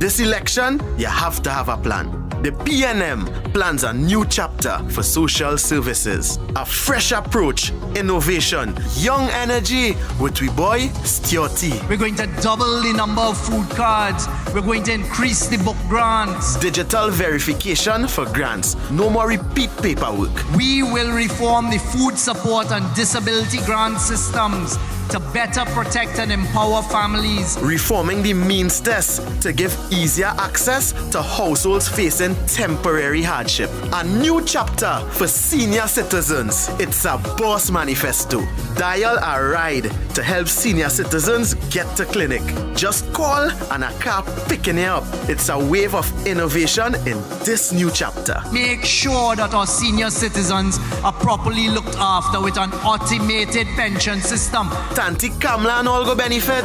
This election, you have to have a plan. The PNM plans a new chapter for social services. A fresh approach, innovation, young energy with we boy Stuarty. We're going to double the number of food cards. We're going to increase the book grants. Digital verification for grants. No more repeat paperwork. We will reform the food support and disability grant systems to better protect and empower families. Reforming the means test to give easier access to households facing temporary hardship. A new chapter for senior citizens. It's a boss manifesto. Dial a ride to help senior citizens get to clinic. Just call and a car picking you up. It's a wave of innovation in this new chapter. Make sure that our senior citizens are properly looked after with an automated pension system. Tanti Kamla and all go benefit.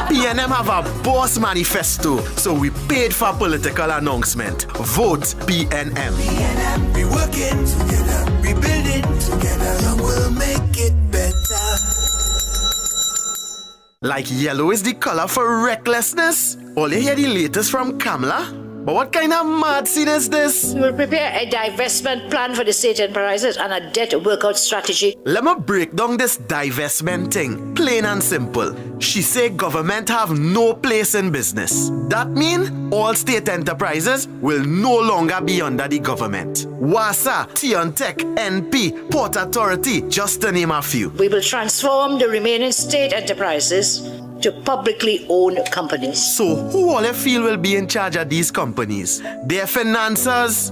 PNM have a boss manifesto, so we paid for political announcement. Vote PNM. PNM, we working together, we building together, and we'll make it better. Like yellow is the color for recklessness. All you hear the latest from Kamla? But what kind of mad scene is this? We will prepare a divestment plan for the state enterprises and a debt workout strategy. Let me break down this divestment thing, plain and simple. She say government have no place in business. That mean all state enterprises will no longer be under the government. WASA, Tiontech, NP, Port Authority, just to name a few. We will transform the remaining state enterprises to publicly owned companies. So who all you feel will be in charge of these companies? Their financiers,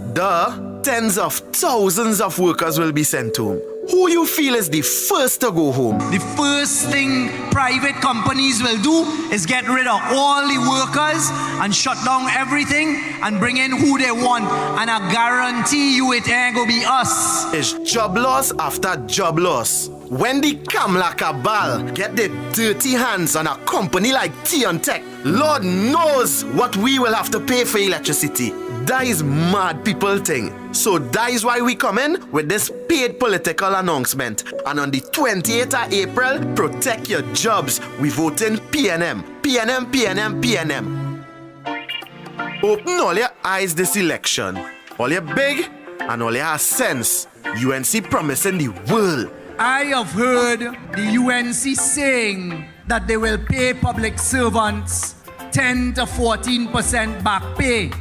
tens of thousands of workers will be sent home. Who you feel is the first to go home? The first thing private companies will do is get rid of all the workers and shut down everything and bring in who they want. And I guarantee you it ain't gonna be us. It's job loss after job loss. When the Kamla cabal get their dirty hands on a company like Tiontech, Lord knows what we will have to pay for electricity. That is mad people thing. So that is why we come in with this paid political announcement. And on the 28th of April, protect your jobs. We vote in PNM. PNM, PNM, PNM. Open all your eyes this election. All your big and all your sense. UNC promising the world. I have heard the UNC saying that they will pay public servants 10 to 14% back pay,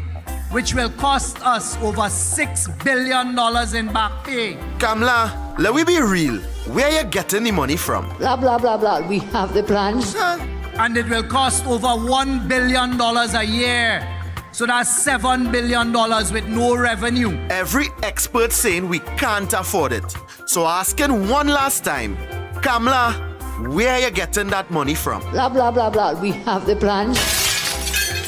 which will cost us over $6 billion in back pay. Kamla, let we be real. Where you getting the money from? Blah, blah, blah, blah. We have the plans. And it will cost over $1 billion a year. So that's $7 billion with no revenue. Every expert saying we can't afford it. So asking one last time, Kamla, where are you getting that money from? Blah, blah, blah, blah. We have the plans.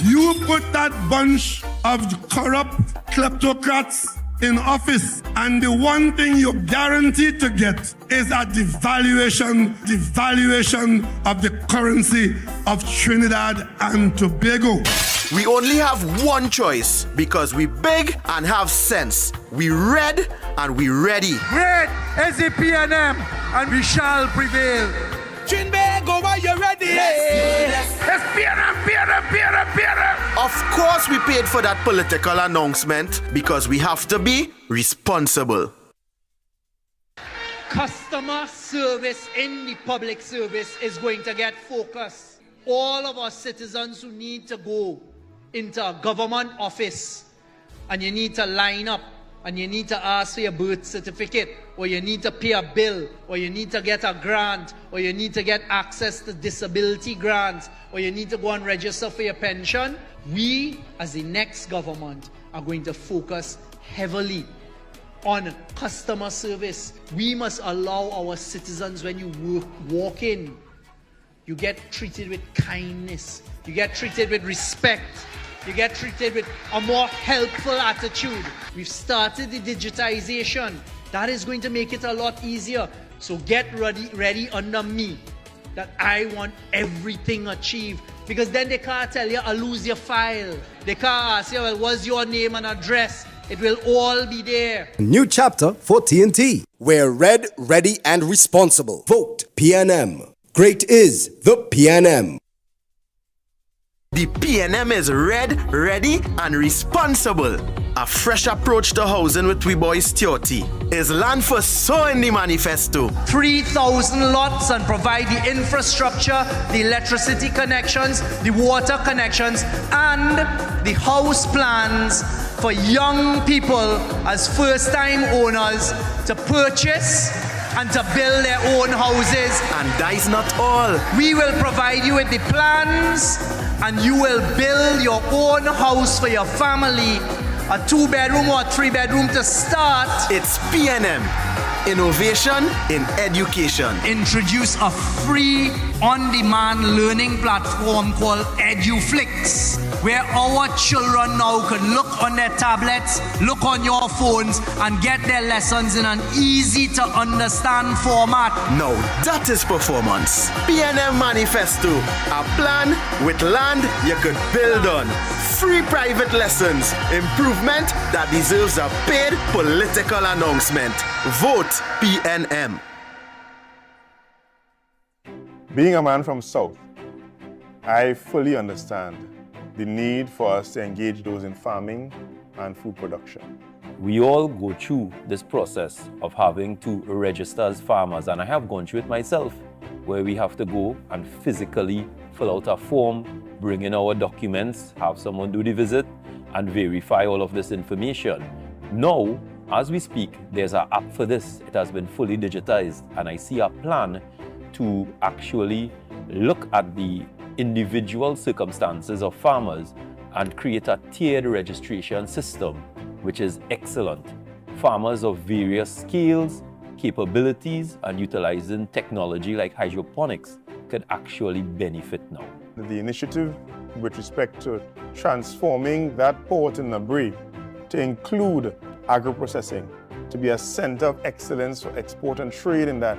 You put that bunch of corrupt kleptocrats in office, and the one thing you're guaranteed to get is a devaluation of the currency of Trinidad and Tobago. We only have one choice because we big and have sense. We red and we ready. Red is the PNM and we shall prevail. Tobago, are you ready? Yes. It's PNM. Of course we paid for that political announcement because we have to be responsible. Customer service in the public service is going to get focused. All of our citizens who need to go into a government office and you need to line up and you need to ask for your birth certificate, or you need to pay a bill, or you need to get a grant, or you need to get access to disability grants, or you need to go and register for your pension, we as the next government are going to focus heavily on customer service. We must allow our citizens, when you walk in, you get treated with kindness, you get treated with respect, you get treated with a more helpful attitude. We've started the digitization. That is going to make it a lot easier. So get ready under me that I want everything achieved. Because then they can't tell you, I'll lose your file. They can't ask you, well, what's your name and address? It will all be there. New chapter for TNT. We're red, ready, and responsible. Vote PNM. Great is the PNM. The PNM is red, ready, and responsible. A fresh approach to housing with we boys 30 is land for so in the manifesto. 3,000 lots and provide the infrastructure, the electricity connections, the water connections, and the house plans for young people as first-time owners to purchase and to build their own houses. And that is not all. We will provide you with the plans and you will build your own house for your family. A 2-bedroom or 3-bedroom to start. It's PNM. Innovation in education. Introduce a free on-demand learning platform called EduFlix, where our children now can look on their tablets, look on your phones, and get their lessons in an easy-to-understand format. Now that is performance. PNM Manifesto, a plan with land you could build on. Free private lessons, improvement that deserves a paid political announcement. Vote PNM. Being a man from South, I fully understand the need for us to engage those in farming and food production. We all go through this process of having to register as farmers, and I have gone through it myself, where we have to go and physically fill out a form, bring in our documents, have someone do the visit, and verify all of this information. Now, as we speak, there's an app for this. It has been fully digitized, and I see a plan to actually look at the individual circumstances of farmers and create a tiered registration system, which is excellent. Farmers of various scales, capabilities, and utilizing technology like hydroponics could actually benefit now. The initiative with respect to transforming that port in Nabri to include agro-processing, to be a center of excellence for export and trade in that,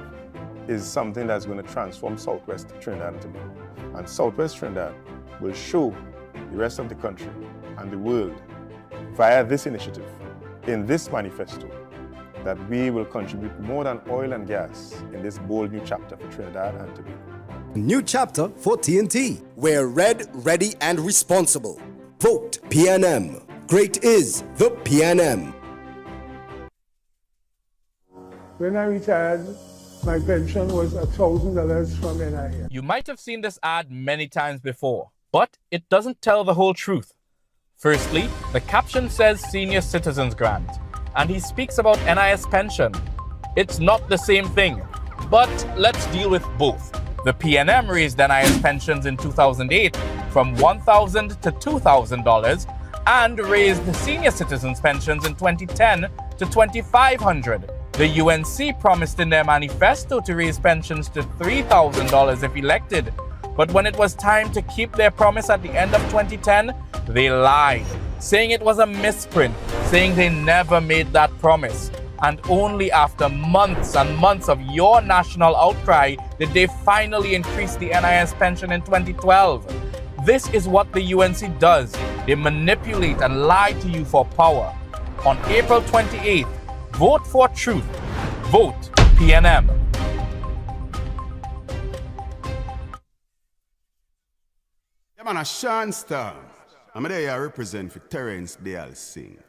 is something that's going to transform Southwest Trinidad and Tobago. And Southwest Trinidad will show the rest of the country and the world via this initiative, in this manifesto, that we will contribute more than oil and gas in this bold new chapter for Trinidad and Tobago. New chapter for TNT. We're red, ready, and responsible. Vote PNM. Great is the PNM. When I retired, my pension was $1,000 from NIA. You might have seen this ad many times before, but it doesn't tell the whole truth. Firstly, the caption says Senior Citizens Grant, and he speaks about NIS pension. It's not the same thing, but let's deal with both. The PNM raised NIS pensions in 2008 from $1,000 to $2,000 and raised the senior citizens pensions in 2010 to $2,500. The UNC promised in their manifesto to raise pensions to $3,000 if elected, but when it was time to keep their promise at the end of 2010, they lied, saying it was a misprint, saying they never made that promise. And only after months and months of your national outcry did they finally increase the NIS pension in 2012. This is what the UNC does. They manipulate and lie to you for power. On April 28th, vote for truth. Vote PNM. Yeah, man, a Sean Star. I'm there I represent for Terrence Dale Singh.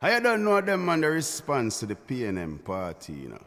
I don't know them man the response to the PNM party, you know.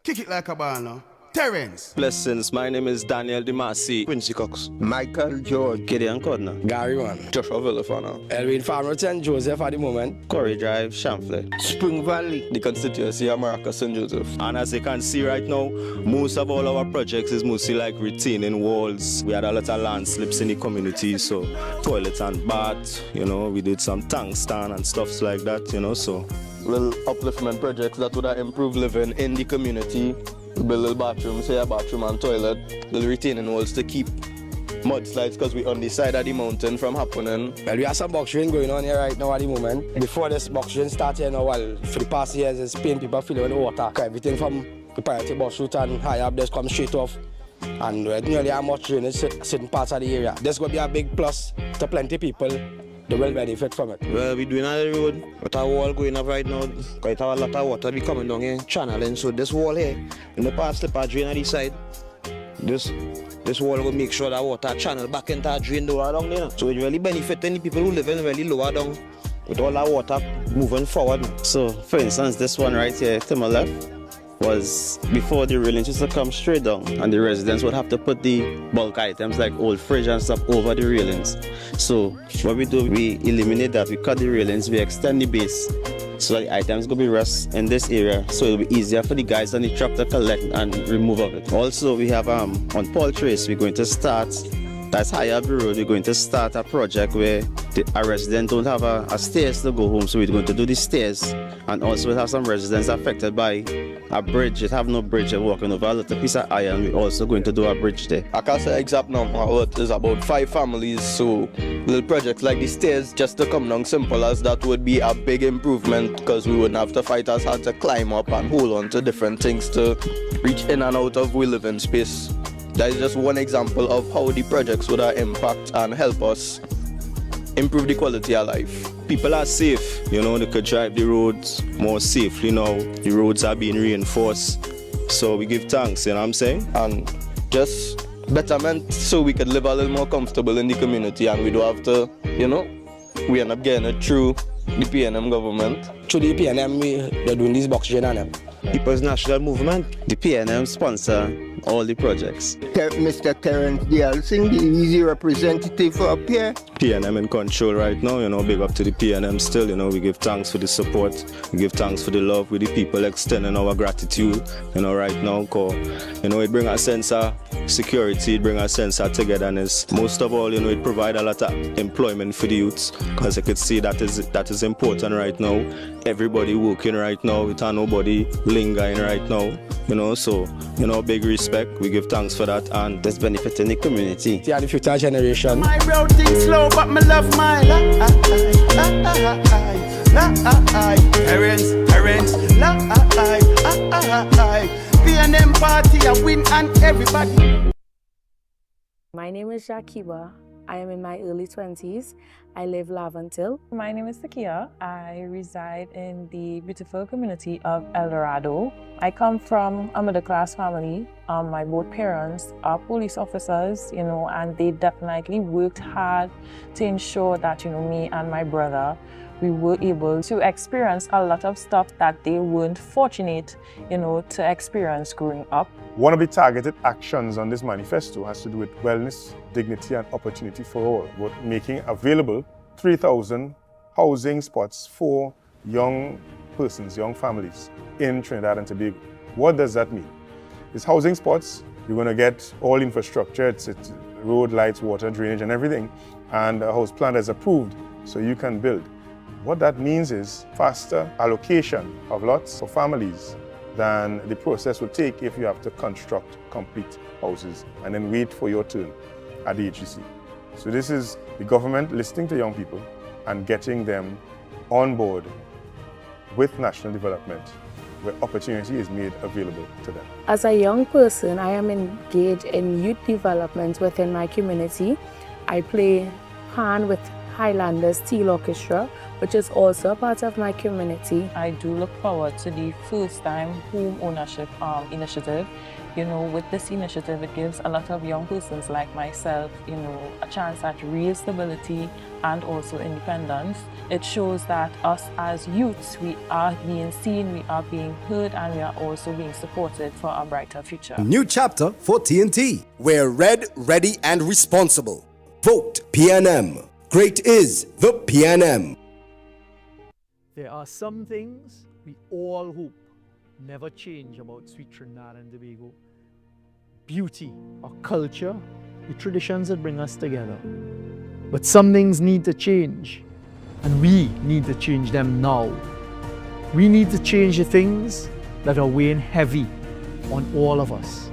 Kick it like a ball now. Terrence. Blessings, my name is Daniel Demasi, Quincy Cox, Michael George, Gideon Codner, Gary One, Joshua Villafana, Elwin Farmerton, Joseph at the moment, Corey Drive, Chamflet, Spring Valley, the constituency of Maracas St. Joseph. And as you can see right now, most of all our projects is mostly like retaining walls. We had a lot of landslips in the community, so toilets and baths, you know, we did some tank stand and stuff like that, you know, so. Little upliftment projects that would have improved living in the community. We build little bathrooms, say a bathroom and toilet, little retaining walls to keep mudslides because we're on the side of the mountain from happening. Well, we have some box rain going on here right now at the moment. Before this box rain started, well, for the past years, it's pain people filling with water. Everything from the priority bus route and high up just come straight off. And nearly how much rain is certain parts of the area. This is going to be a big plus to plenty people. They will benefit from it. Well, we're doing on the road, with our wall going up right now, quite a lot of water be coming down here, channeling. So this wall here, in the past, slip a drain on the side. This This wall will make sure that water channel back into a drain lower down there. So it really benefiting the people who live in really lower down with all that water moving forward. So for instance, this one right here to my left was before the railings used to come straight down and the residents would have to put the bulk items like old fridge and stuff over the railings. So what we do, we eliminate that, we cut the railings, we extend the base so that the items will be rest in this area, so it'll be easier for the guys on the truck to collect and remove of it. Also we have on Paul Trace, we're going to start, that's higher up the road, we're going to start a project where a resident don't have a stairs to go home, so we're going to do the stairs, and also we have some residents affected by a bridge. They have no bridge, they're walking over a little piece of iron. We're also going to do a bridge there. I can say exact number, it is about 5 families, so little projects like the stairs, just to come down simple as that would be a big improvement, because we wouldn't have to fight as hard to climb up and hold on to different things to reach in and out of we living space. That is just one example of how the projects would impact and help us improve the quality of life. People are safe, you know, they could drive the roads more safely now. The roads are being reinforced, so we give thanks, you know what I'm saying? And just betterment so we could live a little more comfortable in the community, and we don't have to, you know, we end up getting it through the PNM government. Through the PNM, they're doing these boxing and them. People's National Movement, the PNM sponsor all the projects. Mr. Terence Singh, the easy representative up here. PNM in control right now, you know, big up to the PNM still, you know, we give thanks for the support, we give thanks for the love with the people, extending our gratitude, you know, right now, cause, you know, it brings a sense of security, it brings a sense of togetherness. Most of all, you know, it provides a lot of employment for the youths, because you could see that is important right now. Everybody working right now, without nobody lingering right now, you know, so, you know, big respect, we give thanks for that, and that's benefiting the community. Yeah, the future generation. My routing slow, but me love my life. Parents, PNM party, I win and everybody. My name is Jakiba. I am in my early 20s. I live Laventille. My name is Sakia. I reside in the beautiful community of El Dorado. I come from a middle-class family. My both parents are police officers, you know, and they definitely worked hard to ensure that, you know, me and my brother, we were able to experience a lot of stuff that they weren't fortunate, you know, to experience growing up. One of the targeted actions on this manifesto has to do with wellness, dignity and opportunity for all, with making available 3,000 housing spots for young persons, young families in Trinidad and Tobago. What does that mean? These housing spots, you're going to get all infrastructure, it's road, lights, water, drainage and everything, and a house plan is approved so you can build. What that means is faster allocation of lots for families than the process would take if you have to construct complete houses and then wait for your turn at the HEC. So this is the government listening to young people and getting them on board with national development where opportunity is made available to them. As a young person, I am engaged in youth development within my community. I play hand with Highlanders Steel Orchestra, which is also a part of my community. I do look forward to the first time home ownership initiative. You know, with this initiative, it gives a lot of young persons like myself, you know, a chance at real stability and also independence. It shows that us as youths, we are being seen, we are being heard, and we are also being supported for a brighter future. New chapter for TNT. We're red, ready, and responsible. Vote PNM. Great is the PNM. There are some things we all hope never change about sweet Trinidad and Tobago. Beauty, our culture, the traditions that bring us together. But some things need to change, and we need to change them now. We need to change the things that are weighing heavy on all of us.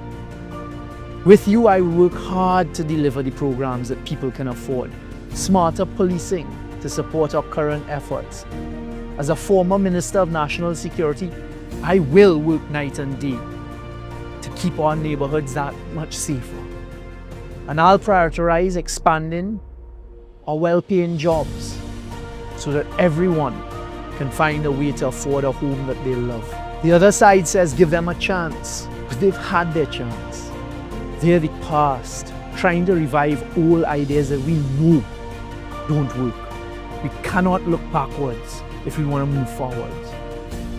With you, I work hard to deliver the programs that people can afford. Smarter policing to support our current efforts. As a former Minister of National Security, I will work night and day to keep our neighborhoods that much safer. And I'll prioritize expanding our well-paying jobs so that everyone can find a way to afford a home that they love. The other side says give them a chance, but they've had their chance. They're the past, trying to revive old ideas that we know don't work. We cannot look backwards if we want to move forwards.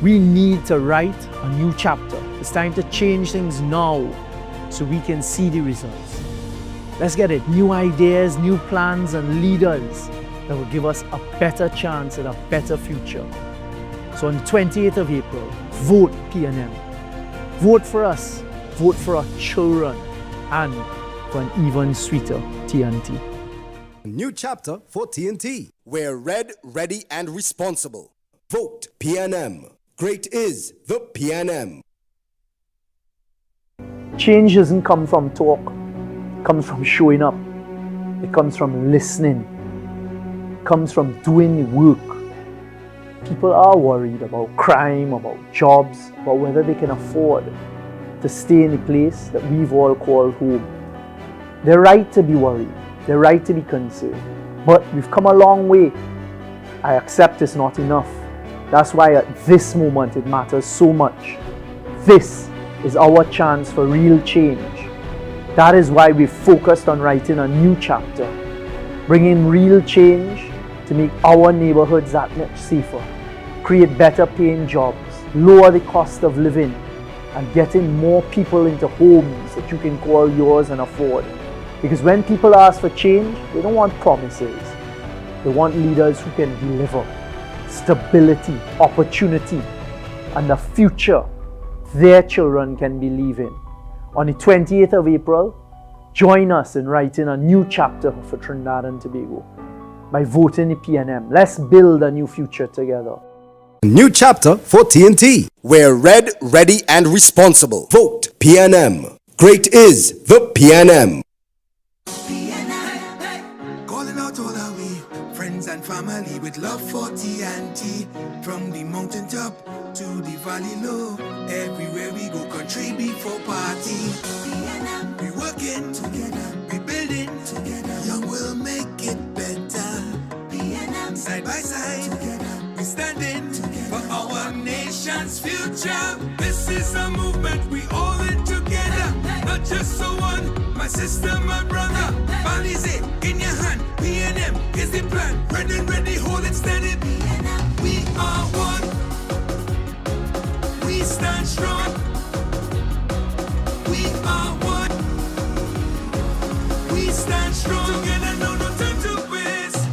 We need to write a new chapter. It's time to change things now so we can see the results. Let's get it. New ideas, new plans, and leaders that will give us a better chance at a better future. So on the 28th of April, vote PNM. Vote for us, vote for our children, and for an even sweeter TNT. A new chapter for TNT. We're red, ready, and responsible. Vote PNM. Great is the PNM. Change doesn't come from talk. It comes from showing up. It comes from listening. It comes from doing the work. People are worried about crime, about jobs, about whether they can afford to stay in the place that we've all called home. They're right to be worried. They're right to be concerned. But we've come a long way. I accept it's not enough. That's why at this moment it matters so much. This is our chance for real change. That is why we've focused on writing a new chapter, bringing real change to make our neighborhoods that much safer, create better paying jobs, lower the cost of living, and getting more people into homes that you can call yours and afford. Because when people ask for change, they don't want promises. They want leaders who can deliver stability, opportunity, and the future their children can believe in. On the 28th of April, join us in writing a new chapter for Trinidad and Tobago by voting the PNM. Let's build a new future together. A new chapter for TNT. We're red, ready, and responsible. Vote PNM. Great is the PNM. Calling out all our way, friends and family with love for TNT. From the mountaintop to the valley low, everywhere we go, country before party. We working together, we building together. Young will make it better. Side by side, together, we standing together for our nation's future. This is a movement we all in together, not just so one. My sister, my brother, Balize in your hand. PNM is the plan. Ready, hold it steady. We are one. We stand strong. We are one. We stand strong. Together, no time to waste.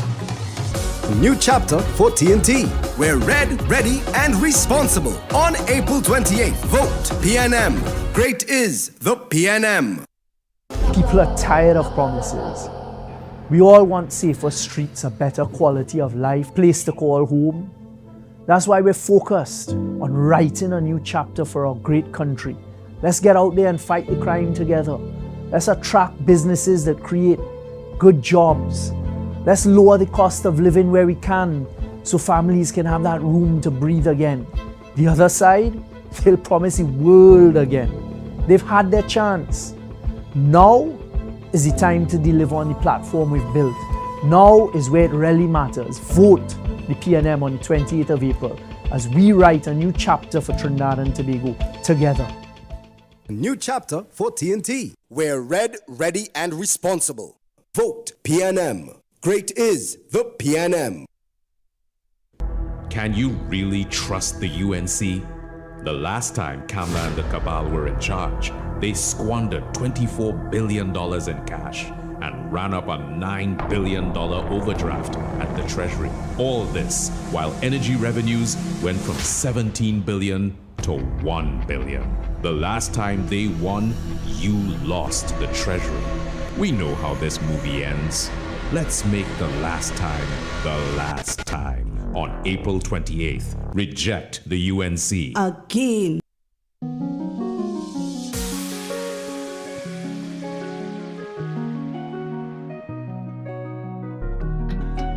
A new chapter for TNT. We're red, ready, and responsible. On April 28th, vote PNM. Great is the PNM. People are tired of promises. We all want safer streets, a better quality of life, place to call home. That's why we're focused on writing a new chapter for our great country. Let's get out there and fight the crime together. Let's attract businesses that create good jobs. Let's lower the cost of living where we can so families can have that room to breathe again. The other side, they'll promise the world again. They've had their chance. Now is the time to deliver on the platform we've built. Now is where it really matters. Vote the PNM on the 28th of April as we write a new chapter for Trinidad and Tobago together. A new chapter for TNT. We're red, ready, and responsible. Vote PNM. Great is the PNM. Can you really trust the UNC? The last time Kamla and the Cabal were in charge, they squandered $24 billion in cash and ran up a $9 billion overdraft at the Treasury. All this while energy revenues went from $17 billion to $1 billion. The last time they won, you lost the Treasury. We know how this movie ends. Let's make the last time the last time. On April 28th, reject the UNC. Again.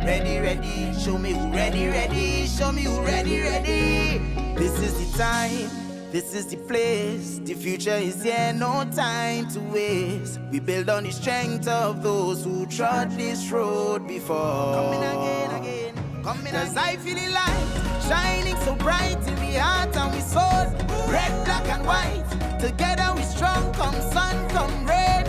Ready, show me who ready, show me who ready. This is the time, this is the place. The future is here, no time to waste. We build on the strength of those who trod this road before. Coming again. Cause I feel the light shining so bright in the heart and we soul. Red, black and white, together we strong. Come sun, come rain.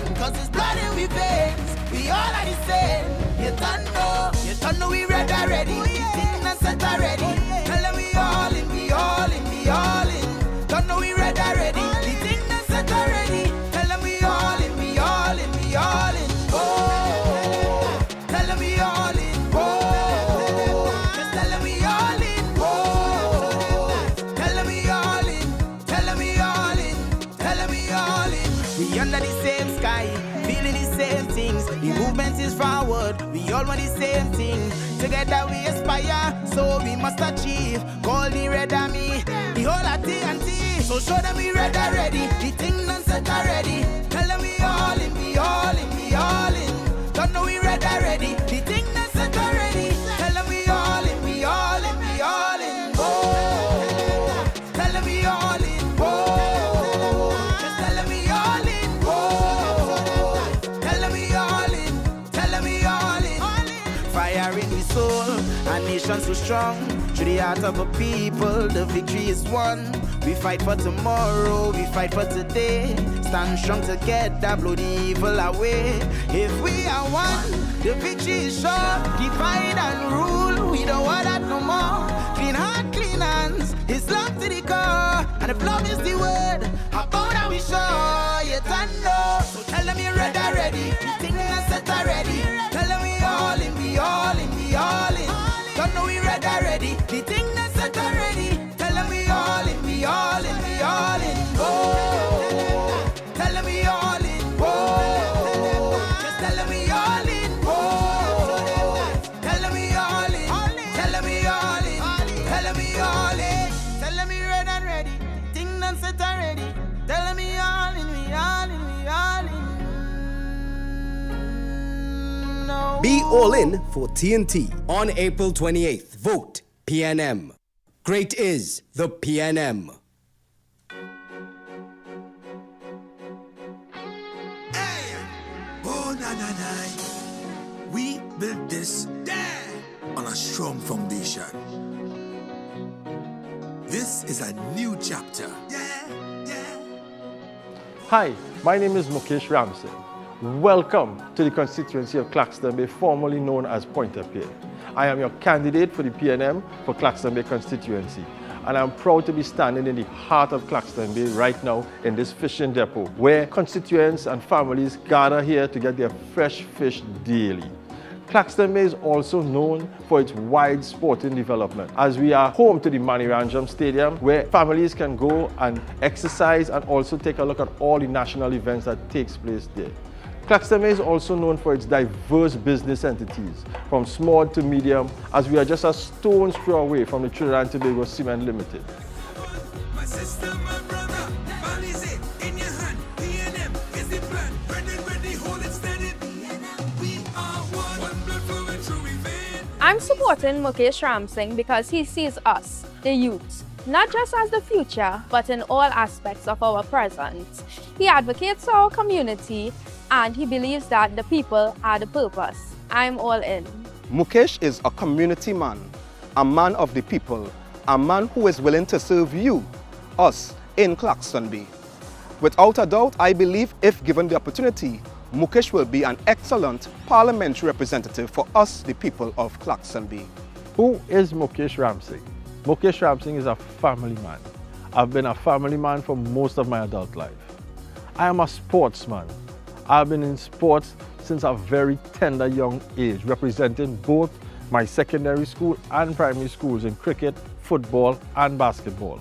Don't know we red already. Thing not set already. Tell them we all in, we all in, we all in. Don't know we red already. The thing not set already. Tell them we all in, we all in, we all in. Oh, tell them we all in. Oh, just tell them we all in. Oh, tell them we all in. Tell them we all in. Tell them we all in. We under the same sky, feeling the same things. The movement is forward. We all want the same thing. Together we aspire, so we must achieve. Call the red army, the whole of TNT. So show them we red already. The thing done set already. Tell them we all in, we all in, we all in. Don't know we red already. The thing done set already. Tell them we all in, we all in, we all in. Oh, tell them we all in. Oh, just tell them we all in. Oh, tell them we all in. Tell them we all in. Fire in the soul, a nation so strong. Through the heart of a people, the victory is won. We fight for tomorrow, we fight for today. Stand strong together, blow the evil away. If we are one, the victory is sure. Divide and rule, we don't want that no more. Clean heart, clean hands, it's love to the core. And if love is the word, how about that we show? Yet I know. So tell them you're red already, things are set already. Tell them we all in, we all in, we all in. Don't know we red already, the thing that's set already. Tell them we all in, we all in, we all in. Oh, tell them we all in. Oh, just tell them we all in. Oh, tell them we all in. Tell them we all in. Tell them we all in. Tell them we red and ready, thing that's set already. Tell them we all in, we all in, we all in. No. Be all in for TNT on April 28th. Vote PNM. Great is the PNM. Oh, na na na. We built this on a strong foundation. This is a new chapter. Hi, my name is Mukesh Ramsey. Welcome to the constituency of Claxton Bay, formerly known as Pointe-a-Pierre. I am your candidate for the PNM for Claxton Bay constituency, and I'm proud to be standing in the heart of Claxton Bay right now in this fishing depot, where constituents and families gather here to get their fresh fish daily. Claxton Bay is also known for its wide sporting development, as we are home to the Maniranjam Stadium, where families can go and exercise and also take a look at all the national events that takes place there. Claxton Bay is also known for its diverse business entities, from small to medium, as we are just a stone's throw away from the Trinidad and Tobago Cement Limited. My sister, my brother, values it in your hand. PNM is the plan. Ready, hold it steady. We are one blood flowing through we vein. I'm supporting Mukesh Ramsing because he sees us, the youth, not just as the future, but in all aspects of our present. He advocates for our community, and he believes that the people are the purpose. I'm all in. Mukesh is a community man, a man of the people, a man who is willing to serve you, us, in Claxton Bay. Without a doubt, I believe if given the opportunity, Mukesh will be an excellent parliamentary representative for us, the people of Claxton Bay. Who is Mukesh Ramsing? Mukesh Ramsing is a family man. I've been a family man for most of my adult life. I am a sportsman. I've been in sports since a very tender young age, representing both my secondary school and primary schools in cricket, football, and basketball.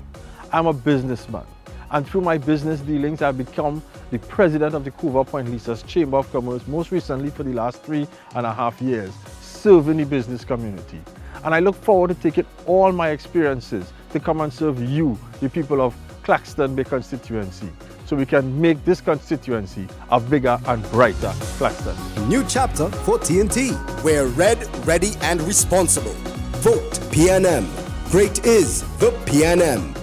I'm a businessman, and through my business dealings, I've become the president of the Couva Point Lisas Chamber of Commerce, most recently for the last 3.5 years, serving the business community. And I look forward to taking all my experiences to come and serve you, the people of Claxton Bay constituency, so we can make this constituency a bigger and brighter Claxton. New chapter for TNT. We're red, ready, and responsible. Vote PNM. Great is the PNM.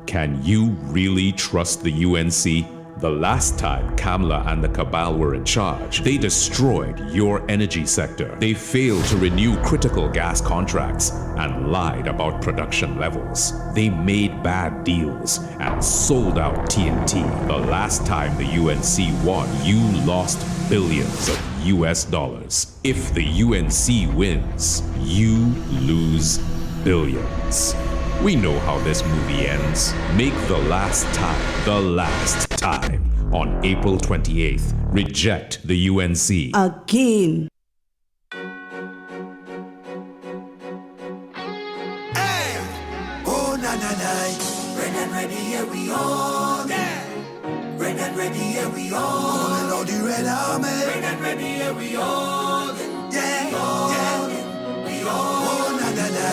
Can you really trust the UNC? The last time Kamla and the cabal were in charge, they destroyed your energy sector. They failed to renew critical gas contracts and lied about production levels. They made bad deals and sold out TNT. The last time the UNC won, you lost billions of US dollars. If the UNC wins, you lose billions. We know how this movie ends. Make the last time on April 28th. Reject the UNC. Again. Oh, na na na. Red and ready, here we all. Yeah. Red and ready, here we all. Calling all the Red Army. Red and ready, here we all. Yeah, yeah. We all. Oh, na na na.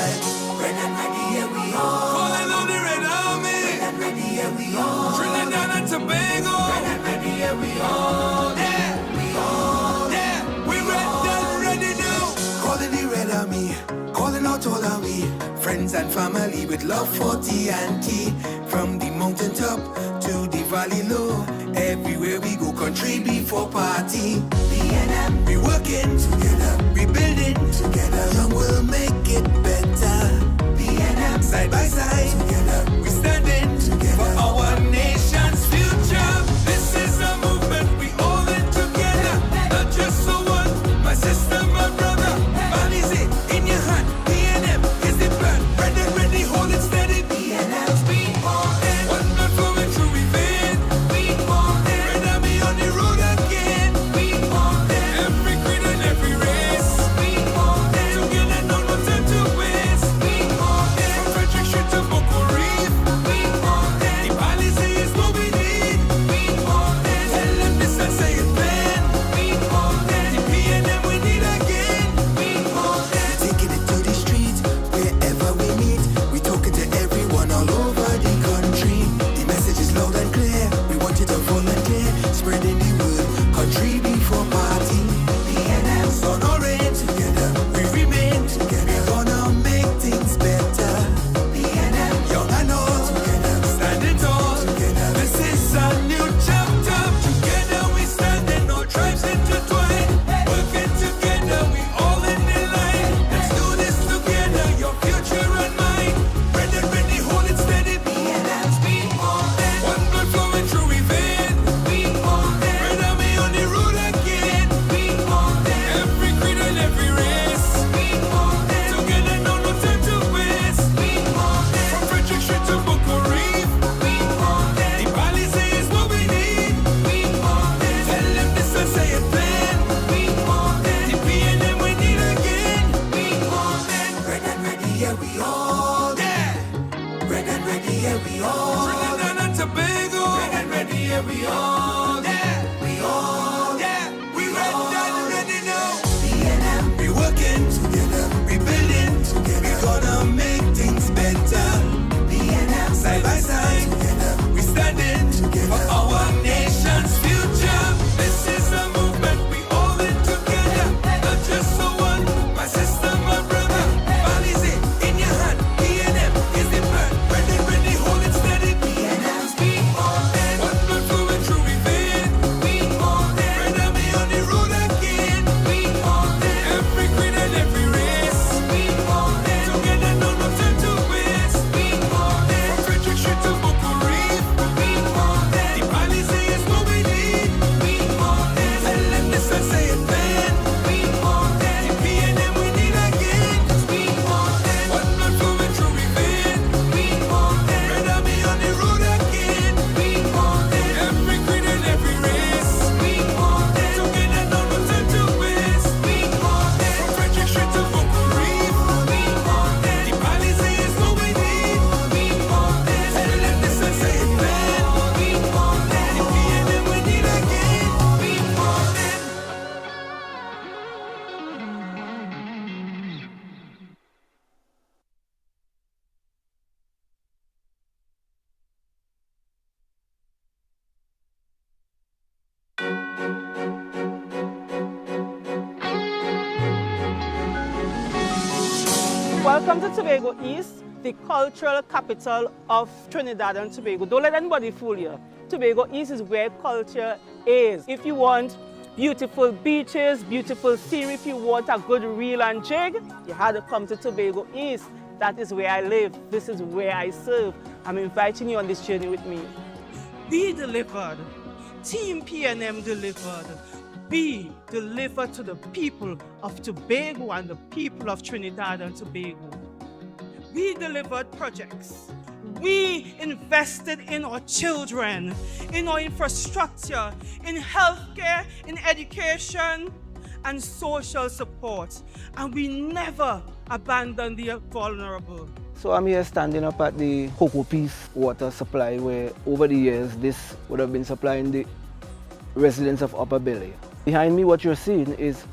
Red and ready, here we all. Calling all the Red Army. Red and ready, here we all. Trinidad and Tobago. Red and ready, here we all. Yeah, we all. Yeah, we red and ready now. Calling the Red Army. Calling out all our we friends and family with love for TNT. From the mountaintop to the valley low, everywhere we go, country before party. PNM, we working together, we building together. Young will make it better. PNM, side by side together, we standing together for our nation's future. This is a movement we all in together, not just for one. My sister, my brother, money's it in your hand. PNM is the plan, ready, hold it steady. PNM, speed on it. One blood flowing through we vein. We on it. Red Army on the road again. We on it. Every creed and every race. We on it. Together, no time to waste. We on it. From Frederick Street to Boko Reef. We on it. The policy is what we need. We on it. Tell them this and say it then. We on it. The PNM we need again. We on it. Taking it to the streets, wherever we meet. We talking to everyone all over the country. The message is loud and clear. We want you to volunteer, spreading the word. Country before party. PNM, sun or rain, together we remain together. We're gonna make things better. PNM, young and old, together standing tall. Together, this is a new chapter. Together we standing, all tribes intertwined. Working together, we all in the line. Let's do this together, your future and mine. Ready, hold it steady. PNM, speed on it. One blood flowing through we vein. We on it. Red Army on the road again. We on it. Every creed and every race. We on it. Together, no time to waste. We on it. From Frederick Street to Boko Reef. We on it. The policy is what we need. We on it. Tell them this and say it then. We on it. The PNM we need again. We on it. Red and ready, here we all. Yeah. Red and ready, here we all. Trinidad and Tobago. Red and ready, here we all. Yeah. We all. Yeah. We red and ready now. PNM, we working together, we building together. We gonna make things better. PNM, side by side together, we standing together for our nation's future. This is a movement we all in together, not just for one. My sister, my brother, Bali's it in your hand. PNM is the plan, ready, hold it steady. PNM, speed on it. One blood flowing through we vein. We on it. Red Army on the road again. We on it. Every creed and every race. We on it. Together, no time to waste. We on it. From Frederick Street to Boko Reef. We on it. The policy is what we need. We on it. Tell them this and say it then. We on it. The PNM we need again. We on it. One blood flowing through we vein. We on it. Red Army on the road again. We on it. Every creed and every race. We on it. Together, no time to waste. We on it. From Frederick Street to Boko Reef. We on it. The policy is what we need. We on it. Tell them this and say it then. We on it. The PNM we need again. We on it. Welcome to Tobago East, the cultural capital of Trinidad and Tobago. Don't let anybody fool you. Tobago East is where culture is. If you want beautiful beaches, beautiful scenery, if you want a good reel and jig, you had to come to Tobago East. That is where I live. This is where I serve. I'm inviting you on this journey with me. Be delivered. Team PNM delivered. we deliver to the people of Tobago and the people of Trinidad and Tobago. We delivered projects. We invested in our children, in our infrastructure, in healthcare, in education, and social support. And we never abandoned the vulnerable. So I'm here standing up at the Cocoa Peace water supply, where over the years this would have been supplying the residents of Upper Belly. Behind me, what you're seeing is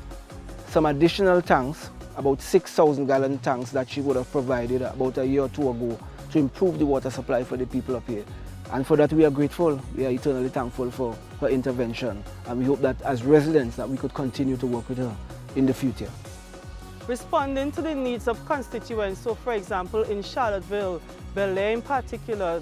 some additional tanks, about 6,000 gallon tanks that she would have provided about a year or two ago to improve the water supply for the people up here. And for that we are grateful, we are eternally thankful for her intervention. And we hope that as residents that we could continue to work with her in the future. Responding to the needs of constituents, so for example in Charlottesville, Bel Air in particular,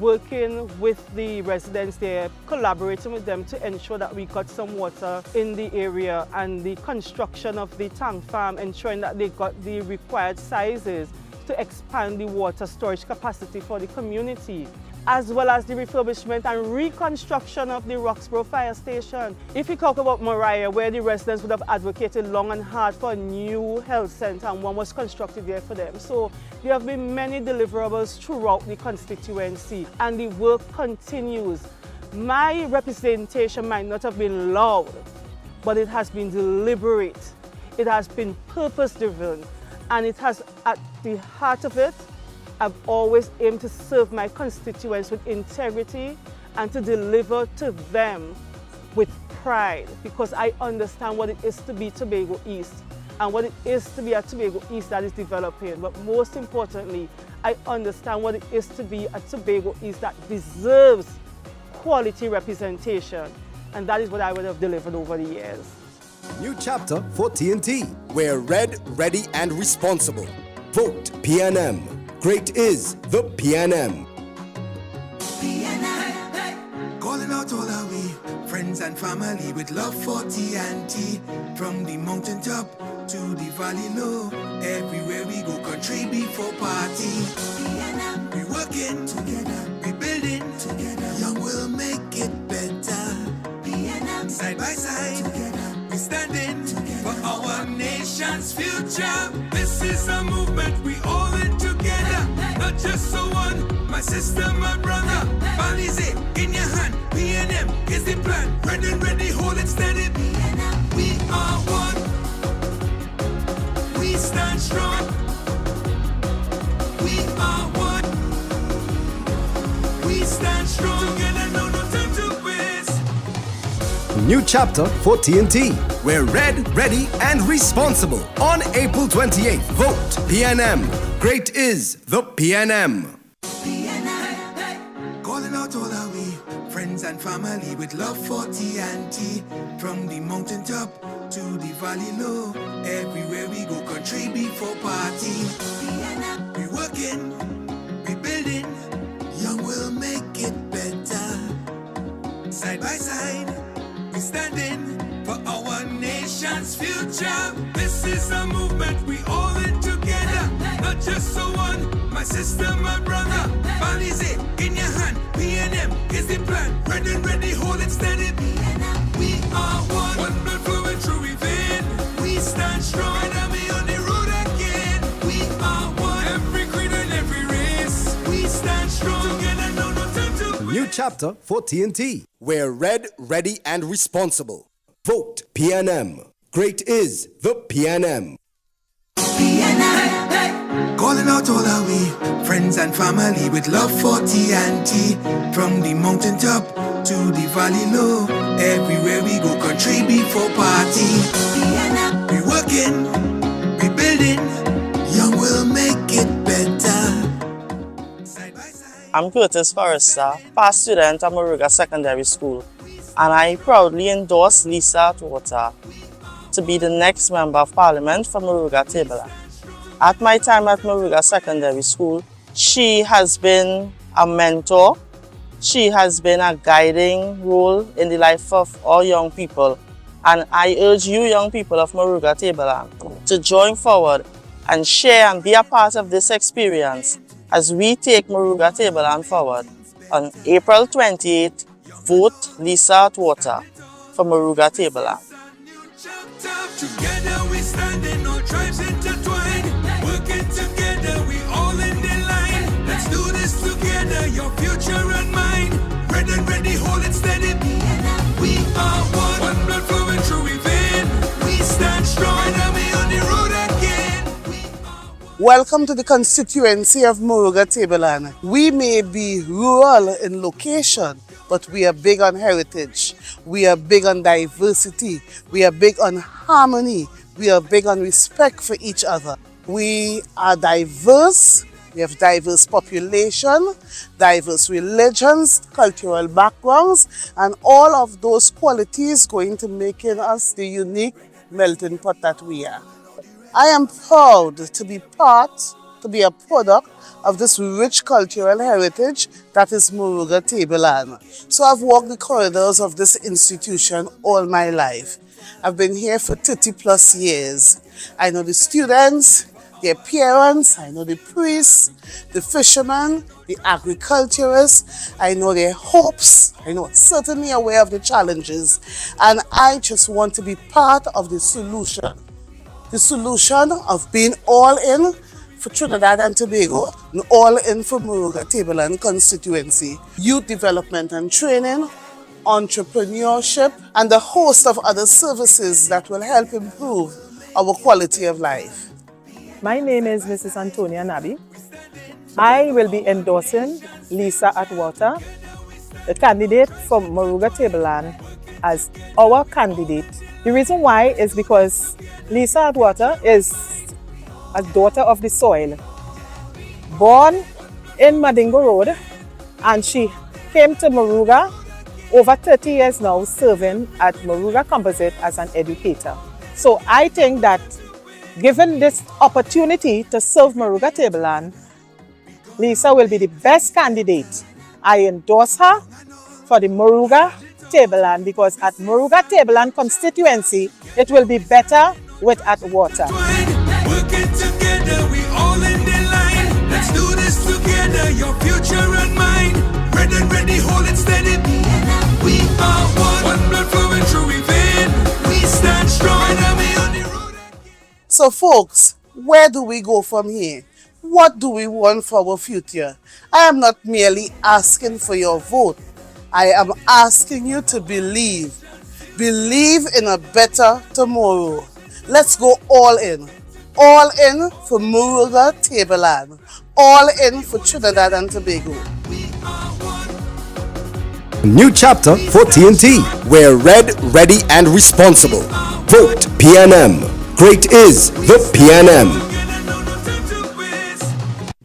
working with the residents there, collaborating with them to ensure that we got some water in the area, and the construction of the tank farm, ensuring that they got the required sizes to expand the water storage capacity for the community, as well as the refurbishment and reconstruction of the Roxborough Fire Station. If we talk about Mariah, where the residents would have advocated long and hard for a new health centre, and one was constructed there for them. So there have been many deliverables throughout the constituency, and the work continues. My representation might not have been loud, but it has been deliberate. It has been purpose-driven, and it has, at the heart of it, I've always aimed to serve my constituents with integrity and to deliver to them with pride, because I understand what it is to be Tobago East and what it is to be a Tobago East that is developing. But most importantly, I understand what it is to be a Tobago East that deserves quality representation. And that is what I would have delivered over the years. New chapter for TNT. We're red, ready, and responsible. Vote PNM. Great is the PNM. Calling out all our we friends and family with love for TNT. From the mountaintop to the valley low, everywhere we go, country before party. We working together, we building together. Young will make it better. Side by side, together, we standing together for our nation's future. This is a movement we all in together, not just so one. My sister, my brother, Balize in your hand. PNM is the plan. Ready, hold it steady. We are one. We stand strong. We are one. We stand strong. Together, no time to waste. New chapter for TNT. We're red, ready, and responsible. On April 28th, vote PNM. Great is the PNM. Calling out all our we friends and family with love for TNT. From the mountaintop to the valley low, everywhere we go, country before party. We working, we building, young will make it better. Side by side, we standing for our nation's future. This is a movement we all in together, not just so one. My sister, my brother, Balize in your hand. PNM is the plan. Ready, hold it steady. We are one blood flowing through within. We stand strong and we on the road again. We are one. Every creed and every race. We stand strong together, no time to waste. New chapter for TNT. We're red, ready, and responsible. Vote PNM. Great is the PNM. Calling out all our we friends and family with love for TNT. From the mountaintop to the valley low, everywhere we go, country before party. We working, we building, young will make it better. I'm Curtis Forrester, past student at Moruga Secondary School, and I proudly endorse Lisa Atwater to be the next Member of Parliament for Moruga Tableland. At my time at Moruga Secondary School, she has been a mentor, she has been a guiding role in the life of all young people, and I urge you young people of Moruga Tableland to join forward and share and be a part of this experience as we take Moruga Tableland forward. On April 28th, vote Lisa Atwater for Moruga Tableland. Together we standing, all tribes intertwined. Working together, we all in the line. Let's do this together, your future and mine. Red and ready, hold it steady. We are one blood flowing through we vein. We stand strong and we on the road again. Welcome to the constituency of Moruga Tableland. We may be rural in location, but we are big on heritage. We are big on diversity. We are big on harmony. We are big on respect for each other. We are diverse. We have diverse population, diverse religions, cultural backgrounds, and all of those qualities going to making us the unique melting pot that we are. I am proud to be a product of this rich cultural heritage that is Moruga Tableland. So I've walked the corridors of this institution all my life. I've been here for 30 plus years. I know the students, their parents, I know the priests, the fishermen, the agriculturists, I know their hopes, I know certainly aware of the challenges, and I just want to be part of the solution. The solution of being all in for Trinidad and Tobago and all in for Moruga Tableland constituency, youth development and training, entrepreneurship, and a host of other services that will help improve our quality of life. My name is Mrs. Antonia Nabi. I will be endorsing Lisa Atwater, the candidate from Moruga Tableland, as our candidate. The reason why is because Lisa Atwater is a daughter of the soil, born in Madingo Road, and she came to Moruga over 30 years now, serving at Moruga Composite as an educator. So I think that given this opportunity to serve Moruga Tableland, Lisa will be the best candidate. I endorse her for the Moruga Tableland because at Moruga Tableland constituency, it will be better with Atwater. Working together, we all in the line. Let's do this together, your future and mine. Red and ready, hold it steady. We are one blood flowing through we vein. We stand strong and we on the road. So folks, where do we go from here? What do we want for our future? I am not merely asking for your vote. I am asking you to believe. Believe in a better tomorrow. Let's go all in. All in for Moruga Tableland. All in for Trinidad and Tobago. New chapter for TNT. We're red, ready, and responsible. Vote PNM. Great is the PNM.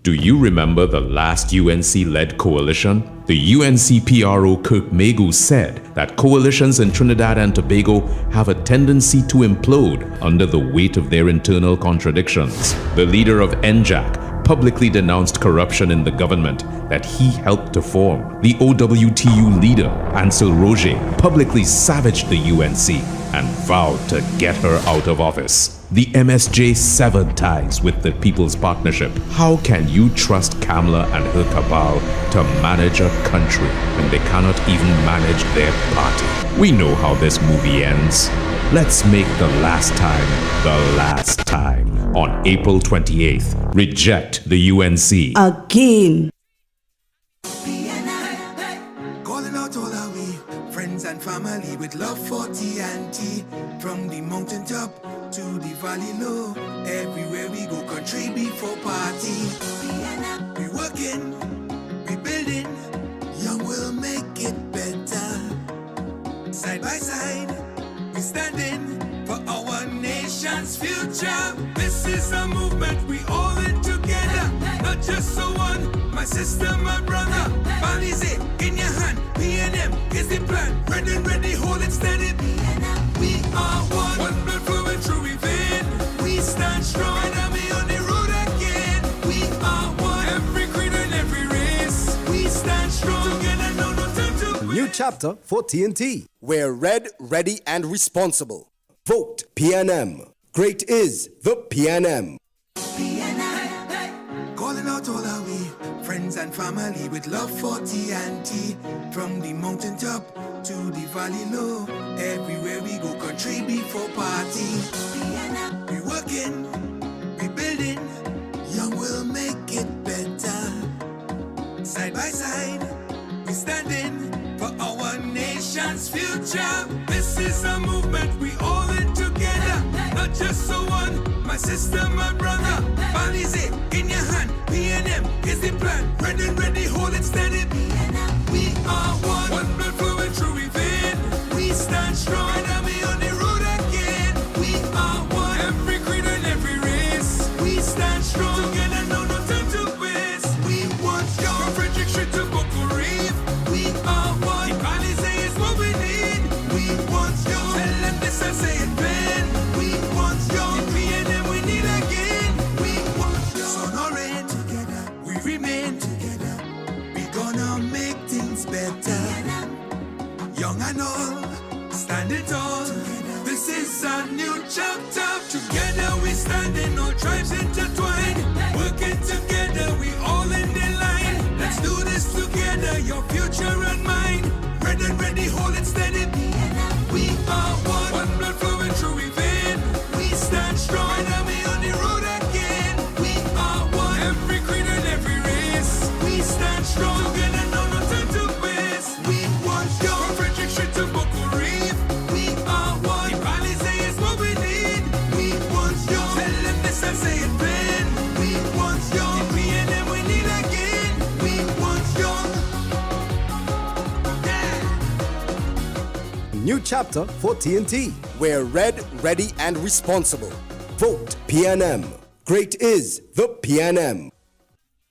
Do you remember the last UNC-led coalition? The UNC PRO Kirk Megu said that coalitions in Trinidad and Tobago have a tendency to implode under the weight of their internal contradictions. The leader of NJAC publicly denounced corruption in the government that he helped to form. The OWTU leader, Ansel Roger, publicly savaged the UNC and vowed to get her out of office. The MSJ severed ties with the People's Partnership. How can you trust Kamla and her cabal to manage a country when they cannot even manage their party? We know how this movie ends. Let's make the last time on April 28th. Reject the UNC. Again. Calling out all our we friends and family with love for TNT. From the mountaintop to the valley low, everywhere we go, country before party. We working, we building, young will make it better. Side by side, we standing for our nation's future. This is a movement we all in together, not just so one. My sister, my brother, Balize in your hand. PNM is the plan. Red and ready, hold it steady. We are one blood flowing through we vein. We stand strong and we on the road again. We are one, every creed and every race. We stand strong together, no time to New chapter for TNT. We're red, ready, and responsible. Vote PNM. Great is the PNM. Calling out all our we friends and family with love for TNT. From the mountaintop to the valley low. Everywhere we go, country before party. We working, we building, young will make it better. Side by side, we standing for our nation's future. This is a movement, we all in together. Not just so one, my sister, my brother. Balize in your hand, PNM is the plan. Ready, hold it steady. We are one blood flowing through we vein. We stand strong, and we on the road again. We are one, every creed and every race. We stand strong, together, no time to waste. We want your from Frederick Street to Boko Reef. We are one, the Balize is what we need. We want your, tell them this and say it, Ben. We want your, the PNM we need again. We want your, sun or rain, together, we remain together. We gonna make things better. Young and old, standing tall. This is a new chapter. Together we standing, all tribes intertwined. Working together, we all in the line. Let's do this together, your future and mine. Ready, hold it steady. We are one blood flowing through we vein. We stand strong, and we on the road again. We are one, every creed and every race. We stand strong, together, no time to waste. We want your from Frederick Street to Boko Reef. We are one, the Balize is what we need. We want your, tell them this and say it, Ben. We want your, the PNM we need again. We want your, New chapter for TNT. We're red, ready, and responsible. Vote PNM. Great is the PNM.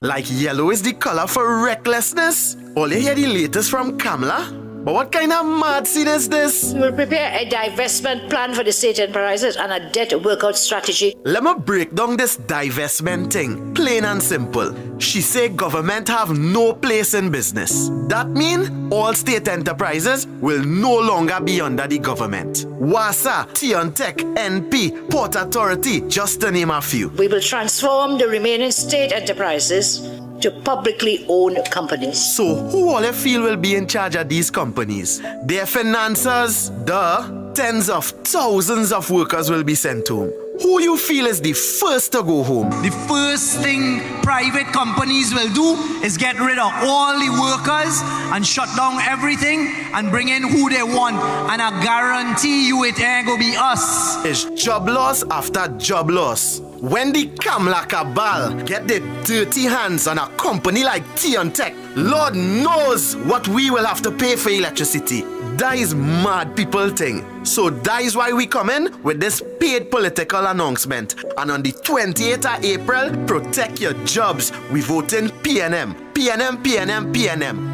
Like yellow is the color for recklessness? All you hear the latest from Kamla? But what kind of mad scene is this? We'll prepare a divestment plan for the state enterprises and a debt workout strategy. Let me break down this divestment thing, plain and simple. She say government have no place in business. That mean all state enterprises will no longer be under the government. WASA, Tiontech, NP, Port Authority, just to name a few. We will transform the remaining state enterprises to publicly owned companies. So who all you feel will be in charge of these companies? Their financiers, tens of thousands of workers will be sent home. Who you feel is the first to go home? The first thing private companies will do is get rid of all the workers and shut down everything and bring in who they want. And I guarantee you it ain't gonna be us. It's job loss after job loss. When the Kamla cabal get their dirty hands on a company like Tiontech, Lord knows what we will have to pay for electricity. That is mad people thing. So that is why we come in with this paid political announcement. And on the 28th of April, protect your jobs. We vote in PNM. PNM, PNM, PNM.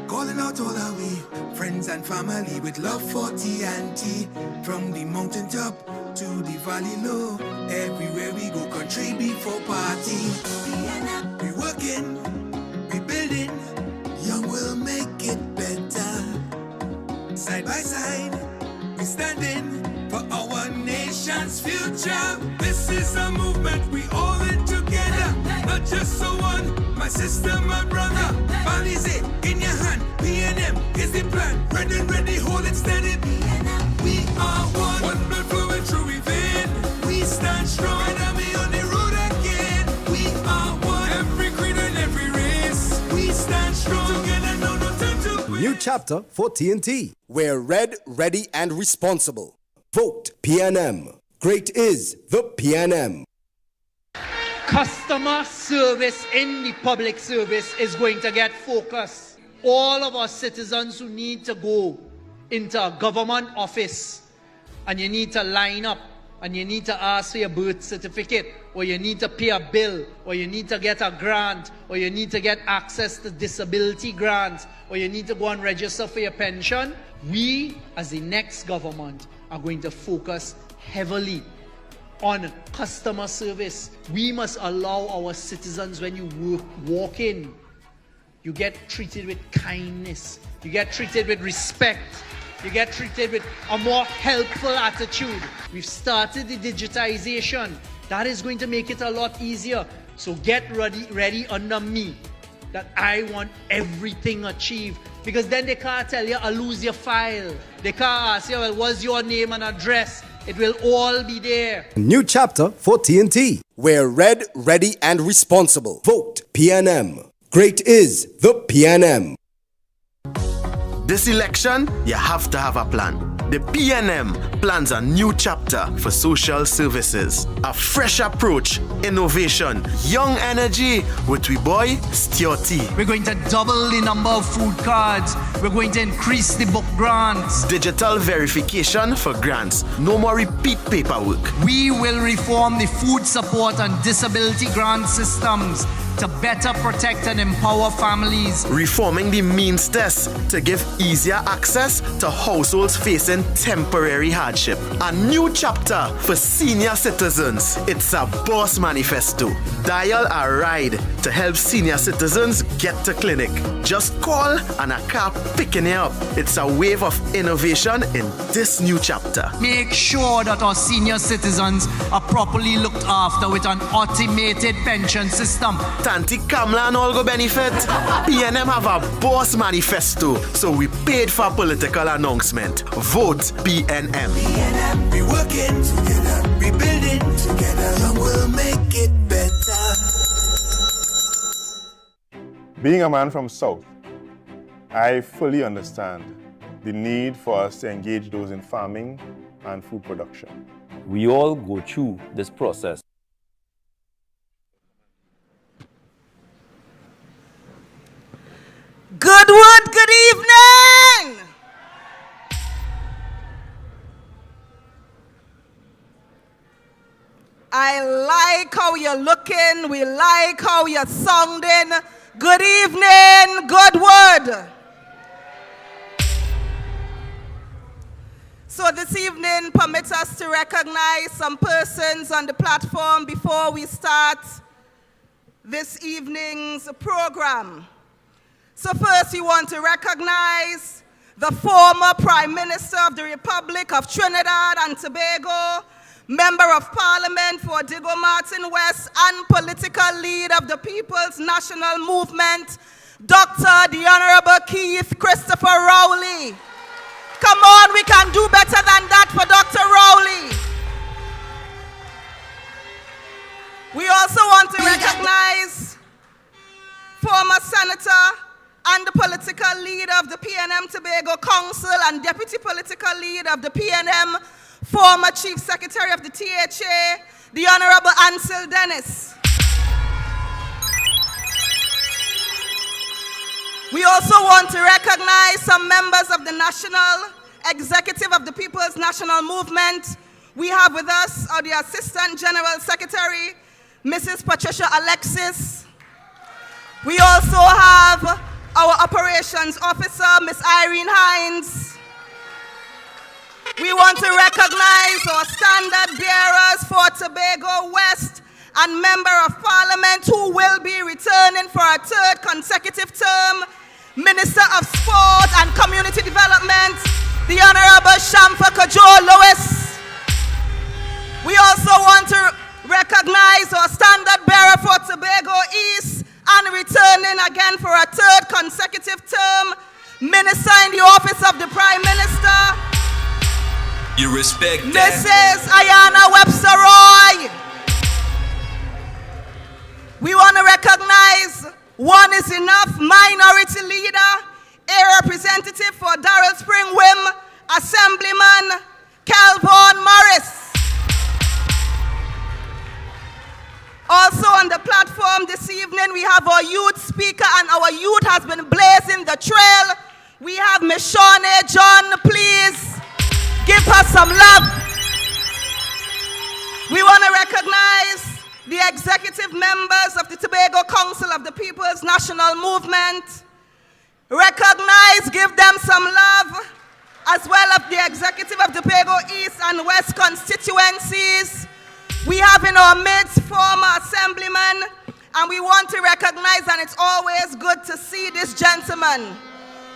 Calling out all our way, friends and family with love for TNT. From the mountaintop to the valley low, everywhere we go, country before party. We working, we building, young will make it better. Side by side, we standing for our nation's future. This is a movement, we all in together. Not just so one, my sister, my brother. Balize in your hand, PNM is the plan. Ready, hold it steady. We are one blood flowing through we vein. We stand strong, and we on the road again. We are one, every creed and every race. We stand strong, together, no time to wait. New chapter for TNT. We're red, ready, and responsible. Vote PNM. Great is the PNM. Customer service in the public service is going to get focused. All of our citizens who need to go into a government office and you need to line up and you need to ask for your birth certificate, or you need to pay a bill, or you need to get a grant, or you need to get access to disability grants, or you need to go and register for your pension, we as the next government are going to focus heavily on customer service. We must allow our citizens, when you walk in, you get treated with kindness, you get treated with respect, you get treated with a more helpful attitude. We've started the digitization. That is going to make it a lot easier. So get ready under me that I want everything achieved. Because then they can't tell you, I'll lose your file. They can't ask you, well, what's your name and address? It will all be there. A new chapter for TNT. We're red, ready, and responsible. Vote PNM. Great is the PNM. This election, you have to have a plan. The PNM plans a new chapter for social services. A fresh approach, innovation, young energy with we boy Stuarty. We're going to double the number of food cards. We're going to increase the book grants. Digital verification for grants. No more repeat paperwork. We will reform the food support and disability grant systems to better protect and empower families. Reforming the means test to give easier access to households facing temporary hardship. A new chapter for senior citizens. It's a boss manifesto. Dial a ride to help senior citizens get to clinic. Just call and a car picking you up. It's a wave of innovation in this new chapter. Make sure that our senior citizens are properly looked after with an automated pension system. Tanti Kamla and all go benefit. PNM have a boss manifesto, so we paid for political announcement. Vote PNM. PNM, we working together, we building together, and we'll make it better. Being a man from South, I fully understand the need for us to engage those in farming and food production. We all go through this process. Goodwood, good evening! I like how you're looking, we like how you're sounding. Good evening, Goodwood! So this evening, permit us to recognize some persons on the platform before we start this evening's program. So first, we want to recognize the former Prime Minister of the Republic of Trinidad and Tobago, Member of Parliament for Digo Martin West, and political lead of the People's National Movement, Dr. the Honorable Keith Christopher Rowley. Come on, we can do better than that for Dr. Rowley. We also want to recognize former Senator and the political leader of the PNM Tobago Council and deputy political leader of the PNM, former Chief Secretary of the THA, the Honorable Ansel Dennis. We also want to recognize some members of the National Executive of the People's National Movement. We have with us the Assistant General Secretary, Mrs. Patricia Alexis. We also have our Operations Officer, Ms. Irene Hines. We want to recognize our standard bearers for Tobago West and Member of Parliament who will be returning for a third consecutive term, Minister of Sport and Community Development, the Honorable Shamfa Kajol Lewis. We also want to recognize our standard bearer for Tobago East and returning again for a third consecutive term, Minister in the Office of the Prime Minister, you respect that? Mrs. Ayana Webster Roy. We want to recognize One Is Enough Minority Leader, a representative for Darrell Spring Wim, Assemblyman Calvin Morris. Also on the platform this evening, we have our youth speaker, and our youth has been blazing the trail. We have Ms. Shawnee John, please give her some love. We want to recognize the executive members of the Tobago Council of the People's National Movement. Recognize, give them some love, as well as the executive of the Tobago East and West constituencies. We have in our midst former assemblyman, and we want to recognize, and it's always good to see this gentleman.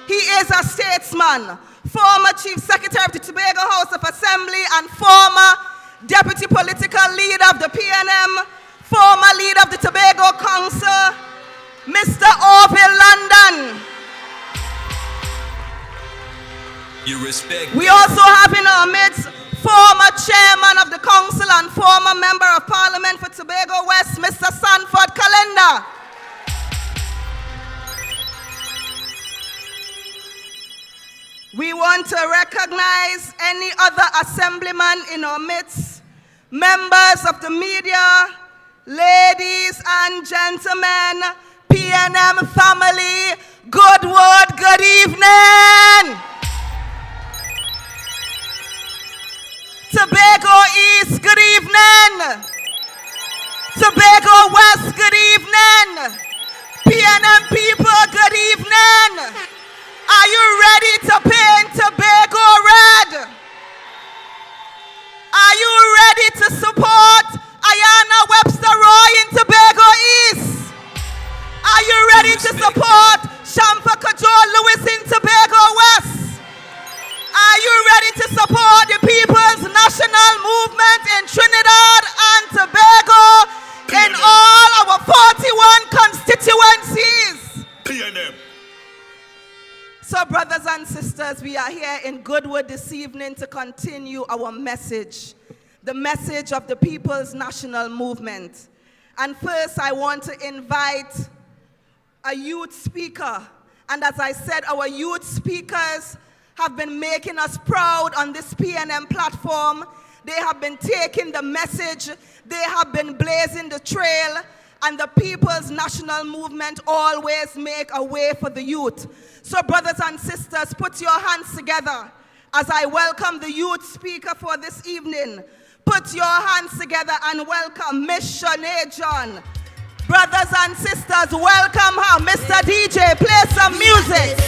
He is a statesman, former Chief Secretary of the Tobago House of Assembly and former Deputy Political Leader of the PNM, former leader of the Tobago Council. Mr. Orville London. You respect. We also have in our midst former chairman of the council and former member of parliament for Tobago West, Mr. Sanford Calendar. We want to recognize any other assemblyman in our midst, members of the media, ladies and gentlemen, PNM family, Goodwood, good evening. Tobago East, good evening. Tobago West, good evening. PNM people, good evening. Are you ready to paint Tobago red? Are you ready to support Ayanna Webster Roy in Tobago East? Are you ready to support Shamfa Kajol Lewis in Tobago West? Are you ready to support the People's National Movement in Trinidad and Tobago in all our 41 constituencies? PNM. So, brothers and sisters, we are here in Goodwood this evening to continue our message, the message of the People's National Movement. And first, I want to invite a youth speaker. And as I said, our youth speakers have been making us proud on this PNM platform. They have been taking the message, they have been blazing the trail, and the People's National Movement always make a way for the youth. So brothers and sisters, put your hands together as I welcome the youth speaker for this evening. Put your hands together and welcome Miss Shanae John. Brothers and sisters, welcome her. Mr. DJ, play some music.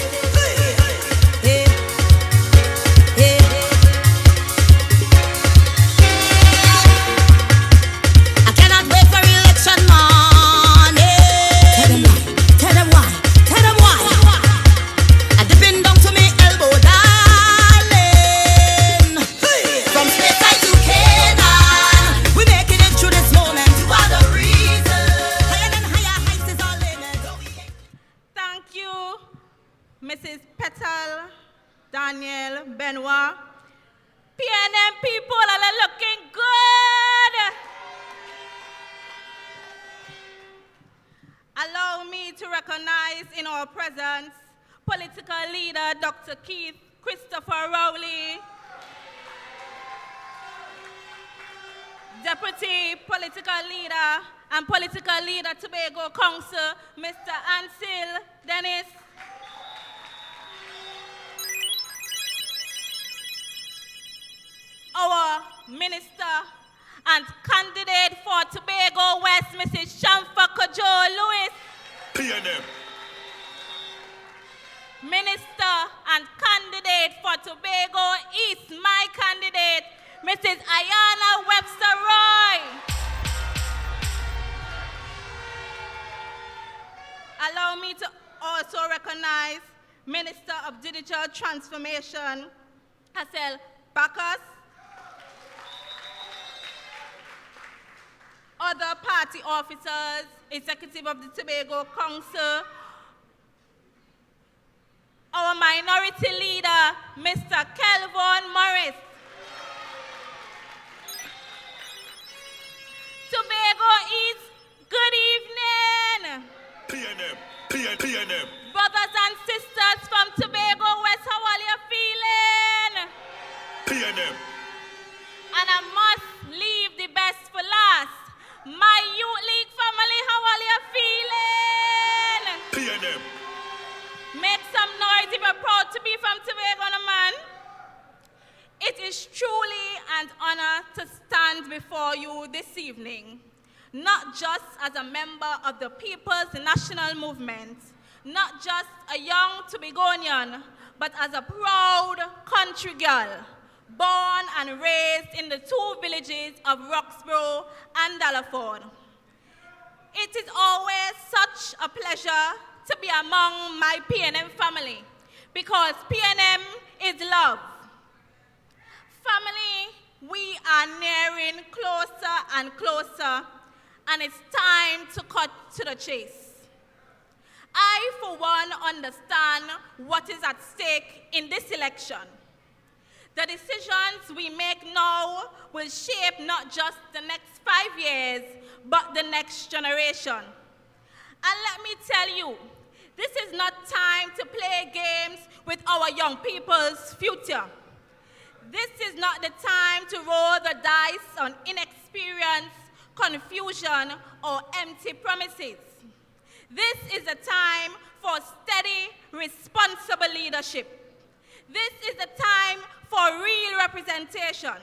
Mrs. Petal, Daniel, Benoit. PNM people are looking good. Allow me to recognize in our presence political leader Dr. Keith Christopher Rowley, Deputy Political Leader and Political Leader Tobago Council, Mr. Ansel Dennis, our Minister and candidate for Tobago West, Mrs. Shamfa Kajol Lewis. PNM. Minister and candidate for Tobago East, my candidate, Mrs. Ayanna Webster Roy. Allow me to also recognize Minister of Digital Transformation, Hassel Bacchus. Other party officers, executive of the Tobago Council, our minority leader, Mr. Kelvin Morris. Tobago East, good evening. PNM. Brothers and sisters from Tobago West, how are you feeling? PNM. And I must leave the best for last. My Youth League family, how are you feeling? PNM. Make some noise if you're proud to be from Tobago, no man. It is truly an honor to stand before you this evening, not just as a member of the People's National Movement, not just a young Tobagonian, but as a proud country girl, born and raised in the two villages of Roxborough and Dallaford. It is always such a pleasure to be among my PNM family, because PNM is love. Family, we are nearing closer and closer, and it's time to cut to the chase. I, for one, understand what is at stake in this election. The decisions we make now will shape not just the next 5 years, but the next generation. And let me tell you, this is not time to play games with our young people's future. This is not the time to roll the dice on inexperience, confusion, or empty promises. This is a time for steady, responsible leadership. This is the time for real representation.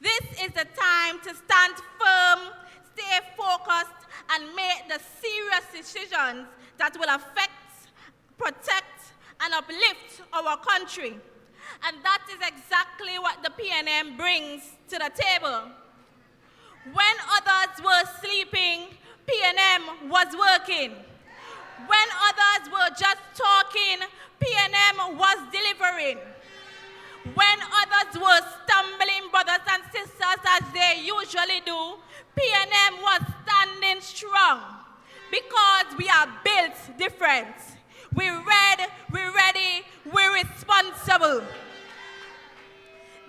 This is the time to stand firm, stay focused, and make the serious decisions that will affect, protect, and uplift our country. And that is exactly what the PNM brings to the table. When others were sleeping, PNM was working. When others were just talking, PNM was delivering. When others were stumbling, brothers and sisters, as they usually do, PNM was standing strong because we are built different. We're ready, we're responsible.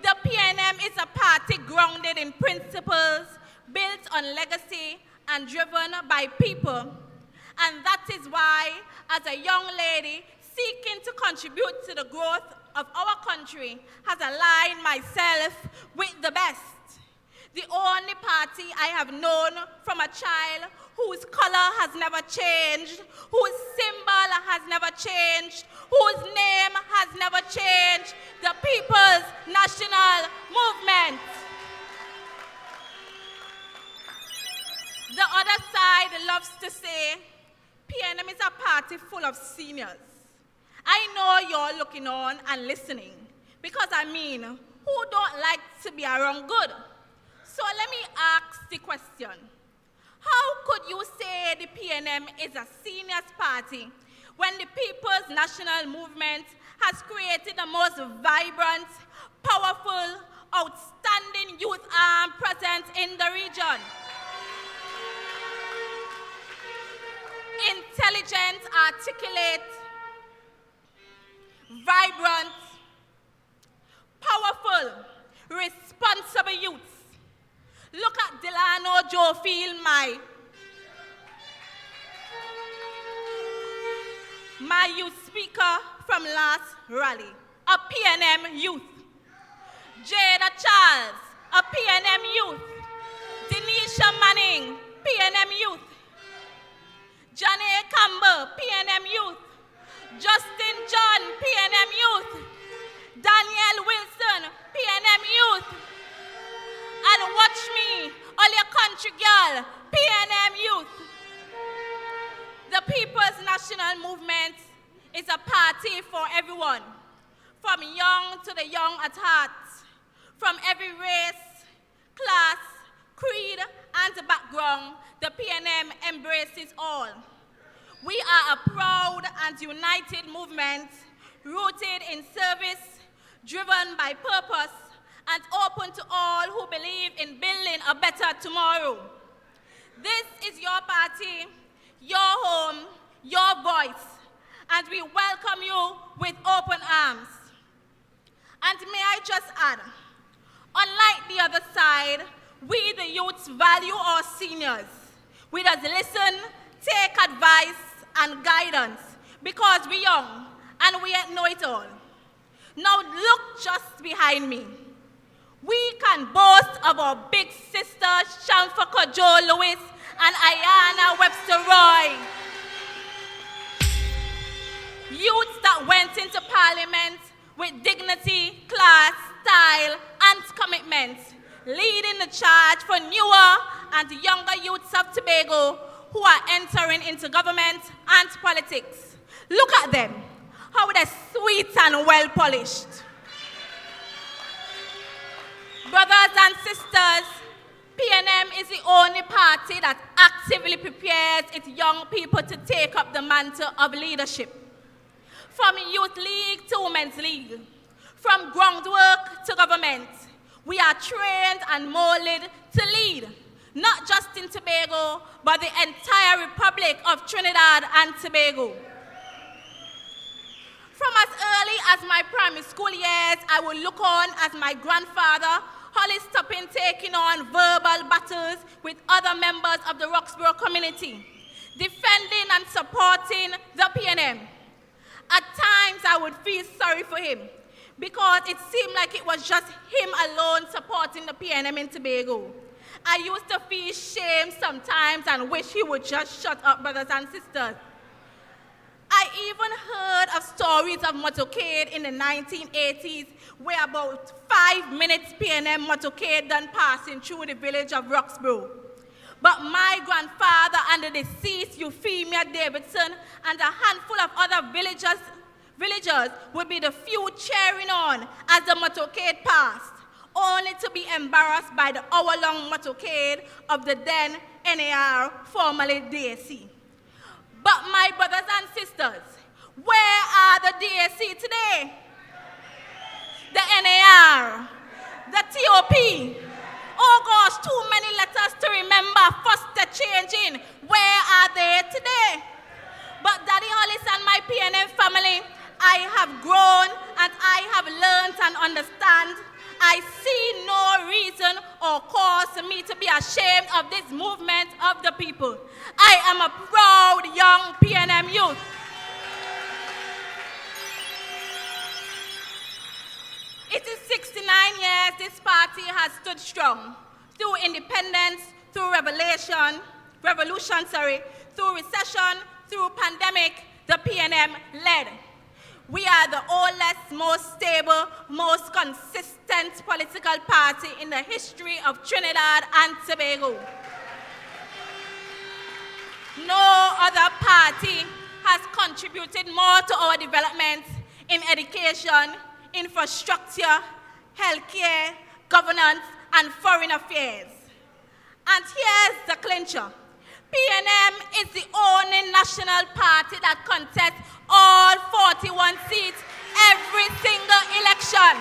The PNM is a party grounded in principles, built on legacy, and driven by people. And that is why, as a young lady seeking to contribute to the growth of our country, has aligned myself with the best. The only party I have known from a child whose color has never changed, whose symbol has never changed, whose name has never changed, the People's National Movement. The other side loves to say, PNM is a party full of seniors. I know you're looking on and listening, because I mean, who don't like to be around good? So let me ask the question. How could you say the PNM is a seniors party when the People's National Movement has created the most vibrant, powerful, outstanding youth arm present in the region? Intelligent, articulate, vibrant, powerful, responsible youths. Look at Delano Jofield, my youth speaker from last rally, a PNM youth. Jada Charles, a PNM youth. Denisha Manning, PNM youth. Janae Campbell, PNM youth. Justin John, PNM youth. Danielle Wilson, PNM youth. And watch me, all your country girl, PNM youth. The People's National Movement is a party for everyone, from young to the young at heart, from every race, class, creed, and background. The PNM embraces all. We are a proud and united movement, rooted in service, driven by purpose, and open to all who believe in building a better tomorrow. This is your party, your home, your voice, and we welcome you with open arms. And may I just add, unlike the other side, we the youths value our seniors. We just listen, take advice and guidance, because we're young and we ain't know it all. Now look just behind me. We can boast of our big sisters, Shamfaka Jo Lewis and Ayanna Webster Roy. Youths that went into parliament with dignity, class, style, and commitment, leading the charge for newer and younger youths of Tobago who are entering into government and politics. Look at them, how they're sweet and well-polished. Brothers and sisters, PNM is the only party that actively prepares its young people to take up the mantle of leadership. From Youth League to Women's League, from groundwork to government, we are trained and molded to lead. not just in Tobago, but the entire Republic of Trinidad and Tobago. From as early as my primary school years, I would look on as my grandfather, Holly Stoppin, taking on verbal battles with other members of the Roxborough community, defending and supporting the PNM. At times, I would feel sorry for him because it seemed like it was just him alone supporting the PNM in Tobago. I used to feel shame sometimes and wish he would just shut up, brothers and sisters. I even heard of stories of motorcade in the 1980s where about 5 minutes PNM motorcade done passing through the village of Roxborough. But my grandfather and the deceased Euphemia Davidson and a handful of other villagers would be the few cheering on as the motorcade passed, only to be embarrassed by the hour-long motorcade of the then NAR, formerly DAC. But my brothers and sisters, where are the DAC today? The NAR, the TOP. Oh gosh, too many letters to remember. First the changing. Where are they today? But Daddy Hollis and my PNM family, I have grown and I have learned and understand. I see no reason or cause for me to be ashamed of this movement of the people. I am a proud young PNM youth. It is 69 years this party has stood strong. Through independence, through revolution, through recession, through pandemic, the PNM led. We are the oldest, most stable, most consistent political party in the history of Trinidad and Tobago. No other party has contributed more to our development in education, infrastructure, healthcare, governance, and foreign affairs. And here's the clincher. PNM is the only national party that contests all 41 seats every single election.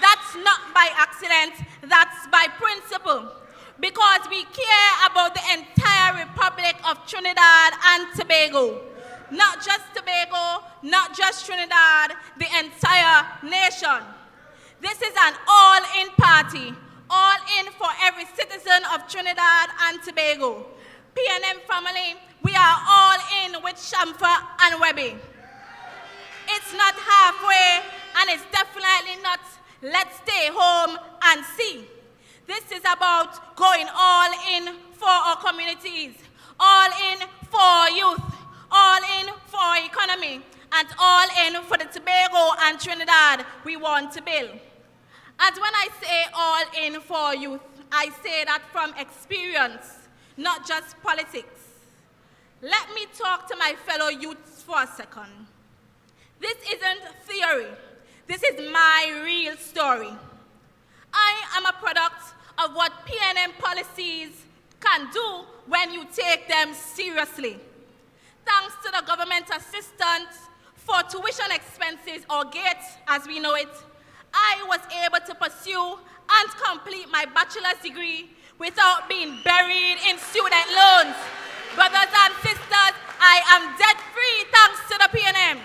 That's not by accident, that's by principle. Because we care about the entire Republic of Trinidad and Tobago. Not just Tobago, not just Trinidad, the entire nation. This is an all-in party, all in for every citizen of Trinidad and Tobago. PNM family, we are all in with Shamfa and Webby. It's not halfway, and it's definitely not let's stay home and see. This is about going all in for our communities, all in for youth, all in for economy, and all in for the Tobago and Trinidad we want to build. And when I say all in for youth, I say that from experience, not just politics. Let me talk to my fellow youths for a second. This isn't theory. This is my real story. I am a product of what PNM policies can do when you take them seriously. Thanks to the government assistance for tuition expenses, or GATE as we know it, I was able to pursue and complete my bachelor's degree without being buried in student loans. Brothers and sisters, I am debt-free thanks to the PNM.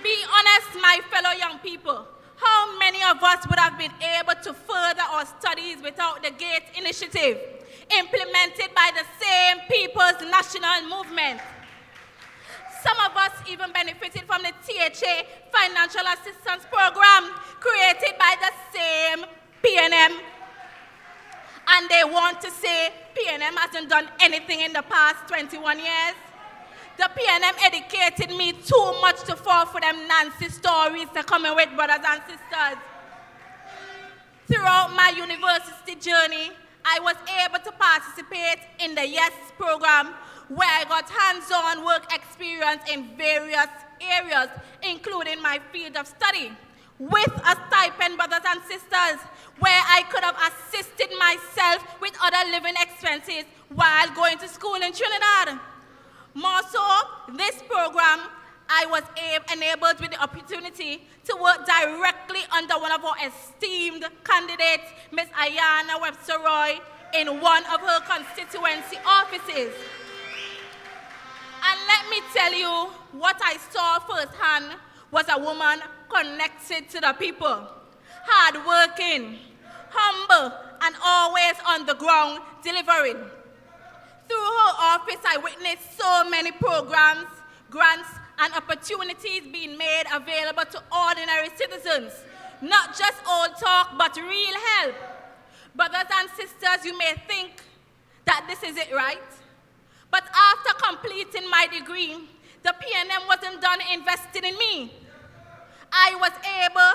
Be honest, my fellow young people. How many of us would have been able to further our studies without the GATE initiative, implemented by the same People's National Movement? Some of us even benefited from the THA Financial Assistance Program created by the same PNM. And they want to say PNM hasn't done anything in the past 21 years. The PNM educated me too much to fall for them Nancy stories to come in with, brothers and sisters. Throughout my university journey, I was able to participate in the YES program, where I got hands-on work experience in various areas, including my field of study, with a stipend, brothers and sisters, where I could have assisted myself with other living expenses while going to school in Trinidad. More so, this program, I was enabled with the opportunity to work directly directly under one of our esteemed candidates, Ms. Ayana Webster-Roy, in one of her constituency offices. And let me tell you, what I saw firsthand was a woman connected to the people, hardworking, humble, and always on the ground delivering. Through her office, I witnessed so many programs, grants, and opportunities being made available to ordinary citizens. Not just old talk, but real help. Brothers and sisters, you may think that this is it, right? But after completing my degree, the PNM wasn't done investing in me. I was able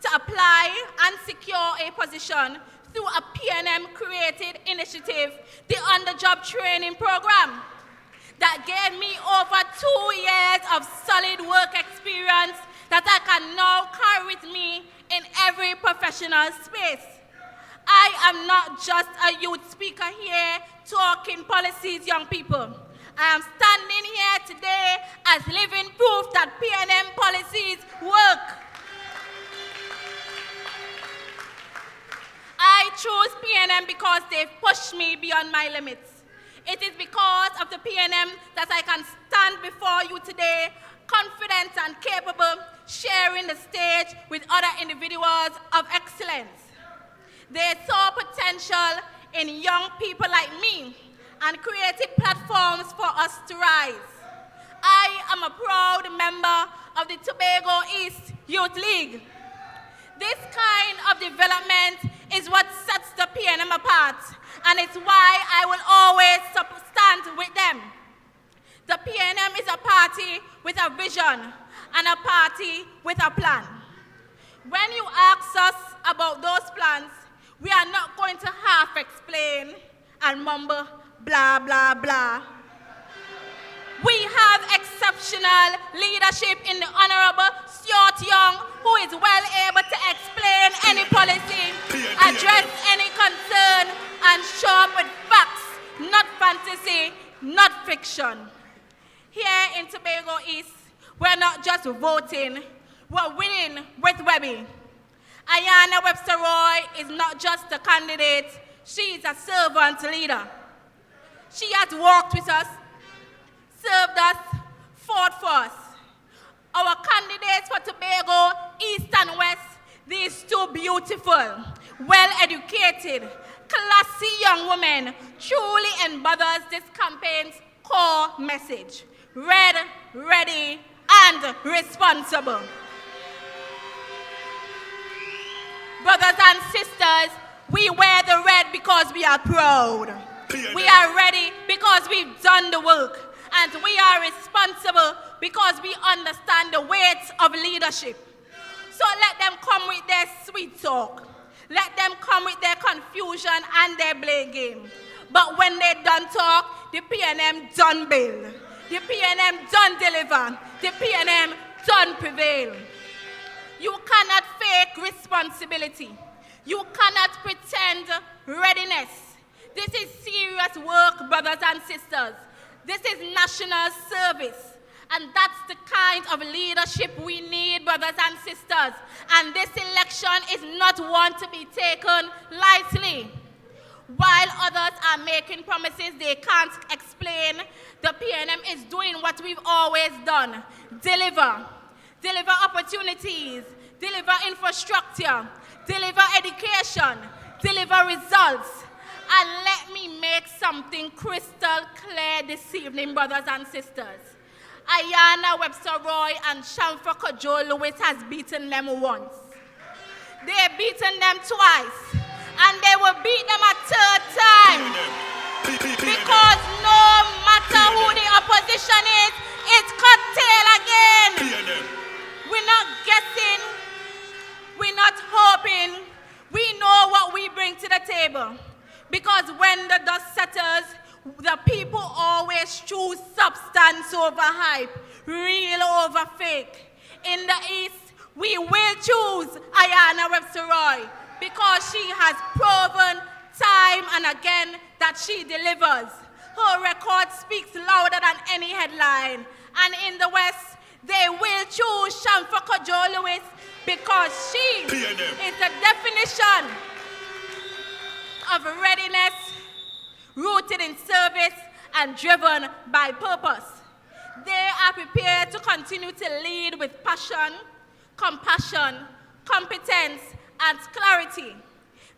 to apply and secure a position through a PNM-created initiative, the On-the-Job Training Program, that gave me over 2 years of solid work experience that I can now carry with me in every professional space. I am not just a youth speaker here talking policies, young people. I am standing here today as living proof that PNM policies work. I choose PNM because they've pushed me beyond my limits. It is because of the PNM that I can stand before you today, confident and capable, sharing the stage with other individuals of excellence. They saw potential in young people like me and created platforms for us to rise. I am a proud member of the Tobago East Youth League. This kind of development is what sets the PNM apart, and it's why I will always stand with them. The PNM is a party with a vision and a party with a plan. When you ask us about those plans, we are not going to half explain and mumble blah, blah, blah. We have exceptional leadership in the Honorable Stuart Young, who is well able to explain any policy, address any concern, and show up with facts, not fantasy, not fiction. Here in Tobago East, we're not just voting, we're winning with Webby. Ayana Webster-Roy is not just a candidate, she is a servant leader. She has walked with us, served us, fought for us. Our candidates for Tobago, East and West, these two beautiful, well-educated, classy young women truly embodies this campaign's core message: red, ready, and responsible. Brothers and sisters, we wear the red because we are proud. We are ready because we've done the work. And we are responsible because we understand the weight of leadership. So let them come with their sweet talk. Let them come with their confusion and their blame game. But when they done talk, the PNM done build. The PNM done deliver. The PNM done prevail. You cannot fake responsibility. You cannot pretend readiness. This is serious work, brothers and sisters. This is national service. And that's the kind of leadership we need, brothers and sisters. And this election is not one to be taken lightly. While others are making promises they can't explain, the PNM is doing what we've always done: deliver. Deliver opportunities, deliver infrastructure, deliver education, deliver results. And let me make something crystal clear this evening, brothers and sisters. Ayana Webster-Roy and Shamfa Kojo-Lewis has beaten them once. They've beaten them twice, and they will beat them a third time. Because no matter who the opposition is, it's cocktail again. We're not guessing, we're not hoping. We know what we bring to the table. Because when the dust settles, the people always choose substance over hype, real over fake. In the East, we will choose Ayana Webster-Roy because she has proven time and again that she delivers. Her record speaks louder than any headline. And in the West, They will choose Shamfa Kojo Lewis because she is the definition of readiness, rooted in service and driven by purpose. They are prepared to continue to lead with passion, compassion, competence, and clarity.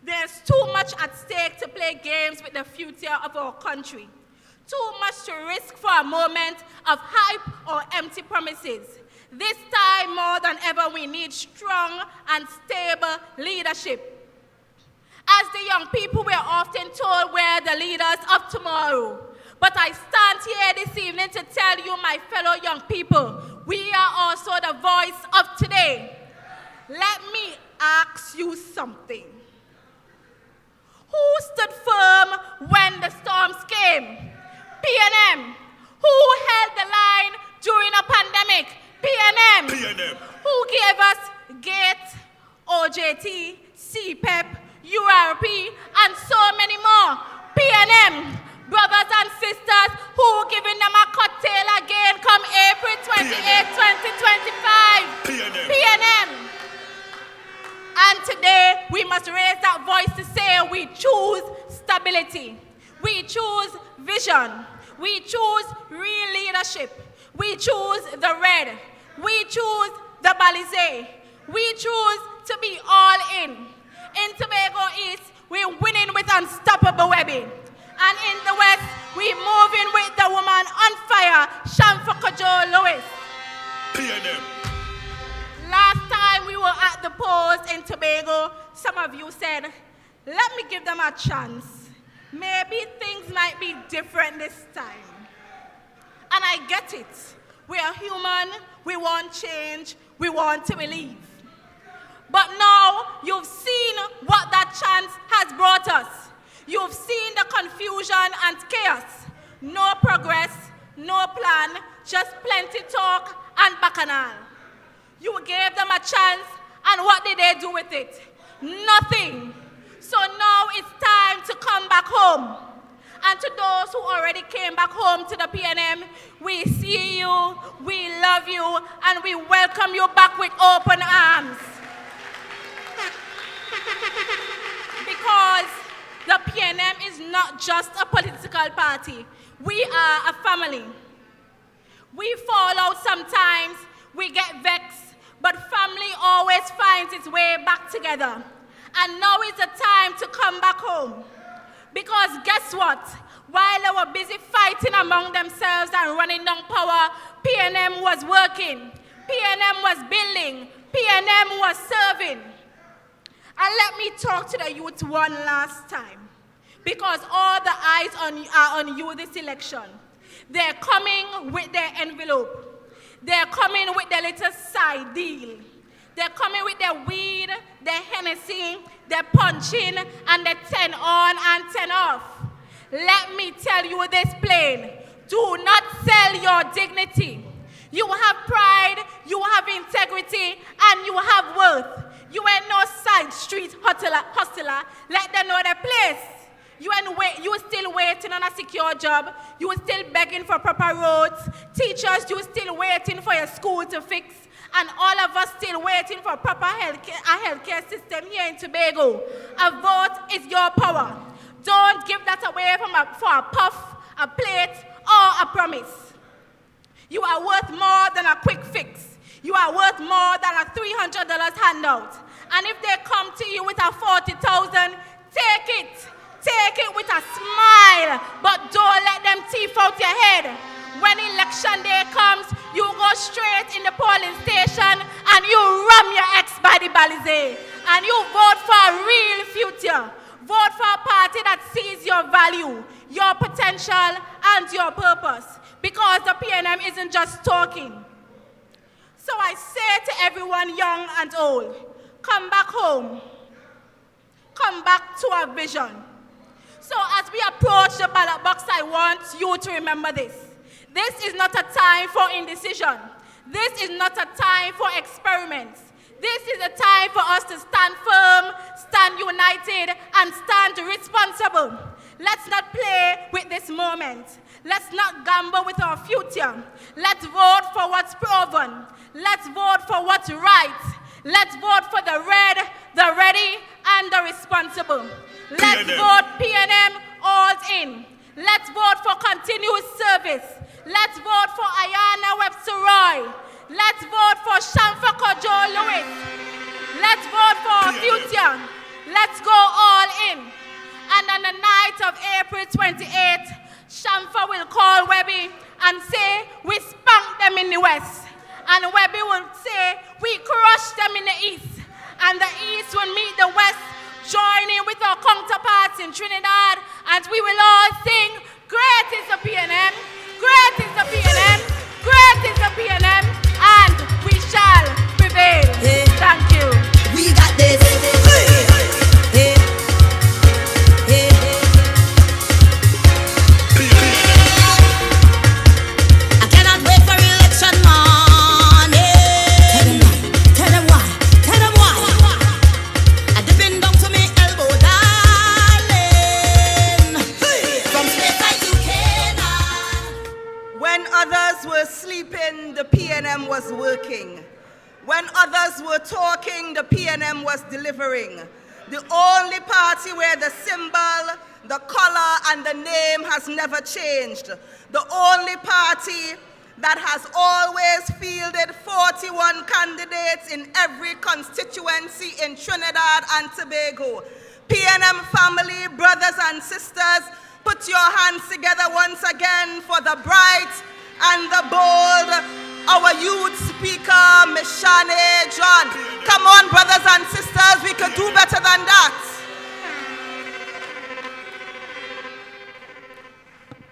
There's too much at stake to play games with the future of our country. Too much to risk for a moment of hype or empty promises. This time more than ever, we need strong and stable leadership. As the young people, we are often told we're the leaders of tomorrow. But I stand here this evening to tell you, my fellow young people, we are also the voice of today. Let me ask you something. Who stood firm when the storms came? PNM. Who held the line during a pandemic? PNM. Who gave us GATE, OJT, CPEP, URP, and so many more? PNM. Brothers and sisters, who giving them a cocktail again come April 28, 2025? PNM. And today, we must raise that voice to say we choose stability. We choose vision. We choose real leadership. We choose the red. We choose the Balizé. We choose to be all in. In Tobago East, we're winning with unstoppable webbing. And in the West, we're moving with the woman on fire, Shamfa Kojo Lewis. Last time we were at the polls in Tobago, some of you said, let me give them a chance. Maybe things might be different this time. And I get it. We are human, we want change, we want to believe. But now you've seen what that chance has brought us. You've seen the confusion and chaos. No progress, no plan, just plenty talk and bacchanal. You gave them a chance, and what did they do with it? Nothing. So now it's time to come back home. And to those who already came back home to the PNM, we see you, we love you, and we welcome you back with open arms. Because the PNM is not just a political party. We are a family. We fall out sometimes, we get vexed, but family always finds its way back together. And now is the time to come back home. Because guess what? While they were busy fighting among themselves and running down power, PNM was working. PNM was building. PNM was serving. And let me talk to the youth one last time. Because all the eyes are on you this election. They're coming with their envelope. They're coming with their little side deal. They're coming with their weed, their Hennessy, their punching, and their 10 on and 10 off. Let me tell you this plain. Do not sell your dignity. You have pride, you have integrity, and you have worth. You ain't no side street hustler. Let them know their place. You still waiting on a secure job. You still begging for proper roads. Teachers, you still waiting for your school to fix. And all of us still waiting for proper healthcare system here in Tobago. A vote is your power. Don't give that away for a puff, a plate, or a promise. You are worth more than a quick fix. You are worth more than a $300 handout. And if they come to you with a $40,000, take it. Take it with a smile, but don't let them teeth out your head. When election day comes, you go straight in the polling station and you ram your ex by the Balizé. And you vote for a real future. Vote for a party that sees your value, your potential, and your purpose. Because the PNM isn't just talking. So I say to everyone young and old, come back home. Come back to our vision. So as we approach the ballot box, I want you to remember this. This is not a time for indecision. This is not a time for experiments. This is a time for us to stand firm, stand united, and stand responsible. Let's not play with this moment. Let's not gamble with our future. Let's vote for what's proven. Let's vote for what's right. Let's vote for the red, the ready, and the responsible. Let's vote PNM all in. Let's vote for continuous service. Let's vote for Ayana Webster Roy. Let's vote for Shamfa Kojo Lewis. Let's vote for our future. Let's go all in. And on the night of April 28th, Shamfa will call Webby and say, we spanked them in the West. And Webby will say, we crushed them in the East. And the East will meet the West, joining with our counterparts in Trinidad, and we will all sing, great is the PNM, great is the PNM, great is the PNM, and we shall prevail. Hey. Thank you. We got this. Hey. Hey. Hey. I cannot wait for election morning. Tell them why. Tell them why. I depend down to me elbow, darling. From Slayside to Canaan. When others were sleeping, the PNM was working. When others were talking, the PNM was delivering. The only party where the symbol, the color, and the name has never changed. The only party that has always fielded 41 candidates in every constituency in Trinidad and Tobago. PNM family, brothers and sisters, put your hands together once again for the bright and the bold, our youth speaker, Ms. Shanae John. Come on, brothers and sisters, we could do better than that.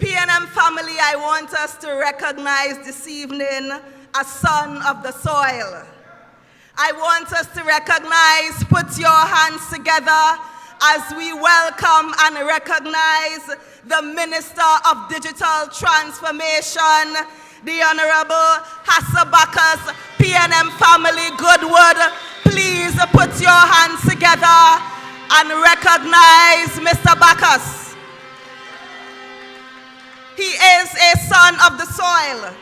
PNM family, I want us to recognize this evening a son of the soil. I want us to recognize, put your hands together as we welcome and recognize the Minister of Digital Transformation, the Honorable Hassabakas, PNM family Goodwood. Please put your hands together and recognize Mr. Bacchus. He is a son of the soil.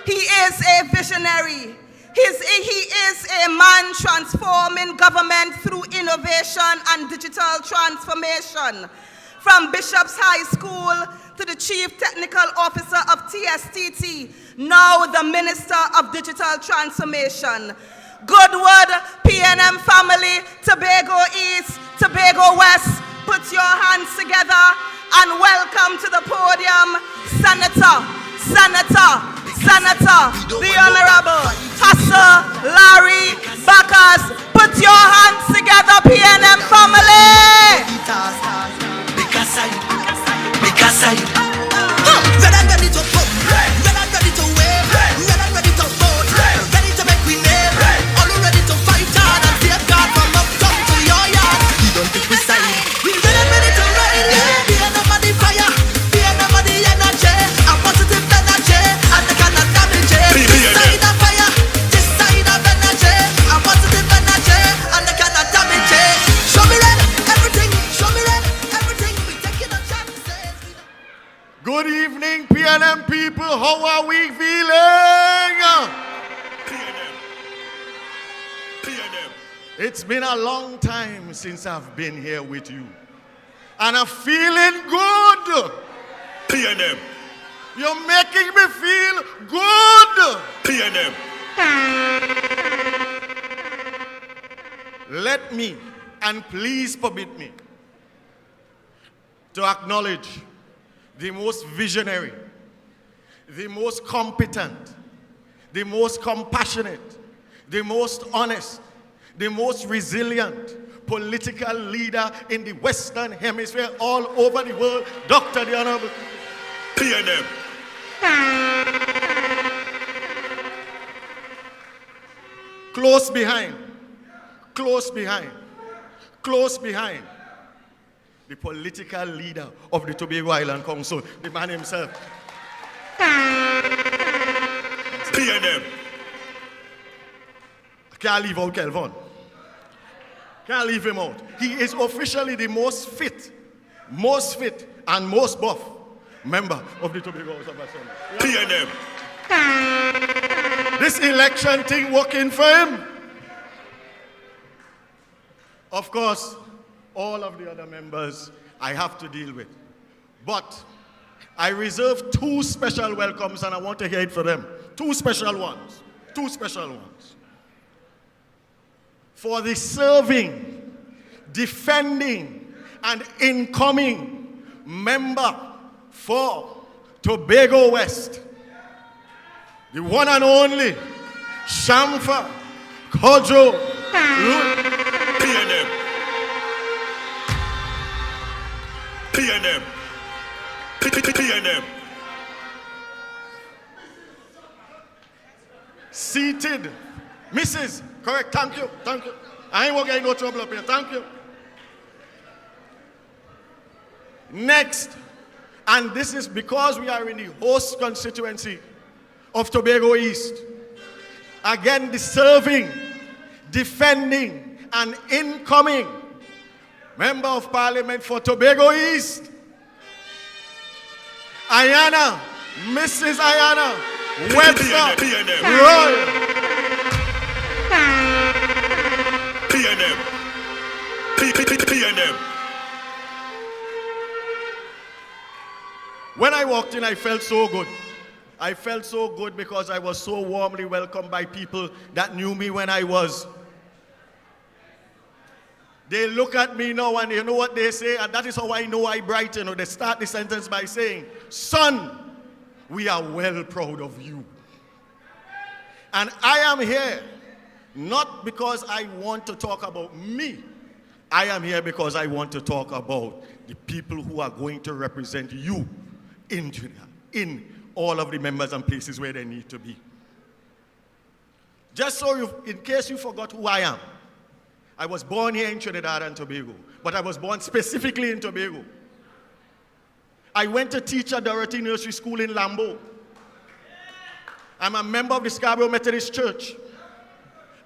He is a visionary. He is a man transforming government through innovation and digital transformation. From Bishop's High School to the Chief Technical Officer of TSTT, now the Minister of Digital Transformation. Goodwood, PNM family, Tobago East, Tobago West, put your hands together and welcome to the podium, Senator, the Honorable Larry Bacchus. Put your hands together, PNM family. Because I red and ready to pump, red and ready to wave, red and ready to vote, ready to make we name, all ready to fight hard and safeguard from uptown to your yard. We don't think we side, we red and ready to ride, PNM on the fire, PNM on the energy, a positive energy, and they cannot damage it. This side of fire, this side of energy, a positive energy, and they cannot damage it. Show me red, everything, show me red, everything, we taking a chance. Good evening, PNM people. How are we feeling? PNM. It's been a long time since I've been here with you. And I'm feeling good. PNM. You're making me feel good. PNM. Let me, and please permit me, to acknowledge the most visionary, the most competent, the most compassionate, the most honest, the most resilient political leader in the Western Hemisphere, all over the world, Dr. the Honorable PNM. Close behind, the political leader of the Tobago Island Council, the man himself. PNM. I can't leave out Kelvin. Can't leave him out. He is officially the most fit and most buff member of the Tobago House of Assembly. PNM. This election thing working for him. Of course, all of the other members I have to deal with. But I reserve 2 special welcomes and I want to hear it for them. 2 special ones. 2 special ones. For the serving, defending, and incoming member for Tobago West, the one and only Shamfa Kojo PNM. PNM. PNM. Seated. Mrs. Correct. Thank you. Thank you. I ain't gonna get no trouble up here. Thank you. Next. And this is because we are in the host constituency of Tobago East. Again, the serving, defending, and incoming Member of Parliament for Tobago East, Ayana, Mrs. Ayana Webster Roy. PNM. PNM. When I walked in, I felt so good. I felt so good because I was so warmly welcomed by people that knew me when I was. They look at me now and you know what they say, and that is how I know I brighten. Or they start the sentence by saying, son, we are well proud of you. And I am here not because I want to talk about me. I am here because I want to talk about the people who are going to represent you in Trinidad, in all of the members and places where they need to be. Just so you, in case you forgot who I am, I was born here in Trinidad and Tobago, but I was born specifically in Tobago. I went to teach at Dorothy Nursery School in Lambo. I'm a member of the Scarborough Methodist Church.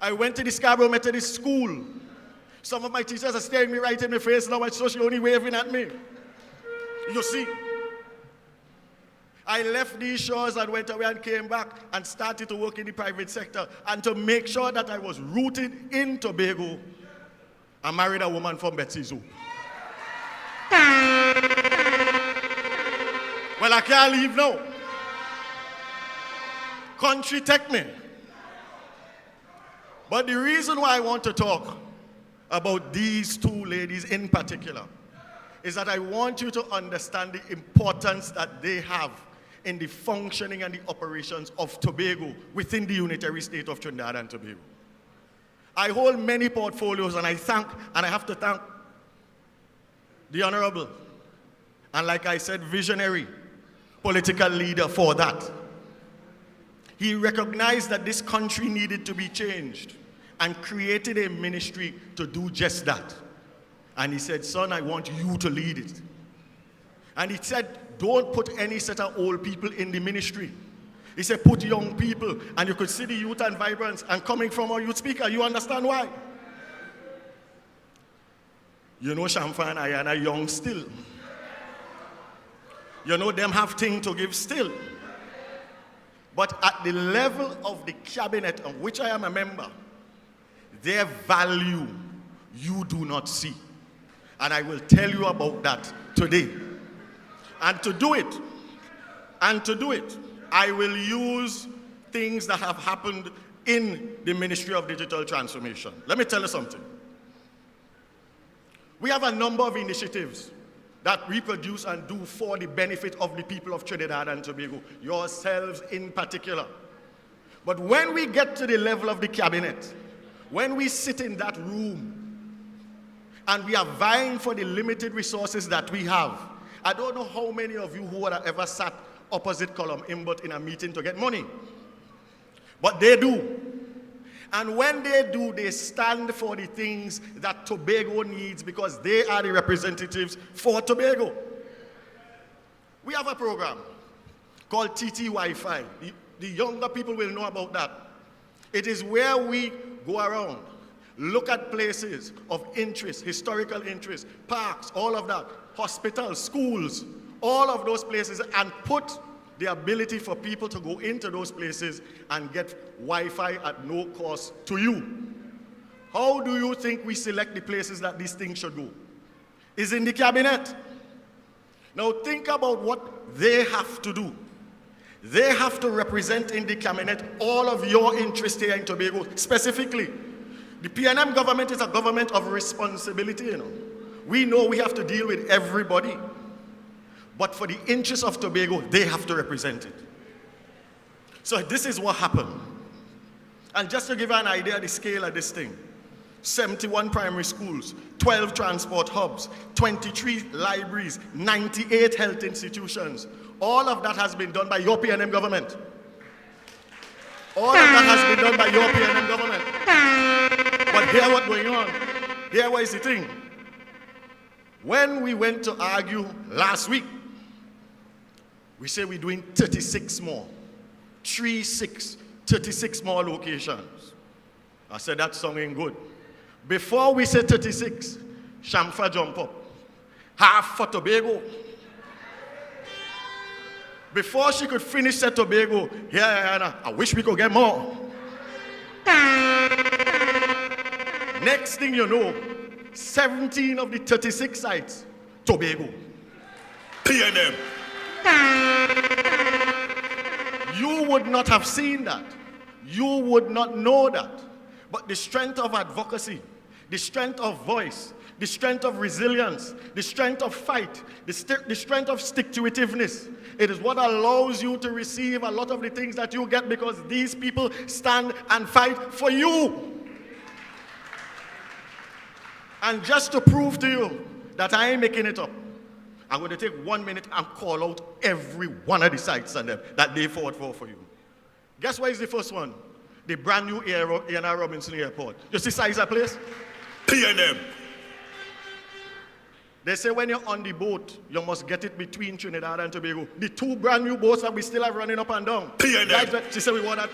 I went to the Scarborough Methodist School. Some of my teachers are staring me right in the face now, and so she's only waving at me. You see, I left these shores and went away and came back and started to work in the private sector. And to make sure that I was rooted in Tobago, I married a woman from Betsy Zoo. Well, I can't leave now. Country take me. But the reason why I want to talk about these 2 ladies in particular is that I want you to understand the importance that they have in the functioning and the operations of Tobago within the unitary state of Trinidad and Tobago. I hold many portfolios, and I have to thank the Honorable, and like I said, visionary political leader for that. He recognized that this country needed to be changed and created a ministry to do just that. And he said, son, I want you to lead it. And he said, don't put any set of old people in the ministry. He said, put young people, and you could see the youth and vibrance. And coming from our youth speaker, you understand why? You know, Shamfa and Ayana are young still. You know, them have things to give still. But at the level of the cabinet of which I am a member, their value you do not see. And I will tell you about that today. And to do it, I will use things that have happened in the Ministry of Digital Transformation. Let me tell you something. We have a number of initiatives that we produce and do for the benefit of the people of Trinidad and Tobago, yourselves in particular. But when we get to the level of the cabinet, when we sit in that room and we are vying for the limited resources that we have, I don't know how many of you who would have ever sat opposite Column Imbut in a meeting to get money. But they do. And when they do, they stand for the things that Tobago needs because they are the representatives for Tobago. We have a program called TT Wi-Fi. The younger people will know about that. It is where we go around, look at places of interest, historical interest, parks, all of that, hospitals, schools, all of those places and put the ability for people to go into those places and get Wi-Fi at no cost to you. How do you think we select the places that these things should go? Is in the cabinet. Now think about what they have to do. They have to represent in the cabinet all of your interests here in Tobago. Specifically, the PNM government is a government of responsibility, you know. We know we have to deal with everybody. But for the interests of Tobago, they have to represent it. So this is what happened. And just to give you an idea of the scale of this thing, 71 primary schools, 12 transport hubs, 23 libraries, 98 health institutions. All of that has been done by your PNM government. All of that has been done by your PNM government. But here what's going on. Here what is the thing. When we went to argue last week, we say we're doing 36 more. 36 more locations. I said that song ain't good. Before we say 36, Shamfa jump up. Half for Tobago. Before she could finish say Tobago, yeah, I wish we could get more. Next thing you know, 17 of the 36 sites, Tobago. PNM. You would not have seen that. You would not know that. But the strength of advocacy, the strength of voice, the strength of resilience, the strength of fight, the strength of stick-to-itiveness, it is what allows you to receive a lot of the things that you get because these people stand and fight for you. And just to prove to you that I ain't making it up, I'm going to take 1 minute and call out every one of the sites on them that they fought for you. Guess what is the first one? The brand new A&R Robinson Airport. You see size of place? PNM. They say when you're on the boat, you must get it between Trinidad and Tobago. The two brand new boats that we still have running up and down. PNM. She said we want that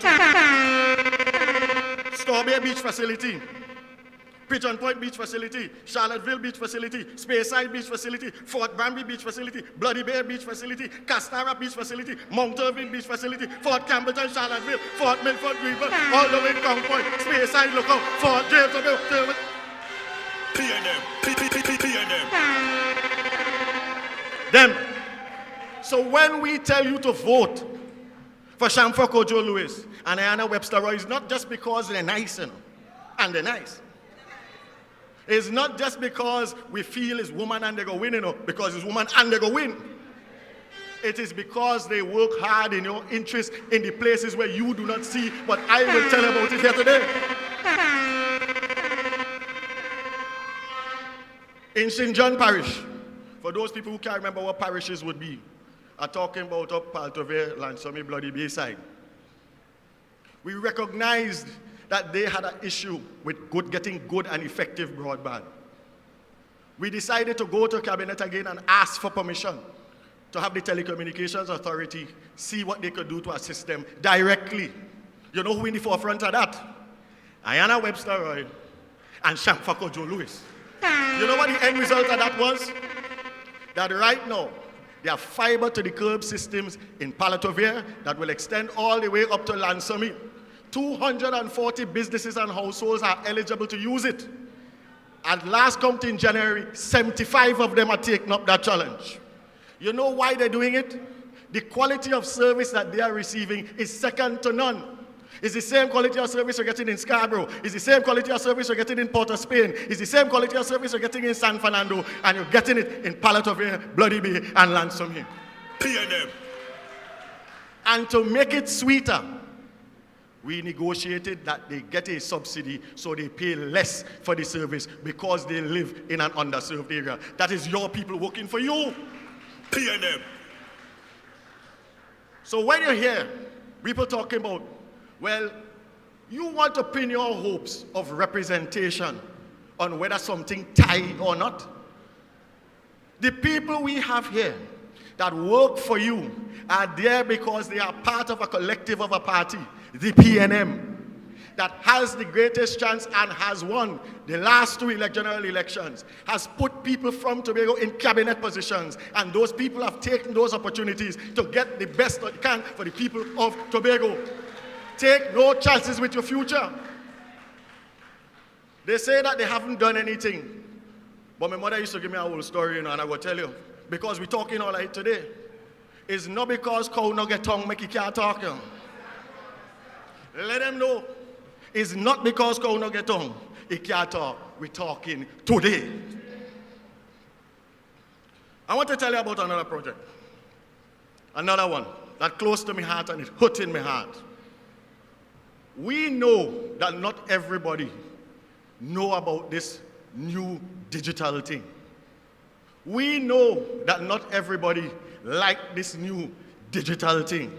too. Strawberry Beach Facility. Pigeon Point Beach Facility, Charlottesville Beach Facility, Speyside Beach Facility, Fort Granby Beach Facility, Bloody Bear Beach Facility, Castara Beach Facility, Mount Irving Beach Facility, Fort Campbellton, Charlottesville, Fort Milford, Greenville, all the way to Crown Point, Speyside Lookout, Fort James, PNM. Them. So when we tell you to vote for Shamfa Kojo Lewis and Ayanna Webster Roy, it's not just because they're nice, you know, and they're nice. It's not just because we feel it's woman and they go win, you know, because it's woman and they go win. It is because they work hard in your interest in the places where you do not see, but I will tell about it here today. In St. John Parish, for those people who can't remember what parishes would be, I'm talking about up Paltovere, Lansome, Bloody Bayside. We recognized that they had an issue with getting good and effective broadband. We decided to go to Cabinet again and ask for permission to have the Telecommunications Authority see what they could do to assist them directly. You know who in the forefront of that? Ayanna Webster Roy and Shamfa Kojo Lewis. You know what the end result of that was? That right now, there are fiber to the curb systems in Paltovere that will extend all the way up to Lansome. 240 businesses and households are eligible to use it. At last count in January, 75 of them are taking up that challenge. You know why they're doing it? The quality of service that they are receiving is second to none. It's the same quality of service you're getting in Scarborough. It's the same quality of service you're getting in Port of Spain. It's the same quality of service you're getting in San Fernando. And you're getting it in Paltovere, Bloody Bay, and Lansome. PNM. And to make it sweeter, we negotiated that they get a subsidy so they pay less for the service because they live in an underserved area. That is your people working for you. PNM. So when you hear people talking about, well, you want to pin your hopes of representation on whether something tie or not. The people we have here that work for you are there because they are part of a collective of a party, the PNM. that has the greatest chance and has won the last two general elections, has put people from Tobago in cabinet positions, and those people have taken those opportunities to get the best that they can for the people of Tobago. Take no chances with your future. They say that they haven't done anything, but my mother used to give me a whole story, and I will tell you, because we're talking all right today. It's not because cow no get tongue make you can't talk. Let them know. It's not because cow no get tongue, it can't talk. We're talking today. I want to tell you about another project. Another one that close to my heart and it hurt in my heart. We know that not everybody know about this new digital thing. We know that not everybody like this new digital thing.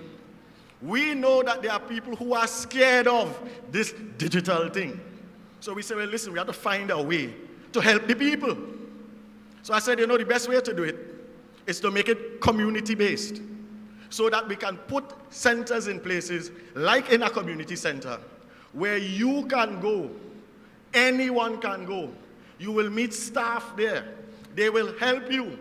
We know that there are people who are scared of this digital thing. So we say, well, listen, we have to find a way to help the people. So I said, you know, the best way to do it is to make it community-based so that we can put centers in places like in a community center where you can go, anyone can go. You will meet staff there. They will help you.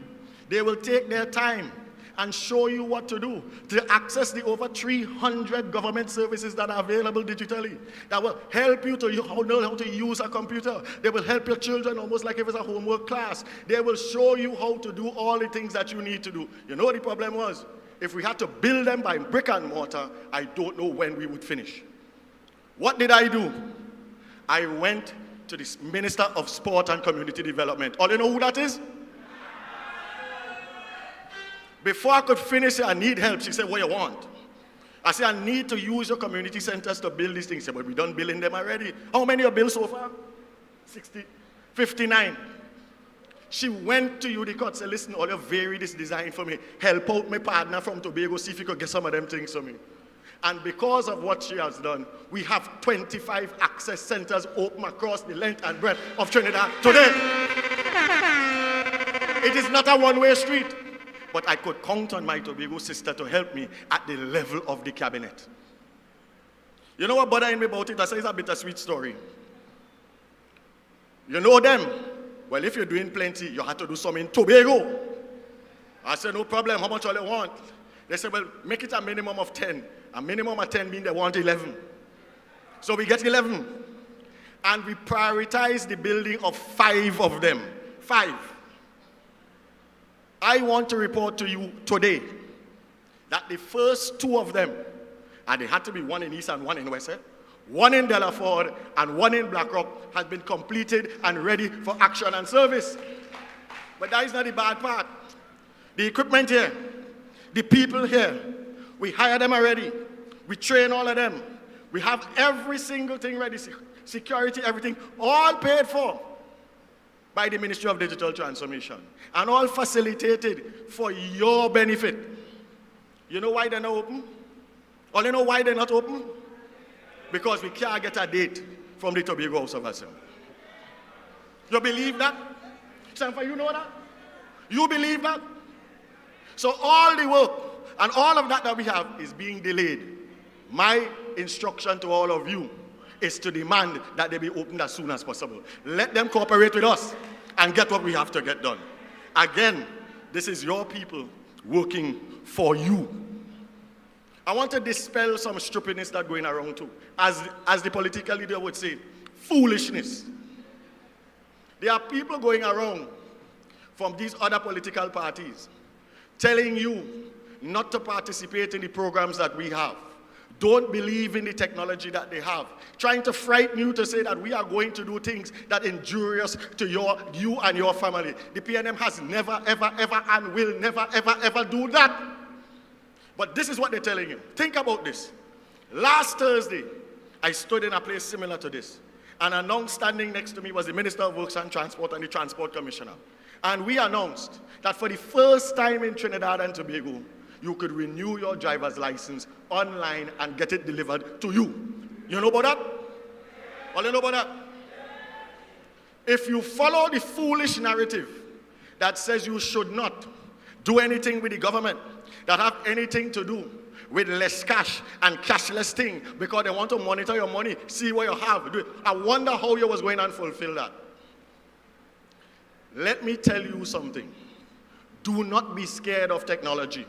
They will take their time and show you what to do to access the over 300 government services that are available digitally that will help you to know how to use a computer. They will help your children almost like if it's a homework class. They will show you how to do all the things that you need to do. You know what the problem was? If we had to build them by brick and mortar, I don't know when we would finish. What did I do? I went to the Minister of Sport and Community Development. All you know who that is? Before I could finish it, I need help. She said, what do you want? I said, I need to use your community centers to build these things. She said, but we done building them already. How many are built so far? 60, 59. She went to UDCOT and said, listen, all you vary this design for me. Help out my partner from Tobago, see if you could get some of them things for me. And because of what she has done, we have 25 access centers open across the length and breadth of Trinidad today. It is not a one-way street. But I could count on my Tobago sister to help me at the level of the cabinet. You know what bothering me about it? I say it's a bittersweet story. You know them? Well, if you're doing plenty, you have to do some in Tobago. I said, no problem, how much all you want? They said, well, make it a minimum of 10. A minimum of 10 means they want 11. So we get 11. And we prioritize the building of 5 of them. 5. I want to report to you today that the first 2 of them, and they had to be one in East and one in West, one in Delaford and one in Blackrock, has been completed and ready for action and service. But that is not the bad part. The equipment here, the people here, we hire them already. We train all of them. We have every single thing ready, security, everything, all paid for by the Ministry of Digital Transformation, and all facilitated for your benefit. You know why they're not open? All you know why they're not open? Because we can't get a date from the Tobago House of Assembly. You believe that? Sanfa, you know that? You believe that? So all the work and all of that we have is being delayed. My instruction to all of you is to demand that they be opened as soon as possible. Let them cooperate with us and get what we have to get done. Again, this is your people working for you. I want to dispel some stupidness that's going around too. As the political leader would say, foolishness. There are people going around from these other political parties telling you not to participate in the programs that we have. Don't believe in the technology that they have. Trying to frighten you to say that we are going to do things that injurious to you and your family. The PNM has never, ever, ever, and will never, ever, ever do that. But this is what they're telling you. Think about this. Last Thursday, I stood in a place similar to this. And announced standing next to me was the Minister of Works and Transport and the Transport Commissioner. And we announced that for the first time in Trinidad and Tobago, you could renew your driver's license online and get it delivered to you. You know about that? All you know about that? If you follow the foolish narrative that says you should not do anything with the government, that have anything to do with less cash and cashless thing because they want to monitor your money, see what you have. I wonder how you was going and fulfill that. Let me tell you something. Do not be scared of technology.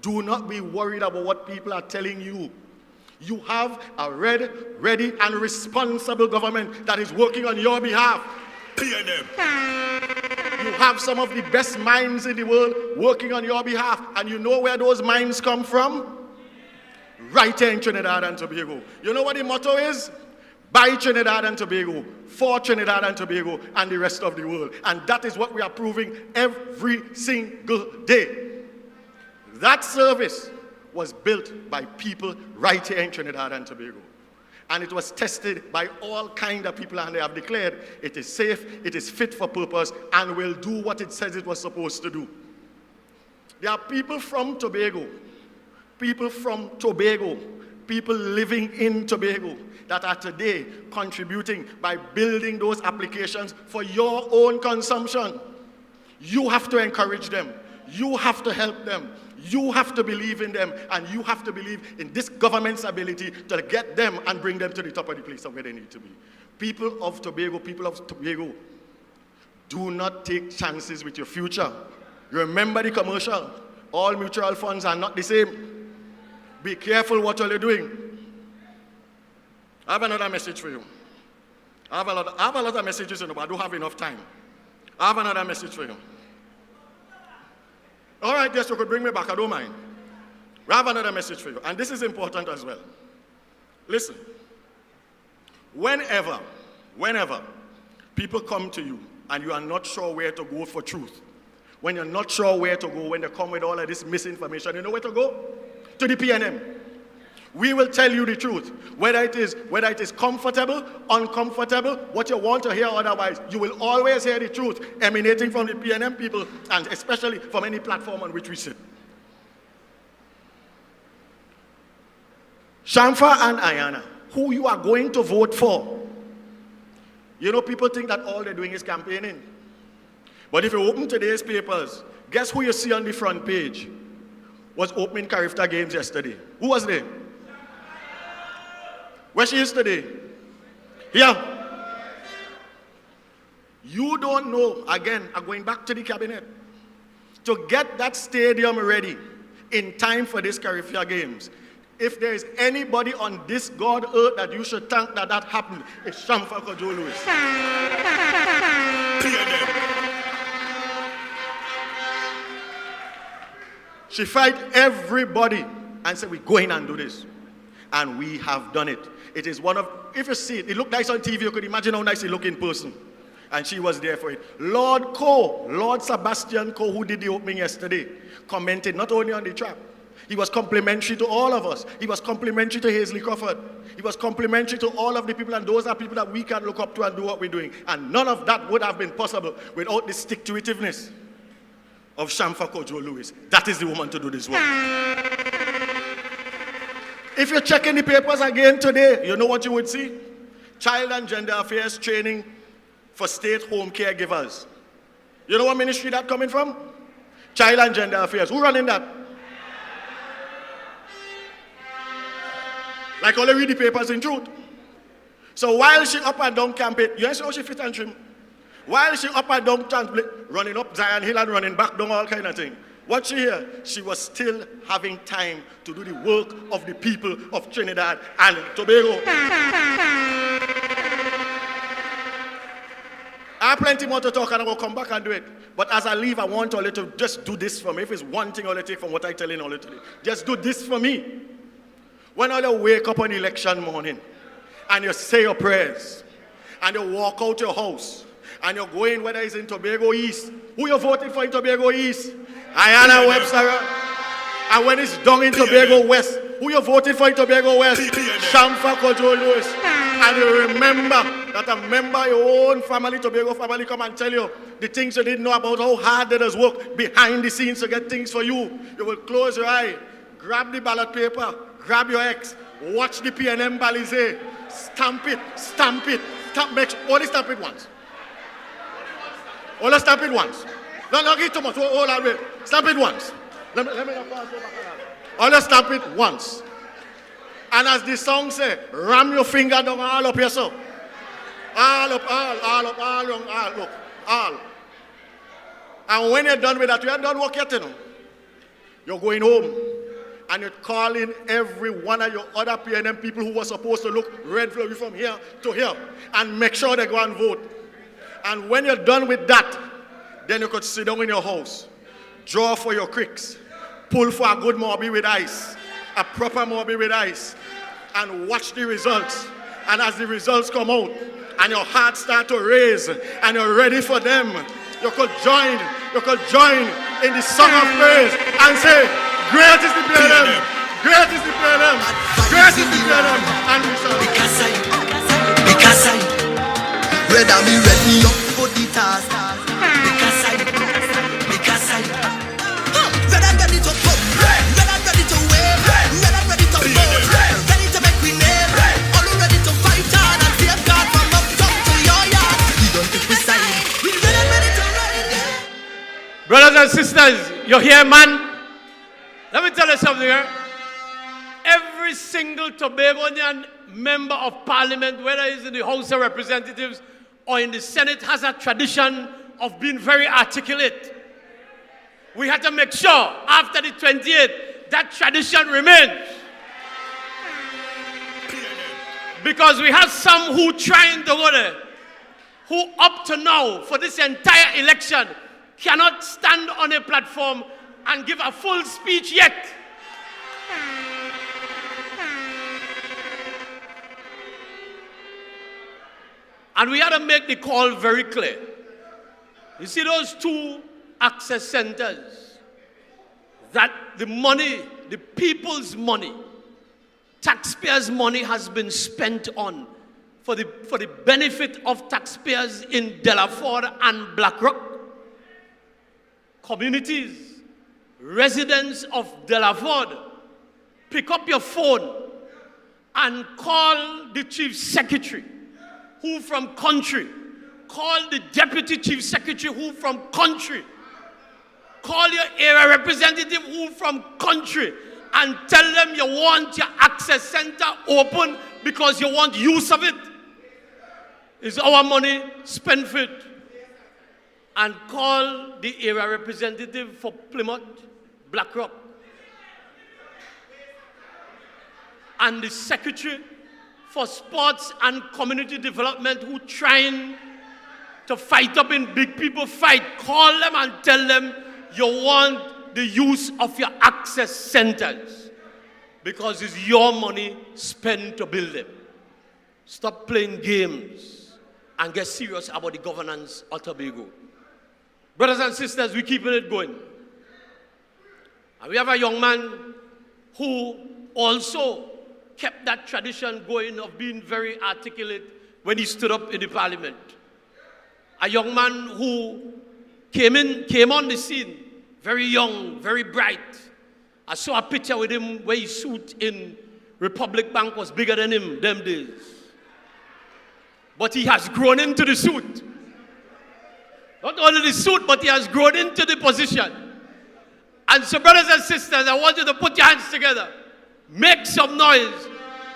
Do not be worried about what people are telling you. You have a ready, and responsible government that is working on your behalf. PNM. You have some of the best minds in the world working on your behalf. And you know where those minds come from? Right here in Trinidad and Tobago. You know what the motto is? By Trinidad and Tobago, for Trinidad and Tobago, and the rest of the world. And that is what we are proving every single day. That service was built by people right here in Trinidad and Tobago. And it was tested by all kinds of people, and they have declared it is safe, it is fit for purpose, and will do what it says it was supposed to do. There are people from Tobago, people living in Tobago that are today contributing by building those applications for your own consumption. You have to encourage them. You have to help them. You have to believe in them, and you have to believe in this government's ability to get them and bring them to the top of the place of where they need to be. People of Tobago, do not take chances with your future. Remember the commercial. All mutual funds are not the same. Be careful what you're doing. I have another message for you. I have a lot of messages, but I don't have enough time. I have another message for you. All right, yes, you could bring me back, I don't mind. We have another message for you, and this is important as well. Listen, whenever people come to you and you are not sure where to go for truth, when you're not sure where to go, when they come with all of this misinformation, you know where to go? To the PNM. We will tell you the truth, whether it is comfortable, uncomfortable, what you want to hear otherwise. You will always hear the truth emanating from the PNM people, and especially from any platform on which we sit. Shamfa and Ayana, who you are going to vote for. You know, people think that all they're doing is campaigning. But if you open today's papers, guess who you see on the front page? Was opening Carifta Games yesterday. Who was there? Where she is today? Here. You don't know, again, I'm going back to the cabinet, to get that stadium ready in time for this Carifta Games. If there is anybody on this God earth that you should thank that happened, it's Shamfa Kojo Lewis. She fight everybody and said, we're going and do this. And we have done it. It is one of, if you see it, it looked nice on TV, you could imagine how nice it looked in person. And she was there for it. Lord Sebastian Coe, who did the opening yesterday, commented not only on the trap, he was complimentary to all of us. He was complimentary to Hazley Crawford. He was complimentary to all of the people, and those are people that we can look up to and do what we're doing. And none of that would have been possible without the stick-to-itiveness of Shamfa Kojo Lewis. That is the woman to do this work. If you're checking the papers again today, you know what you would see? Child and Gender Affairs training for stay-at-home caregivers. You know what ministry that coming from? Child and Gender Affairs. Who running that? Like all read the papers in truth. So while she up and down campaign, you see how she fit and trim? While she up and down running up Zion Hill and running back down, all kind of thing. What she here? She was still having time to do the work of the people of Trinidad and Tobago. I have plenty more to talk and I will come back and do it. But as I leave, I want all to just do this for me. If it's one thing all take from what I tell you all today, just do this for me. When all you wake up on election morning and you say your prayers and you walk out your house and you're going, whether it's in Tobago East, who you voted for in Tobago East? Ayana Webster. And when it's down in Tobago West, who you voted for in Tobago West? Shamfa Kojo Lewis. And you remember that a member of your own family, Tobago family, come and tell you the things you didn't know about how hard they does work behind the scenes to get things for you. You will close your eye, grab the ballot paper, grab your X, watch the PNM balize, stamp it, only stamp it once. Only stamp it once. No, give it too much, hold on, wait. Stamp it once. Let me not pass over canal. I'll just stamp it once. And as the song says, ram your finger down all up here, so. All up, look, all. And when you're done with that, you haven't done work yet, you know. You're going home and you're calling every one of your other PNM people who were supposed to look red for you from here to here and make sure they go and vote. And when you're done with that, then you could sit down in your house, draw for your cricks, pull for a good morby with ice, a proper morby with ice, and watch the results. And as the results come out, and your heart start to raise, and you're ready for them, you could join in the song of praise and say, great is the PNM, great is the PNM, great is the PNM, and we shall. Because I, whether me ready up for the task, because I, when I'm ready to come, when I'm ready to wave, when I'm ready to vote, ready to make we name, all ready to fight hard and save God from uptown to your yard. We don't think we sign, we ready to ride. Brothers and sisters, you're here, man. Let me tell you something here. Every single Tobagonian member of parliament, whether it's in the House of Representatives or in the Senate, has a tradition of being very articulate. We had to make sure after the 28th that tradition remains. Because we have some who trying to go there, who up to now for this entire election cannot stand on a platform and give a full speech yet. And we had to make the call very clear. You see those 2 access centers that the money, the people's money, taxpayers' money has been spent on for the benefit of taxpayers in Delaford and Blackrock. Communities, residents of Delaford, pick up your phone and call the chief secretary, who from country, call the deputy chief secretary, who from country, call your area representative, who from country, and tell them you want your access center open because you want use of it. It's our money, spend for it. And call the area representative for Plymouth, Blackrock, and the secretary for sports and community development who trying to fight up in big people fight. Call them and tell them you want the use of your access centers because it's your money spent to build them. Stop playing games and get serious about the governance of Tobago. Brothers and sisters, we're keeping it going. And we have a young man who also kept that tradition going of being very articulate when he stood up in the parliament. A young man who came on the scene, very young, very bright. I saw a picture with him where his suit in Republic Bank was bigger than him them days. But he has grown into the suit. Not only the suit, but he has grown into the position. And so, brothers and sisters, I want you to put your hands together. Make some noise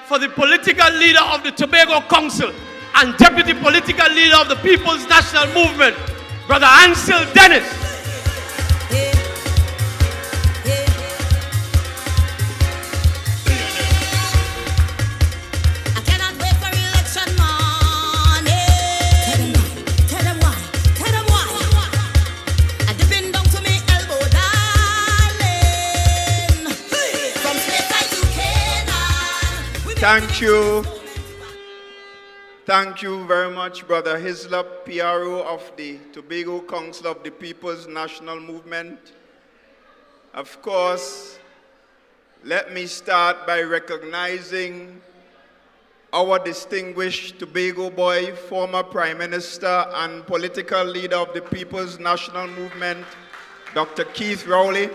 for the political leader of the Tobago Council and deputy political leader of the People's National Movement, Brother Ansel Dennis. Thank you. Thank you very much, Brother Hislop, PRO of the Tobago Council of the People's National Movement. Of course, let me start by recognizing our distinguished Tobago boy, former Prime Minister and political leader of the People's National Movement, Dr. Keith Rowley.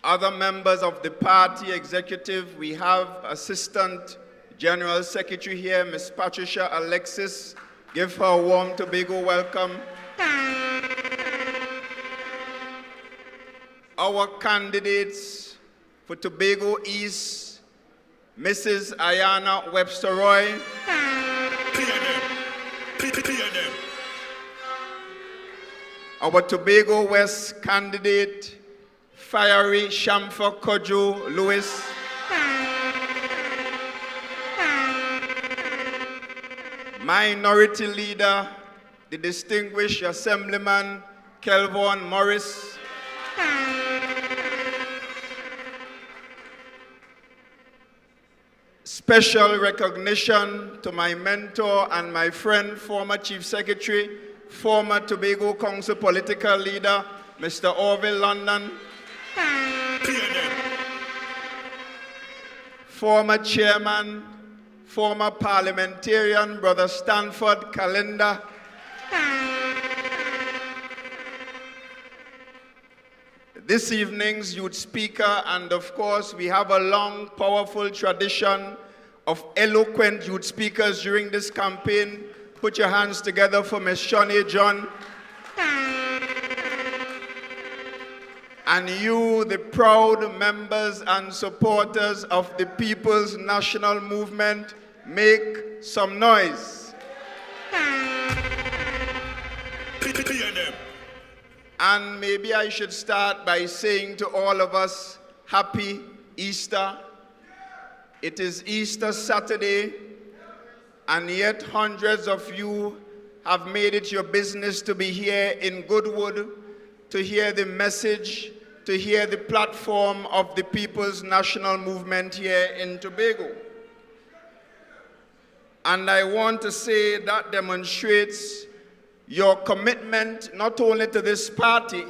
Other members of the party executive, we have Assistant General Secretary here, Ms. Patricia Alexis, Give her a warm Tobago welcome. Our candidates for Tobago East, Mrs. Ayana Webster Roy. Our Tobago West candidate, Fiery Shamfa Kojo Lewis. Minority Leader, the distinguished Assemblyman, Kelvon Morris. Special recognition to my mentor and my friend, former Chief Secretary, former Tobago Council political leader, Mr. Orville London. Former Chairman, former parliamentarian, Brother Stanford Kalenda. This evening's youth speaker, and of course we have a long, powerful tradition of eloquent youth speakers during this campaign. Put your hands together for Ms. Shani John. And you, the proud members and supporters of the People's National Movement, make some noise. And maybe I should start by saying to all of us, Happy Easter. It is Easter Saturday, and yet hundreds of you have made it your business to be here in Goodwood to hear the message, to hear the platform of the People's National Movement here in Tobago. And I want to say that demonstrates your commitment not only to this party,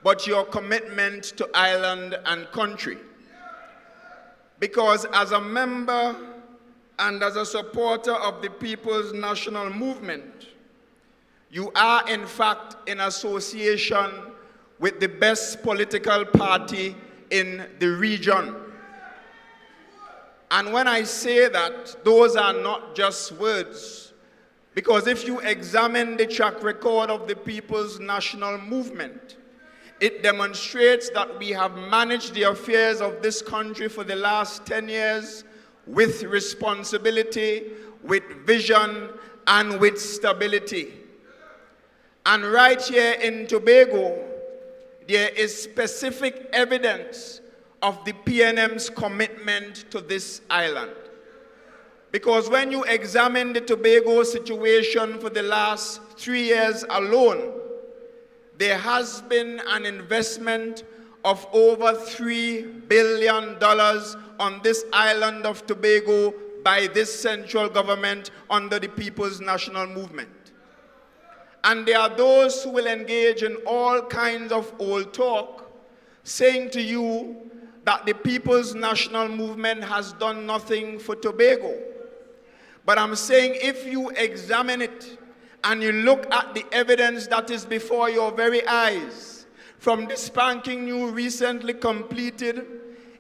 but your commitment to island and country. Because as a member and as a supporter of the People's National Movement, you are in fact in association with the best political party in the region. And when I say that, those are not just words, because if you examine the track record of the People's National Movement, it demonstrates that we have managed the affairs of this country for the last 10 years with responsibility, with vision, and with stability. And right here in Tobago, there is specific evidence of the PNM's commitment to this island. Because when you examine the Tobago situation for the last 3 years alone, there has been an investment of over $3 billion on this island of Tobago by this central government under the People's National Movement. And there are those who will engage in all kinds of old talk, saying to you that the People's National Movement has done nothing for Tobago. But I'm saying if you examine it and you look at the evidence that is before your very eyes, from the spanking new recently completed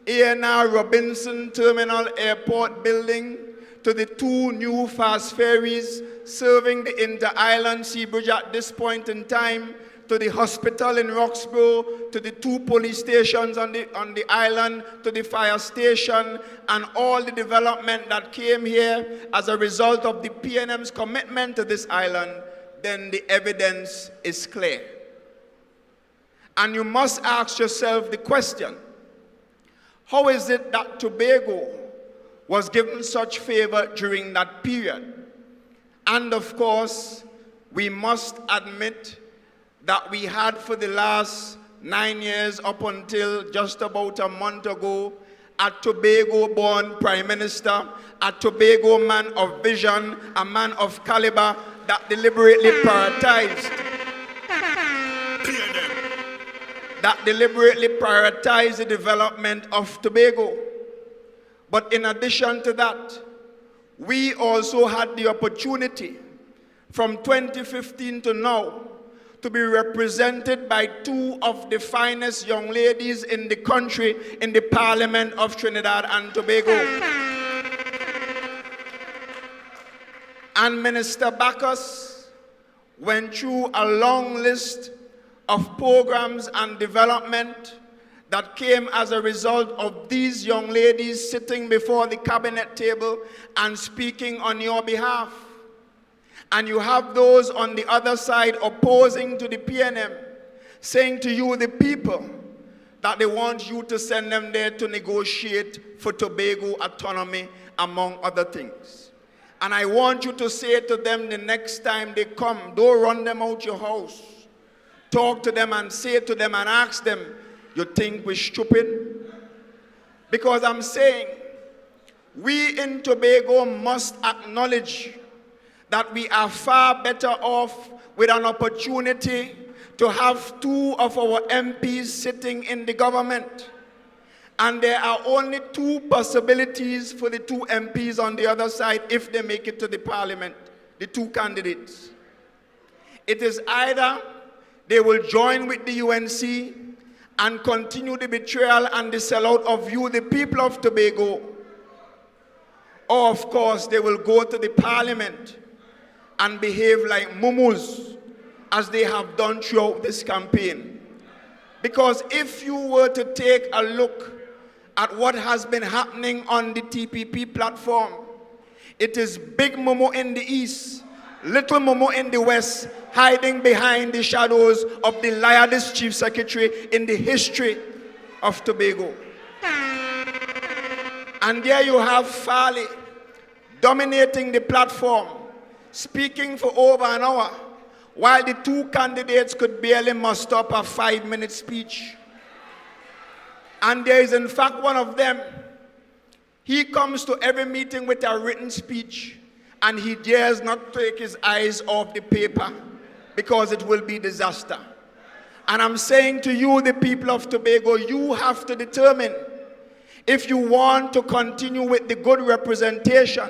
A&R Robinson Terminal Airport building to the 2 new fast ferries serving the inter-island sea bridge at this point in time, to the hospital in Roxborough, to the 2 police stations on the island, to the fire station, and all the development that came here as a result of the PNM's commitment to this island, then the evidence is clear. And you must ask yourself the question, how is it that Tobago was given such favor during that period? And of course, we must admit that we had for the last 9 years up until just about a month ago, a Tobago-born Prime Minister, a Tobago man of vision, a man of caliber that deliberately prioritized the development of Tobago. But in addition to that, we also had the opportunity from 2015 to now to be represented by 2 of the finest young ladies in the country in the Parliament of Trinidad and Tobago. And Minister Bacchus went through a long list of programs and development that came as a result of these young ladies sitting before the cabinet table and speaking on your behalf. And you have those on the other side opposing to the PNM, saying to you, the people, that they want you to send them there to negotiate for Tobago autonomy, among other things. And I want you to say to them the next time they come, don't run them out your house. Talk to them and say to them and ask them, you think we're stupid? Because I'm saying, we in Tobago must acknowledge that we are far better off with an opportunity to have 2 of our MPs sitting in the government. And there are only 2 possibilities for the 2 MPs on the other side if they make it to the parliament, the 2 candidates. It is either they will join with the UNC and continue the betrayal and the sellout of you, the people of Tobago, or of course they will go to the parliament and behave like mumus as they have done throughout this campaign. Because if you were to take a look at what has been happening on the TPP platform, it is big mumu in the east, little mumu in the west, hiding behind the shadows of the liardest chief secretary in the history of Tobago. And there you have Farley dominating the platform, speaking for over an hour, while the 2 candidates could barely muster up a 5-minute speech. And there is in fact one of them, he comes to every meeting with a written speech, and he dares not take his eyes off the paper, because it will be disaster. And I'm saying to you, the people of Tobago, you have to determine if you want to continue with the good representation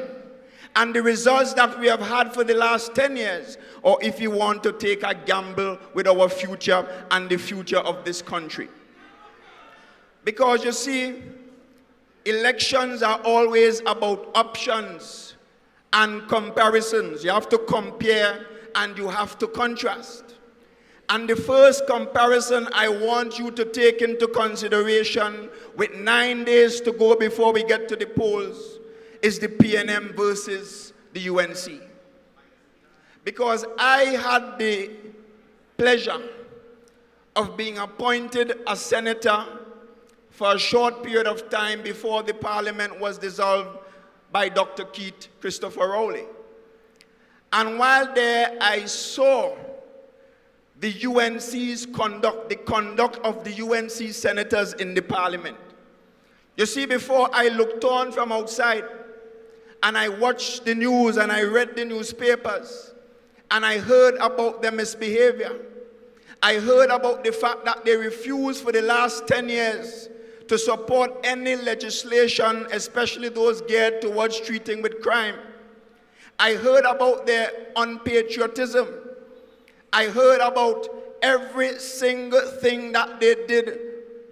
and the results that we have had for the last 10 years, or if you want to take a gamble with our future and the future of this country. Because you see, elections are always about options and comparisons. You have to compare and you have to contrast. And the first comparison I want you to take into consideration, with 9 days to go before we get to the polls, is the PNM versus the UNC. Because I had the pleasure of being appointed a senator for a short period of time before the parliament was dissolved by Dr. Keith Christopher Rowley. And while there, I saw the UNC's conduct, the conduct of the UNC senators in the parliament. You see, before I looked on from outside, and I watched the news and I read the newspapers, and I heard about their misbehavior. I heard about the fact that they refused for the last 10 years to support any legislation, especially those geared towards treating with crime. I heard about their unpatriotism. I heard about every single thing that they did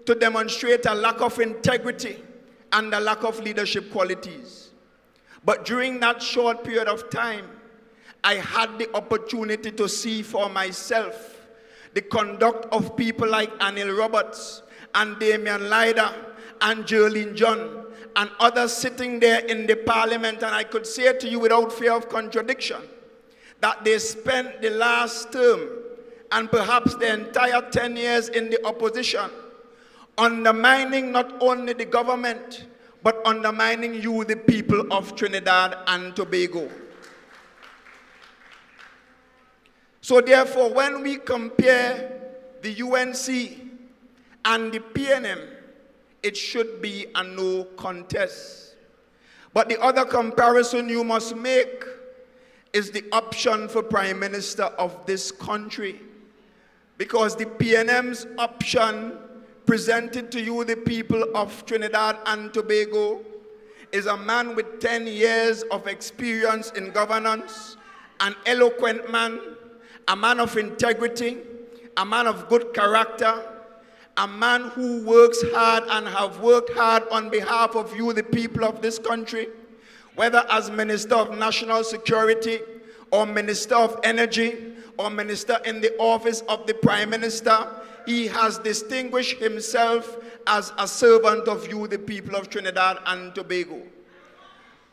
to demonstrate a lack of integrity and a lack of leadership qualities. But during that short period of time, I had the opportunity to see for myself the conduct of people like Anil Roberts and Damian Lyda and Jerlene John and others sitting there in the parliament. And I could say to you without fear of contradiction that they spent the last term and perhaps the entire 10 years in the opposition undermining not only the government, but undermining you, the people of Trinidad and Tobago. So therefore, when we compare the UNC and the PNM, it should be a no contest. But the other comparison you must make is the option for Prime Minister of this country. Because the PNM's option presented to you, the people of Trinidad and Tobago, is a man with 10 years of experience in governance, an eloquent man, a man of integrity, a man of good character, a man who works hard and have worked hard on behalf of you, the people of this country. whether as Minister of National Security or Minister of Energy or Minister in the office of the Prime Minister, he has distinguished himself as a servant of you, the people of Trinidad and Tobago.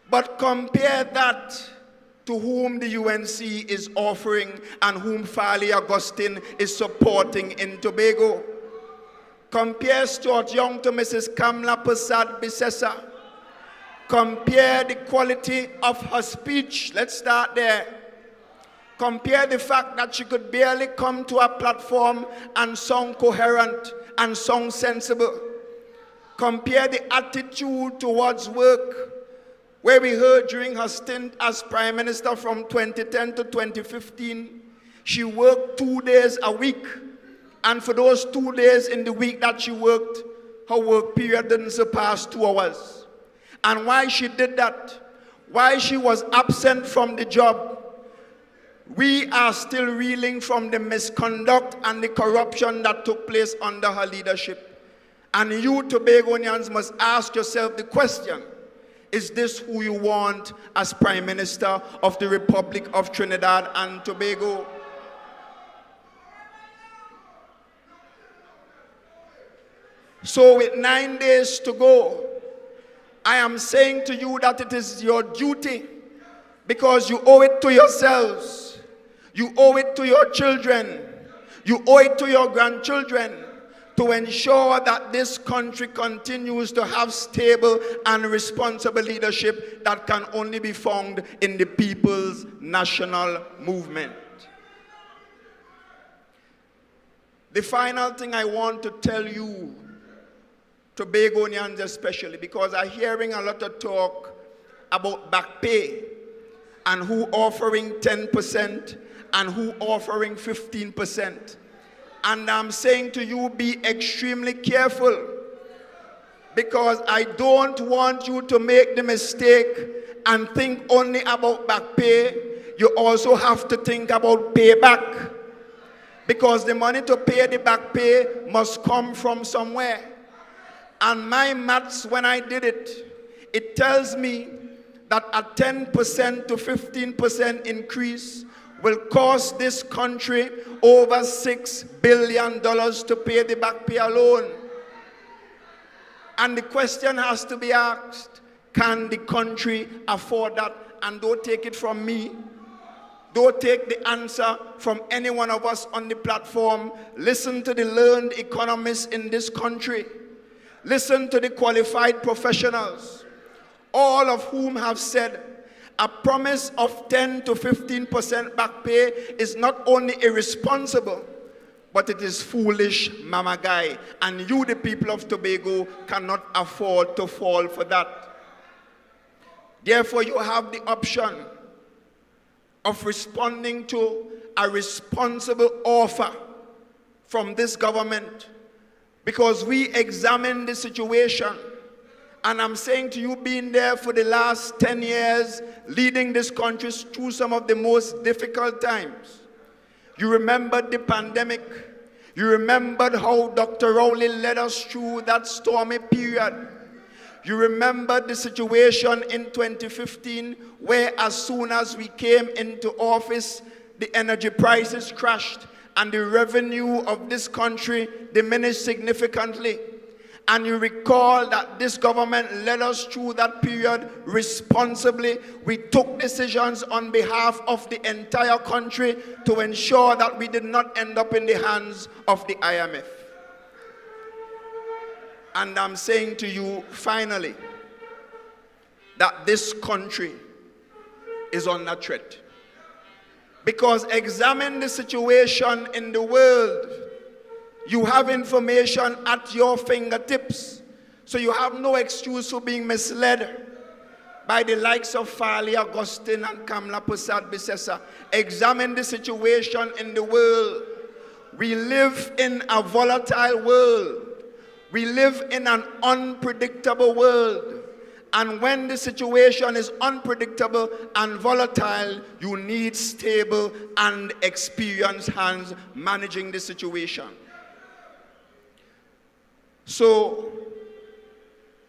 But compare that to whom the UNC is offering and whom Fali Augustine is supporting in Tobago. Compare Stuart Young to Mrs. Kamla Persad Bisesa. Compare the quality of her speech. Let's start there. Compare the fact that she could barely come to a platform and sound coherent and sound sensible. Compare the attitude towards work, where we heard during her stint as Prime Minister from 2010 to 2015, she worked 2 days a week. And for those 2 days in the week that she worked, her work period didn't surpass 2 hours. And why she did that, why she was absent from the job, we are still reeling from the misconduct and the corruption that took place under her leadership. And you Tobagonians must ask yourself the question, is this who you want as Prime Minister of the Republic of Trinidad and Tobago? So with 9 days to go, I am saying to you that it is your duty, because you owe it to yourselves, you owe it to your children, you owe it to your grandchildren, to ensure that this country continues to have stable and responsible leadership that can only be found in the People's National Movement. The final thing I want to tell you, Tobagonians especially, because I'm hearing a lot of talk about back pay and who offering 10% and who offering 15%. And I'm saying to you, be extremely careful, because I don't want you to make the mistake and think only about back pay. You also have to think about payback, because the money to pay the back pay must come from somewhere. And my maths, when I did it, it tells me that a 10% to 15% increase will cost this country over $6 billion to pay the back pay alone. And the question has to be asked, can the country afford that? And don't take it from me. Don't take the answer from any one of us on the platform. Listen to the learned economists in this country. Listen to the qualified professionals, all of whom have said a promise of 10 to 15% back pay is not only irresponsible, but it is foolish, mama guy. And you, the people of Tobago, cannot afford to fall for that. Therefore, you have the option of responding to a responsible offer from this government, because we examine the situation. And I'm saying to you, being there for the last 10 years, leading this country through some of the most difficult times. You remembered the pandemic. You remembered how Dr. Rowley led us through that stormy period. You remembered the situation in 2015, where as soon as we came into office, the energy prices crashed and the revenue of this country diminished significantly. And you recall that this government led us through that period responsibly. We took decisions on behalf of the entire country to ensure that we did not end up in the hands of the IMF. And I'm saying to you, finally, that this country is under threat. Because examine the situation in the world. You have information at your fingertips, so you have no excuse for being misled by the likes of Fali Augustine and Kamla Persad Bisesa. Examine the situation in the world. We live in a volatile world. We live in an unpredictable world. And when the situation is unpredictable and volatile, you need stable and experienced hands managing the situation. So,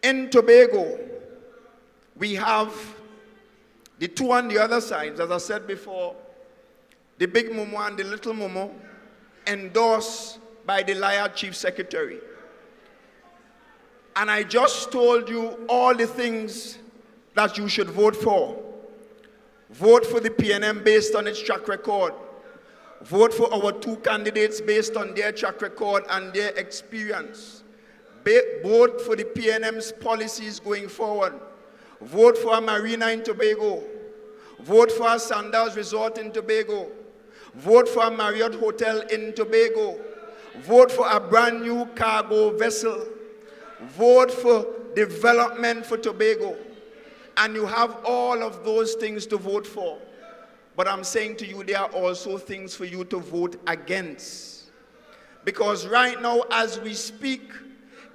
in Tobago, we have The two on the other side, as I said before, the big Momo and the little Momo, endorsed by the liar chief secretary. And I just told you all the things that you should vote for. Vote for the PNM based on its track record. Vote for our two candidates based on their track record and their experience. Vote for the PNM's policies going forward. Vote for a marina in Tobago. Vote for a Sandals Resort in Tobago. Vote for a Marriott Hotel in Tobago. Vote for a brand new cargo vessel. Vote for development for Tobago. And you have all of those things to vote for. But I'm saying to you, there are also things for you to vote against. Because right now, as we speak,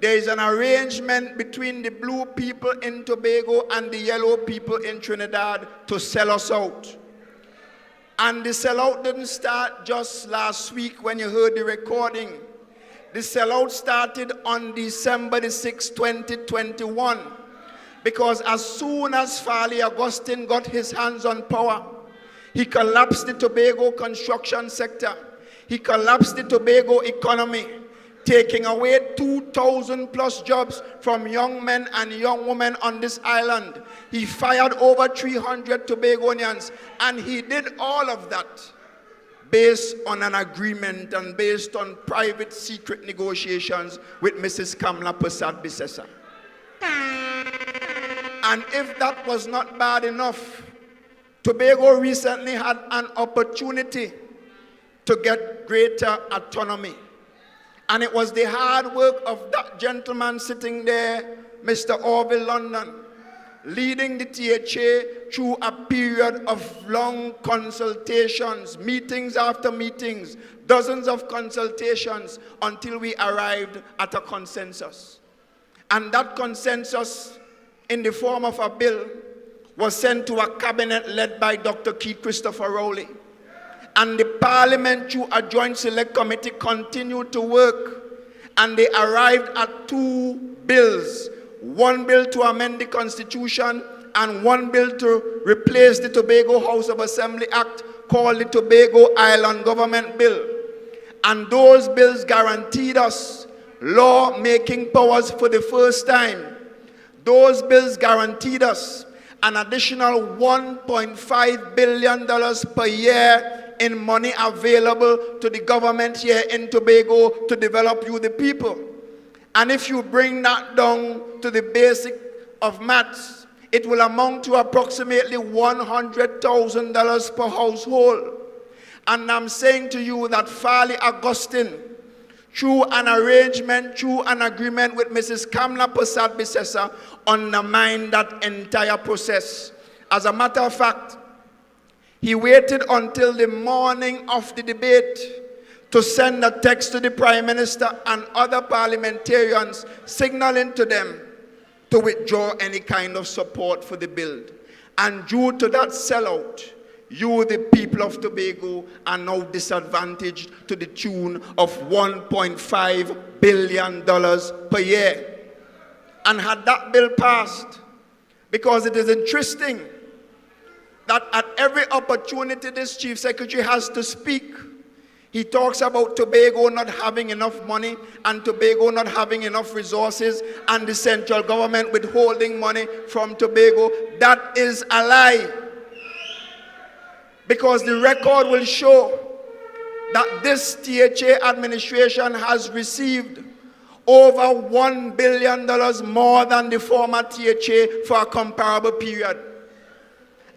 there is an arrangement between the blue people in Tobago and the yellow people in Trinidad to sell us out. And the sellout didn't start just last week when you heard the recording. The sellout started on December the 6th, 2021. Because as soon as Farley Augustine got his hands on power, he collapsed the Tobago construction sector. He collapsed the Tobago economy, taking away 2,000 plus jobs from young men and young women on this island. He fired over 300 Tobagonians, and he did all of that based on an agreement and based on private secret negotiations with Mrs. Kamla Persad-Bissessar. And if that was not bad enough, Tobago recently had an opportunity to get greater autonomy. And it was the hard work of that gentleman sitting there, Mr. Orville London, leading the THA through a period of long consultations, meetings after meetings, dozens of consultations, until we arrived at a consensus. And that consensus, in the form of a bill, was sent to a cabinet led by Dr. Keith Christopher Rowley. And the parliament, through a joint select committee, continued to work. And they arrived at two bills. One bill to amend the Constitution and one bill to replace the Tobago House of Assembly Act called the Tobago Island Government Bill. And those bills guaranteed us law-making powers for the first time. Those bills guaranteed us an additional $1.5 billion per year in money available to the government here in Tobago to develop you, the people. And if you bring that down to the basic of maths, it will amount to approximately $100,000 per household. And I'm saying to you that Farley Augustine, through an arrangement, through an agreement with Mrs. Kamla Persad-Bissessar, undermined that entire process. As a matter of fact, he waited until the morning of the debate to send a text to the Prime Minister and other parliamentarians signaling to them to withdraw any kind of support for the bill. And due to that sellout, you, the people of Tobago, are now disadvantaged to the tune of $1.5 billion per year. And had that bill passed, because it is interesting that at every opportunity this chief secretary has to speak, he talks about Tobago not having enough money and Tobago not having enough resources and the central government withholding money from Tobago. That is a lie. Because the record will show that this THA administration has received over $1 billion more than the former THA for a comparable period.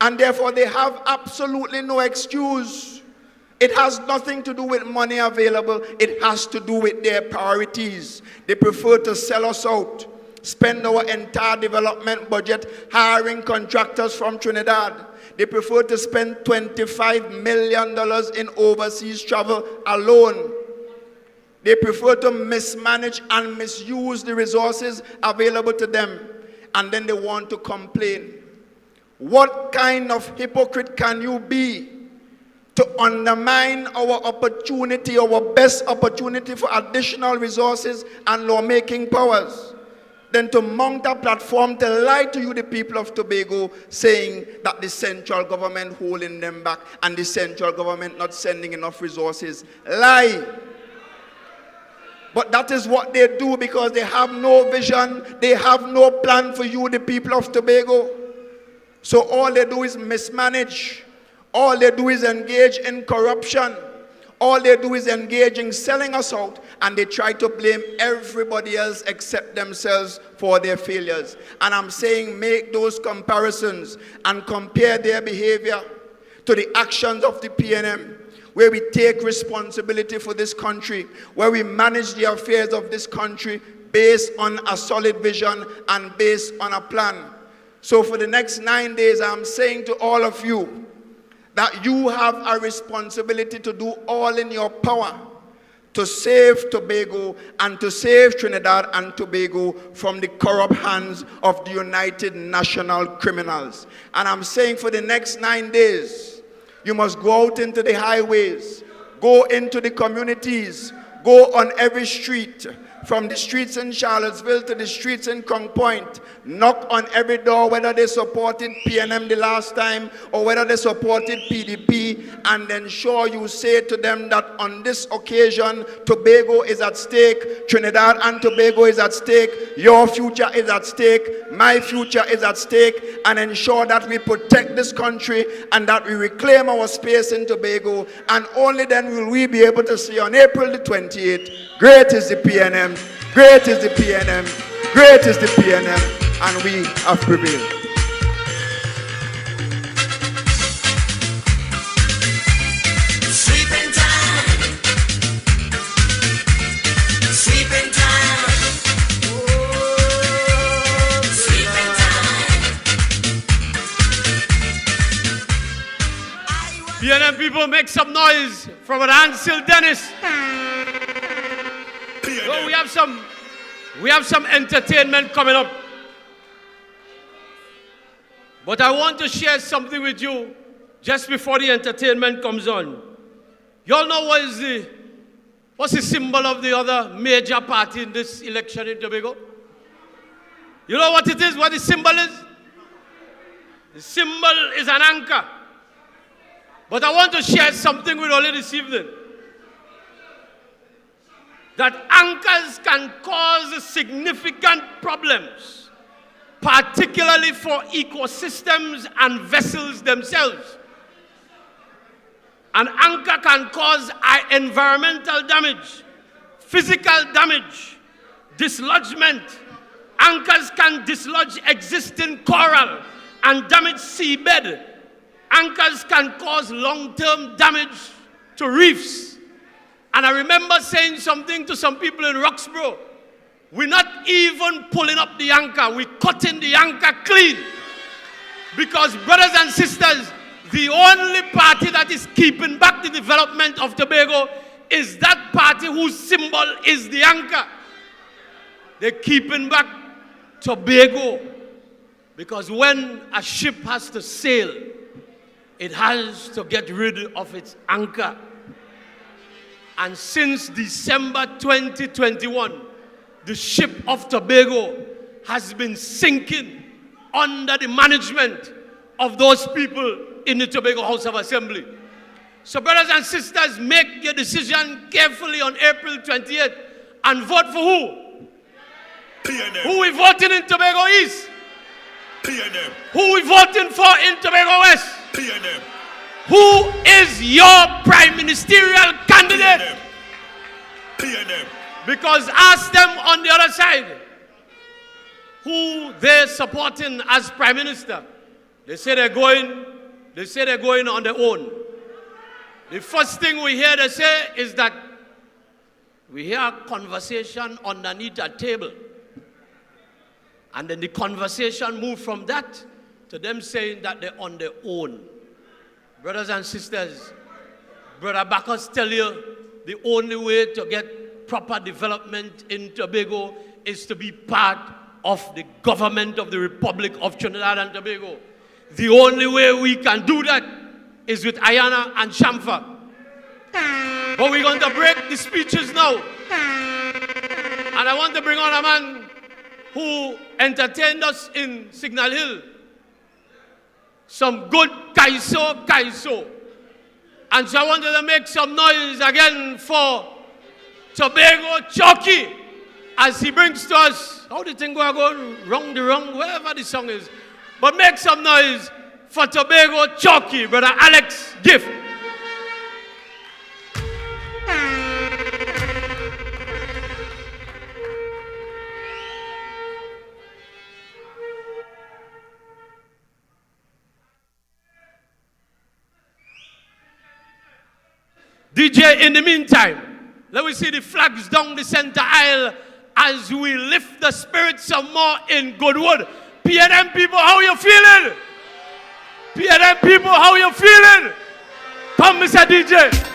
And therefore they have absolutely no excuse. It has nothing to do with money available. It has to do with their priorities. They prefer to sell us out, spend our entire development budget hiring contractors from Trinidad. They prefer to spend $25 million in overseas travel alone. They prefer to mismanage and misuse the resources available to them. And then they want to complain. What kind of hypocrite can you be to undermine our opportunity, our best opportunity for additional resources and lawmaking powers? than to mount a platform to lie to you, the people of Tobago, saying that the central government holding them back and the central government not sending enough resources. Lie. But that is what they do because they have no vision, they have no plan for you, the people of Tobago. So all they do is mismanage. All they do is engage in corruption. All they do is engage in selling us out, and they try to blame everybody else except themselves for their failures. And I'm saying make those comparisons and compare their behavior to the actions of the PNM, where we take responsibility for this country, where we manage the affairs of this country based on a solid vision and based on a plan. So for the next 9 days, I'm saying to all of you, that you have a responsibility to do all in your power to save Tobago and to save Trinidad and Tobago from the corrupt hands of the United National Criminals. And I'm saying for the next 9 days, you must go out into the highways, go into the communities, go on every street, from the streets in Charlottesville to the streets in Crown Point. Knock on every door, whether they supported PNM the last time or whether they supported PDP, and ensure you say to them that on this occasion, Tobago is at stake, Trinidad and Tobago is at stake, your future is at stake, my future is at stake, and ensure that we protect this country and that we reclaim our space in Tobago, and only then will we be able to say on April the 28th, great is the PNM, great is the PNM, great is the PNM, and we have prevailed. Sleeping time. Sleeping time. Oh, sleeping time. PNM people, make some noise from Ansel Dennis. So we have some entertainment coming up. But I want to share something with you just before the entertainment comes on. You all know what's the symbol of the other major party in this election in Tobago? You know what it is, what the symbol is? The symbol is an anchor. But I want to share something with all this evening. That anchors can cause significant problems, particularly for ecosystems and vessels themselves. An anchor can cause environmental damage, physical damage, dislodgement. Anchors can dislodge existing coral and damage seabed. Anchors can cause long-term damage to reefs. And I remember saying something to some people in Roxborough. We're not even pulling up the anchor. We're cutting the anchor clean. Because, brothers and sisters, the only party that is keeping back the development of Tobago is that party whose symbol is the anchor. They're keeping back Tobago. Because when a ship has to sail, it has to get rid of its anchor. And since December 2021, the ship of Tobago has been sinking under the management of those people in the Tobago House of Assembly. So brothers and sisters, make your decision carefully on April 28th and vote for who? PNM. Who we voting in Tobago East? PNM. Who we voting for in Tobago West? PNM. Who is your prime ministerial candidate? PNM. Because ask them on the other side who they're supporting as prime minister. They say they're going on their own. The first thing we hear they say is that we hear a conversation underneath a table. And then the conversation moved from that to them saying that they're on their own. Brothers and sisters, Brother Bacchus tell you the only way to get proper development in Tobago is to be part of the government of the Republic of Trinidad and Tobago. The only way we can do that is with Ayana and Shamfa. But we're going to break the speeches now. And I want to bring on a man who entertained us in Signal Hill. Some good kaiso. And so I wanted to make some noise again for Tobago Chucky as he brings to us, how the thing go wrong, wherever the song is. But make some noise for Tobago Chucky, Brother Alex Gift. DJ, in the meantime, let me see the flags down the center aisle as we lift the spirit some more in Goodwood. PNM people, how you feeling? PNM people, how you feeling? Come, Mr. DJ.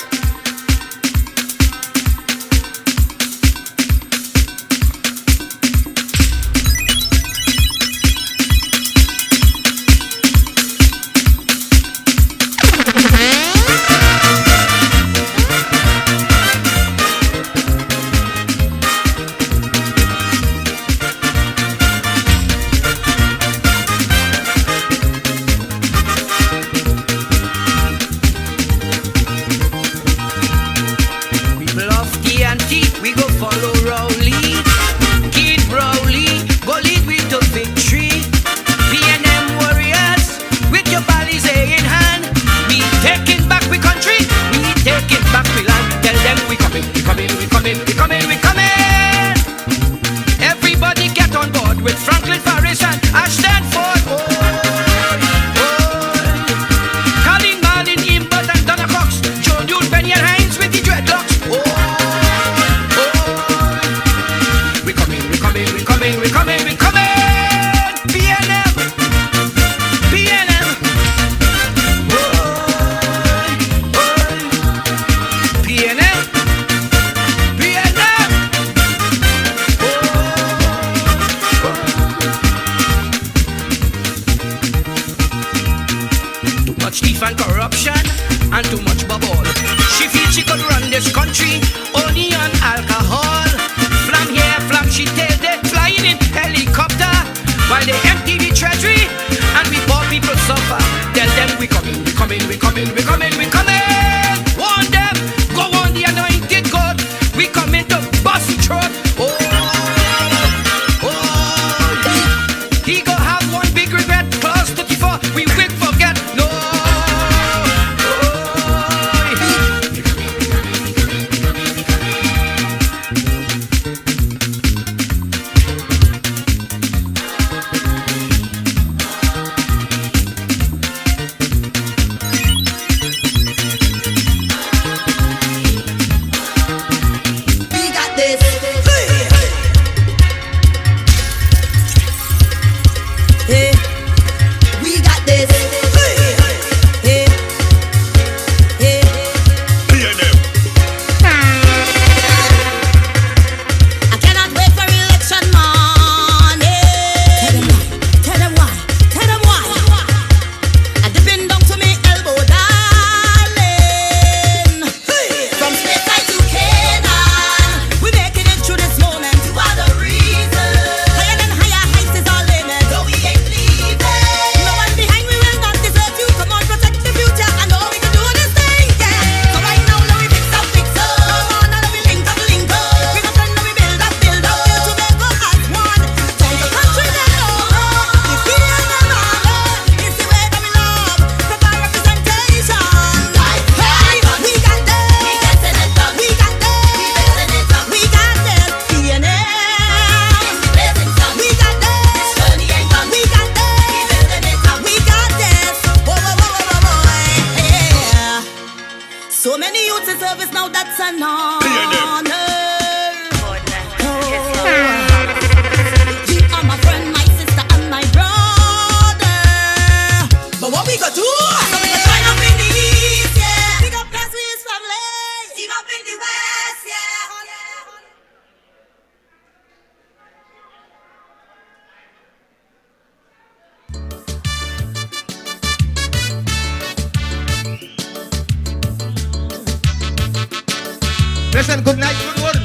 Listen, good night, Goodwood.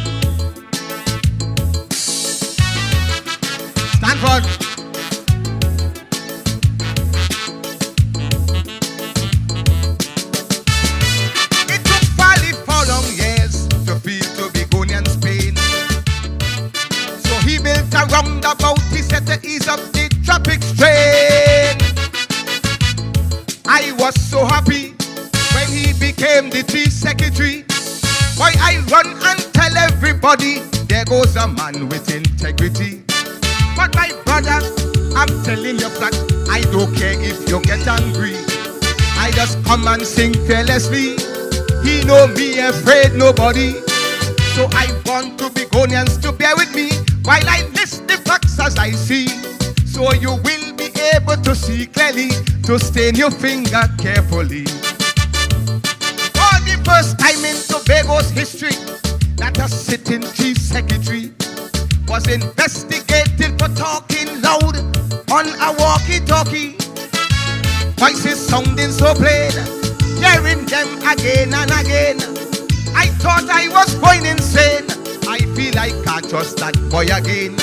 so happy when he became the chief secretary. Why I run and tell everybody there goes a man with integrity. But my brother, I'm telling you that I don't care if you get angry. I just come and sing fearlessly. He know me afraid nobody. So I want to Begonians to bear with me while I list the facts as I see. So you will be able to see clearly, to stain your finger carefully. For the first time in Tobago's history, that a sitting chief secretary was investigated for talking loud on a walkie-talkie. Voices sounding so plain, hearing them again and again. I thought I was going insane. I feel I can't trust that boy again.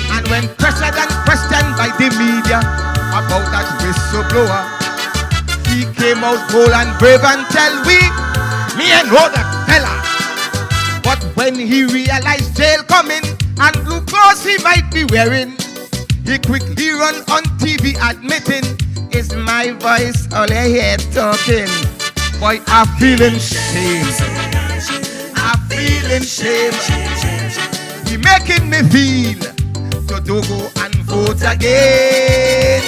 And when pressured and questioned by the media about that whistleblower, he came out bold and brave and tell me I know that fella. But when he realized jail coming and blue clothes he might be wearing, he quickly run on TV admitting, it's my voice all I hear talking. Boy, I'm feeling shame. I'm feeling shame. He making me feel to do go and vote again.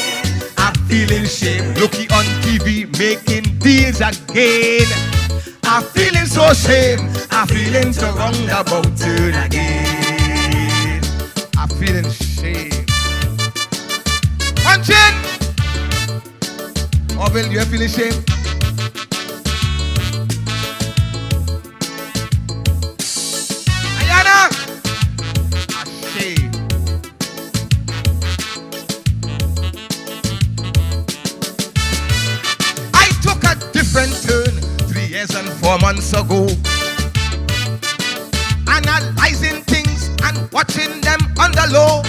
I'm feeling shame. Looking on TV making deals again. I'm feeling so shame. I'm feeling so roundabout turn again. I'm feeling shame. Punching. Or will you feel shame? Ayana. Shame. I took a different turn 3 years and 4 months ago, analyzing things and watching them on the low.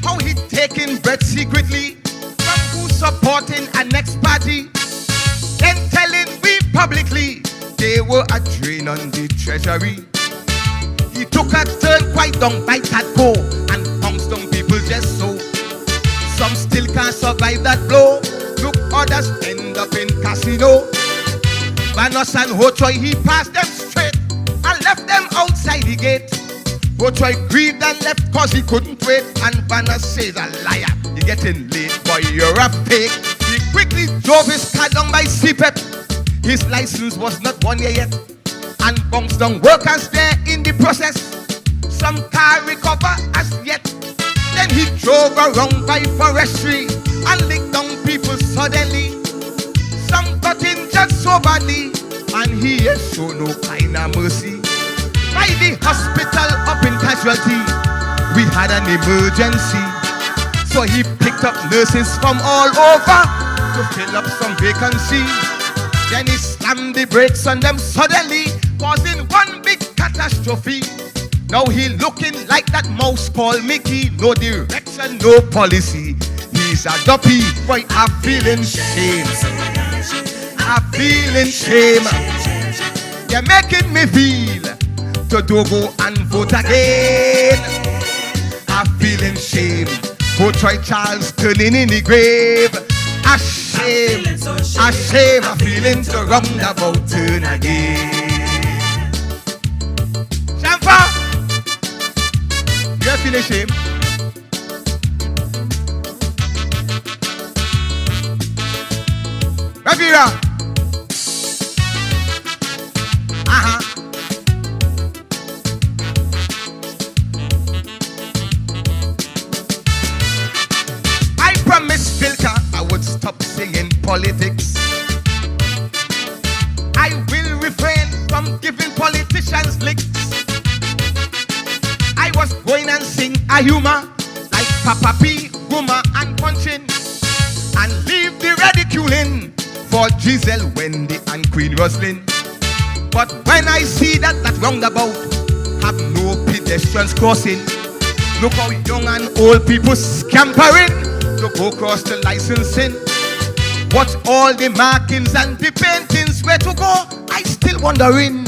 How he taking bread secretly from who's supporting a next party, then telling we publicly they were a drain on the treasury. He took a turn quite down by Tadco and bounced on people just so. Some still can't survive that blow. Look, others end up in casino. Vanos and Hotroy, he passed them straight and left them outside the gate. Hotroy grieved and left cause he couldn't wait. And Vanos says a liar, you're getting late, boy, you're a fake. He quickly drove his car down by CPEP. His license was not 1 year yet, and bounced on workers there in the process. Some car recover as yet. Then he drove around by forestry and licked down people suddenly. Some got injured so badly, and he has shown no kind of mercy. By the hospital up in casualty, we had an emergency. So he picked up nurses from all over to fill up some vacancy. Then he slammed the brakes on them suddenly, causing one big catastrophe. Now he looking like that mouse called Mickey. No direction, no policy. He's a duppy, boy, I'm feeling shame. I'm feeling shame. You're making me feel to do go and vote again. I'm feeling shame. Go try Charles turning in the grave. A shame, a shame. I'm feeling to roundabout turn again. Shamfa, you're feeling shame. Ravira. I promised Filter I would stop singing politics. I will refrain from giving politicians licks. I was going and sing a humor like Papa P, Guma and Punchin, and leave the ridiculing for Giselle, Wendy and Queen Roslyn. But when I see that roundabout have no pedestrians crossing, look how young and old people scampering to go across the licensing. Watch all the markings and the paintings, where to go, I still wondering.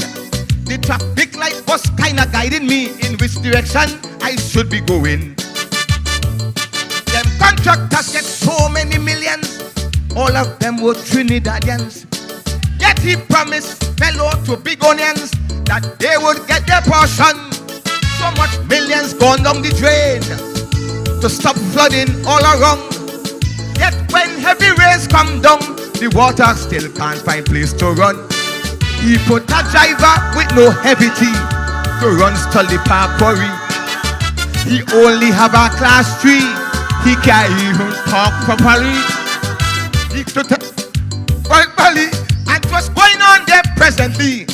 The traffic light was kinda guiding me in which direction I should be going. Them contractors get so many millions, all of them were Trinidadians. Yet he promised fellow Tobagonians that they would get their portion. So much millions gone down the drain to stop flooding all around. Yet when heavy rains come down, the water still can't find place to run. He put a driver with no heavy tea to run Stolly Park Quarry. He only have a class 3. He can't even talk properly. He took and what's going on there presently?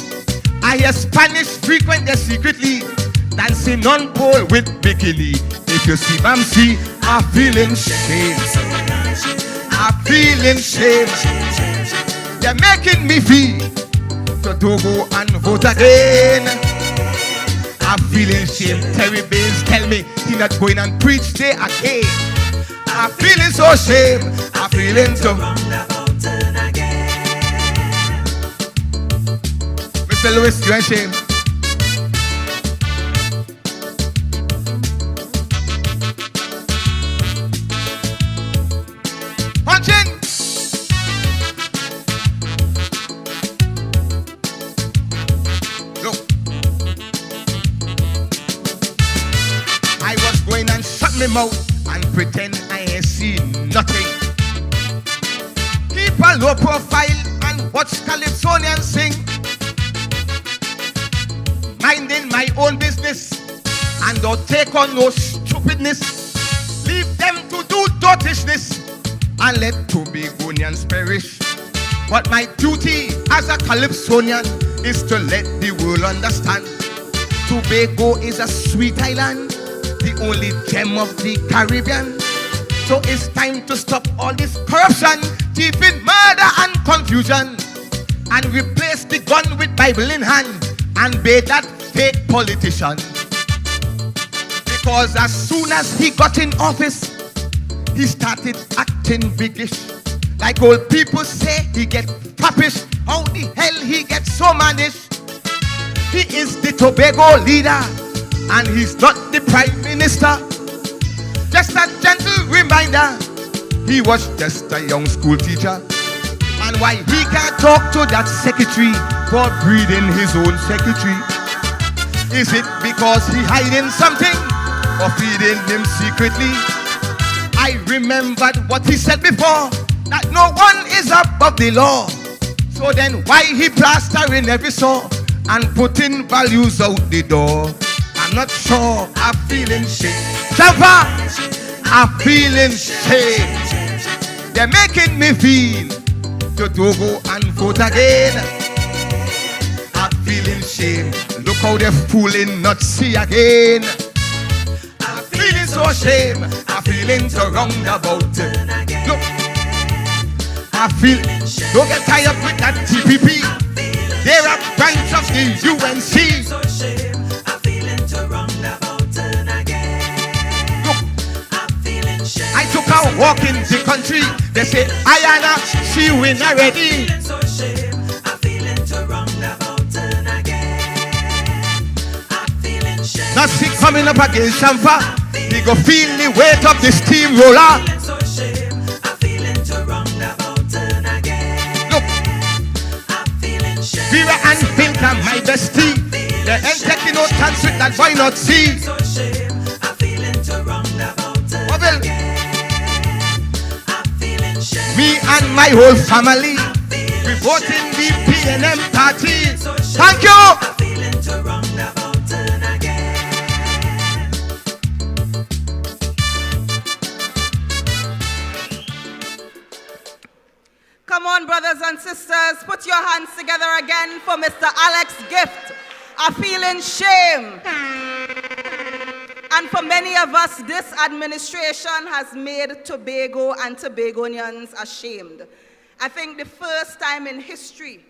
I hear Spanish frequent there secretly, dancing on pole with bikini. If you see Mamsi, I'm feeling shame. I'm feeling shame. They're making me feel to go and vote again. I'm feeling shame. Terry Baines tell me he not going and preach there again. I'm feeling so shame. I'm feeling so. Mr. Lewis, you ain't shame. Punch in. Look. I was going and shut my mouth and pretend I ain't seen nothing. Keep a low profile and watch Calypsonians sing. Minding my own business and don't take on no stupidness. Leave them to do dirtishness and let Tobagonians perish. But my duty as a Calypsonian is to let the world understand Tobago is a sweet island, the only gem of the Caribbean. So it's time to stop all this corruption, thieving, murder and confusion, and replace the gun with Bible in hand and be that fake politician. Because as soon as he got in office, he started acting biggish. Like old people say, he get foppish. How the hell he gets so mannish? He is the Tobago leader and he's not the prime minister. Just a gentle reminder, he was just a young school teacher. And why he can't talk to that secretary for breeding his own secretary? Is it because he hiding something or feeding him secretly? I remembered what he said before, that no one is above the law. So then why he plastering every sore and putting values out the door? I'm not sure. I'm feeling shame. Jumper, I'm feeling shame. They're making me feel to go and vote again. I'm feeling shame. Look how they're fooling, not see again. I'm feeling so shame. I'm feeling so roundabout. Look, I feel. Don't get tired with that TPP. They're a branch of the UNC. Look, I took a walk in the country. They say Ayana, she win already. Nothing coming up against Shamfa. He go feel the weight of the steamroller. Look, Vera and Finka, my bestie. They ain't taking no chance with that boy not see. Well, me and my whole family, we vote in the PNM party. Thank you. Come on, brothers and sisters, put your hands together again for Mr. Alex Gift. A feeling shame. And for many of us, this administration has made Tobago and Tobagonians ashamed. I think the first time in history,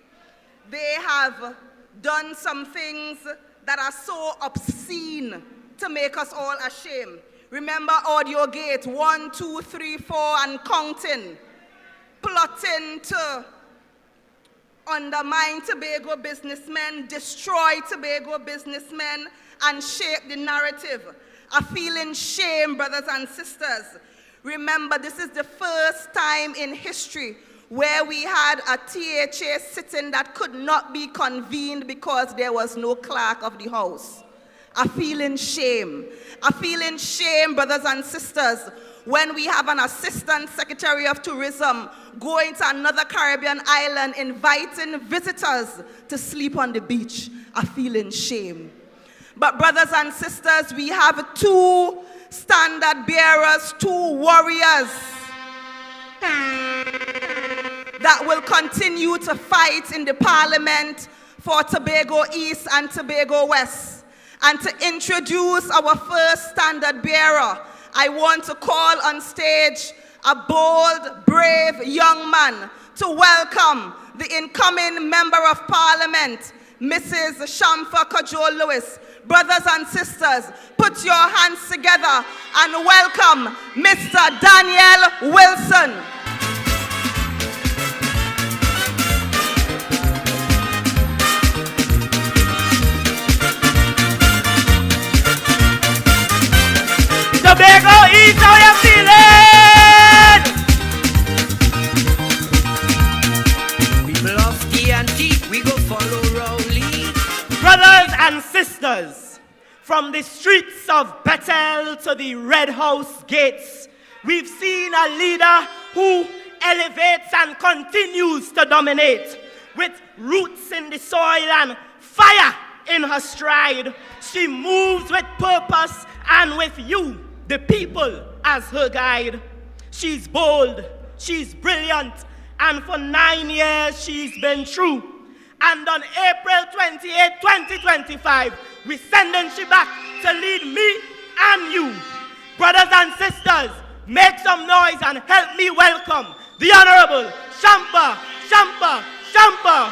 they have done some things that are so obscene to make us all ashamed. Remember Audio Gate 1, 2, 3, 4 and counting. Plotting to undermine Tobago businessmen, destroy Tobago businessmen, and shape the narrative. A feeling shame, brothers and sisters. Remember, this is the first time in history where we had a THA sitting that could not be convened because there was no clerk of the house. I feel in shame. I feel in shame, brothers and sisters, when we have an assistant secretary of tourism going to another Caribbean island inviting visitors to sleep on the beach. I feel in shame. But brothers and sisters, we have two standard bearers, two warriors that will continue to fight in the parliament for Tobago East and Tobago West. And to introduce our first standard bearer, I want to call on stage a bold, brave young man to welcome the incoming Member of Parliament, Mrs. Shamfa Cajole-Lewis. Brothers and sisters, put your hands together and welcome Mr. Daniel Wilson. Tobago East, how you feeling? We love TNT, we go follow Rowley. Brothers and sisters, from the streets of Bethel to the Red House gates, we've seen a leader who elevates and continues to dominate. With roots in the soil and fire in her stride, she moves with purpose and with you, the people, as her guide. She's bold, she's brilliant, and for 9 years she's been true. And on April 28, 2025, we're sending she back to lead me and you. Brothers and sisters, make some noise and help me welcome the Honorable Shamfa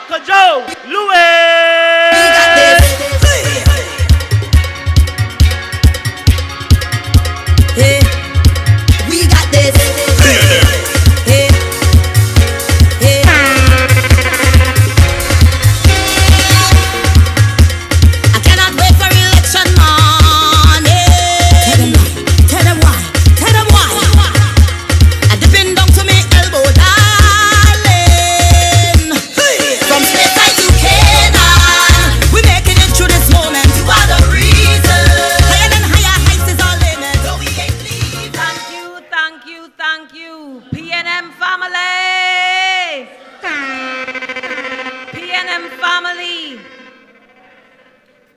Cajole-Lewis. Hey, we got this. Hey, hey. I cannot wait for election morning. Tell them why. I depend down to me elbow, darling. From Spain to Canaan, we making it through this moment. You are the reason. Higher than higher heights is our limit. So we ain't leaving. Thank you, PNM family. PNM family.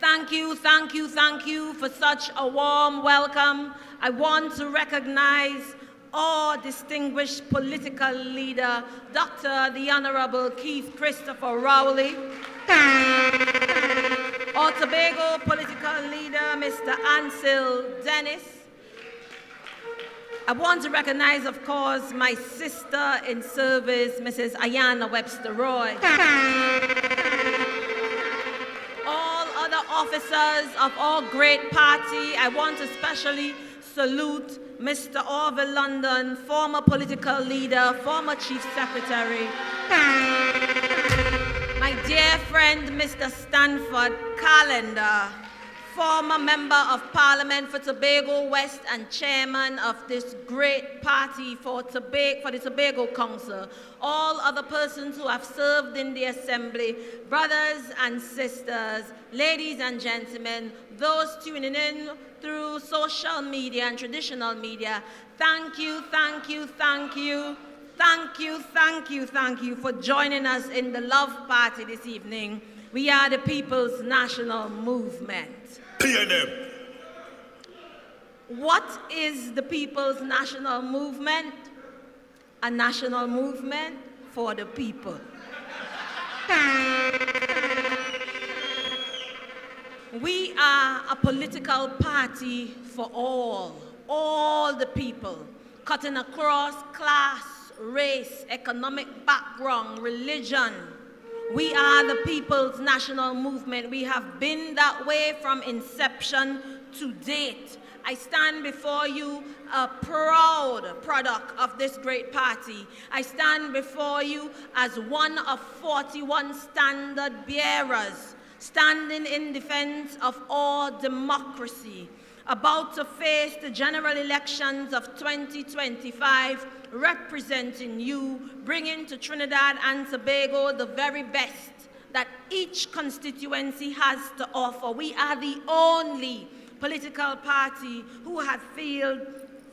Thank you for such a warm welcome. I want to recognize our distinguished political leader, Dr. the Honorable Keith Christopher Rowley. Our Tobago political leader, Mr. Ansel Dennis. I want to recognize, of course, my sister in service, Mrs. Ayana Webster Roy. All other officers of our great party, I want to especially salute Mr. Orville London, former political leader, former chief secretary. My dear friend, Mr. Stanford Calendar, former member of Parliament for Tobago West and chairman of this great party for the Tobago Council. All other persons who have served in the assembly, brothers and sisters, ladies and gentlemen, those tuning in through social media and traditional media, thank you for joining us in the Love Party this evening. We are the People's National Movement. PNM. What is the People's National Movement? A national movement for the people. We are a political party for all the people, cutting across class, race, economic background, religion. We are the People's National Movement. We have been that way from inception to date. I stand before you a proud product of this great party. I stand before you as one of 41 standard bearers, standing in defense of all democracy, about to face the general elections of 2025, representing you, bringing to Trinidad and Tobago the very best that each constituency has to offer. We are the only political party who have fielded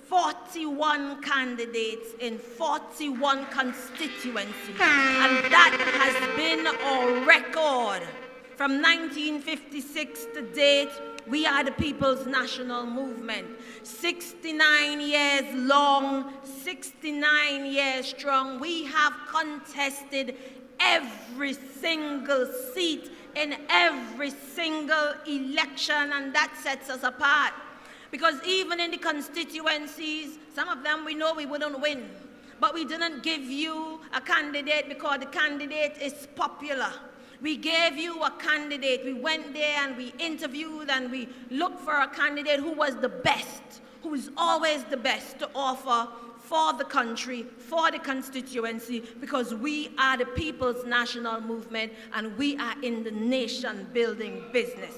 41 candidates in 41 constituencies, and that has been our record. From 1956 to date, we are the People's National Movement. 69 years long, 69 years strong. We have contested every single seat in every single election, and that sets us apart. Because even in the constituencies, some of them we know we wouldn't win. But we didn't give you a candidate because the candidate is popular. We gave you a candidate. We went there and we interviewed and we looked for a candidate who was the best, who is always the best to offer for the country, for the constituency, because we are the People's National Movement and we are in the nation-building business.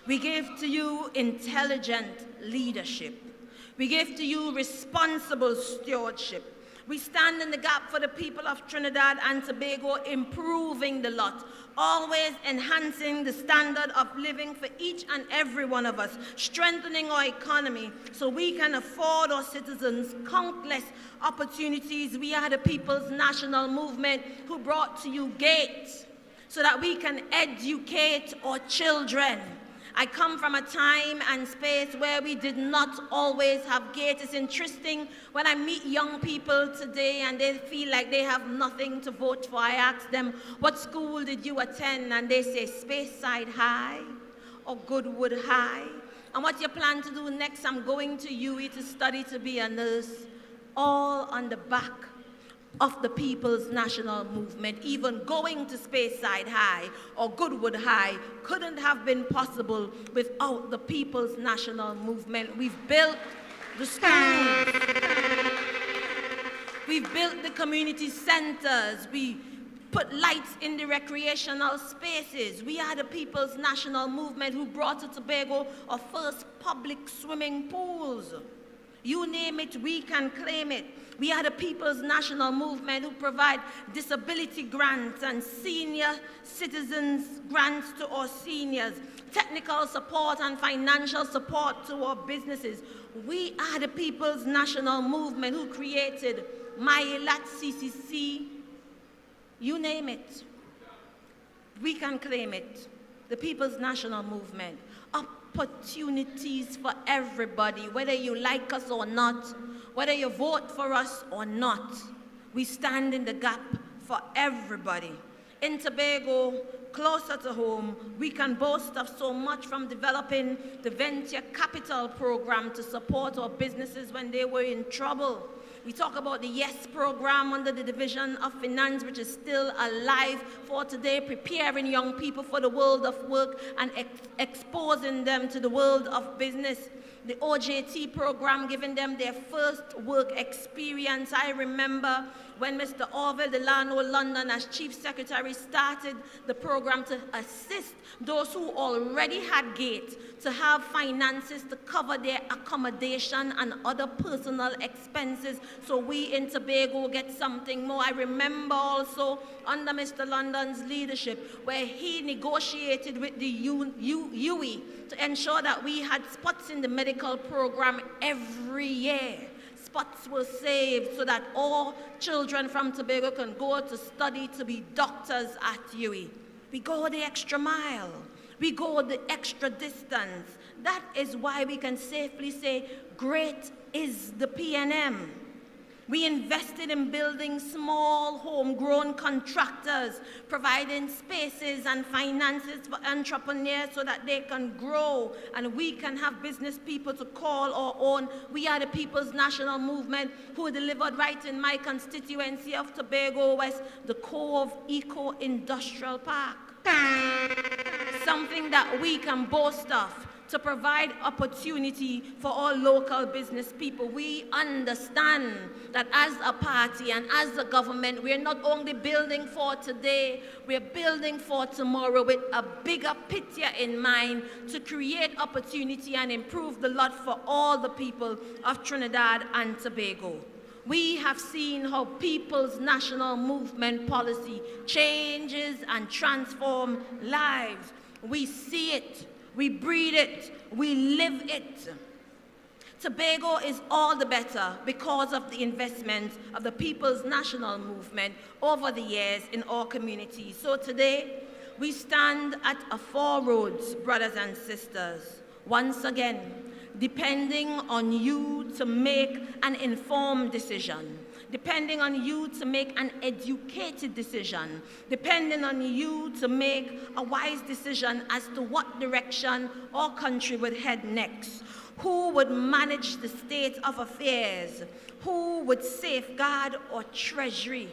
We give to you intelligent leadership. We give to you responsible stewardship. We stand in the gap for the people of Trinidad and Tobago, improving the lot, always enhancing the standard of living for each and every one of us, strengthening our economy so we can afford our citizens countless opportunities. We are the People's National Movement who brought to you GATE so that we can educate our children. I come from a time and space where we did not always have GATE. It's interesting when I meet young people today and they feel like they have nothing to vote for. I ask them, what school did you attend? And they say Speyside High or Goodwood High. And what you plan to do next? I'm going to UE to study to be a nurse. All on the back of the People's National Movement. Even going to Speyside High or Goodwood High couldn't have been possible without the People's National Movement. We've built the schools. We've built the community centers. We put lights in the recreational spaces. We are the People's National Movement who brought to Tobago our first public swimming pools. You name it, we can claim it. We are the People's National Movement who provide disability grants and senior citizens grants to our seniors, technical support and financial support to our businesses. We are the People's National Movement who created Myelat CCC. You name it. We can claim it. The People's National Movement. Opportunities for everybody, whether you like us or not, whether you vote for us or not. We stand in the gap for everybody. In Tobago, closer to home, we can boast of so much, from developing the venture capital program to support our businesses when they were in trouble. We talk about the YES program under the Division of Finance, which is still alive for today, preparing young people for the world of work and exposing them to the world of business. The OJT program, giving them their first work experience. I remember when Mr. Orville Delano London, as Chief Secretary, started the program to assist those who already had GATE to have finances to cover their accommodation and other personal expenses, so we in Tobago get something more. I remember also under Mr. London's leadership where he negotiated with the UE to ensure that we had spots in the medical program every year. Spots were saved so that all children from Tobago can go to study to be doctors at UE. We go the extra mile. We go the extra distance. That is why we can safely say, great is the PNM. We invested in building small homegrown contractors, providing spaces and finances for entrepreneurs so that they can grow and we can have business people to call our own. We are the People's National Movement who delivered right in my constituency of Tobago West, the Cove Eco-Industrial Park. Something that we can boast of. to provide opportunity for all local business people. We understand that as a party and as a government, we're not only building for today, we're building for tomorrow with a bigger picture in mind to create opportunity and improve the lot for all the people of Trinidad and Tobago. We have seen how People's National Movement policy changes and transforms lives. We see it. We breathe it, we live it. Tobago is all the better because of the investment of the People's National Movement over the years in our community. So today, we stand at a crossroads, brothers and sisters. Once again, depending on you to make an informed decision, depending on you to make an educated decision, depending on you to make a wise decision as to what direction our country would head next, who would manage the state of affairs, who would safeguard our treasury.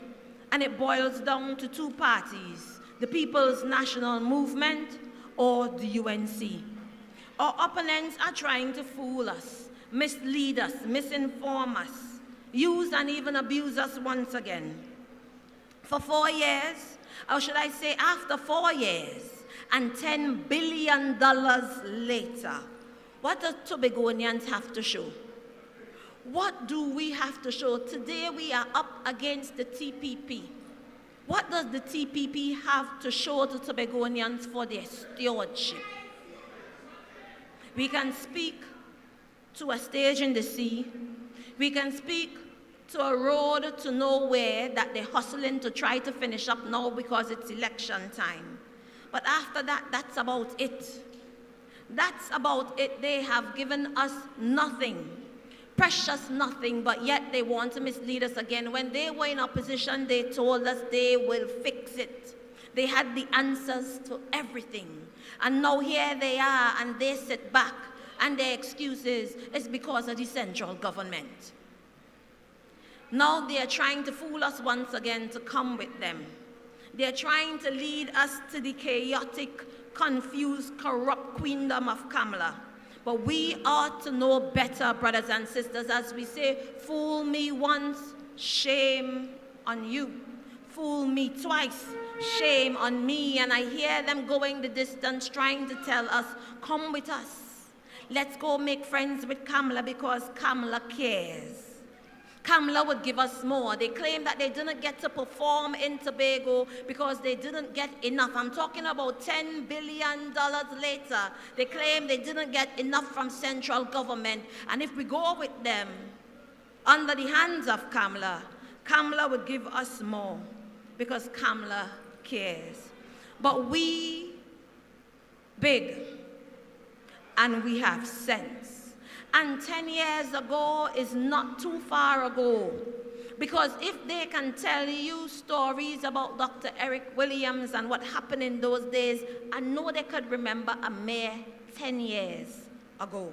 And it boils down to two parties, the People's National Movement or the UNC. Our opponents are trying to fool us, mislead us, misinform us, use and even abuse us once again. For 4 years, or should I say after 4 years, and $10 billion later, what do Tobagonians have to show? What do we have to show? Today we are up against the TPP. What does the TPP have to show to Tobagonians for their stewardship? We can speak to a stage in the sea. We can speak to a road to nowhere that they're hustling to try to finish up now because it's election time. But after that, that's about it. That's about it. They have given us nothing, precious nothing, but yet they want to mislead us again. When they were in opposition, they told us they will fix it. They had the answers to everything. And now here they are, and they sit back, and their excuses is because of the central government. Now they are trying to fool us once again to come with them. They are trying to lead us to the chaotic, confused, corrupt queendom of Kamala. But we ought to know better, brothers and sisters, as we say, fool me once, shame on you. Fool me twice, shame on me. And I hear them going the distance trying to tell us, come with us. Let's go make friends with Kamala because Kamala cares. Kamala would give us more. They claim that they didn't get to perform in Tobago because they didn't get enough. I'm talking about $10 billion later. They claim they didn't get enough from central government. And if we go with them under the hands of Kamala, Kamala would give us more because Kamala cares. But we big and we have sense. And 10 years ago is not too far ago. Because if they can tell you stories about Dr. Eric Williams and what happened in those days, I know they could remember a mere 10 years ago.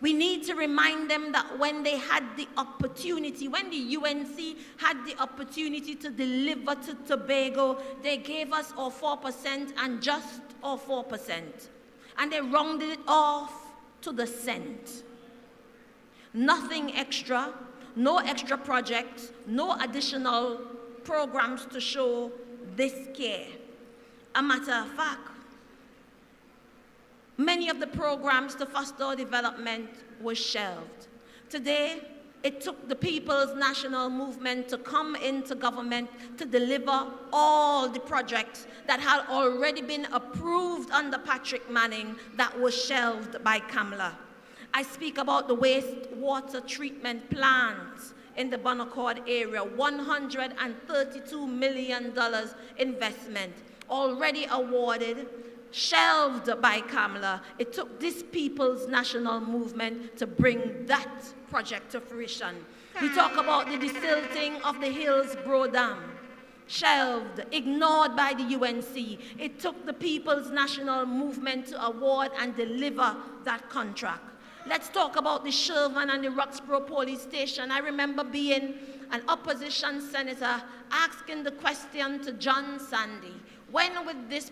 We need to remind them that when they had the opportunity, when the UNC had the opportunity to deliver to Tobago, they gave us our 4% and just our 4%. And they rounded it off to the cent. Nothing extra, no extra projects, no additional programs to show this care. A matter of fact, many of the programs to foster development were shelved. Today, it took the People's National Movement to come into government to deliver all the projects that had already been approved under Patrick Manning that was shelved by Kamala. I speak about the wastewater treatment plants in the Bonaccord area, $132 million investment, already awarded, shelved by Kamala. It took this People's National Movement to bring that project to fruition. We talk about the desilting of the Hillsborough Dam, shelved, ignored by the UNC. It took the People's National Movement to award and deliver that contract. Let's talk about the Sherman and the Roxborough police station. I remember being an opposition senator asking the question to John Sandy, when would this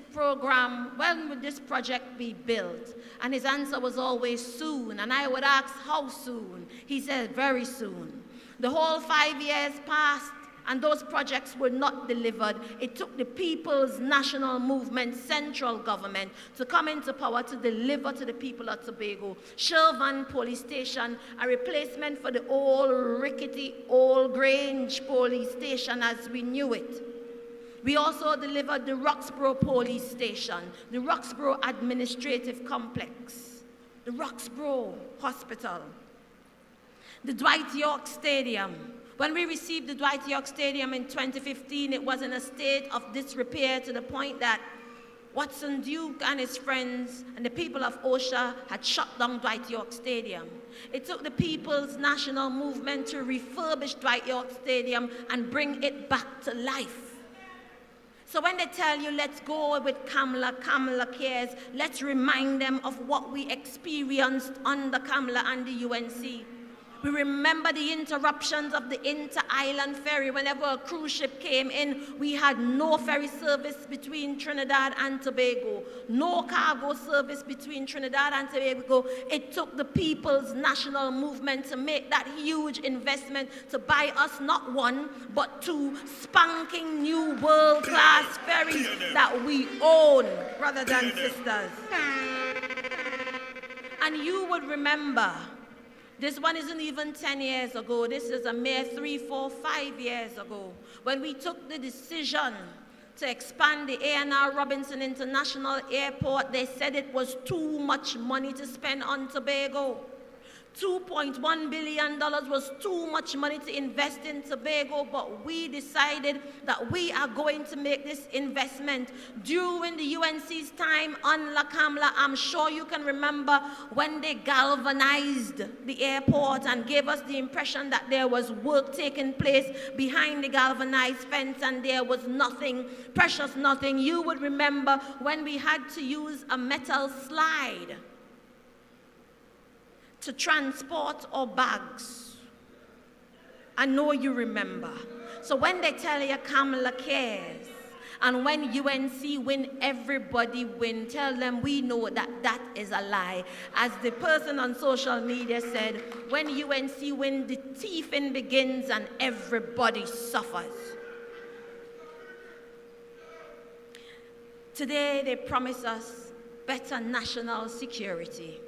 project be built? And his answer was always soon. And I would ask, how soon? He said, very soon. The whole 5 years passed, and those projects were not delivered. It took the People's National Movement central government to come into power to deliver to the people of Tobago. Shervan Police Station, a replacement for the old rickety old Grange Police Station as we knew it. We also delivered the Roxborough Police Station, the Roxborough Administrative Complex, the Roxborough Hospital, the Dwight York Stadium. When we received the Dwight York Stadium in 2015, it was in a state of disrepair to the point that Watson Duke and his friends and the people of OSHA had shut down Dwight York Stadium. It took the People's National Movement to refurbish Dwight York Stadium and bring it back to life. So when they tell you, let's go with Kamala cares, let's remind them of what we experienced under Kamala and the UNC. We remember the interruptions of the inter-island ferry. Whenever a cruise ship came in, we had no ferry service between Trinidad and Tobago, no cargo service between Trinidad and Tobago. It took the People's National Movement to make that huge investment to buy us not one, but two spanking new world-class ferries that we own, brothers and sisters. And you would remember, this one isn't even 10 years ago. This is a mere 3, 4, 5 years ago when we took the decision to expand the A&R Robinson International Airport. They said it was too much money to spend on Tobago. $2.1 billion was too much money to invest in Tobago, but we decided that we are going to make this investment. During the UNC's time on La Kamla, I'm sure you can remember when they galvanized the airport and gave us the impression that there was work taking place behind the galvanized fence and there was nothing, precious nothing. You would remember when we had to use a metal slide to transport our bags. I know you remember. So when they tell you Kamala cares, and when UNC win, everybody win, tell them we know that that is a lie. As the person on social media said, when UNC win, the thieving begins and everybody suffers. Today they promise us better national security.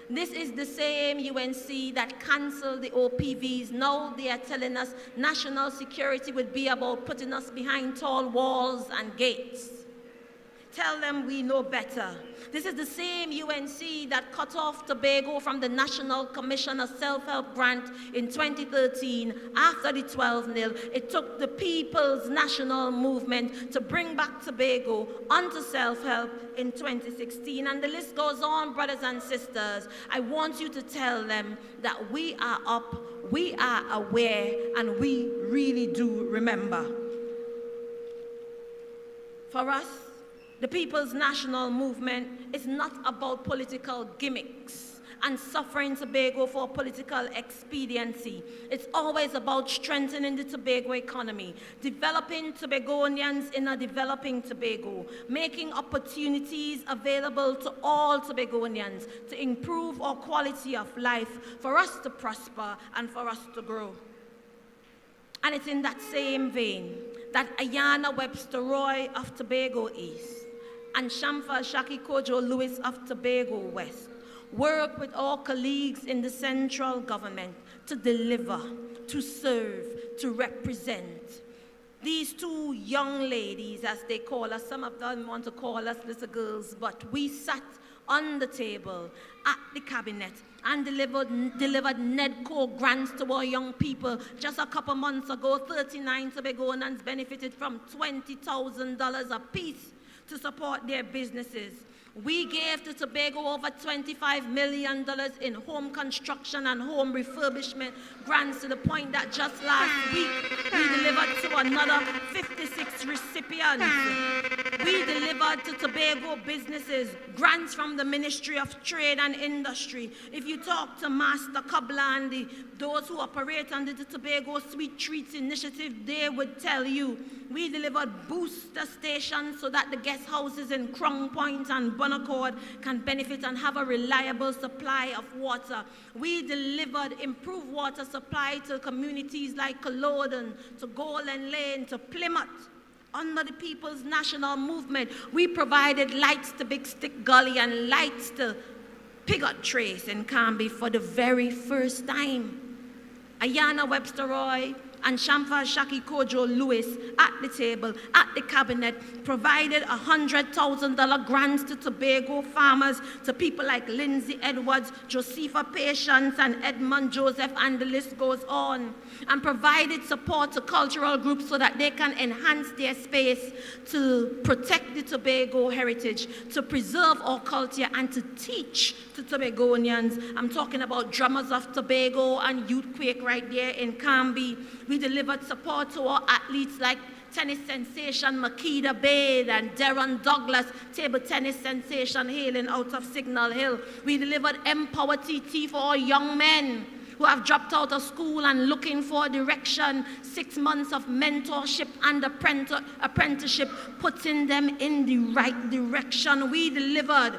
This is the same UNC that canceled the OPVs. Now they are telling us national security would be about putting us behind tall walls and gates. Tell them we know better. This is the same UNC that cut off Tobago from the National Commission of Self-Help Grant in 2013 after the 12-0. It took the People's National Movement to bring back Tobago onto self-help in 2016. And the list goes on, brothers and sisters. I want you to tell them that we are up, we are aware, and we really do remember. For us, the People's National Movement is not about political gimmicks and suffering Tobago for political expediency. It's always about strengthening the Tobago economy, developing Tobagonians in a developing Tobago, making opportunities available to all Tobagonians to improve our quality of life, for us to prosper and for us to grow. And it's in that same vein that Ayana Webster Roy of Tobago East and Shamfa Shaki Kojo Lewis of Tobago West work with all colleagues in the central government to deliver, to serve, to represent. These two young ladies, as they call us, some of them want to call us little girls, but we sat on the table at the cabinet and delivered NEDCO grants to our young people. Just a couple months ago, 39 Tobagoans benefited from $20,000 apiece to support their businesses. We gave to Tobago over $25 million in home construction and home refurbishment grants, to the point that just last week we delivered to another 56 recipients. We delivered to Tobago businesses grants from the Ministry of Trade and Industry. If you talk to Master Kabla and those who operate under the Tobago Sweet Treats Initiative, they would tell you we delivered booster stations so that the guest houses in Crown Point and Bonaccord can benefit and have a reliable supply of water. We delivered improved water supply to communities like Culloden, to Golden Lane, to Plymouth. Under the People's National Movement, we provided lights to Big Stick Gully and lights to Pigot Trace in Canby for the very first time. Ayana Webster Roy and Shamfa Shaki Kojo Lewis at the table, at the cabinet, provided $100,000 grants to Tobago farmers, to people like Lindsay Edwards, Josepha Patience, and Edmund Joseph, and the list goes on, and provided support to cultural groups so that they can enhance their space to protect the Tobago heritage, to preserve our culture, and to teach to Tobagonians. I'm talking about Drummers of Tobago and Youth Quake right there in Canby. We delivered support to our athletes like tennis sensation Makeda Bade and Darren Douglas, table tennis sensation hailing out of Signal Hill. We delivered Empower TT for our young men who have dropped out of school and looking for direction, 6 months of mentorship and apprenticeship, putting them in the right direction. We delivered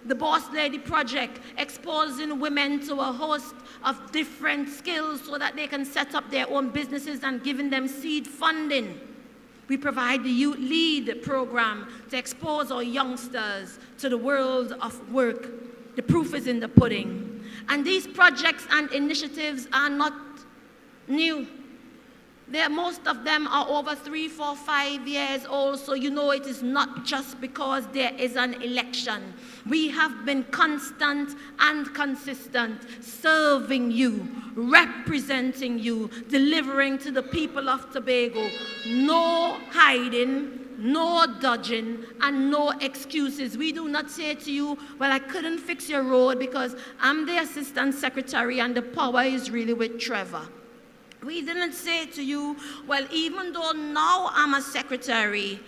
the Boss Lady Project, exposing women to a host of different skills so that they can set up their own businesses and giving them seed funding. We provide the Youth Lead program to expose our youngsters to the world of work. The proof is in the pudding. And these projects and initiatives are not new. Most of them are over 3, 4, 5 years old, so you know it is not just because there is an election. We have been constant and consistent, serving you, representing you, delivering to the people of Tobago. No hiding, no dodging, and no excuses. We do not say to you, well, I couldn't fix your road because I'm the assistant secretary and the power is really with Trevor. We didn't say to you, well, even though now I'm a secretary,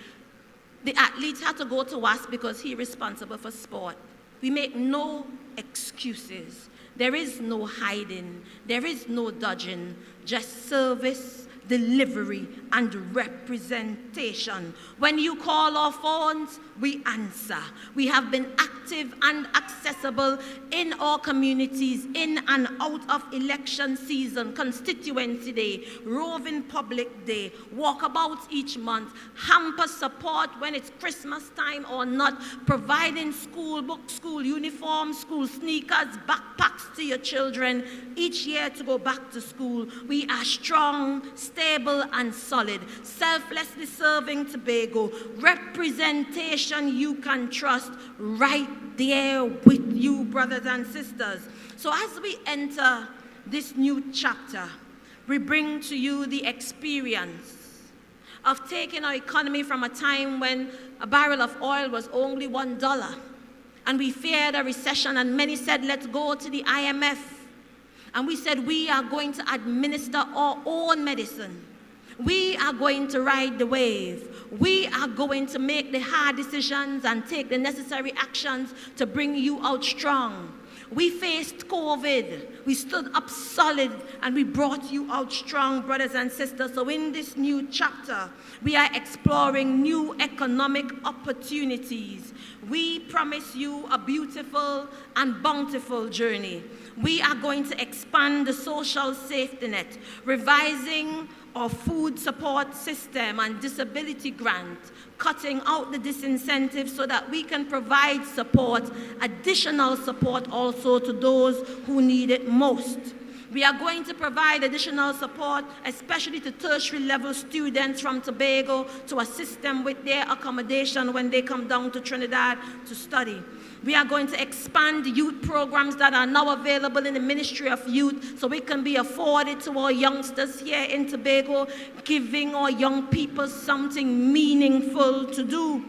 the athletes had to go to WASP because he's responsible for sport. We make no excuses. There is no hiding. There is no dodging. Just service, delivery, and representation. When you call our phones, we answer. We have been active and accessible in our communities, in and out of election season, constituency day, roving public day, walkabouts each month, hamper support when it's Christmas time or not, providing school books, school uniforms, school sneakers, backpacks to your children each year to go back to school. We are strong, stable, and solid, selflessly serving Tobago, representation you can trust, right there with you, brothers and sisters. So as we enter this new chapter, we bring to you the experience of taking our economy from a time when a barrel of oil was only $1, and we feared a recession, and many said, let's go to the IMF. And we said, we are going to administer our own medicine. We are going to ride the wave. We are going to make the hard decisions and take the necessary actions to bring you out strong. We faced COVID. We stood up solid and we brought you out strong, brothers and sisters. So in this new chapter, we are exploring new economic opportunities. We promise you a beautiful and bountiful journey. We are going to expand the social safety net, revising our food support system and disability grant, cutting out the disincentives so that we can provide support, additional support also to those who need it most. We are going to provide additional support, especially to tertiary level students from Tobago, to assist them with their accommodation when they come down to Trinidad to study. We are going to expand the youth programs that are now available in the Ministry of Youth so it can be afforded to our youngsters here in Tobago, giving our young people something meaningful to do.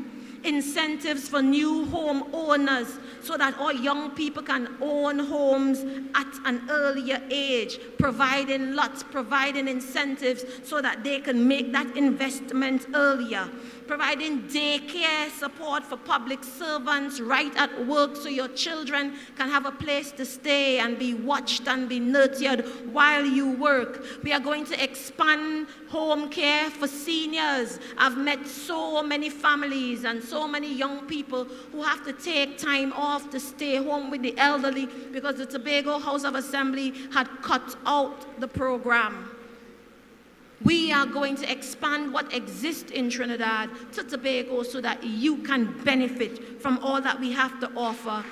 Incentives for new home owners so that our young people can own homes at an earlier age, providing lots, providing incentives so that they can make that investment earlier. providing daycare support for public servants right at work so your children can have a place to stay and be watched and be nurtured while you work. We are going to expand home care for seniors. I've met so many families and so many young people who have to take time off to stay home with the elderly because the Tobago House of Assembly had cut out the program. We are going to expand what exists in Trinidad to Tobago so that you can benefit from all that we have to offer.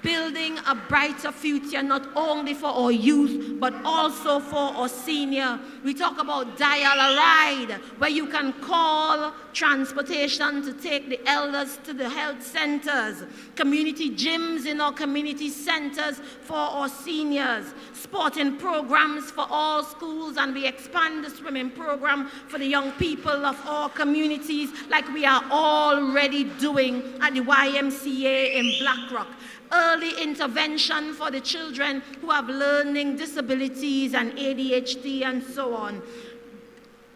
Building a brighter future not only for our youth but also for our senior. We talk about dial-a-ride, where you can call transportation to take the elders to the health centers, community gyms in our community centers for our seniors, sporting programs for all schools, and we expand the swimming program for the young people of our communities like we are already doing at the YMCA in Blackrock. Early intervention for the children who have learning disabilities and ADHD and so on.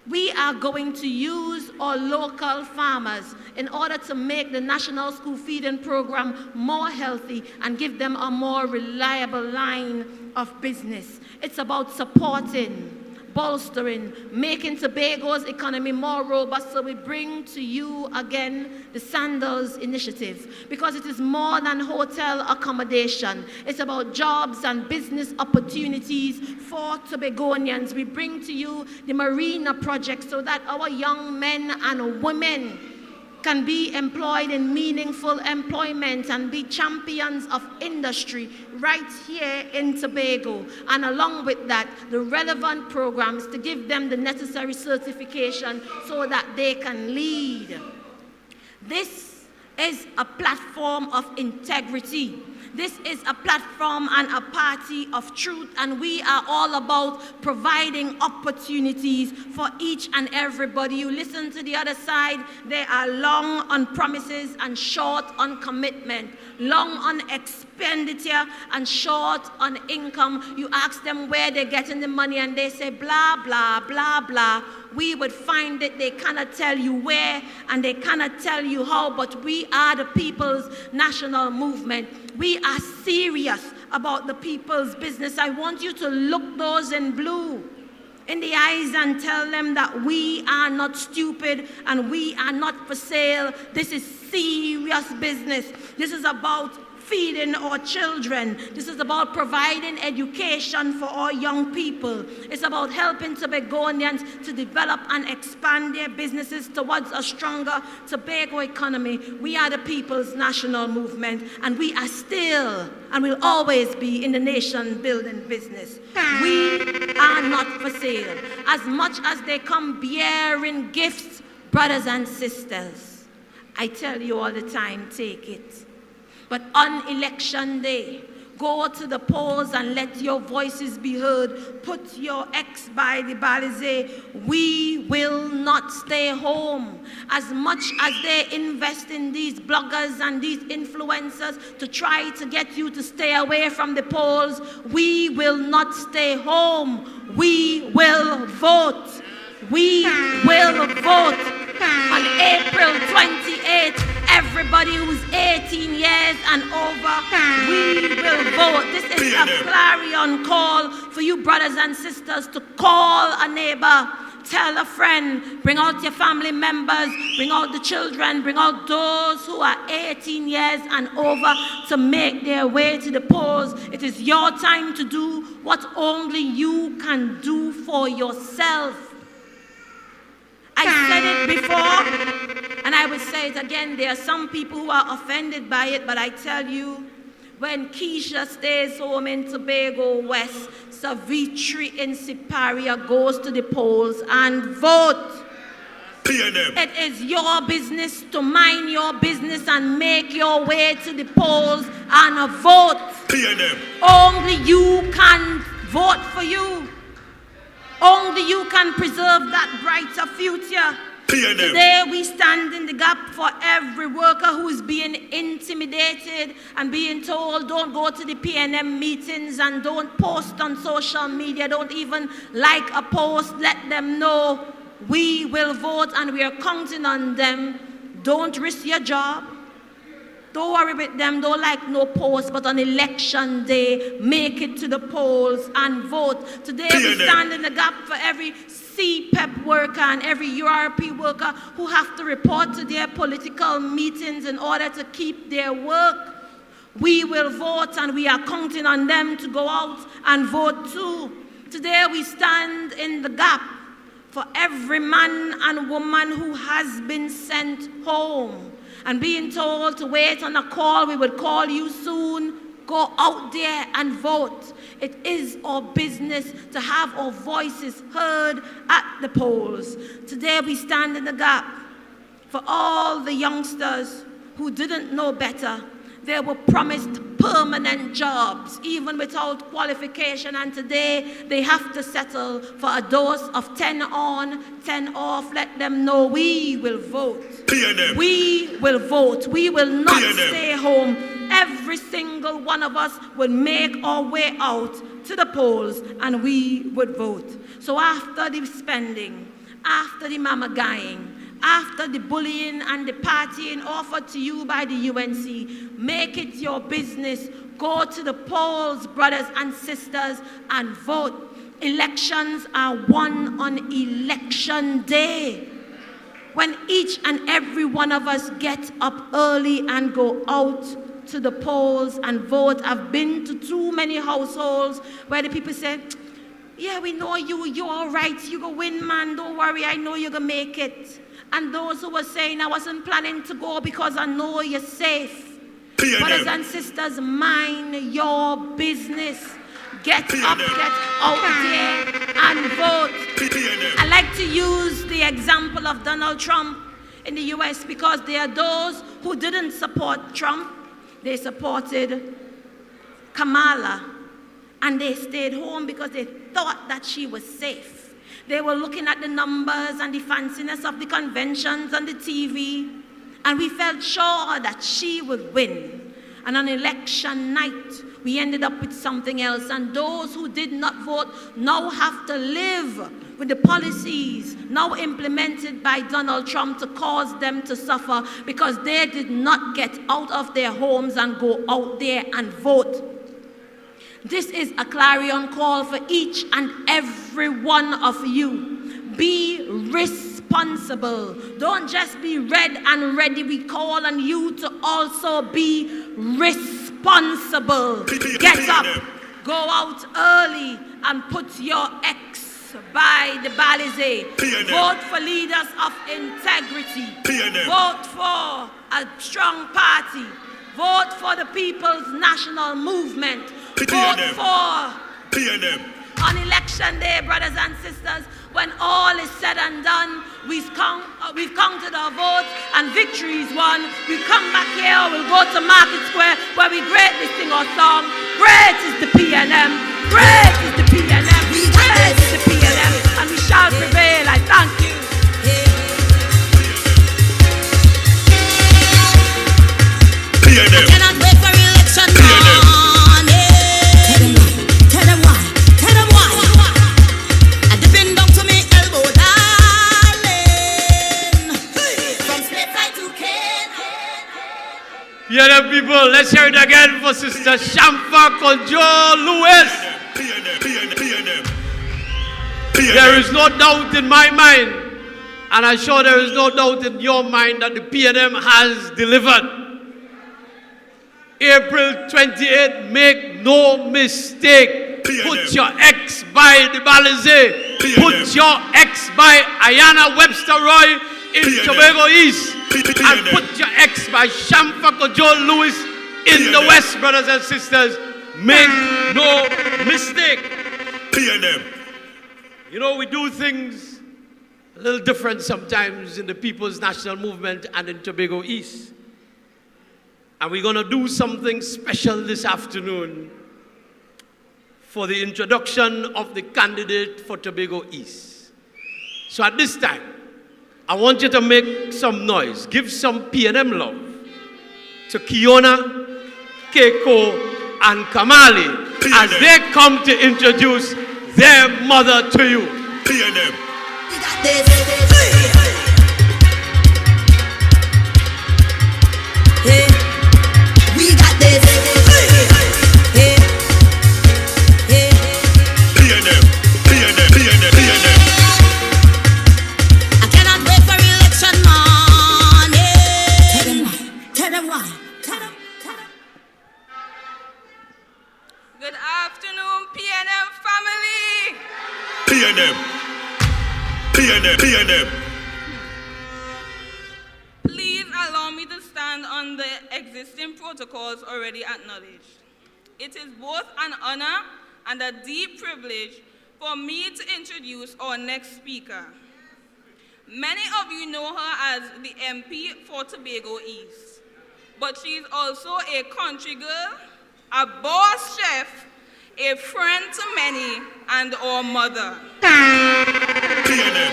We are going to use our local farmers in order to make the National School Feeding Program more healthy and give them a more reliable line of business. It's about supporting, bolstering, making Tobago's economy more robust, so we bring to you again the Sandals Initiative, because it is more than hotel accommodation. It's about jobs and business opportunities for Tobagonians. We bring to you the Marina Project so that our young men and women can be employed in meaningful employment and be champions of industry right here in Tobago. And along with that, the relevant programs to give them the necessary certification so that they can lead. This is a platform of integrity. This is a platform and a party of truth, and we are all about providing opportunities for each and everybody. You listen to the other side, they are long on promises and short on commitment, long on expenditure and short on income. You ask them where they're getting the money and they say blah, blah, blah, blah. We would find that they cannot tell you where and they cannot tell you how, but we are the people's national movement. We are serious about the people's business. I want you to look those in blue in the eyes and tell them that we are not stupid and we are not for sale. This is serious business. This is about feeding our children. This is about providing education for our young people. It's about helping Tobagonians to develop and expand their businesses towards a stronger Tobago economy. We are the people's national movement, and we are still and will always be in the nation building business. We are not for sale. As much as they come bearing gifts, brothers and sisters, I tell you all the time, take it. But on election day, go to the polls and let your voices be heard. Put your X by the balize. We will not stay home. As much as they invest in these bloggers and these influencers to try to get you to stay away from the polls, we will not stay home. We will vote. We will vote on April 28th. Everybody who's 18 years and over, we will vote. This is a clarion call for you brothers and sisters to call a neighbor, tell a friend, bring out your family members, bring out the children, bring out those who are 18 years and over to make their way to the polls. It is your time to do what only you can do for yourself. I said it before, and I will say it again. There are some people who are offended by it, but I tell you, when Keisha stays home in Tobago West, Savitri in Siparia goes to the polls and vote. It is your business to mind your business and make your way to the polls and vote. Only you can vote for you. Only you can preserve that brighter future. Today we stand in the gap for every worker who is being intimidated and being told don't go to the PNM meetings and don't post on social media, don't even like a post. Let them know we will vote, and we are counting on them. Don't risk your job. Don't worry with them. Don't like no post, but on election day, make it to the polls and vote. Today we stand in the gap for every CPEP worker and every URP worker who have to report to their political meetings in order to keep their work. We will vote, and we are counting on them to go out and vote too. Today we stand in the gap for every man and woman who has been sent home and being told to wait on a call. We would call you soon. Go out there and vote. It is our business to have our voices heard at the polls. Today we stand in the gap for all the youngsters who didn't know better. They were promised permanent jobs, even without qualification, and today they have to settle for a dose of 10 on, 10 off. Let them know we will vote. PNM. We will vote. We will not stay home. Every single one of us would make our way out to the polls, and we would vote. So after the spending, after the mama guying, after the bullying and the partying offered to you by the UNC, make it your business. Go to the polls, brothers and sisters, and vote. Elections are won on election day, when each and every one of us get up early and go out to the polls and vote. I've been to too many households where the people say, yeah, we know you're all right, you go win, man, don't worry, I know you're gonna make it. And those who were saying, I wasn't planning to go because I know you're safe. Brothers and sisters, mind your business. Get up, get out there and vote. I like to use the example of Donald Trump in the US because there are those who didn't support Trump. They supported Kamala, and they stayed home because they thought that she was safe. They were looking at the numbers and the fanciness of the conventions on the TV, and we felt sure that she would win. And on election night, we ended up with something else, and those who did not vote now have to live with the policies now implemented by Donald Trump to cause them to suffer because they did not get out of their homes and go out there and vote. This is a clarion call for each and every one of you. Be responsible. Don't just be read and ready. We call on you to also be responsible. Get up, go out early and put your X by the Balize. Vote for leaders of integrity. Vote for a strong party. Vote for the People's National Movement. Vote for on election day, brothers and sisters, when all is said and done, we've counted our votes and victory is won. We come back here, we'll go to Market Square where we greatly sing our song. Great is the PNM, great is the PNM, great is the PNM, and we shall prevail. I thank you. I cannot wait for election morning. Tell them why. And depend down to me elbow, darling. From slave side to Ken. PNM people, let's hear it again for Sister Shamfa Kojo Lewis. There is no doubt in my mind, and I'm sure there is no doubt in your mind, that the PNM has delivered. April 28th, make no mistake. Put your X by the Balize. Put your X by Ayanna Webster Roy in Tobago East. And put your X by Shamfa Kojo Lewis in the West, brothers and sisters. Make no mistake. You know, we do things a little different sometimes in the People's National Movement and in Tobago East. And we're going to do something special this afternoon for the introduction of the candidate for Tobago East. So at this time, I want you to make some noise. Give some PNM love to Kiona, Keiko, and Kamali as they come to introduce their mother to you. PNM, We got this. Hey, we got this. Hey, hey. PNM. I cannot wait for election morning. Tell them why. Good afternoon, PNM family. PNM. Please allow me to stand on the existing protocols already acknowledged. It is both an honor and a deep privilege for me to introduce our next speaker. Many of you know her as the MP for Tobago East, but she is also a country girl, a boss chef, a friend to many, and our mother. PNM.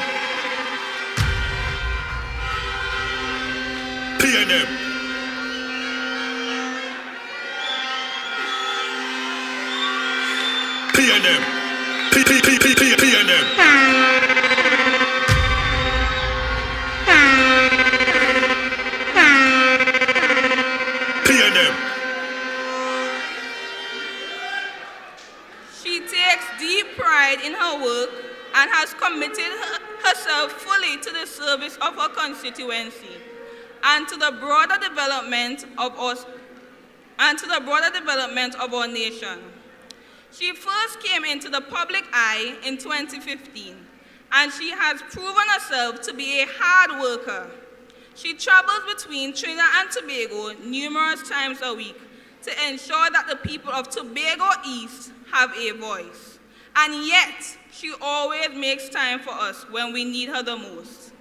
She takes deep pride in her work and has committed herself fully to the service of her constituency and to the broader development of our nation. She first came into the public eye in 2015, and she has proven herself to be a hard worker. She travels between Trinidad and Tobago numerous times a week to ensure that the people of Tobago East have a voice. And yet, she always makes time for us when we need her the most.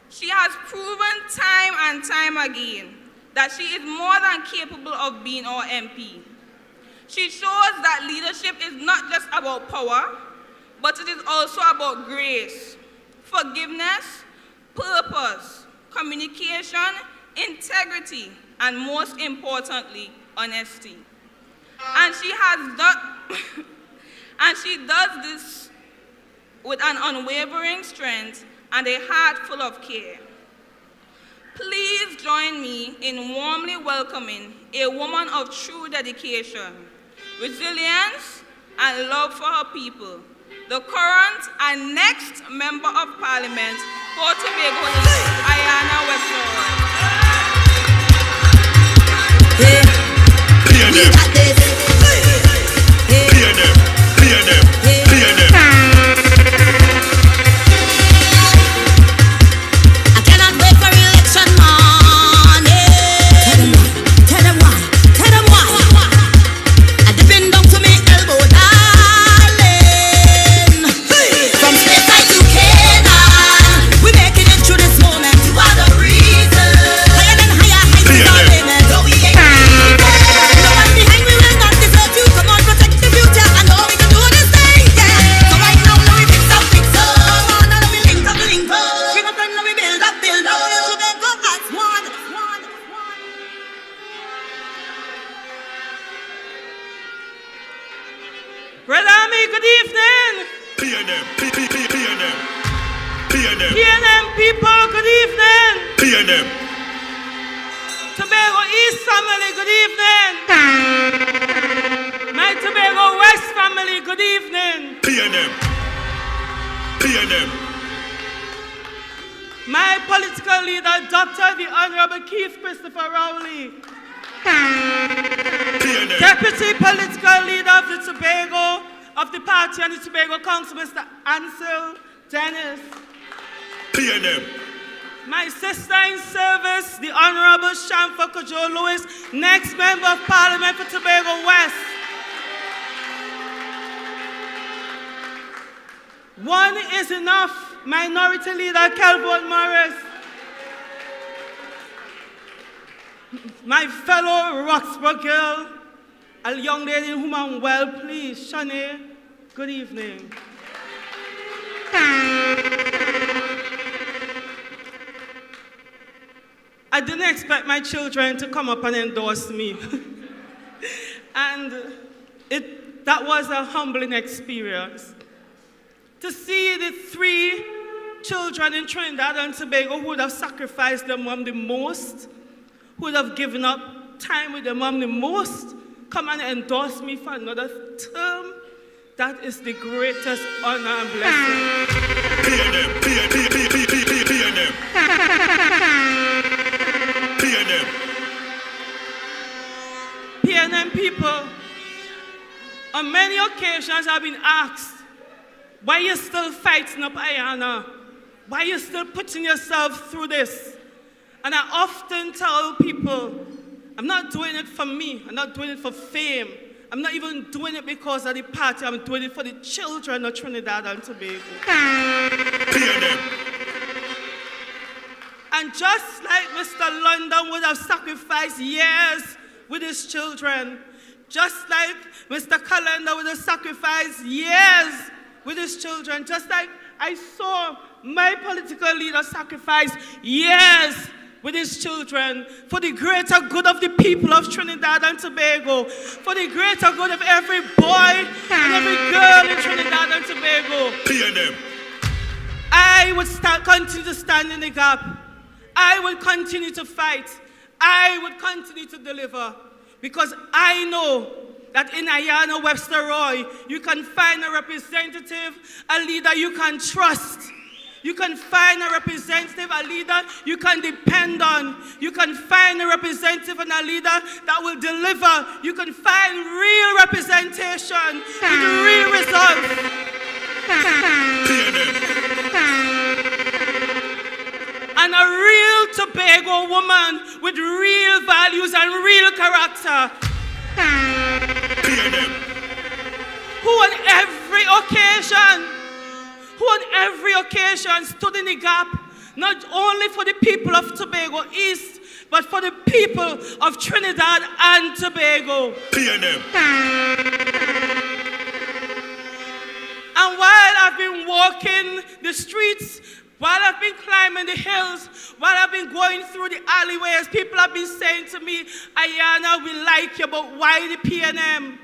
She has proven time and time again that she is more than capable of being our MP. She shows that leadership is not just about power, but it is also about grace, forgiveness, purpose, communication, integrity, and most importantly, honesty. And she does this with an unwavering strength and a heart full of care. Please join me in warmly welcoming a woman of true dedication, resilience, and love for her people, the current and next Member of Parliament for Tobago East, Ayana Westwood. We got this. I cannot wait for election morning. Tell them why. I depend down to me elbow, darling. From stateside to Canaan, we making it through this moment. You are the reason. Higher than higher heights is our limit. No, we ain't leaving. No one behind, we will not desert you. Come on, protect the future. I know we can do this thing, yeah. So right now, let me fix up. Come on, now let me link up. Bring up and let me build up. Tobago as one. Brother Army, good evening. PNM. PNM people, good evening. PNM. Tobago East family, good evening. My Tobago West family, good evening. PNM. My political leader, Dr. the Honorable Keith Christopher Rowley. Deputy political leader of the Tobago, of the party and the Tobago Council, Mr. Ansel Dennis. PNM. My sister in service, the Honorable Shamfa Kojo Lewis, next Member of Parliament for Tobago West. One is enough. Minority Leader Calvin Morris. My fellow Roxborough girl, a young lady whom I'm well pleased, Shanae, good evening. I didn't expect my children to come up and endorse me. And that was a humbling experience. To see the three children in Trinidad and Tobago who would have sacrificed their mom the most, who would have given up time with their mom the most, come and endorse me for another term. That is the greatest honor and blessing. PNM people, on many occasions I've been asked, why you still fighting up Ayana? Why you still putting yourself through this? And I often tell people, I'm not doing it for me. I'm not doing it for fame. I'm not even doing it because of the party. I'm doing it for the children of Trinidad and Tobago. And just like Mr. London would have sacrificed years with his children, just like Mr. Calendar would have sacrificed years with his children, just like I saw my political leader sacrifice years with his children for the greater good of the people of Trinidad and Tobago, for the greater good of every boy and every girl in Trinidad and Tobago. I would continue to stand in the gap. I will continue to fight. I would continue to deliver, because I know that in Ayana Webster Roy, you can find a representative, a leader you can trust. You can find a representative, a leader you can depend on. You can find a representative and a leader that will deliver. You can find real representation with real results. And a real Tobago woman with real values and real character. Who on every occasion stood in the gap, not only for the people of Tobago East, but for the people of Trinidad and Tobago. And while I've been walking the streets, while I've been climbing the hills, while I've been going through the alleyways, people have been saying to me, Ayana, we like you, but why the PNM?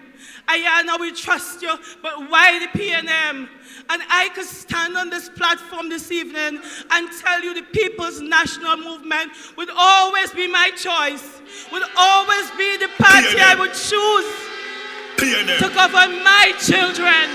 Ayana, we trust you, but why the PNM? And I could stand on this platform this evening and tell you the People's National Movement would always be my choice, would always be the party I would choose to govern my children.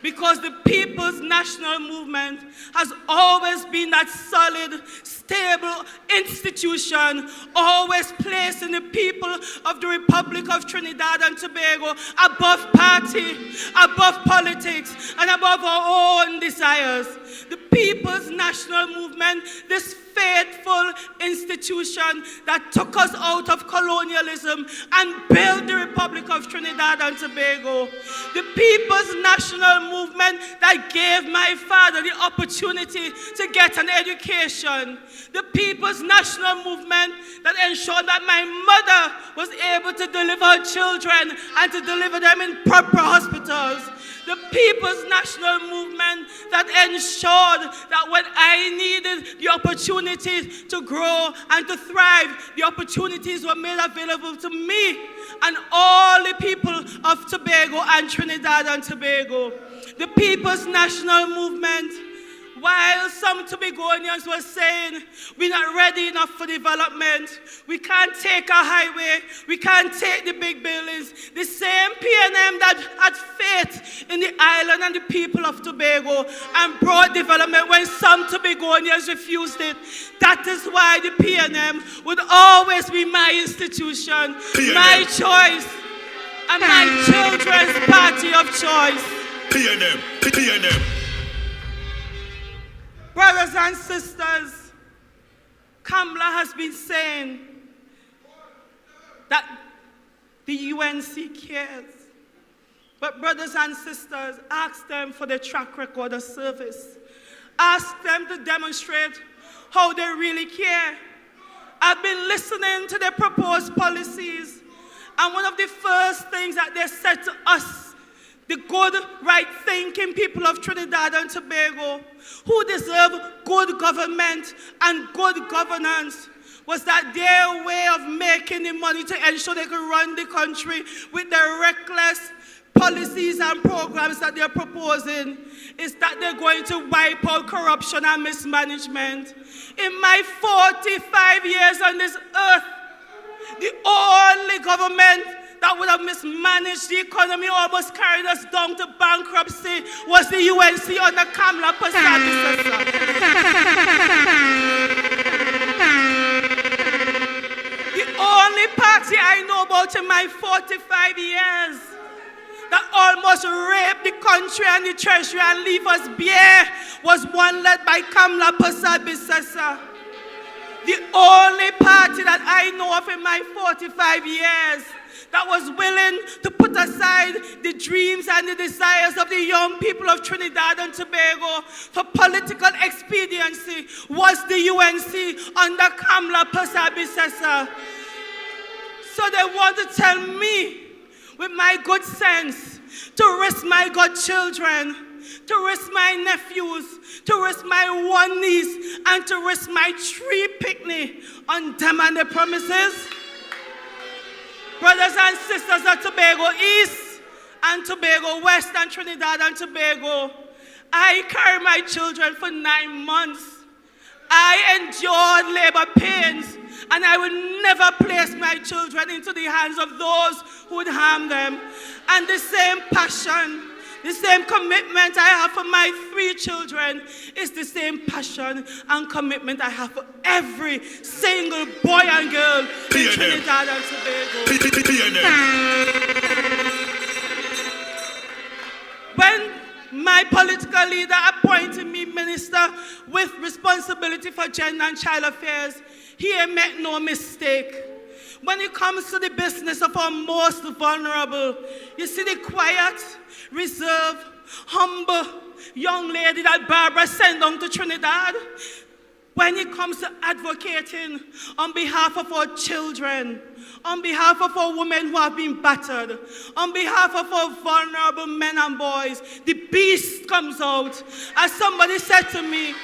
Because the People's National Movement has always been that solid, stable institution, always placing the people of the Republic of Trinidad and Tobago above party, above politics, and above our own desires. The People's National Movement, this faithful institution that took us out of colonialism and built the Republic of Trinidad and Tobago. The People's National Movement that gave my father the opportunity to get an education. The People's National Movement that ensured that my mother was able to deliver her children and to deliver them in proper hospitals. The People's National Movement that ensured that when I needed the opportunities to grow and to thrive, the opportunities were made available to me and all the people of Tobago and Trinidad and Tobago. The People's National Movement, while some Tobagonians were saying, we're not ready enough for development, we can't take a highway, we can't take the big buildings, the same PNM that had faith in the island and the people of Tobago and brought development when some Tobagonians refused it. That is why the PNM would always be my institution, my choice, and my children's party of choice. PNM. Brothers and sisters, Kamala has been saying that the UNC cares. But brothers and sisters, ask them for their track record of service. Ask them to demonstrate how they really care. I've been listening to their proposed policies, and one of the first things that they said to us, the good, right-thinking people of Trinidad and Tobago, who deserve good government and good governance, Was that their way of making the money to ensure they could run the country with the reckless policies and programs that they're proposing? Is that they're going to wipe out corruption and mismanagement? In my 45 years on this earth, the only government that would have mismanaged the economy, almost carried us down to bankruptcy, was the UNC under Kamla Persad. The only party I know about in my 45 years that almost raped the country and the treasury and leave us bare was one led by Kamla Persad. The only party that I know of in my 45 years that was willing to put aside the dreams and the desires of the young people of Trinidad and Tobago for political expediency was the UNC under Kamla Persad. So they want to tell me, with my good sense, to risk my godchildren, to risk my nephews, to risk my one niece, and to risk my 3 picnic on them and their promises. Brothers and sisters of Tobago East and Tobago West and Trinidad and Tobago, I carried my children for 9 months. I endured labor pains, and I would never place my children into the hands of those who would harm them. And the same passion, the same commitment I have for my 3 children is the same passion and commitment I have for every single boy and girl in Trinidad and Tobago. When my political leader appointed me minister with responsibility for gender and child affairs, he made no mistake. When it comes to the business of our most vulnerable, you see the quiet, reserved, humble young lady that Barbara sent down to Trinidad. When it comes to advocating on behalf of our children, on behalf of our women who have been battered, on behalf of our vulnerable men and boys, the beast comes out. As somebody said to me,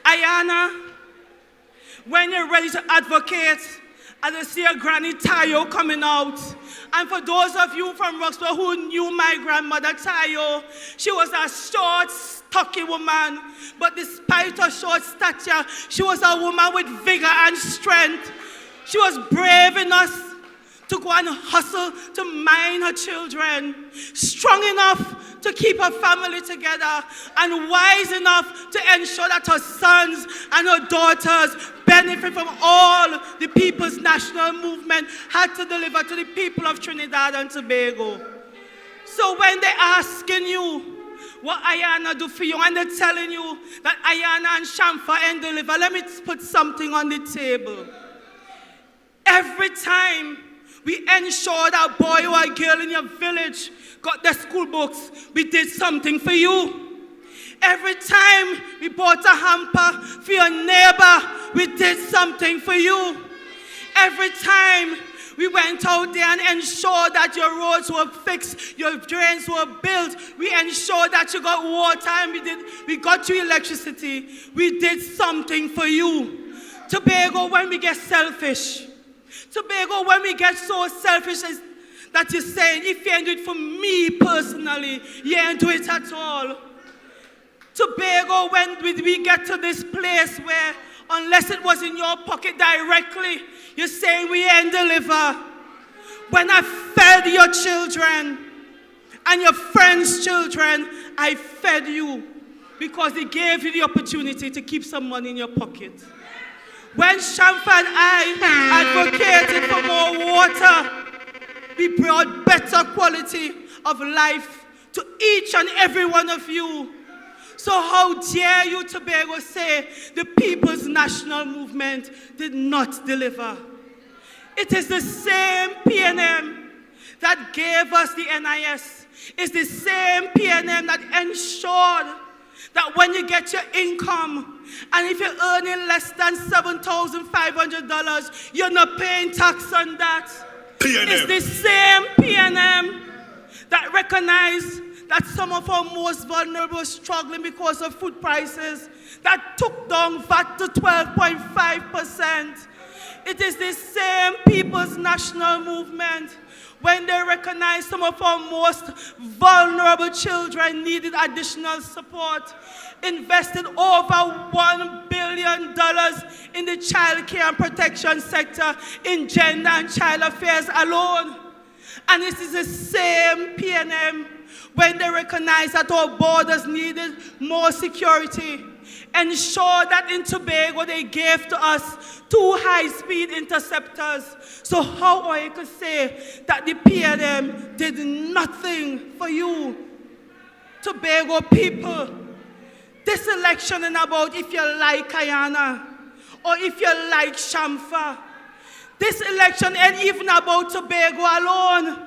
Ayana, when you're ready to advocate, I see a Granny Tayo coming out. And for those of you from Roxburgh who knew my grandmother Tayo, she was a short, stocky woman. But despite her short stature, she was a woman with vigor and strength. She was brave enough to go and hustle to mind her children, strong enough to keep her family together, and wise enough to ensure that her sons and her daughters benefit from all the People's National Movement had to deliver to the people of Trinidad and Tobago. So when they're asking you what Ayana do for you, and they're telling you that Ayana and Shamfa ain't deliver, let me put something on the table. Every time we ensured a boy or a girl in your village got their school books, we did something for you. Every time we bought a hamper for your neighbor, we did something for you. Every time we went out there and ensured that your roads were fixed, your drains were built, we ensured that you got water and we got you electricity. We did something for you. Tobago, when we get selfish, Tobago, when we get so selfish that you're saying, if you ain't do it for me personally, you ain't do it at all. Tobago, when we get to this place where, unless it was in your pocket directly, you're saying we ain't deliver. When I fed your children and your friends' children, I fed you because it gave you the opportunity to keep some money in your pocket. When Shamfa and I advocated for more water, we brought better quality of life to each and every one of you. So how dare you, Tobago, say the People's National Movement did not deliver? It is the same PNM that gave us the NIS. It's the same PNM that ensured that when you get your income, and if you're earning less than $7,500, you're not paying tax on that. It's the same PNM that recognize that some of our most vulnerable are struggling because of food prices, that took down VAT to 12.5%. It is the same People's National Movement when they recognize some of our most vulnerable children needed additional support, invested over $1 billion in the child care and protection sector in gender and child affairs alone. And it is the same PNM when they recognize that our borders needed more security, ensure that in Tobago they gave to us 2 high-speed interceptors. So how are you could say that the PNM did nothing for you, Tobago people? This election is about if you like Guyana or if you like Shamfa. This election ain't even about Tobago alone.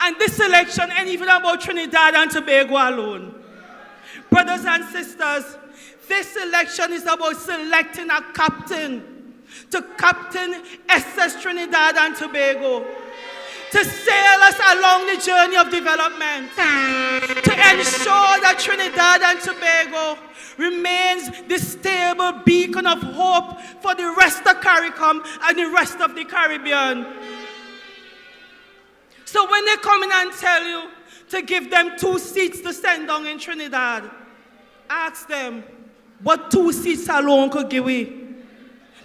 And this election ain't even about Trinidad and Tobago alone. Brothers and sisters, this election is about selecting a captain to captain SS Trinidad and Tobago, to sail us along the journey of development, to ensure that Trinidad and Tobago remains the stable beacon of hope for the rest of CARICOM and the rest of the Caribbean. So when they come in and tell you to give them 2 seats to send down in Trinidad, ask them, what 2 seats alone could give we?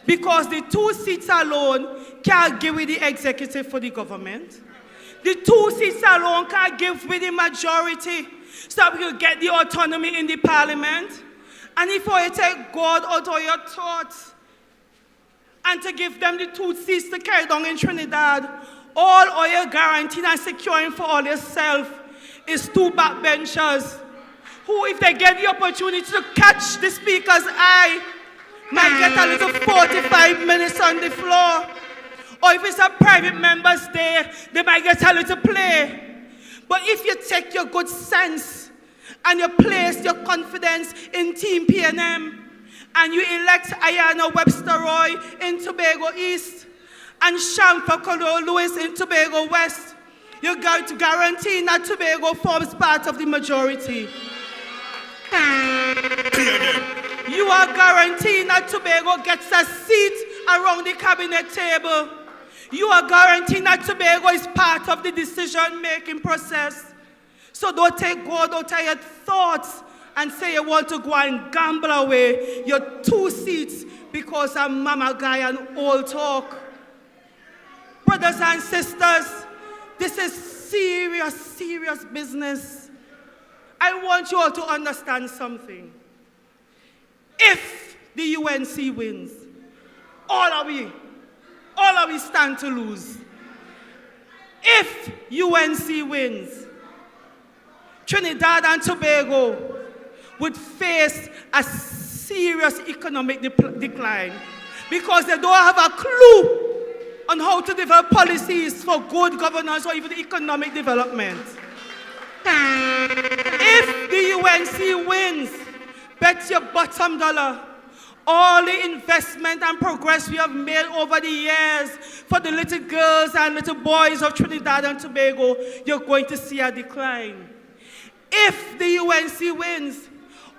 Because the 2 seats alone can't give we the executive for the government. The 2 seats alone can't give we the majority so that we can get the autonomy in the parliament. And if you take God out of your thoughts and to give them the 2 seats to carry down in Trinidad, all you're guaranteeing and securing for all yourself is 2 backbenchers who, if they get the opportunity to catch the speaker's eye, might get a little 45 minutes on the floor. Or if it's a private member's day, they might get a little play. But if you take your good sense and you place your confidence in Team PNM and you elect Ayana Webster Roy in Tobago East and Shamfa Kolo Lewis in Tobago West, you're going to guarantee that Tobago forms part of the majority. You are guaranteeing that Tobago gets a seat around the cabinet table. You are guaranteeing that Tobago is part of the decision-making process. So don't take God out of your thoughts and say you want to go and gamble away your 2 seats because of Mama Guy and old talk. Brothers and sisters, this is serious, serious business. I want you all to understand something. If the UNC wins, all of we stand to lose. If UNC wins, Trinidad and Tobago would face a serious economic decline because they don't have a clue on how to develop policies for good governance or even economic development. If the UNC wins, bet your bottom dollar, all the investment and progress we have made over the years for the little girls and little boys of Trinidad and Tobago, you're going to see a decline. If the UNC wins,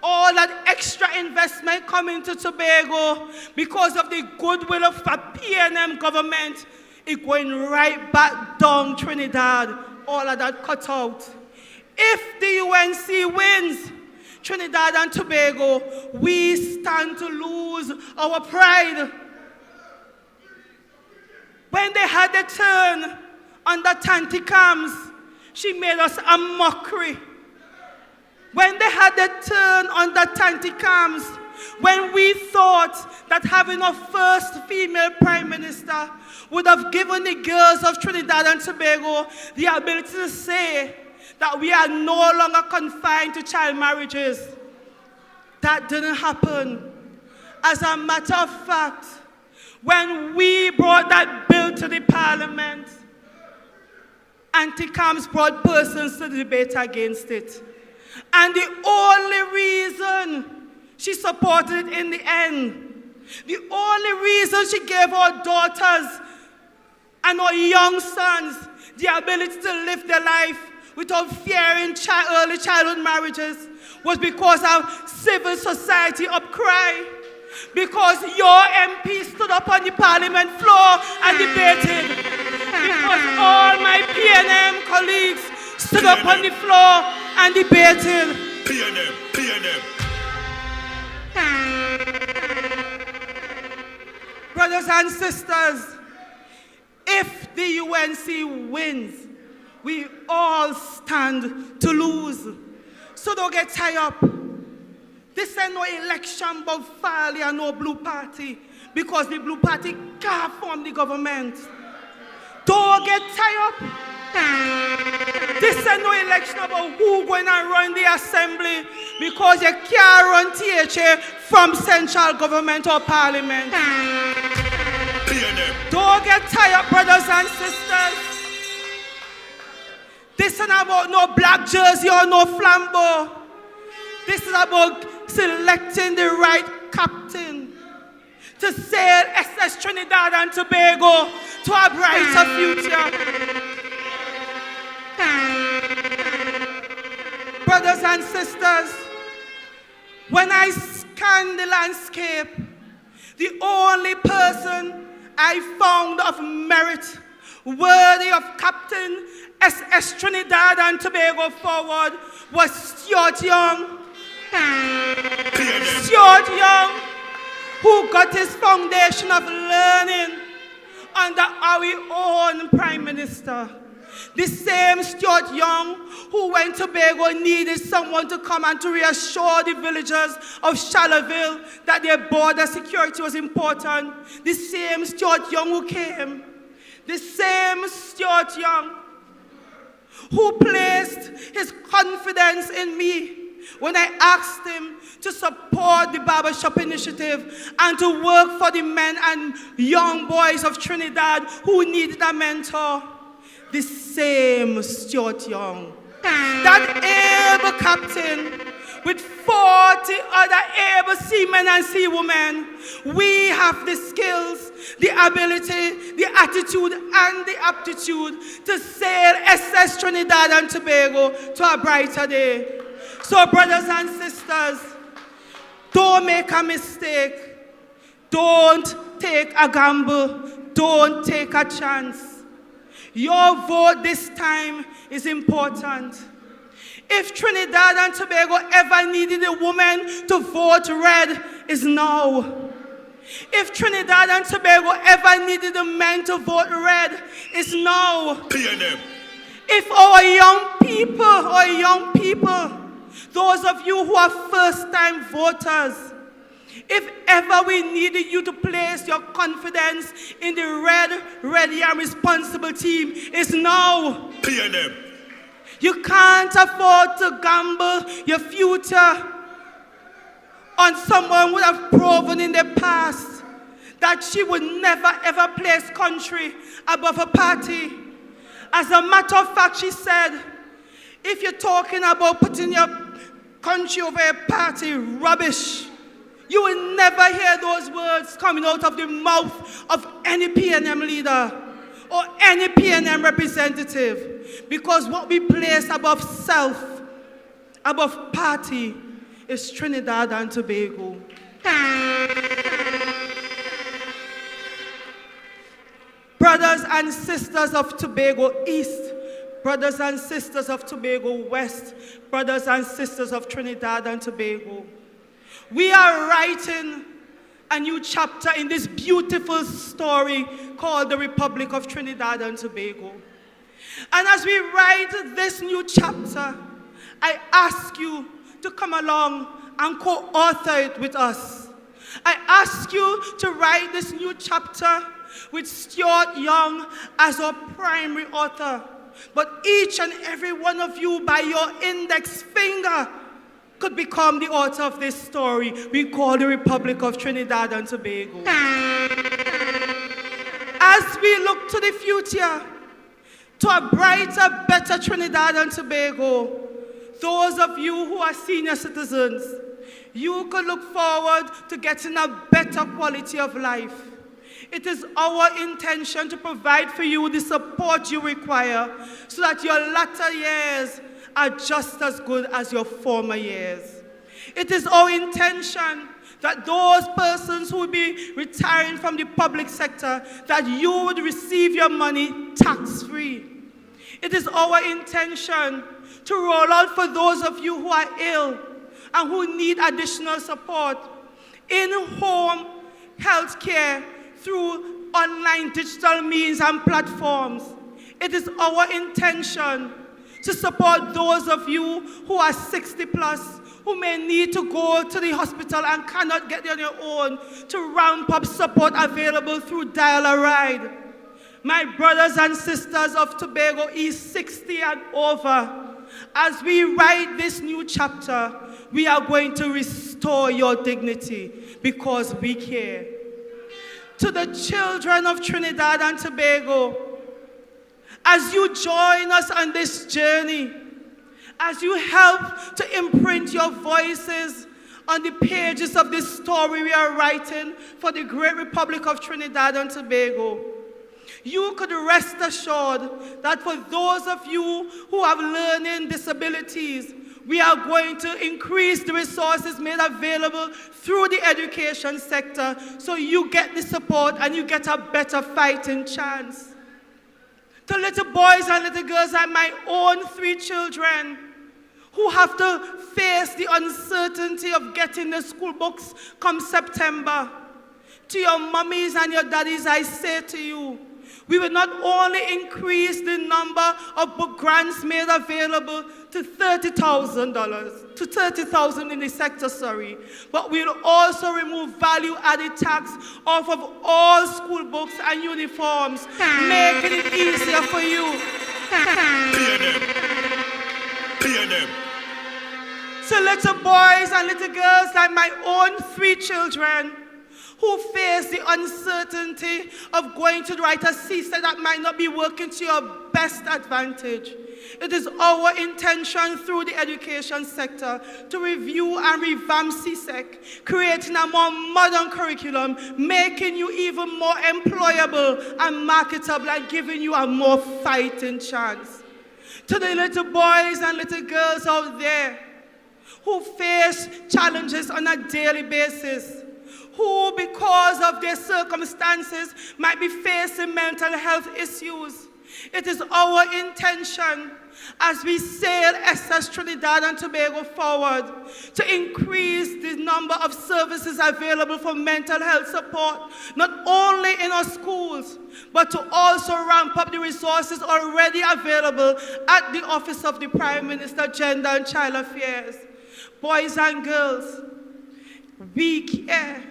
all that extra investment coming to Tobago because of the goodwill of the PNM government is going right back down Trinidad, all of that cut out. If the UNC wins, Trinidad and Tobago, we stand to lose our pride. When they had the turn under Tanti Cams, she made us a mockery. When they had the turn under Tanti Cams, when we thought that having a first female prime minister would have given the girls of Trinidad and Tobago the ability to say that we are no longer confined to child marriages. That didn't happen. As a matter of fact, when we brought that bill to the parliament, Anti-Cams brought persons to the debate against it. And the only reason she supported it in the end, the only reason she gave our daughters and our young sons the ability to live their life without fearing early childhood marriages was because of civil society upcry. Because your MP stood up on the parliament floor and debated. Because all my PNM colleagues stood up on the floor and debated. PNM. Brothers and sisters, if the UNC wins, we all stand to lose. So don't get tied up. This ain't no election about Farley and no Blue Party, because the Blue Party can't form the government. Don't get tied up. This ain't no election about who going to run the assembly, because you can't run THA from central government or parliament. Don't get tied up, brothers and sisters. This ain't about no black jersey or no flambeau. This is about selecting the right captain to sail SS Trinidad and Tobago to a brighter future. Brothers and sisters, when I scan the landscape, the only person I found of merit worthy of Captain SS Trinidad and Tobago forward was Stuart Young. Stuart Young, who got his foundation of learning under our own Prime Minister. The same Stuart Young who when Tobago needed someone to come and to reassure the villagers of Shallerville that their border security was important. The same Stuart Young who came. The same Stuart Young who placed his confidence in me when I asked him to support the barbershop initiative and to work for the men and young boys of Trinidad who needed a mentor. The same Stuart Young, that able captain with 40 other able seamen and seawomen, we have the skills, the ability, the attitude, and the aptitude to sail SS Trinidad and Tobago to a brighter day. So, brothers and sisters, don't make a mistake. Don't take a gamble. Don't take a chance. Your vote this time is important. If Trinidad and Tobago ever needed a woman to vote red, is now. If Trinidad and Tobago ever needed a man to vote red, is now. PNM. If our young people, those of you who are first-time voters, if ever we needed you to place your confidence in the red, ready, and responsible team, is now. PNM. You can't afford to gamble your future on someone who would have proven in the past that she would never ever place country above a party. As a matter of fact, she said, if you're talking about putting your country over a party, rubbish. You will never hear those words coming out of the mouth of any PNM leader or any PNM representative, because what we place above self, above party, is Trinidad and Tobago. Brothers and sisters of Tobago East, brothers and sisters of Tobago West, brothers and sisters of Trinidad and Tobago, we are writing a new chapter in this beautiful story called the Republic of Trinidad and Tobago. And as we write this new chapter, I ask you to come along and co-author it with us. I ask you to write this new chapter with Stuart Young as our primary author. But each and every one of you, by your index finger, could become the author of this story we call the Republic of Trinidad and Tobago. As we look to the future, to a brighter, better Trinidad and Tobago, those of you who are senior citizens, you could look forward to getting a better quality of life. It is our intention to provide for you the support you require so that your latter years are just as good as your former years. It is our intention that those persons who will be retiring from the public sector, that you would receive your money tax-free. It is our intention to roll out for those of you who are ill and who need additional support in-home health care through online digital means and platforms. It is our intention to support those of you who are 60 plus, who may need to go to the hospital and cannot get there on your own, to ramp up support available through Dial-A-Ride. My brothers and sisters of Tobago East 60 and over, as we write this new chapter, we are going to restore your dignity because we care. To the children of Trinidad and Tobago, as you join us on this journey, as you help to imprint your voices on the pages of this story we are writing for the great Republic of Trinidad and Tobago, you could rest assured that for those of you who have learning disabilities, we are going to increase the resources made available through the education sector so you get the support and you get a better fighting chance. To little boys and little girls like my own 3 children who have to face the uncertainty of getting the school books come September, to your mummies and your daddies, I say to you, we will not only increase the number of book grants made available to $30,000, to $30,000 in the sector, but we will also remove value-added tax off of all school books and uniforms, making it easier for you. Clear them. So little boys and little girls like my own 3 children who face the uncertainty of going to write a CSEC that might not be working to your best advantage. It is our intention through the education sector to review and revamp CSEC, creating a more modern curriculum, making you even more employable and marketable and giving you a more fighting chance. To the little boys and little girls out there who face challenges on a daily basis, who, because of their circumstances, might be facing mental health issues. It is our intention as we sail SS Trinidad and Tobago forward to increase the number of services available for mental health support, not only in our schools, but to also ramp up the resources already available at the Office of the Prime Minister, Gender and Child Affairs. Boys and girls, we care.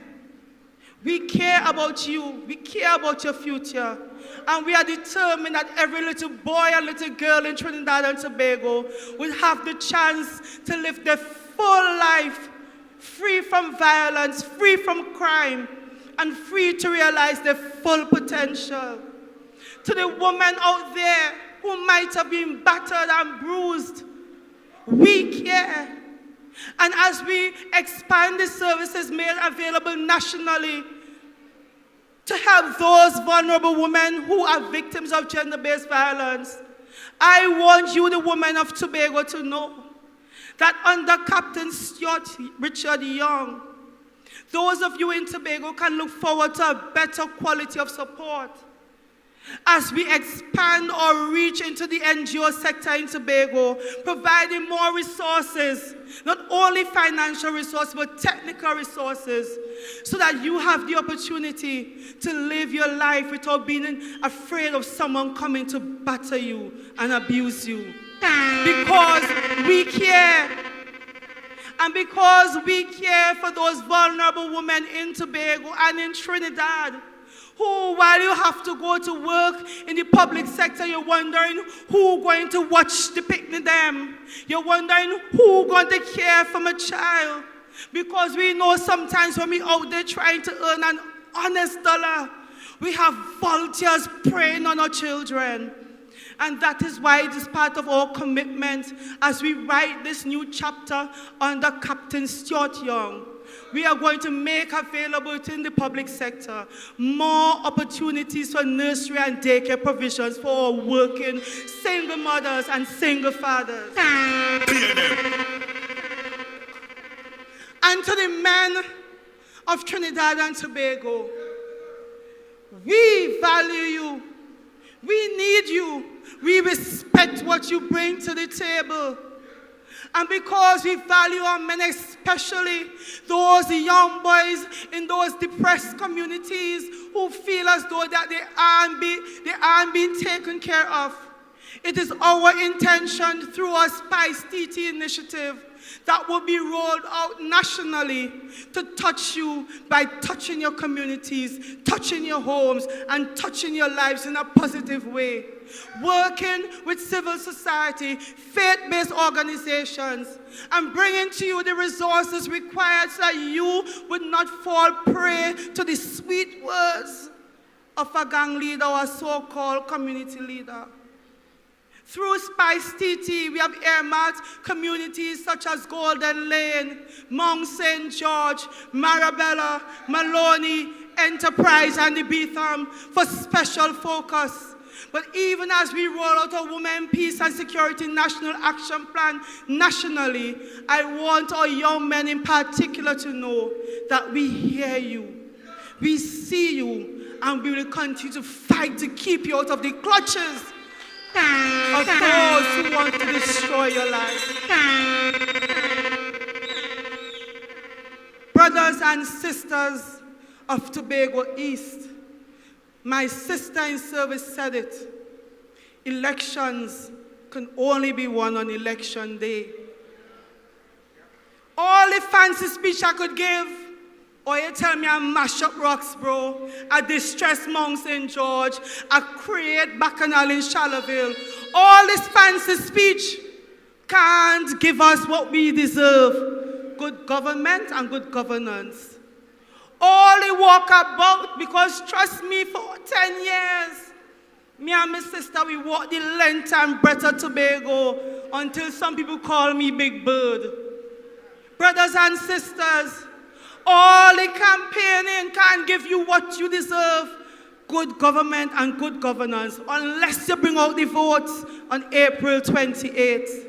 We care about you. We care about your future. And we are determined that every little boy and little girl in Trinidad and Tobago will have the chance to live their full life, free from violence, free from crime, and free to realize their full potential. To the women out there who might have been battered and bruised, we care. And as we expand the services made available nationally to help those vulnerable women who are victims of gender-based violence, I want you, the women of Tobago, to know that under Captain Stuart Richard Young, those of you in Tobago can look forward to a better quality of support as we expand our reach into the NGO sector in Tobago, providing more resources, not only financial resources, but technical resources, so that you have the opportunity to live your life without being afraid of someone coming to batter you and abuse you. Because we care. And because we care for those vulnerable women in Tobago and in Trinidad, who, while you have to go to work in the public sector, you're wondering who's going to watch the picnic them. You're wondering who's going to care for my child. Because we know sometimes when we're out there trying to earn an honest dollar, we have volunteers preying on our children. And that is why it is part of our commitment as we write this new chapter under Captain Stuart Young, We are going to make available in the public sector more opportunities for nursery and daycare provisions for our working single mothers and single fathers. And to the men of Trinidad and Tobago, we value you. We need you. We respect what you bring to the table. And because we value our men, especially those young boys in those depressed communities who feel as though that they aren't being taken care of, it is our intention through our Spice TT initiative that will be rolled out nationally to touch you by touching your communities, touching your homes, and touching your lives in a positive way. Working with civil society, faith-based organizations, and bringing to you the resources required so that you would not fall prey to the sweet words of a gang leader or a so-called community leader. Through Spice TT, we have earmarked communities such as Golden Lane, Mount St. George, Marabella, Maloney, Enterprise, and the Beetham for special focus. But even as we roll out a Women, Peace and Security National Action Plan nationally, I want our young men in particular to know that we hear you, we see you, and we will continue to fight to keep you out of the clutches of those who want to destroy your life. Brothers and sisters of Tobago East, my sister in service said it. Elections can only be won on election day. All the fancy speech I could give, or you tell me I mash up Roxborough, I distress Mount St. George, I create Bacchanal in Charleville. All this fancy speech can't give us what we deserve. Good government and good governance. All they walk about, because trust me, for 10 years, me and my sister, we walk the length and breadth of Tobago until some people call me Big Bird. Brothers and sisters, all the campaigning can't give you what you deserve, good government and good governance, unless you bring out the votes on April 28th.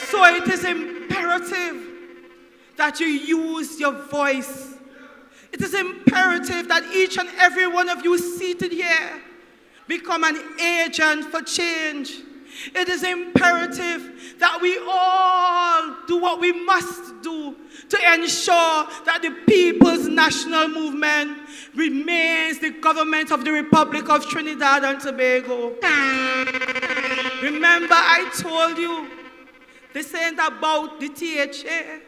So it is imperative that you use your voice. It is imperative that each and every one of you seated here become an agent for change. It is imperative that we all do what we must do to ensure that the People's National Movement remains the government of the Republic of Trinidad and Tobago. Remember, I told you, this ain't about the THA.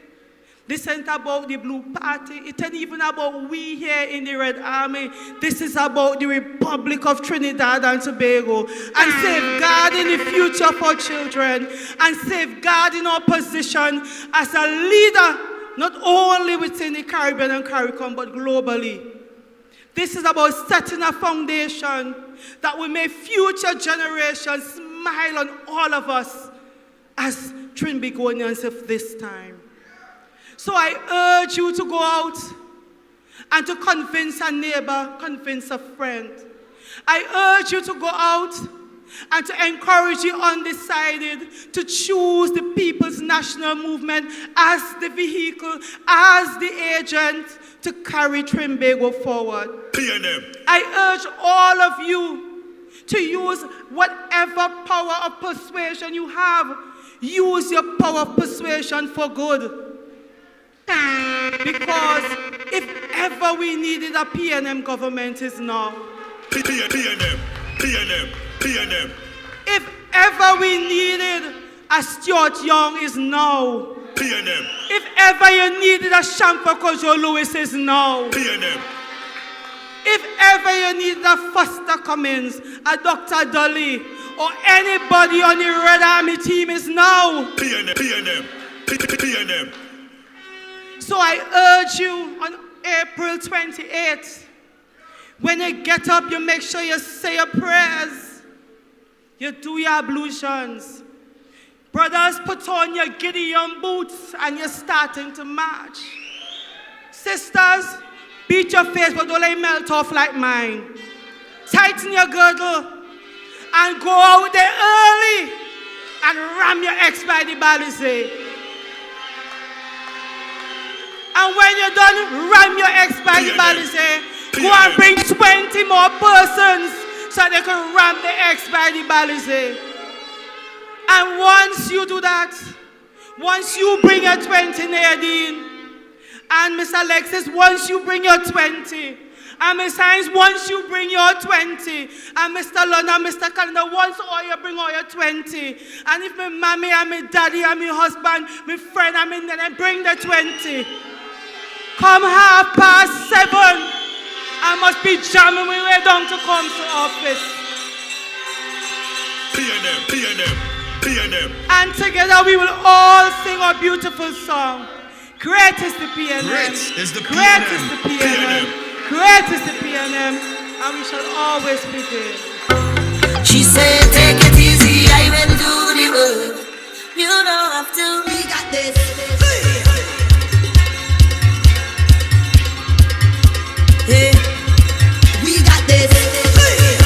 This ain't about the Blue Party. It ain't even about we here in the Red Army. This is about the Republic of Trinidad and Tobago and safeguarding the future of our children and safeguarding our position as a leader, not only within the Caribbean and CARICOM, but globally. This is about setting a foundation that will make future generations smile on all of us as Trinbagonians of this time. So I urge you to go out and to convince a neighbor, convince a friend. I urge you to go out and to encourage the undecided to choose the People's National Movement as the vehicle, as the agent to carry Trinbago forward. I urge all of you to use whatever power of persuasion you have. Use your power of persuasion for good. Because if ever we needed a PNM government, is now. PNM. If ever we needed a Stuart Young, is now. PNM. If ever you needed a Shampa Kojo Lewis, is now. PNM. If ever you needed a Foster Cummins, a Dr. Dolly, or anybody on the Red Army team, is now. PNM. So I urge you on April 28th, when you get up, you make sure you say your prayers, you do your ablutions, Brothers, put on your Gideon boots and you're starting to march. Sisters, beat your face but don't let it melt off like mine. Tighten your girdle and go out there early and ram your ex by the balisade. And when you're done, ram your ex by the balisade. Go and bring 20 more persons so they can ram the ex by the balisade. And once you do that, once you bring your 20, Nadine, and Mr. Alexis, once you bring your 20, and Miss Hines, once you bring your 20, and Mr. Lona, Mr. Calendar, once all you bring all your 20, and if my mommy and my daddy and my husband, my friend and my nene bring the 20, come 7:30, I must be jamming my way down to come to office. PNM. And together we will all sing a beautiful song. Great is the PNM. Great is the Great PNM. is the PNM. Great is the PNM. And we shall always prevail. She said, take it easy, I will do the work. You don't have to. We got this. Hey, we got this. Hey,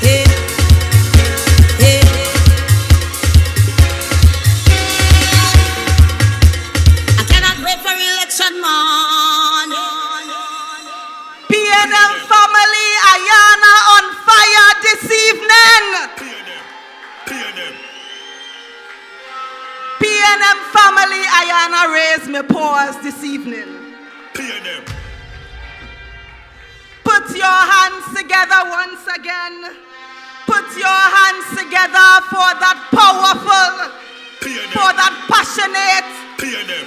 hey, hey. I cannot wait for election morning. PNM family, Ayana on fire this evening. PNM family, Ayana raise me paws this evening. Put your hands together once again. Put your hands together for that powerful, for that passionate,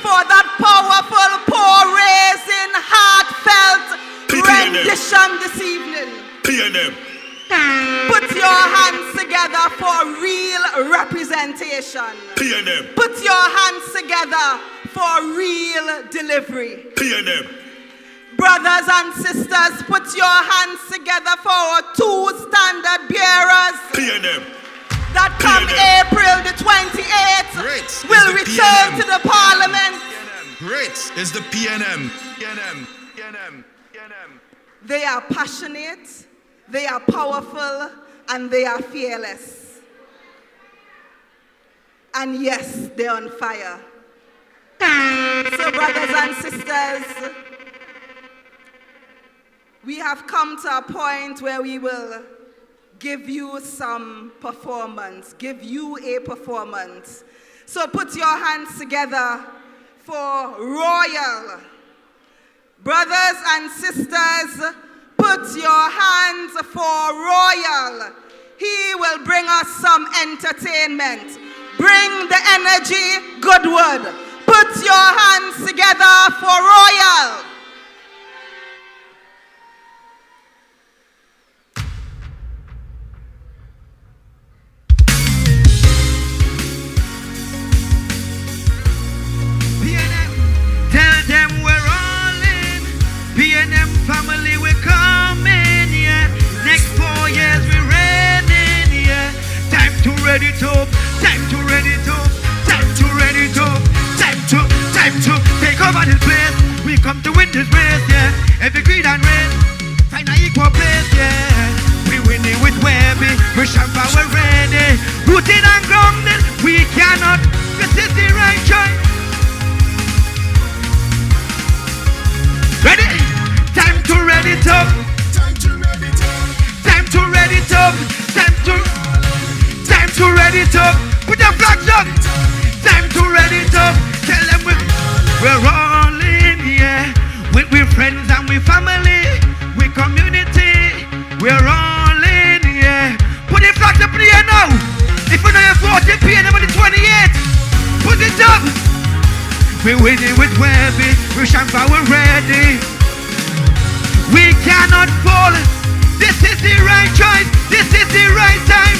for that powerful, pour-raising, heartfelt rendition this evening. Put your hands together for real representation. Put your hands together for real delivery. Brothers and sisters, put your hands together for our 2 standard bearers that come April the 28th will return to the parliament. Great is the PNM. They are passionate, they are powerful, and they are fearless. And yes, they're on fire. So brothers and sisters, we have come to a point where we will give you some performance, give you a performance. So put your hands together for Royal. Brothers and sisters, put your hands for Royal. He will bring us some entertainment. Bring the energy, Goodwood. Put your hands together for Royal. Tell them we're all in. PNM family, we're coming, yeah. Next 4 years we're ready, yeah. Time to ready to, time to ready to, time to ready to, time to take over this place. We come to win this race, yeah. Every green and red, find an equal place, yeah. We winning with Webby, we're sharper, we're ready. Rooted and grounded, we cannot. This is the right choice. Ready? Time to ready it up. Time to ready it up. Time to ready it up. Time to ready it up. Put your flags up. Time to ready it up. Tell them we're all in, yeah. We're friends and we're family. We're community. We're all in, yeah. Put the flags up in the air now. If you know you're 40 p.m. on the 28th, put it up. We're winning with Webby, we're Shampa, we're ready. We cannot fall. This is the right choice. This is the right time.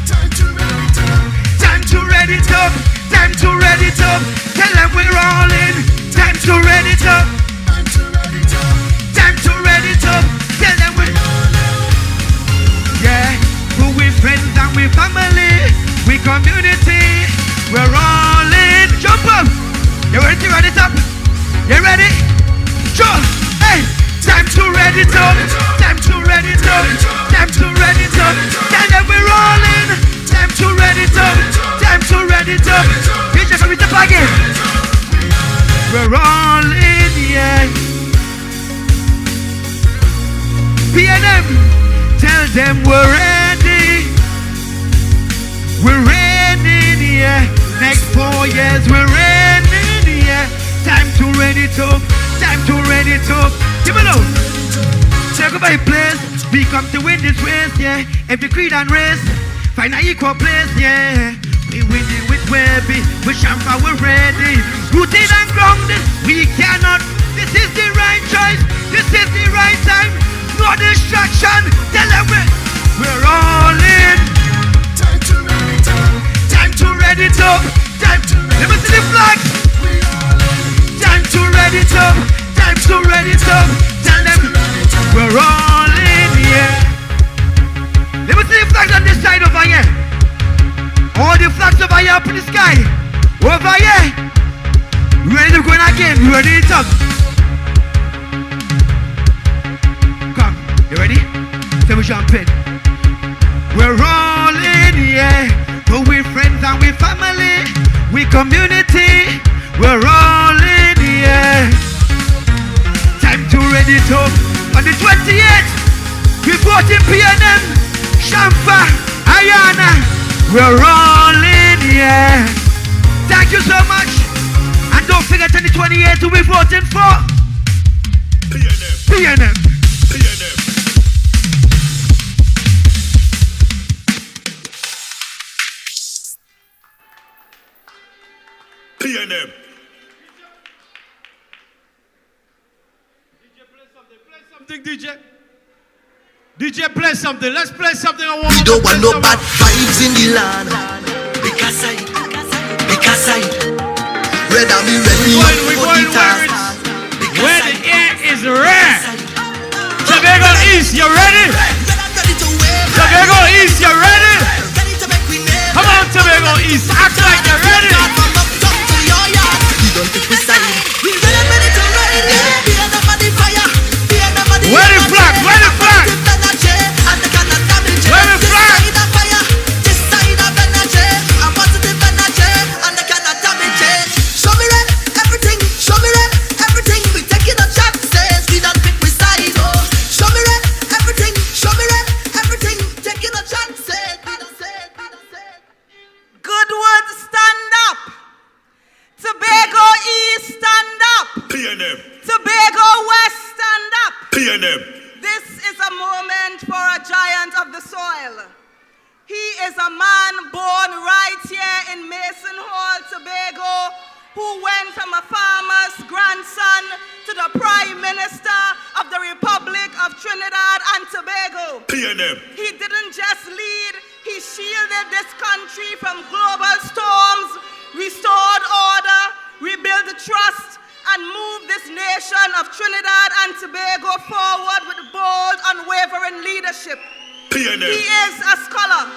Time to ready it up. Time to ready it up. Time to ready it up. Tell them we're all in. Time to ready it up. Time to ready it up. Time to ready it up. Tell them we're all in. Yeah, we're friends and we're family. We community. We're all in, yeah. PNM, tell them we're ready. We're ready, yeah. Next 4 years, we're ready, yeah. Time to ready to, time to ready to. Give me low. Take a by place. We come to win this race, yeah. Every creed and race, find an equal place, yeah. We win it with Webby, with Shampa, we're ready. Rooted and grounded, we cannot. This is the right choice, this is the right time. No distraction, tell them we're all in. Time to ready it up, time to ready it up, time to ready it up. Let me see the flag. Time to ready it up, time to ready it up. Tell them we're all in, yeah. Let me see the flags on this side over here. All the flags over here up in the sky. Over here. Ready to go in again. Ready it up. Come. You ready? So we jump in. We're all in, yeah. So we're friends and we're family. We community. We're all in, yeah. Time to ready it up. On the 28th, we vote in PNM, Shampa, Ayana. We're all in, yeah. Thank you so much. And don't forget on the 28th, we're voting for PNM. PNM. DJ. DJ, play something. Let's play something. We don't want no bad vibes in the land. Because I ready, I'm ready for the task. Where the air is rare. Tobago East, you ready? Tobago East, you ready? Come on, Tobago East, act like you're ready. We don't think we side. We ready to ride, yeah. We are the body fire. Where the flag? Where the flag? Where the flag? This side of energy, I'm positive energy, and they cannot damage it. Show me that everything, show me that everything. We taking a chances, we don't pick we side. Oh, show me that everything, show me that everything. Taking a chances, we don't say, we don't say. Goodwood, stand up. Tobago East, stand up. PNM. Tobago West, stand up. PNM. This is a moment for a giant of the soil. He is a man born right here in Mason Hall, Tobago, who went from a farmer's grandson to the Prime Minister of the Republic of Trinidad and Tobago. PNM. He didn't just lead, he shielded this country from global storms, restored order, rebuilt the trust, and move this nation of Trinidad and Tobago forward with bold, unwavering leadership. PNM. He is a scholar,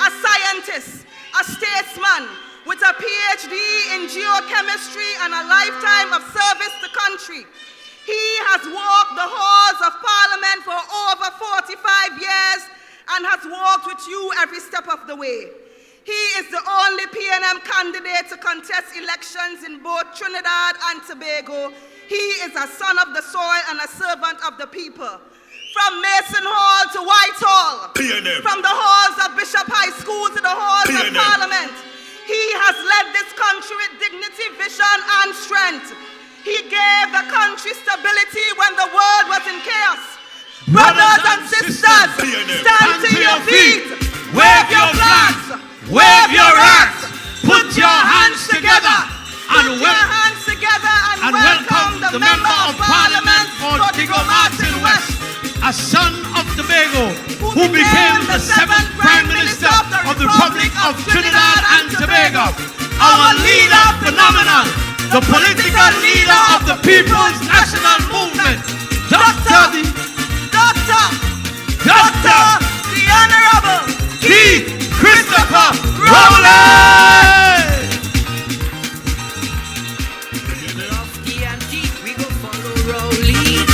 a scientist, a statesman with a PhD in geochemistry and a lifetime of service to country. He has walked the halls of Parliament for over 45 years and has walked with you every step of the way. He is the only PNM candidate to contest elections in both Trinidad and Tobago. He is a son of the soil and a servant of the people. From Mason Hall to Whitehall, PNM. From the halls of Bishop High School to the halls of Parliament, he has led this country with dignity, vision, and strength. He gave the country stability when the world was in chaos. Brothers and sisters, stand to your feet, wave your flags, wave your racks, put your hands together, and welcome the Member of Parliament for Diego Martin West, a son of Tobago, who became the 7th Prime Minister of the Republic of Trinidad and Tobago. Our leader phenomenal, the political leader of the People's National Movement, Dr. the Honorable Keith Christopher Rowley. We go follow Rowley,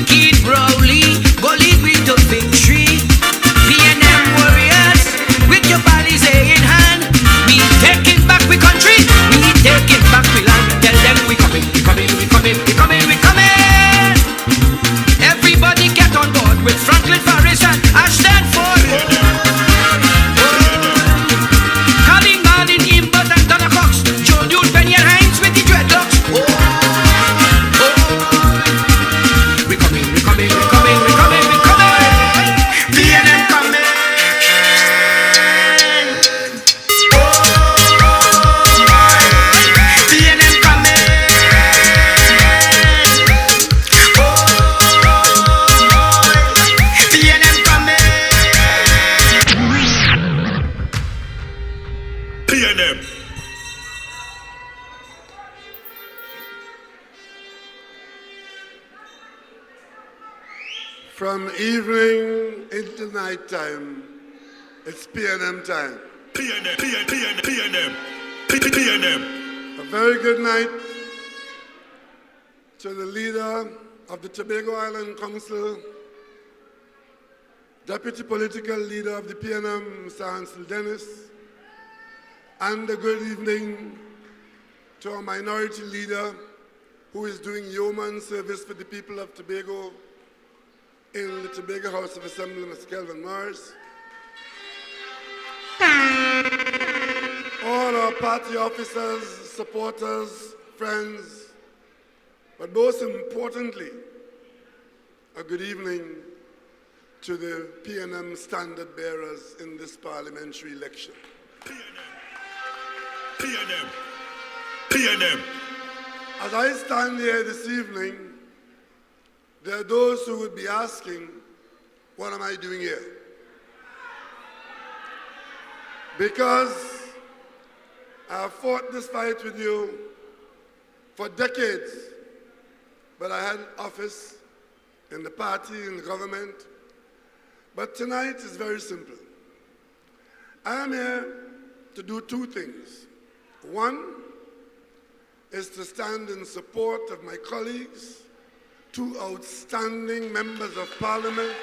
Keith Rowley, go lead with the victory. PNM warriors, with your bodies in hand. We taking back we country, we taking back we land. Tell them we coming, we coming. From evening into night time, it's PNM time. PNM. A very good night to the leader of the Tobago Island Council, Deputy Political Leader of the PNM, Mr. Hansel Dennis, and a good evening to our minority leader who is doing yeoman service for the people of Tobago in the Tobago House of Assembly, Mr. Kelvin Morris. All our party officers, supporters, friends, but most importantly, a good evening to the PNM standard bearers in this parliamentary election. PNM. As I stand here this evening, there are those who would be asking, what am I doing here? Because I have fought this fight with you for decades, but I had office in the party, in the government. But tonight is very simple. I am here to do two things. One is to stand in support of my colleagues, two outstanding members of parliament.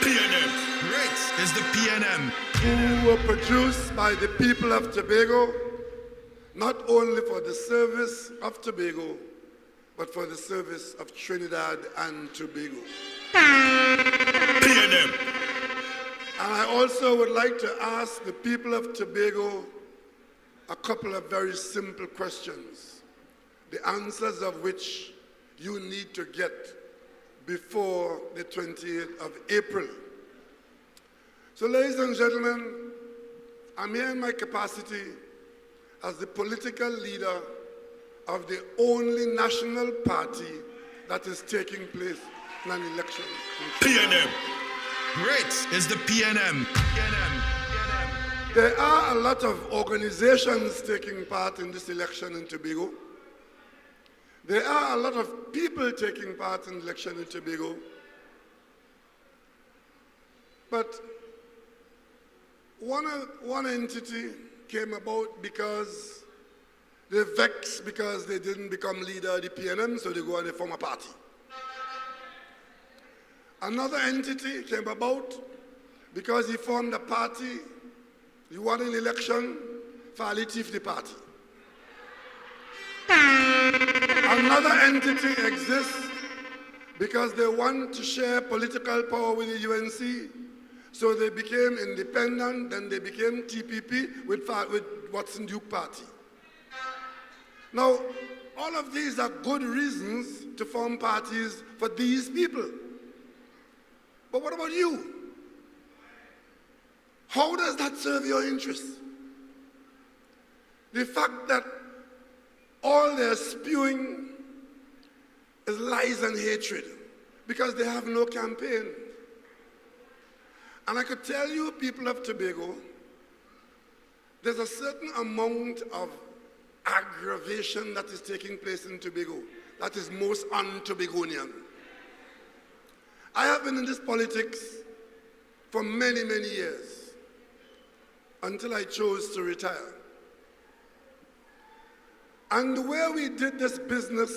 PNM. Great is the PNM. Who were produced by the people of Tobago, not only for the service of Tobago, but for the service of Trinidad and Tobago. PNM. And I also would like to ask the people of Tobago a couple of very simple questions, the answers of which you need to get before the 28th of April. So, ladies and gentlemen, I'm here in my capacity as the political leader of the only national party that is taking place in an election. PNM. Great is the PNM. There are a lot of organizations taking part in this election in Tobago. There are a lot of people taking part in the election in Tobago. But one entity came about because they vexed because they didn't become leader of the PNM, so they go and they form a party. Another entity came about because he formed a party, he won an election for a the party. Another entity exists because they want to share political power with the UNC, so they became independent, then they became TPP with Watson Duke Party. Now, all of these are good reasons to form parties for these people. But what about you? How does that serve your interests? The fact that all they're spewing is lies and hatred because they have no campaign. And I could tell you, people of Tobago, there's a certain amount of aggravation that is taking place in Tobago that is most un-Tobagonian. I have been in this politics for many, many years until I chose to retire. And the way we did this business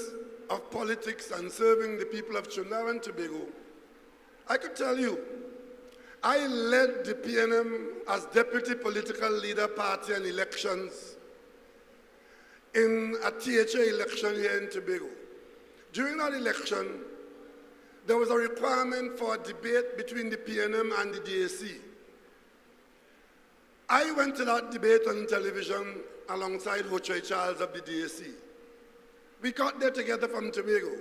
of politics and serving the people of Trinidad and Tobago, I could tell you, I led the PNM as Deputy Political Leader Party and Elections in a THA election here in Tobago. During that election, there was a requirement for a debate between the PNM and the DAC. I went to that debate on television alongside Hochoi Charles of the DAC. We got there together from Tobago.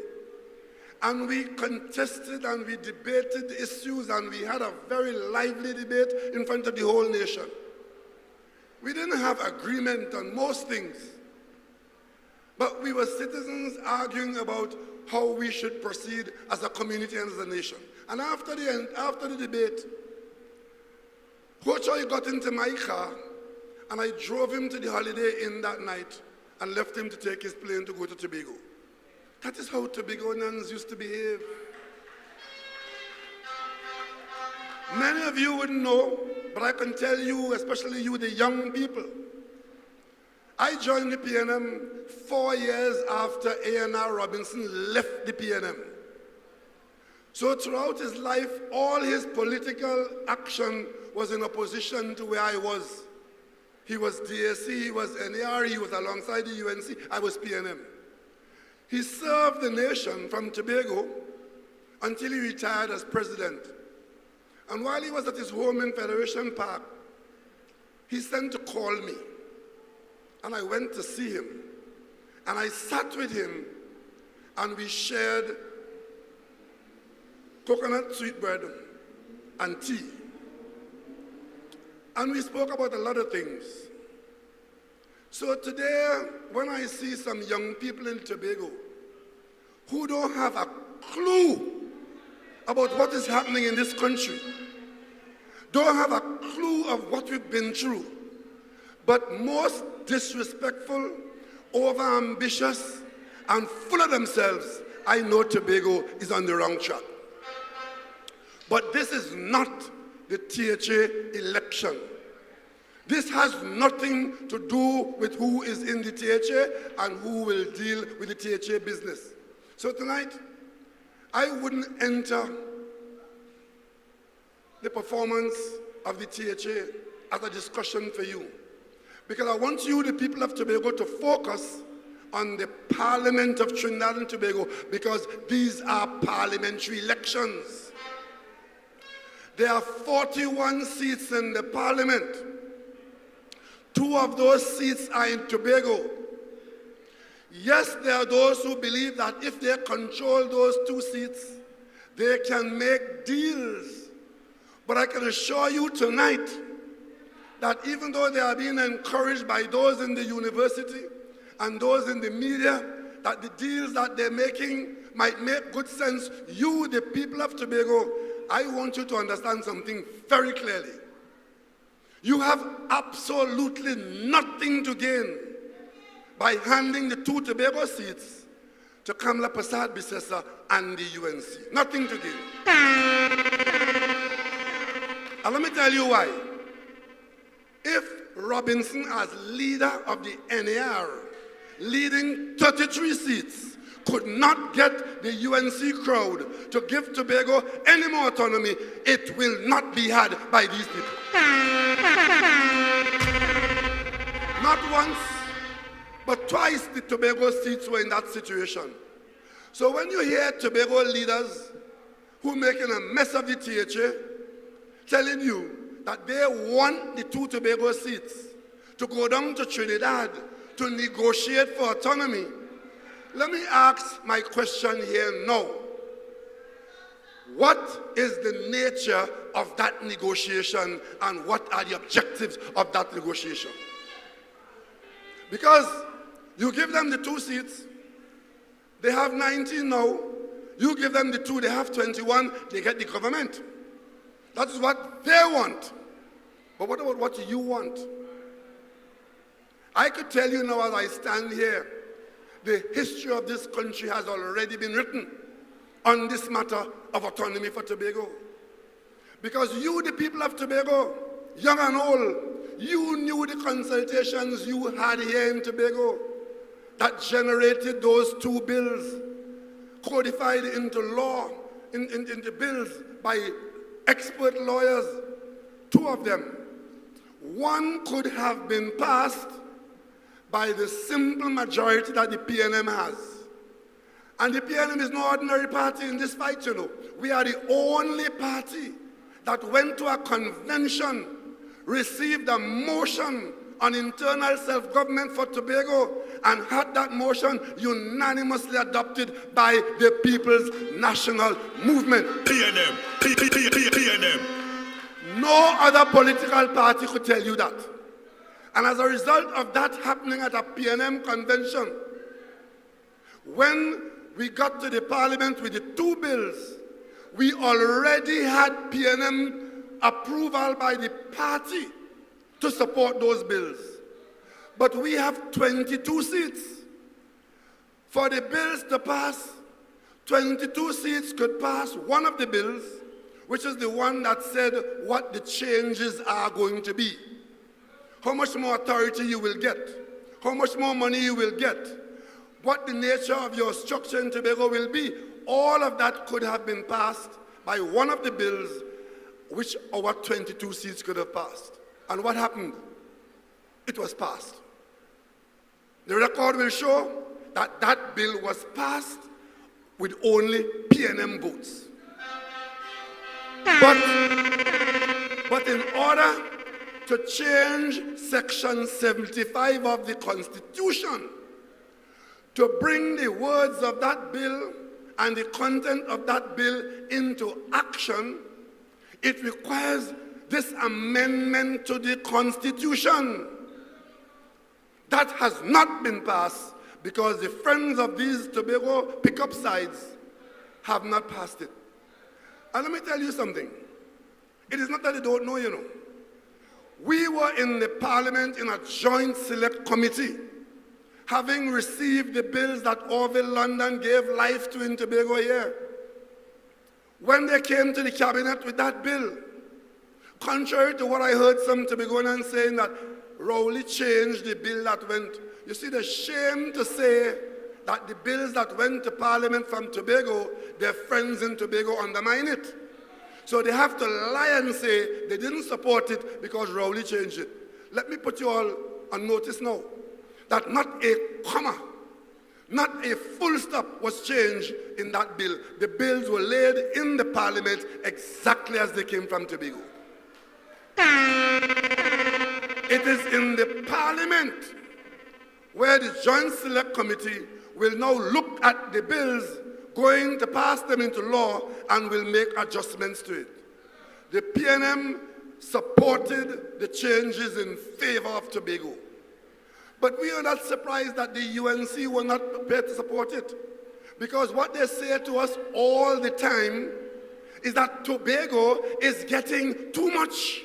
And we contested and we debated issues and we had a very lively debate in front of the whole nation. We didn't have agreement on most things, but we were citizens arguing about how we should proceed as a community and as a nation. And after the debate, Hochoi got into my car and I drove him to the Holiday Inn that night and left him to take his plane to go to Tobago. That is how Tobagonians used to behave. Many of you wouldn't know, but I can tell you, especially you, the young people, I joined the PNM 4 years after A.N.R. Robinson left the PNM. So throughout his life, all his political action was in opposition to where I was. He was DAC, he was NAR, he was alongside the UNC, I was PNM. He served the nation from Tobago until he retired as president. And while he was at his home in Federation Park, he sent to call me. And I went to see him. And I sat with him, and we shared coconut sweetbread and tea. And we spoke about a lot of things. So today, when I see some young people in Tobago who don't have a clue about what is happening in this country, don't have a clue of what we've been through, but most disrespectful, over-ambitious, and full of themselves, I know Tobago is on the wrong track. But this is not the THA election. This has nothing to do with who is in the THA and who will deal with the THA business. So tonight, I wouldn't enter the performance of the THA as a discussion for you, because I want you, the people of Tobago, to focus on the Parliament of Trinidad and Tobago, because these are parliamentary elections. There are 41 seats in the Parliament. 2 of those seats are in Tobago. Yes, there are those who believe that if they control those 2 seats, they can make deals. But I can assure you tonight that even though they are being encouraged by those in the university and those in the media, that the deals that they're making might make good sense, you, the people of Tobago, I want you to understand something very clearly. You have absolutely nothing to gain by handing the 2 Tobago seats to Kamla Prasad Bisesa and the UNC. Nothing to gain. And let me tell you why. If Robinson, as leader of the NAR, leading 33 seats, could not get the UNC crowd to give Tobago any more autonomy, it will not be had by these people. Not once, but twice the Tobago seats were in that situation. So when you hear Tobago leaders who are making a mess of the THA, telling you that they want the 2 Tobago seats to go down to Trinidad to negotiate for autonomy, let me ask my question here now. What is the nature of that negotiation, and what are the objectives of that negotiation? Because you give them the 2 seats, they have 19 now. You give them the 2, they have 21, they get the government. That is what they want. But what about what you want? I could tell you now as I stand here, the history of this country has already been written on this matter of autonomy for Tobago. Because you, the people of Tobago, young and old, you knew the consultations you had here in Tobago that generated those 2 bills, codified into law, into bills by expert lawyers. 2 of them. One could have been passed by the simple majority that the PNM has. And the PNM is no ordinary party in this fight, you know. We are the only party that went to a convention, received a motion on internal self-government for Tobago, and had that motion unanimously adopted by the People's National Movement. PNM. PNM. No other political party could tell you that. And as a result of that happening at a PNM convention, when we got to the Parliament with the 2 bills, we already had PNM approval by the party to support those bills. But we have 22 seats. For the bills to pass, 22 seats could pass one of the bills, which is the one that said what the changes are going to be. How much more authority you will get, how much more money you will get, what the nature of your structure in Tobago will be. All of that could have been passed by one of the bills which our 22 seats could have passed. And what happened? It was passed. The record will show that that bill was passed with only PNM votes. But in order to change Section 75 of the Constitution, to bring the words of that bill and the content of that bill into action, it requires this amendment to the Constitution. That has not been passed because the friends of these Tobago pickup sides have not passed it. And let me tell you something. It is not that they don't know, you know. We were in the Parliament in a joint select committee, having received the bills that Orville London gave life to in Tobago here. When they came to the cabinet with that bill, contrary to what I heard some Tobagoans saying that Rowley changed the bill that went, you see, the shame to say that the bills that went to Parliament from Tobago, their friends in Tobago undermine it. So they have to lie and say they didn't support it because Rowley changed it. Let me put you all on notice now that not a comma, not a full stop was changed in that bill. The bills were laid in the Parliament exactly as they came from Tobago. It is in the Parliament where the Joint Select Committee will now look at the bills, going to pass them into law, and will make adjustments to it. The PNM supported the changes in favor of Tobago. But we are not surprised that the UNC were not prepared to support it. Because what they say to us all the time is that Tobago is getting too much.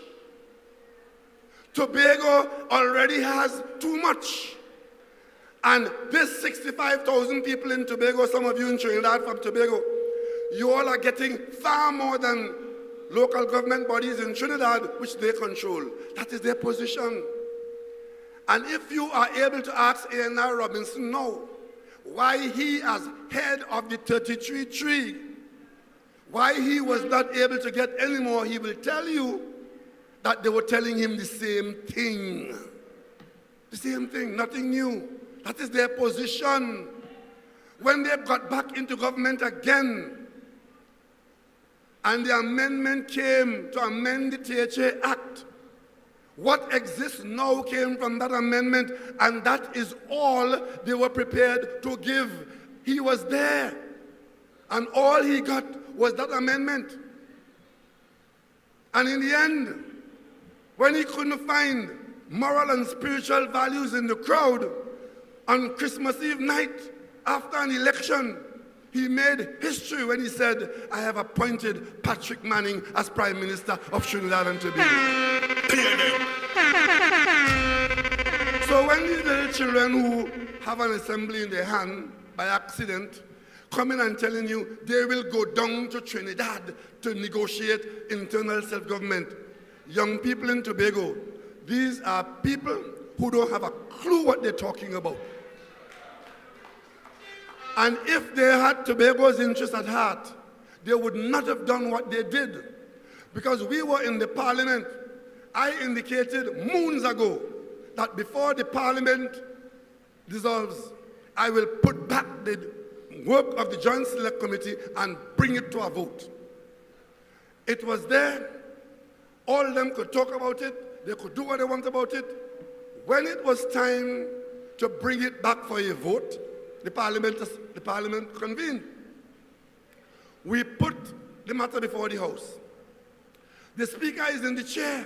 Tobago already has too much. And this 65,000 people in Tobago, some of you in Trinidad from Tobago, you all are getting far more than local government bodies in Trinidad, which they control. That is their position. And if you are able to ask A.N.R. Robinson now, why he as head of the 33-3, why he was not able to get any more, he will tell you that they were telling him the same thing. The same thing, nothing new. That is their position. When they got back into government again, and the amendment came to amend the THA Act, what exists now came from that amendment, and that is all they were prepared to give. He was there, and all he got was that amendment. And in the end, when he couldn't find moral and spiritual values in the crowd, on Christmas Eve night, after an election, he made history when he said, I have appointed Patrick Manning as Prime Minister of Trinidad and Tobago. So when these little children who have an assembly in their hand by accident come in and telling you they will go down to Trinidad to negotiate internal self-government, young people in Tobago, these are people who don't have a clue what they're talking about. And if they had Tobago's interest at heart, they would not have done what they did. Because we were in the Parliament, I indicated moons ago that before the Parliament dissolves, I will put back the work of the Joint Select Committee and bring it to a vote. It was there. All of them could talk about it. They could do what they want about it. When it was time to bring it back for a vote, the Parliament convened. We put the matter before the House. The Speaker is in the chair.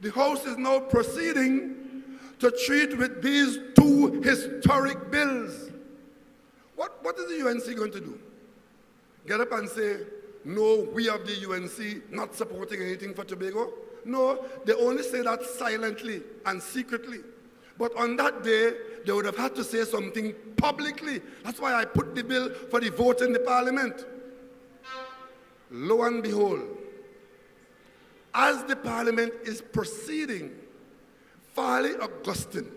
The House is now proceeding to treat with these two historic bills. What is the UNC going to do? Get up and say, no, we of the UNC not supporting anything for Tobago? No, they only say that silently and secretly. But on that day, they would have had to say something publicly. That's why I put the bill for the vote in the Parliament. Lo and behold, as the parliament is proceeding, Farley Augustine,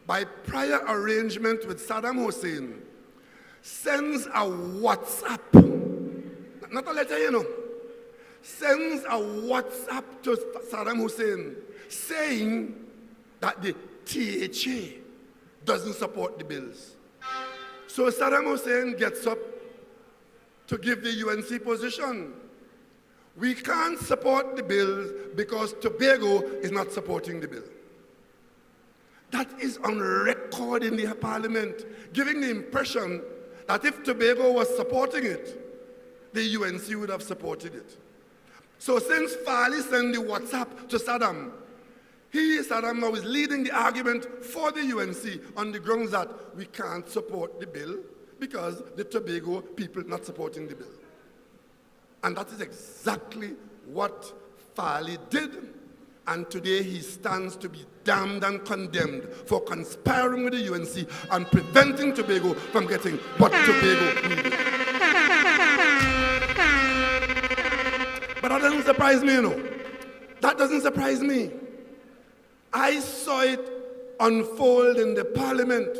by prior arrangement with Saddam Hussein, sends a WhatsApp, not a letter, sends a WhatsApp to Saddam Hussein saying that the THA doesn't support the bills. So Saddam Hussein gets up to give the UNC position. We can't support the bills because Tobago is not supporting the bill. That is on record in the parliament, giving the impression that if Tobago was supporting it, the UNC would have supported it. So since Farley sent the WhatsApp to Saddam, Saddam now is leading the argument for the UNC on the grounds that we can't support the bill because the Tobago people not supporting the bill. And that is exactly what Farley did. And today he stands to be damned and condemned for conspiring with the UNC and preventing Tobago from getting what Tobago needed. But that doesn't surprise me, That doesn't surprise me. I saw it unfold in the parliament.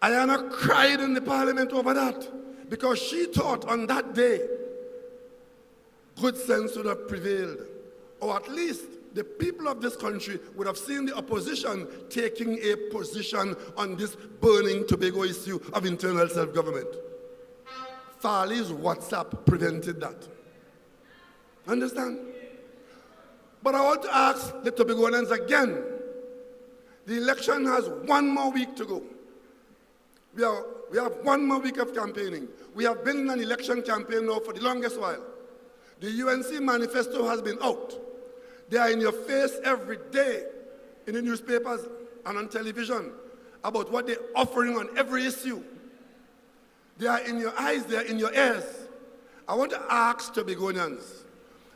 Ayana cried in the parliament over that because she thought on that day good sense would have prevailed. Or at least the people of this country would have seen the opposition taking a position on this burning Tobago issue of internal self-government. Farley's WhatsApp prevented that. Understand? But I want to ask the Tobagoans again. The election has 1 more week to go. We have 1 more week of campaigning. We have been in an election campaign now for the longest while. The UNC manifesto has been out. They are in your face every day in the newspapers and on television about what they're offering on every issue. They are in your eyes, they are in your ears. I want to ask Tobagonians,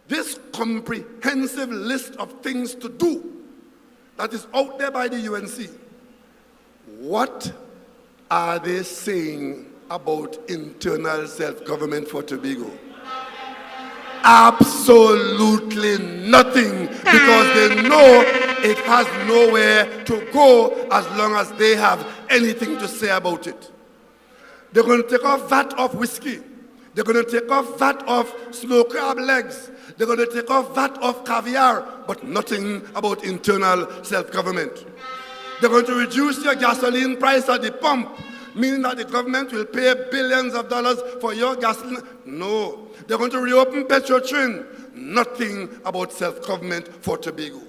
this comprehensive list of things to do that is out there by the UNC, what are they saying about internal self-government for Tobago? Absolutely nothing, because they know it has nowhere to go as long as they have anything to say about it. They're going to take off VAT off whiskey. They're going to take off VAT off snow crab legs. They're going to take off VAT off caviar, but nothing about internal self-government. They're going to reduce your gasoline price at the pump, meaning that the government will pay billions of dollars for your gasoline. No. They're going to reopen Petrotrin. Nothing about self-government for Tobago.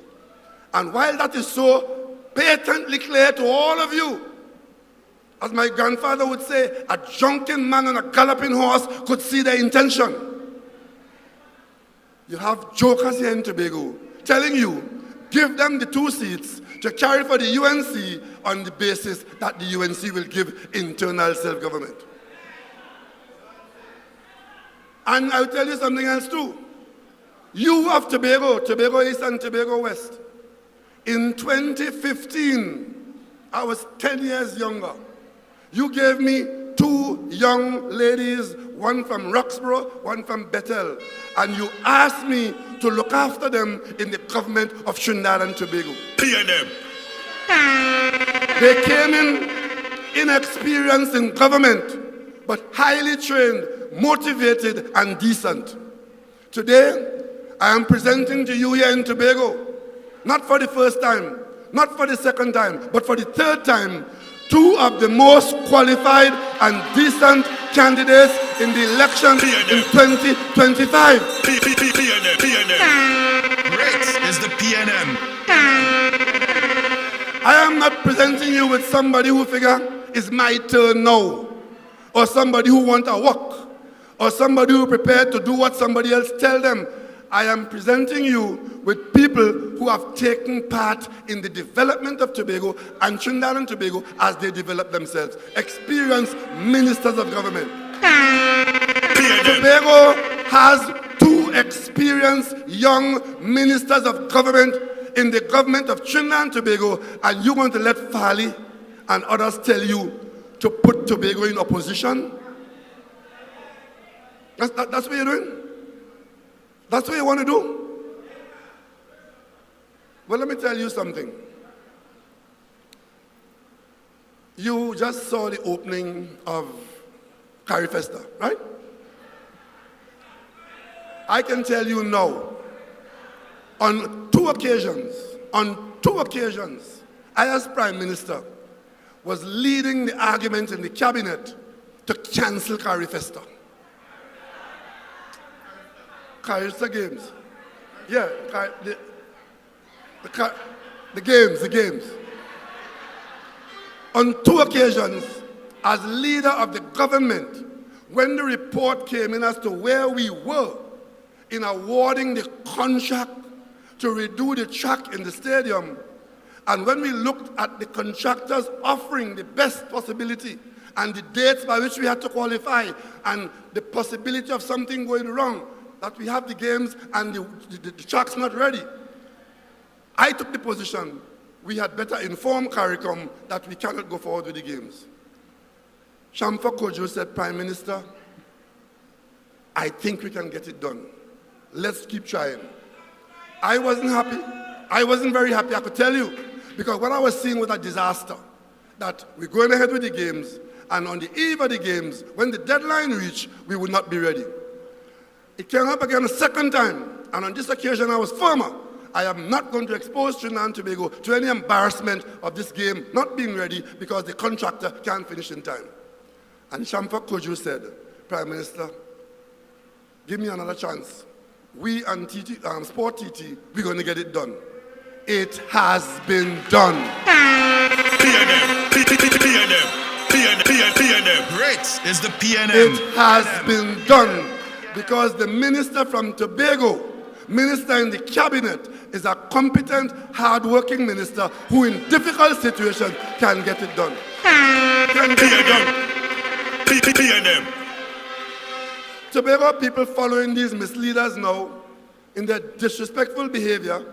And while that is so patently clear to all of you, as my grandfather would say, a drunken man on a galloping horse could see their intention. You have jokers here in Tobago telling you, give them the 2 seats to carry for the UNC on the basis that the UNC will give internal self-government. And I'll tell you something else too. You of Tobago, Tobago East and Tobago West, in 2015, I was 10 years younger. You gave me 2 young ladies, one from Roxborough, one from Bethel, and you asked me to look after them in the government of Trinidad and Tobago. PNM. They came in inexperienced in government, but highly trained, motivated, and decent. Today, I am presenting to you here in Tobago, not for the first time, not for the second time, but for the 3rd time, 2 of the most qualified and decent candidates in the election in 2025. Great is the PNM. I am not presenting you with somebody who figure it's my turn now, or somebody who want a walk, or somebody who prepared to do what somebody else tell them. I am presenting you with people who have taken part in the development of Tobago and Trinidad and Tobago as they develop themselves. Experienced ministers of government. Tobago has 2 experienced young ministers of government in the government of Trinidad and Tobago, and you want to let Farley and others tell you to put Tobago in opposition? That's what you're doing? That's what you want to do? Well, let me tell you something. You just saw the opening of Carrie Festa, right? I can tell you now, on two occasions, I as Prime Minister was leading the argument in the cabinet to cancel Carrie Festa. Carrie Festa Games. Yeah, the games. On two occasions, as leader of the government, when the report came in as to where we were in awarding the contract to redo the track in the stadium, and when we looked at the contractors offering the best possibility and the dates by which we had to qualify and the possibility of something going wrong, that we have the games and the track's not ready, I took the position we had better inform CARICOM that we cannot go forward with the games. Shamfa Kojo said, Prime Minister, I think we can get it done. Let's keep trying. I wasn't happy. I wasn't very happy, I could tell you, because what I was seeing was a disaster. That we're going ahead with the games, and on the eve of the games, when the deadline reached, we would not be ready. It came up again a second time, and on this occasion I was firmer. I am not going to expose Trinidad and Tobago to any embarrassment of this game not being ready because the contractor can't finish in time. And Shamfa Kojo said, Prime Minister, give me another chance. We and Sport TT, we're going to get it done. It has been done. PNM. Great is the PNM. It has been done because the minister from Tobago, minister in the cabinet, is a competent, hard-working minister who in difficult situations can get it done. PNM. Tobago people following these misleaders now in their disrespectful behavior.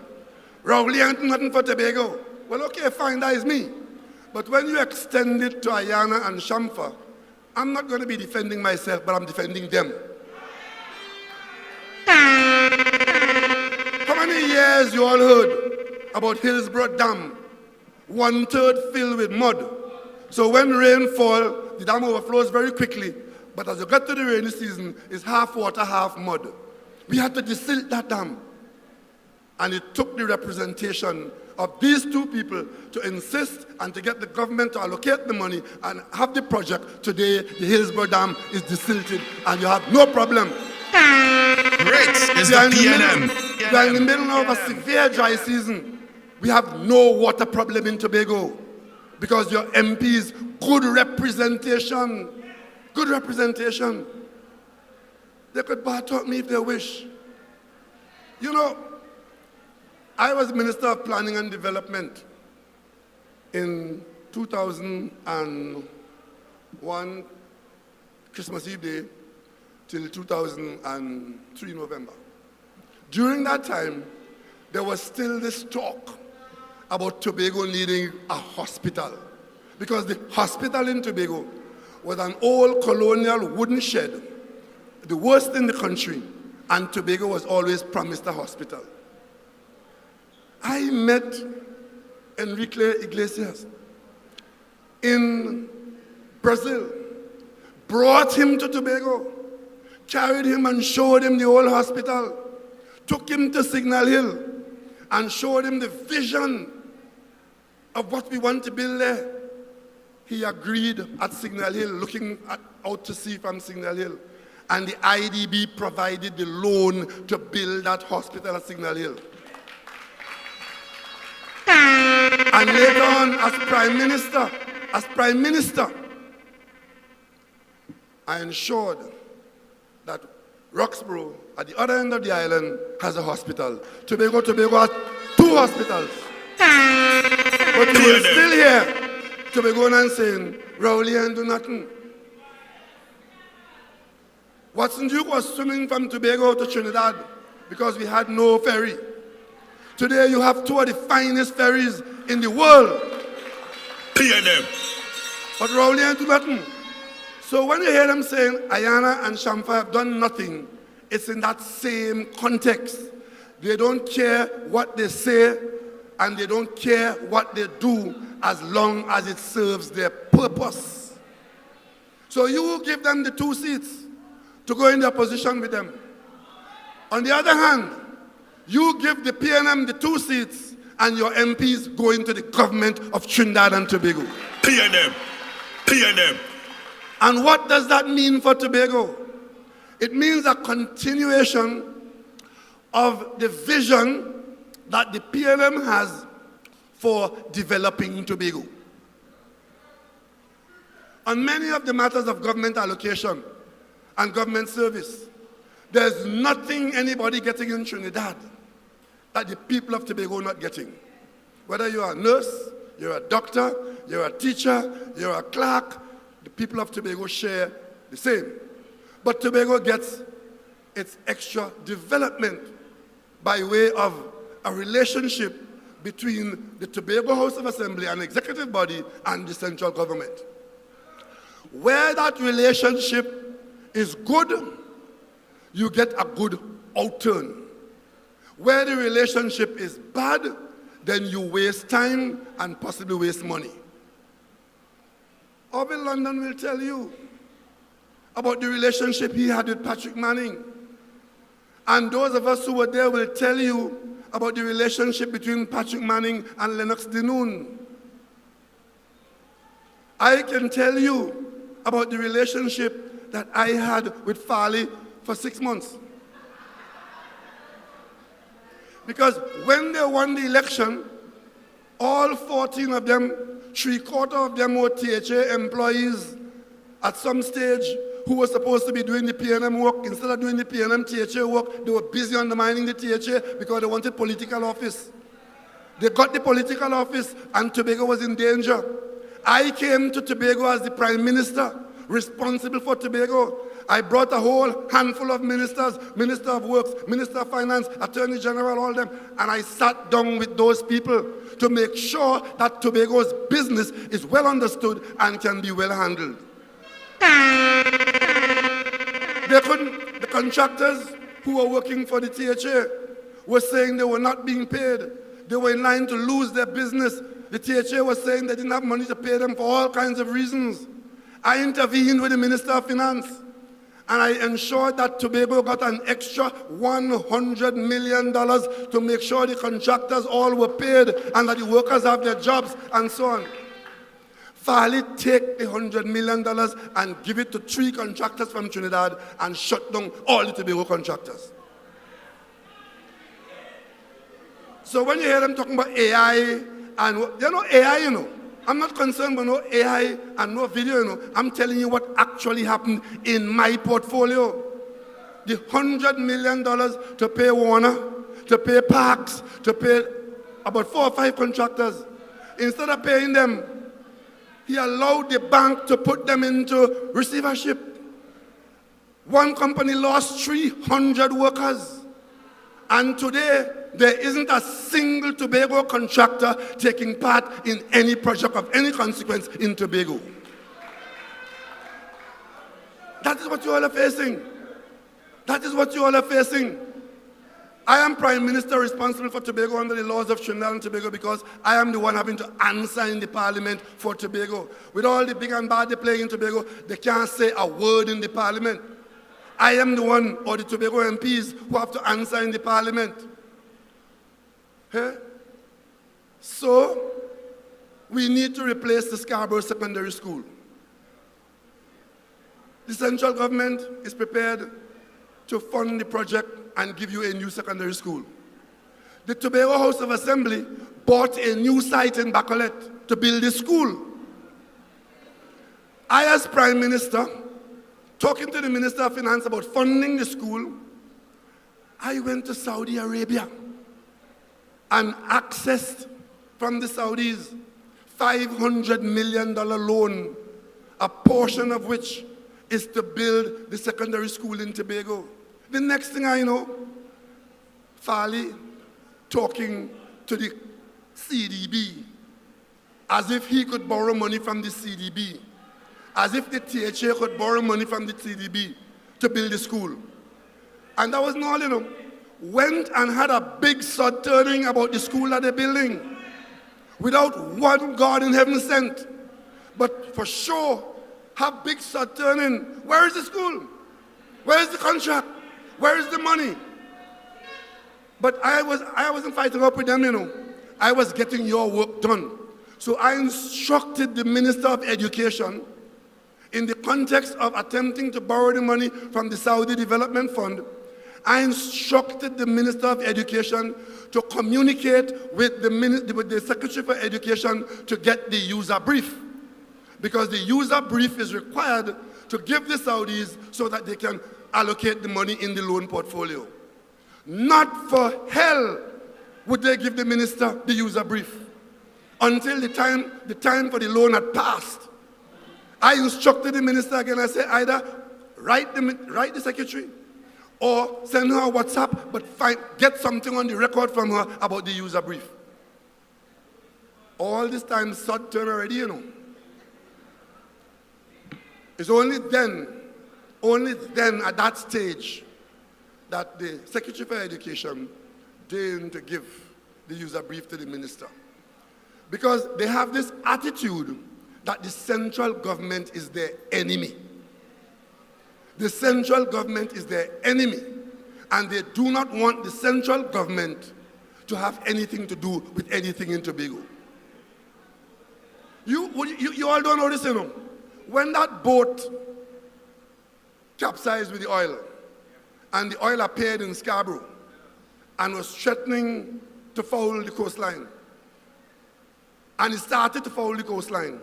Rowley ain't nothing for Tobago. Well, okay, fine, that is me. But when you extend it to Ayana and Shamfa, I'm not going to be defending myself, but I'm defending them. How many years you all heard about Hillsborough Dam? 1/3 filled with mud. So when rain falls, the dam overflows very quickly. But as you get to the rainy season, it's half water, half mud. We had to desilt that dam. And it took the representation of these two people to insist and to get the government to allocate the money and have the project. Today, the Hillsborough Dam is desilted and you have no problem. Great is the PNM. We are in the middle of a severe dry season. We have no water problem in Tobago because your MPs, good representation. Good representation. They could bar-talk me if they wish. You know, I was Minister of Planning and Development in 2001, Christmas Eve Day, till 2003 November. During that time, there was still this talk about Tobago needing a hospital, because the hospital in Tobago was an old colonial wooden shed, the worst in the country, and Tobago was always promised a hospital. I met Enrique Iglesias in Brazil, brought him to Tobago, carried him and showed him the old hospital, took him to Signal Hill and showed him the vision of what we want to build there. He agreed at Signal Hill, looking out to sea from Signal Hill, and the IDB provided the loan to build that hospital at Signal Hill. And later on, as Prime Minister, I ensured that Roxborough, at the other end of the island, has a hospital. Tobago has 2 hospitals. But you will still hear Tobagoans saying, Rowley ain't do nothing. Watson Duke was swimming from Tobago to Trinidad because we had no ferry. Today you have 2 of the finest ferries in the world. PNM. But Rowley ain't do nothing. So when you hear them saying Ayana and Shamfa have done nothing, it's in that same context. They don't care what they say and they don't care what they do as long as it serves their purpose. So you give them the 2 seats to go in the opposition with them. On the other hand, you give the PNM the 2 seats and your MPs go into the government of Trinidad and Tobago. PNM. And what does that mean for Tobago? It means a continuation of the vision that the PNM has for developing Tobago. On many of the matters of government allocation and government service, there's nothing anybody getting in Trinidad that the people of Tobago are not getting. Whether you're a nurse, you're a doctor, you're a teacher, you're a clerk, the people of Tobago share the same. But Tobago gets its extra development by way of a relationship between the Tobago House of Assembly and executive body and the central government. Where that relationship is good, you get a good outturn. Where the relationship is bad, then you waste time and possibly waste money. Orville London will tell you about the relationship he had with Patrick Manning. And those of us who were there will tell you about the relationship between Patrick Manning and Lennox Denoon. I can tell you about the relationship that I had with Farley for 6 months. Because when they won the election, all 14 of them, 3/4 of them were THA employees at some stage who were supposed to be doing the PNM work. Instead of doing the PNM THA work, they were busy undermining the THA because they wanted political office. They got the political office and Tobago was in danger. I came to Tobago as the Prime Minister, responsible for Tobago. I brought a whole handful of ministers, Minister of Works, Minister of Finance, Attorney General, all them, and I sat down with those people to make sure that Tobago's business is well understood and can be well handled. The contractors who were working for the THA were saying they were not being paid. They were in line to lose their business. The THA was saying they didn't have money to pay them for all kinds of reasons. I intervened with the Minister of Finance and I ensured that Tobago got an extra $100 million to make sure the contractors all were paid and that the workers have their jobs and so on. Farley take the $100 million and give it to 3 contractors from Trinidad and shut down all the Tobago contractors. So when you hear them talking about AI, and AI, I'm not concerned with no AI and no video, I'm telling you what actually happened in my portfolio. The $100 million to pay Warner, to pay Parks, to pay about 4 or 5 contractors. Instead of paying them, he allowed the bank to put them into receivership. One company lost 300 workers. And today, there isn't a single Tobago contractor taking part in any project of any consequence in Tobago. That is what you all are facing. That is what you all are facing. I am Prime Minister responsible for Tobago under the laws of Trinidad and Tobago because I am the one having to answer in the Parliament for Tobago. With all the big and bad they play in Tobago, they can't say a word in the Parliament. I am the one, or the Tobago MPs, who have to answer in the Parliament. So, we need to replace the Scarborough Secondary School. The central government is prepared to fund the project and give you a new secondary school. The Tobago House of Assembly bought a new site in Bacolette to build a school. I, as Prime Minister, talking to the Minister of Finance about funding the school, I went to Saudi Arabia and accessed from the Saudis $500 million loan, a portion of which is to build the secondary school in Tobago. The next thing I know, Farley talking to the CDB as if he could borrow money from the CDB as if the THA could borrow money from the CDB to build the school. And that wasn't all, you know. Went and had a big sod turning about the school that they're building without one God in heaven sent. But for sure, have big sod turning. Where is the school? Where is the contract? Where is the money? But I wasn't fighting up with them, you know. I was getting your work done. So I instructed the Minister of Education, in the context of attempting to borrow the money from the Saudi Development Fund, I instructed the Minister of Education to communicate with the Secretary for Education to get the user brief. Because the user brief is required to give the Saudis so that they can allocate the money in the loan portfolio. Not for hell would they give the minister the user brief until the time for the loan had passed. I instructed the minister again. I said, either write the secretary or send her a WhatsApp, but get something on the record from her about the user brief. All this time, sod turned already, you know. It's only then at that stage that the Secretary for Education deigned to give the user brief to the minister. Because they have this attitude that the central government is their enemy. The central government is their enemy, and they do not want the central government to have anything to do with anything in Tobago. You all don't know this, you know. When that boat capsized with the oil, and the oil appeared in Scarborough and was threatening to foul the coastline, and it started to foul the coastline,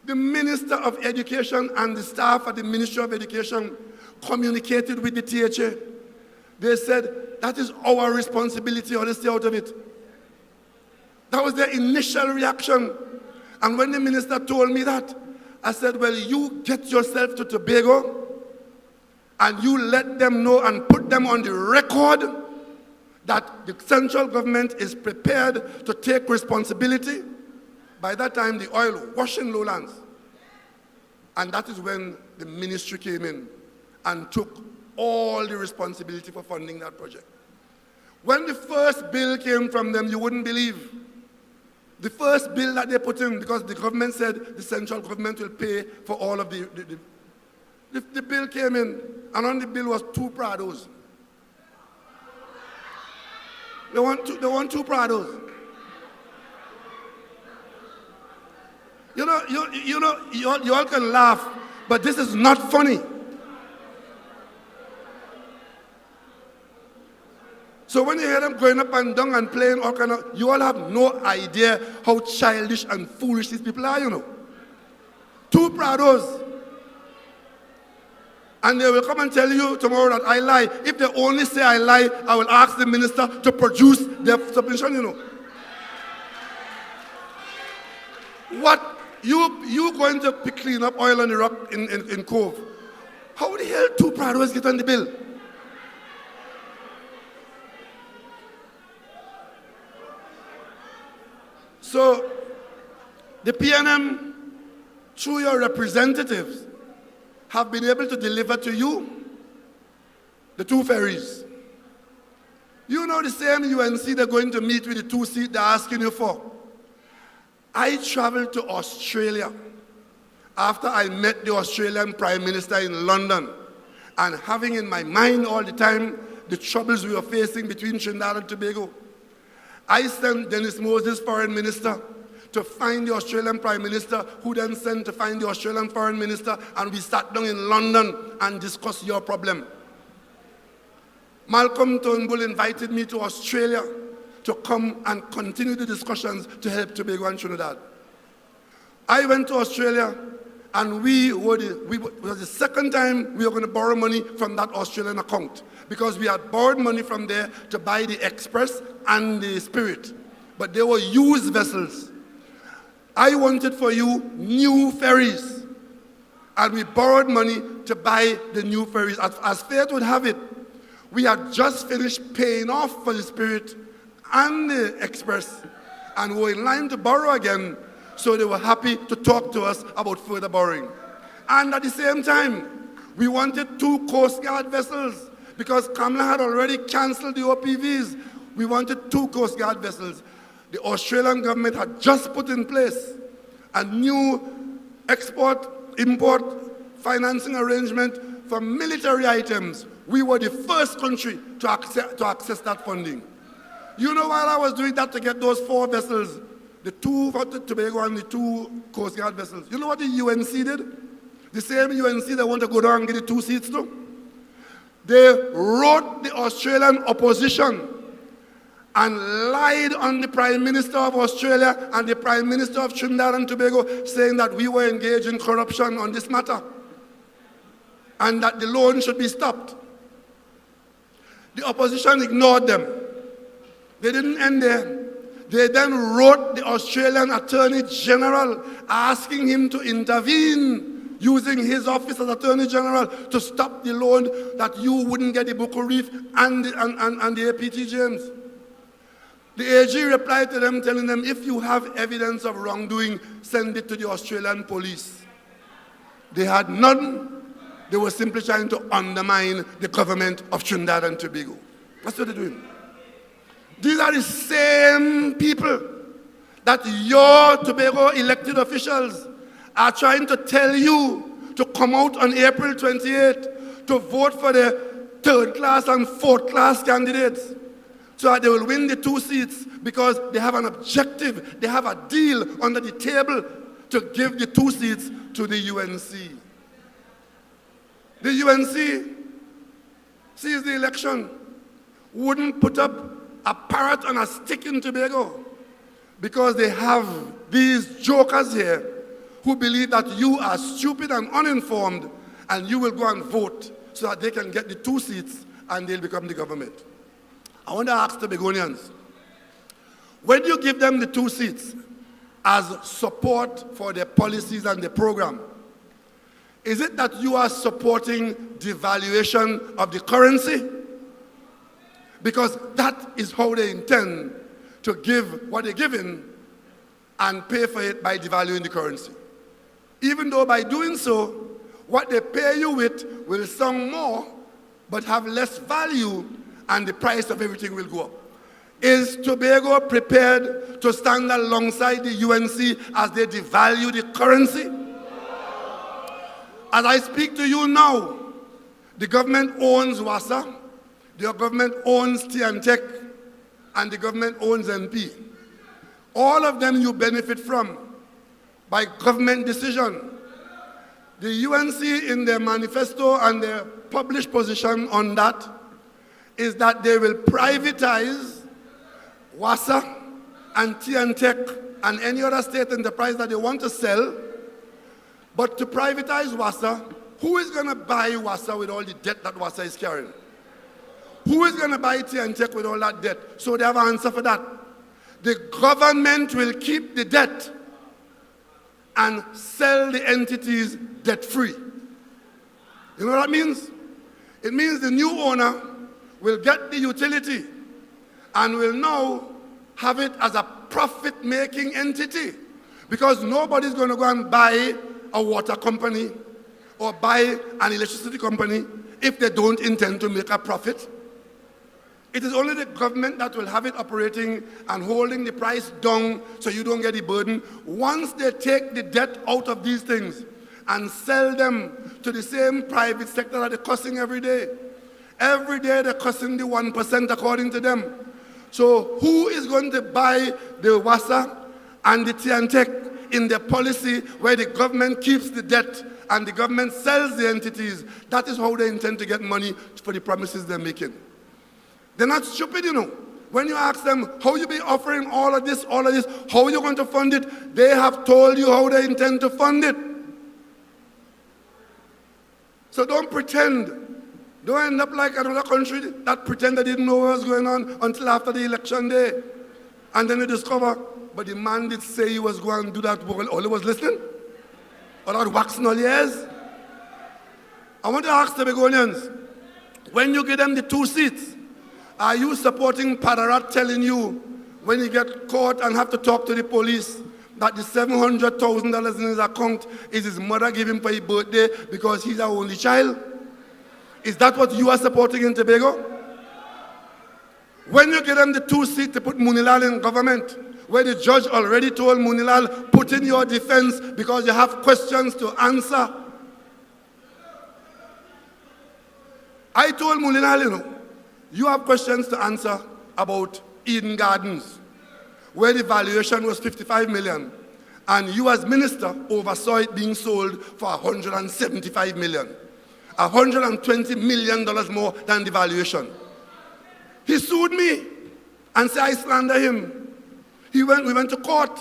the Minister of Education and the staff at the Ministry of Education communicated with the THA. They said, that is our responsibility, or let's stay out of it. That was their initial reaction. And when the minister told me that, I said, well, you get yourself to Tobago and you let them know and put them on the record that the central government is prepared to take responsibility. By that time, the oil was in lowlands. And that is when the ministry came in and took all the responsibility for funding that project. When the first bill came from them, you wouldn't believe. The first bill that they put in, because the government said the central government will pay for all of the bill came in, and on the bill was 2 Prados. They want 2 Prados. You all can laugh, but this is not funny. So when you hear them going up and down and playing all kind of, you all have no idea how childish and foolish these people are, you know. 2 Prados. And they will come and tell you tomorrow that I lie. If they only say I lie, I will ask the minister to produce their submission, you know. What? You going to clean up oil on the rock in Cove. How the hell 2 Prados get on the bill? So, the PNM, through your representatives, have been able to deliver to you the 2 ferries. You know the same UNC they're going to meet with the 2 seats they're asking you for. I traveled to Australia after I met the Australian Prime Minister in London, and having in my mind all the time the troubles we were facing between Trinidad and Tobago. I sent Dennis Moses, Foreign Minister, to find the Australian Prime Minister, who then sent to find the Australian Foreign Minister, and we sat down in London and discussed your problem. Malcolm Turnbull invited me to Australia to come and continue the discussions to help Tobago and Trinidad. I went to Australia, and it was the second time we were going to borrow money from that Australian account, because we had borrowed money from there to buy the Express and the Spirit, but they were used vessels. I wanted for you new ferries, and we borrowed money to buy the new ferries. As fate would have it, we had just finished paying off for the Spirit and the Express, and were in line to borrow again, so they were happy to talk to us about further borrowing. And at the same time, we wanted 2 Coast Guard vessels because Kamala had already canceled the OPVs. We wanted 2 Coast Guard vessels. The Australian government had just put in place a new export-import financing arrangement for military items. We were the first country to access that funding. You know, while I was doing that to get those 4 vessels, the 2 for Tobago and the 2 Coast Guard vessels, you know what the UNC did? The same UNC that want to go down and get the 2 seats too? They wrote the Australian opposition and lied on the Prime Minister of Australia and the Prime Minister of Trinidad and Tobago, saying that we were engaged in corruption on this matter and that the loan should be stopped. The opposition ignored them. They didn't end there. They then wrote the Australian Attorney General asking him to intervene using his office as Attorney General to stop the loan that you wouldn't get the Buccal Reef and the APT James. The AG replied to them telling them, if you have evidence of wrongdoing, send it to the Australian police. They had none. They were simply trying to undermine the government of Trinidad and Tobago. That's what they're doing. These are the same people that your Tobago elected officials are trying to tell you to come out on April 28th to vote for the 3rd class and 4th class candidates so that they will win the 2 seats because they have an objective, they have a deal under the table to give the 2 seats to the UNC. The UNC sees the election, wouldn't put up a parrot on a stick in Tobago because they have these jokers here who believe that you are stupid and uninformed and you will go and vote so that they can get the 2 seats and they'll become the government. I want to ask Tobagonians, when you give them the 2 seats as support for their policies and their program, is it that you are supporting devaluation of the currency? Because that is how they intend to give what they're giving and pay for it by devaluing the currency. Even though by doing so, what they pay you with will sound more but have less value and the price of everything will go up. Is Tobago prepared to stand alongside the UNC as they devalue the currency? As I speak to you now, the government owns WASA, the government owns T&Tech, and the government owns MP. All of them you benefit from by government decision. The UNC in their manifesto and their published position on that is that they will privatize WASA and T&Tech and any other state enterprise that they want to sell. But to privatize WASA, who is going to buy WASA with all the debt that WASA is carrying? Who is going to buy T&Tech with all that debt? So they have an answer for that. The government will keep the debt and sell the entities debt-free. You know what that means? It means the new owner will get the utility and will now have it as a profit-making entity because nobody's going to go and buy a water company or buy an electricity company if they don't intend to make a profit. It is only the government that will have it operating and holding the price down so you don't get the burden. Once they take the debt out of these things and sell them to the same private sector that they're costing every day they're costing the 1% according to them. So who is going to buy the WASA and the T&Tech in their policy where the government keeps the debt and the government sells the entities? That is how they intend to get money for the promises they're making. They're not stupid, you know. When you ask them, how you be offering all of this, how are you going to fund it? They have told you how they intend to fund it. So don't pretend. Don't end up like another country that pretend they didn't know what was going on until after the election day. And then you discover, but the man did say he was going to do that, all he was listening? Or that waxing all ears? I want to ask the Tobagonians, when you give them the 2 seats, are you supporting Padarat telling you when you get caught and have to talk to the police that the $700,000 in his account is his mother giving for his birthday because he's our only child? Is that what you are supporting in Tobago? When you give them the 2 seats to put Munilal in government, where the judge already told Munilal, put in your defense because you have questions to answer. I told Munilal, you have questions to answer about Eden Gardens, where the valuation was 55 million, and you as minister oversaw it being sold for 175 million. $120 million more than the valuation. He sued me and said I slander him. We went to court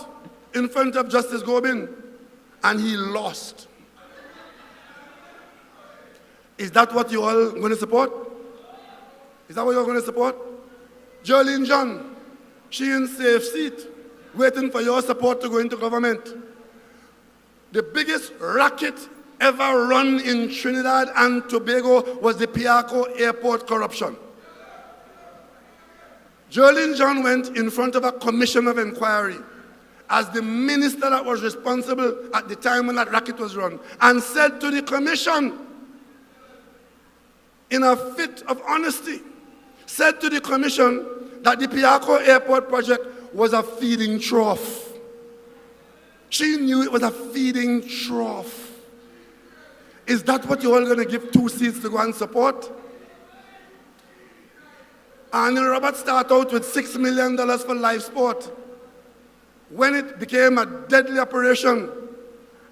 in front of Justice Gobin, and he lost. Is that what you all going to support? Is that what you're going to support? Jolene John, she in safe seat, waiting for your support to go into government. The biggest racket ever run in Trinidad and Tobago was the Piarco Airport corruption. Jolene John went in front of a commission of inquiry as the minister that was responsible at the time when that racket was run, and said to the commission, in a fit of honesty, said to the commission that the Piarco Airport project was a feeding trough. She knew it was a feeding trough. Is that what you're all going to give 2 seats to go and support? And Robert started out with $6 million for live sport. When it became a deadly operation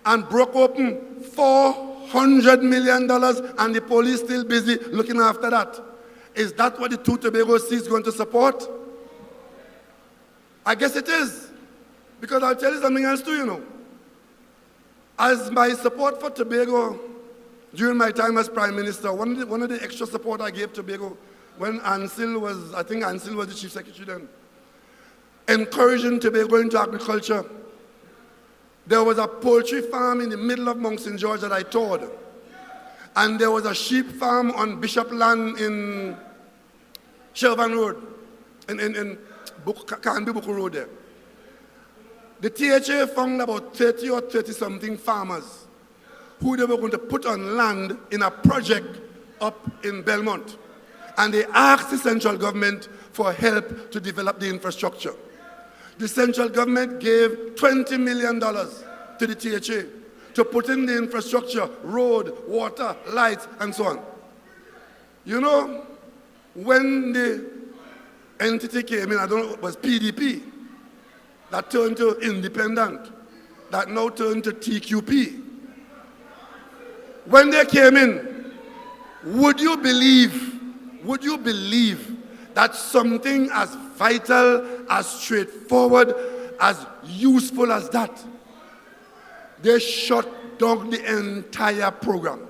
and broke open, $400 million, and the police still busy looking after that. Is that what the 2 Tobago seats going to support? I guess it is. Because I'll tell you something else too, As my support for Tobago during my time as Prime Minister, one of the extra support I gave Tobago when Ansel was, I think Ansel was the Chief Secretary then, encouraging Tobago into agriculture. There was a poultry farm in the middle of Mount St. George that I toured. And there was a sheep farm on Bishop Land in Shervan Road, in Canby Buku Road there. The THA found about 30 or 30-something farmers who they were going to put on land in a project up in Belmont. And they asked the central government for help to develop the infrastructure. The central government gave $20 million to the THA to put in the infrastructure, road, water, lights, and so on. When the entity came in, I don't know, it was PDP, that turned to Independent, that now turned to TQP. When they came in, would you believe that something as vital, as straightforward, as useful as that, they shut down the entire program?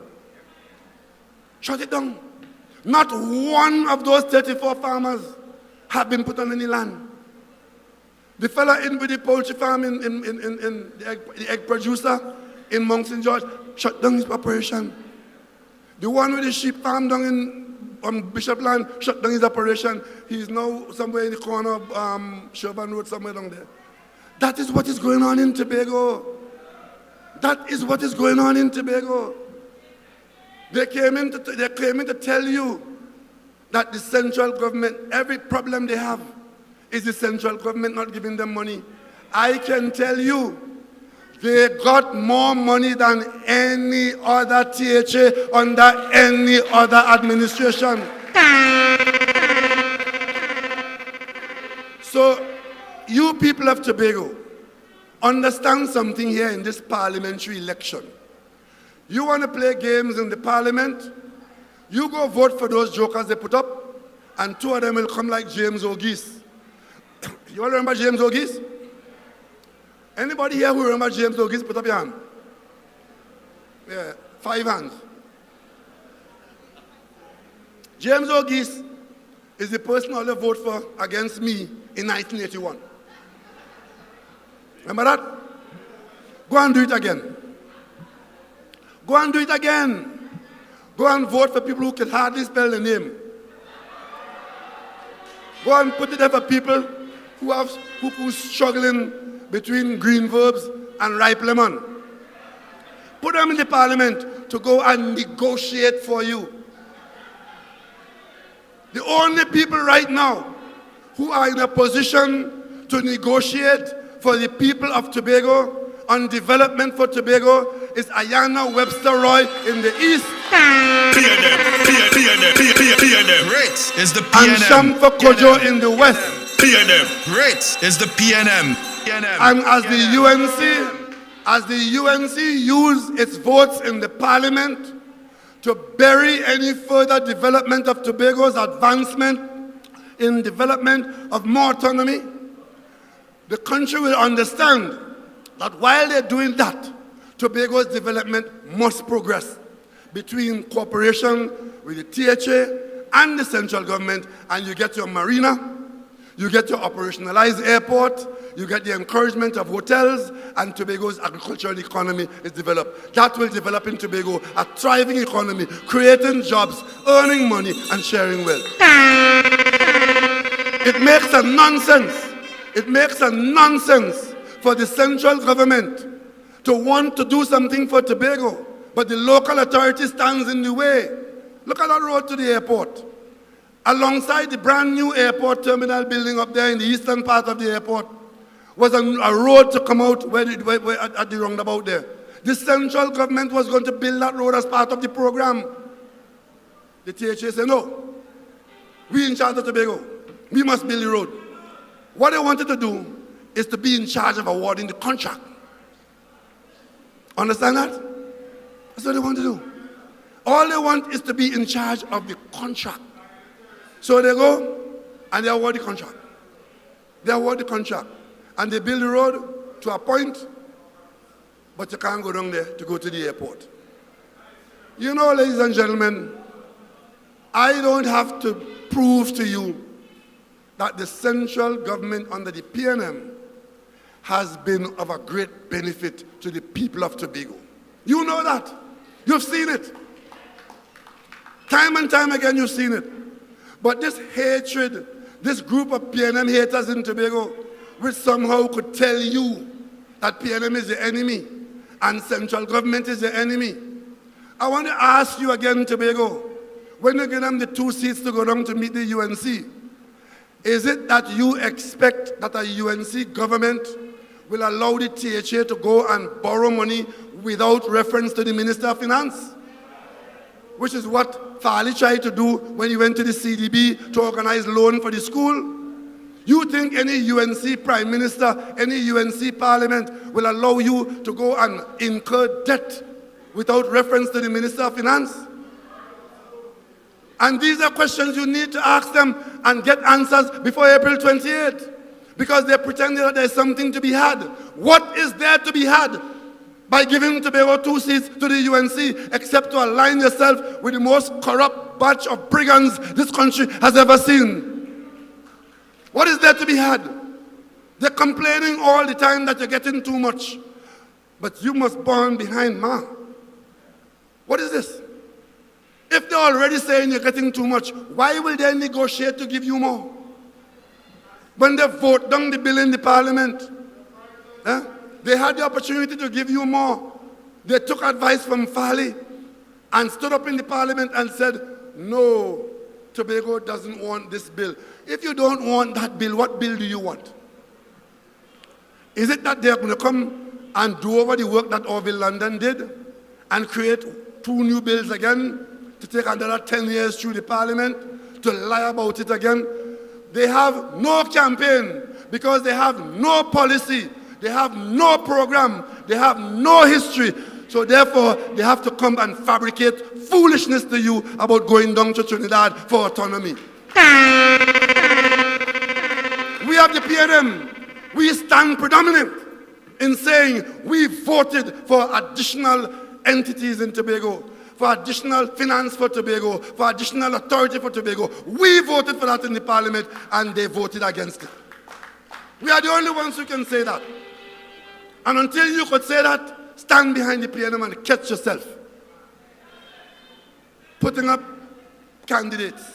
Shut it down. Not one of those 34 farmers have been put on any land. The fella in with the poultry farm in the egg producer in Mount St. George shut down his operation. The one with the sheep farm down on Bishop Land shut down his operation. He's now somewhere in the corner of Shervan Road, somewhere down there. That is what is going on in Tobago. That is what is going on in Tobago. They came in to tell you that the central government, every problem they have is the central government not giving them money. I can tell you, they got more money than any other THA under any other administration. So, you people of Tobago, understand something here in this parliamentary election. You want to play games in the parliament? You go vote for those jokers they put up, and 2 of them will come like James O'Geese. You all remember James O'Geese? Anybody here who remember James O'Geese, put up your hand. Yeah, 5 hands. James O'Geese is the person who voted for against me in 1981. Remember that? Go and do it again. Go and do it again. Go and vote for people who can hardly spell the name. Go and put it there for people who's struggling between green verbs and ripe lemon. Put them in the parliament to go and negotiate for you. The only people right now who are in a position to negotiate for the people of Tobago on development for Tobago is Ayanna Webster Roy in the east. PNM. Rates is the PNM. And Shamfa Kojo in the west. PNM. Rates is the PNM. And as the UNC use its votes in the parliament to bury any further development of Tobago's advancement in development of more autonomy, the country will understand that while they're doing that, Tobago's development must progress between cooperation with the THA and the central government, and you get your marina, you get your operationalized airport, you get the encouragement of hotels, and Tobago's agricultural economy is developed. That will develop in Tobago a thriving economy, creating jobs, earning money, and sharing wealth. It makes a nonsense for the central government to want to do something for Tobago, but the local authority stands in the way. Look at that road to the airport. Alongside the brand new airport terminal building up there in the eastern part of the airport was a road to come out at the roundabout there. The central government was going to build that road as part of the program. The THA said, no, we in charge of Tobago. We must build the road. What they wanted to do is to be in charge of awarding the contract. Understand that? That's what they want to do. All they want is to be in charge of the contract. So they go and they award the contract. They award the contract. And they build the road to a point, but you can't go down there to go to the airport. You know, ladies and gentlemen, I don't have to prove to you that the central government under the PNM has been of a great benefit to the people of Tobago. You know that. You've seen it. Time and time again, you've seen it. But this hatred, this group of PNM haters in Tobago, which somehow could tell you that PNM is the enemy and central government is the enemy. I want to ask you again, Tobago, when you give them the 2 seats to go down to meet the UNC, is it that you expect that a UNC government will allow the THA to go and borrow money without reference to the Minister of Finance? Which is what Farley tried to do when he went to the CDB to organize loan for the school. You think any UNC Prime Minister, any UNC Parliament will allow you to go and incur debt without reference to the Minister of Finance? And these are questions you need to ask them and get answers before April 28th. Because they're pretending that there's something to be had. What is there to be had by giving Tobago 2 seats to the UNC except to align yourself with the most corrupt batch of brigands this country has ever seen? What is there to be had? They're complaining all the time that you're getting too much. But you must burn behind Ma. What is this? If they're already saying you're getting too much, why will they negotiate to give you more? When they vote down the bill in the parliament, they had the opportunity to give you more. They took advice from Farley and stood up in the parliament and said, no, Tobago doesn't want this bill. If you don't want that bill, what bill do you want? Is it that they're going to come and do over the work that Orville London did and create 2 new bills again to take another 10 years through the parliament to lie about it again? They have no campaign because they have no policy, they have no program, they have no history. So therefore, they have to come and fabricate foolishness to you about going down to Trinidad for autonomy. We have the PNM. We stand predominant in saying we voted for additional entities in Tobago, for additional finance for Tobago, for additional authority for Tobago. We voted for that in the parliament and they voted against it. We are the only ones who can say that. And until you could say that, stand behind the PNM and catch yourself. Putting up candidates.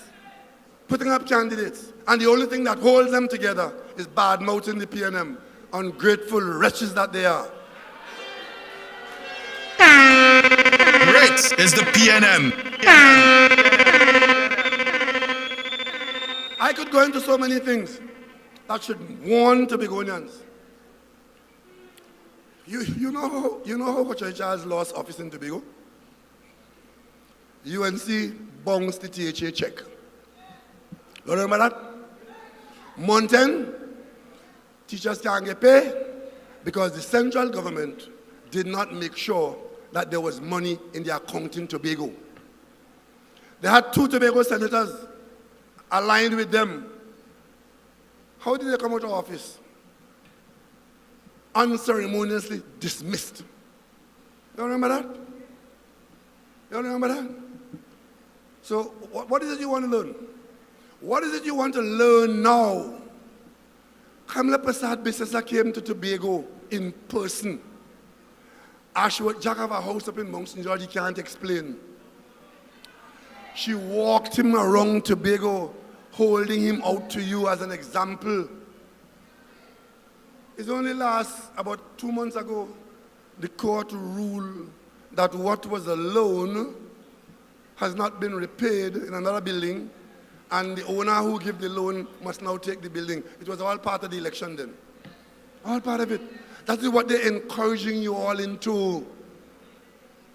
And the only thing that holds them together is bad-mouthing the PNM. ungrateful wretches that they are. Great is the PNM. I could go into so many things that should warn Tobagonians. You know how Coach Charles lost office in Tobago? UNC bounced the THA check. You remember that? Mountain, teachers can't get paid because the central government did not make sure that there was money in their account in Tobago. They had 2 Tobago senators aligned with them. How did they come out of office? Unceremoniously dismissed. You remember that? You remember that? So what is it you want to learn? What is it you want to learn now? Kamala Prasad Bisesa came to Tobago in person. Ashworth Jack have a house up in Mount St. George he can't explain. She walked him around Tobago, holding him out to you as an example. It's only about 2 months ago, the court ruled that what was a loan has not been repaid in another building, and the owner who gave the loan must now take the building. It was all part of the election then. All part of it. That is what they're encouraging you all into.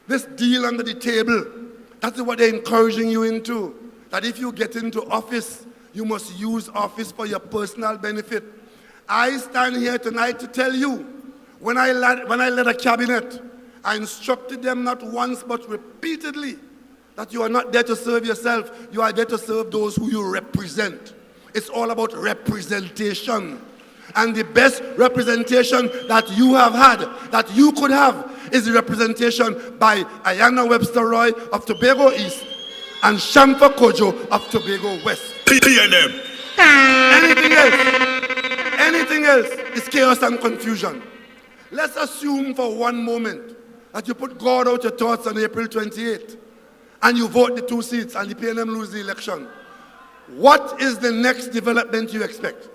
This deal under the table, that's what they're encouraging you into. That if you get into office, you must use office for your personal benefit. I stand here tonight to tell you, when I led a cabinet, I instructed them not once but repeatedly that you are not there to serve yourself, you are there to serve those who you represent. It's all about representation. And the best representation that you have had, that you could have, is the representation by Ayanna Webster Roy of Tobago East and Shamfa Kojo of Tobago West. PNM. Anything else is chaos and confusion. Let's assume for one moment that you put God out your thoughts on April 28th and you vote the 2 seats and the PNM lose the election. What is the next development you expect?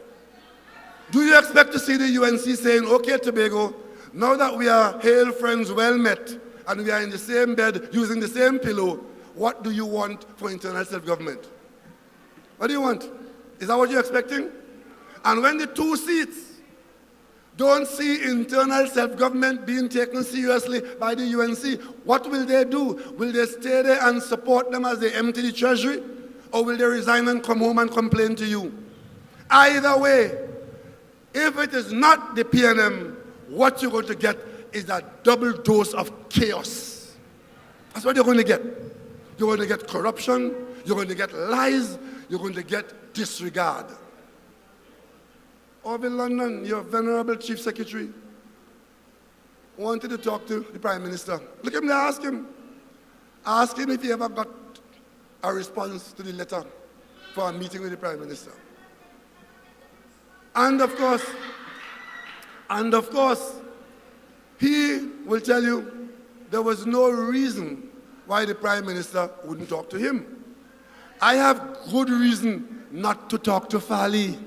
Do you expect to see the UNC saying, okay, Tobago, now that we are hail friends, well met, and we are in the same bed using the same pillow, what do you want for internal self-government? What do you want? Is that what you're expecting? And when the 2 seats don't see internal self-government being taken seriously by the UNC, what will they do? Will they stay there and support them as they empty the treasury? Or will they resign and come home and complain to you? Either way, if it is not the PNM, what you're going to get is a double dose of chaos. That's what you're going to get. You're going to get corruption, you're going to get lies, you're going to get disregard. Over in London, your venerable chief secretary wanted to talk to the Prime Minister. Look at him there, ask him. Ask him if he ever got a response to the letter for a meeting with the Prime Minister. And of course, he will tell you there was no reason why the Prime Minister wouldn't talk to him. I have good reason not to talk to Fali,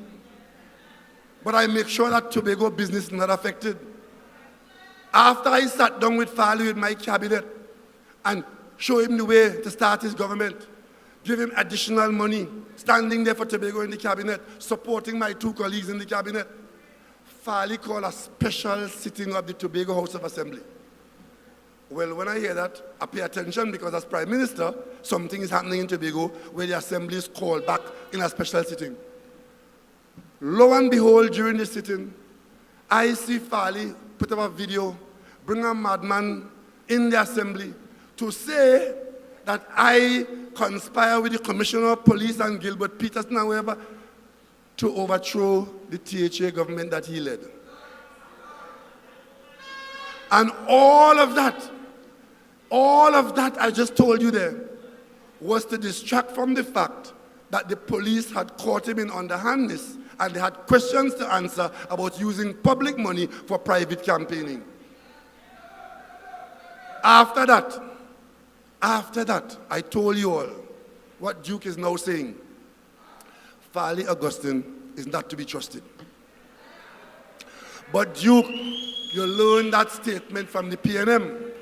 but I make sure that Tobago business is not affected. After I sat down with Fali with my cabinet and show him the way to start his government, give him additional money, standing there for Tobago in the cabinet, supporting my 2 colleagues in the cabinet, Fali called a special sitting of the Tobago House of Assembly. Well, when I hear that, I pay attention because as Prime Minister, something is happening in Tobago where the Assembly is called back in a special sitting. Lo and behold, during the sitting, I see Fali put up a video, bring a madman in the Assembly to say that I conspire with the Commissioner of Police and Gilbert Peterson and whoever to overthrow the THA government that he led. And all of that I just told you there was to distract from the fact that the police had caught him in underhandness and they had questions to answer about using public money for private campaigning. After that, I told you all what Duke is now saying. Fali Augustine is not to be trusted. But you learned that statement from the PNM.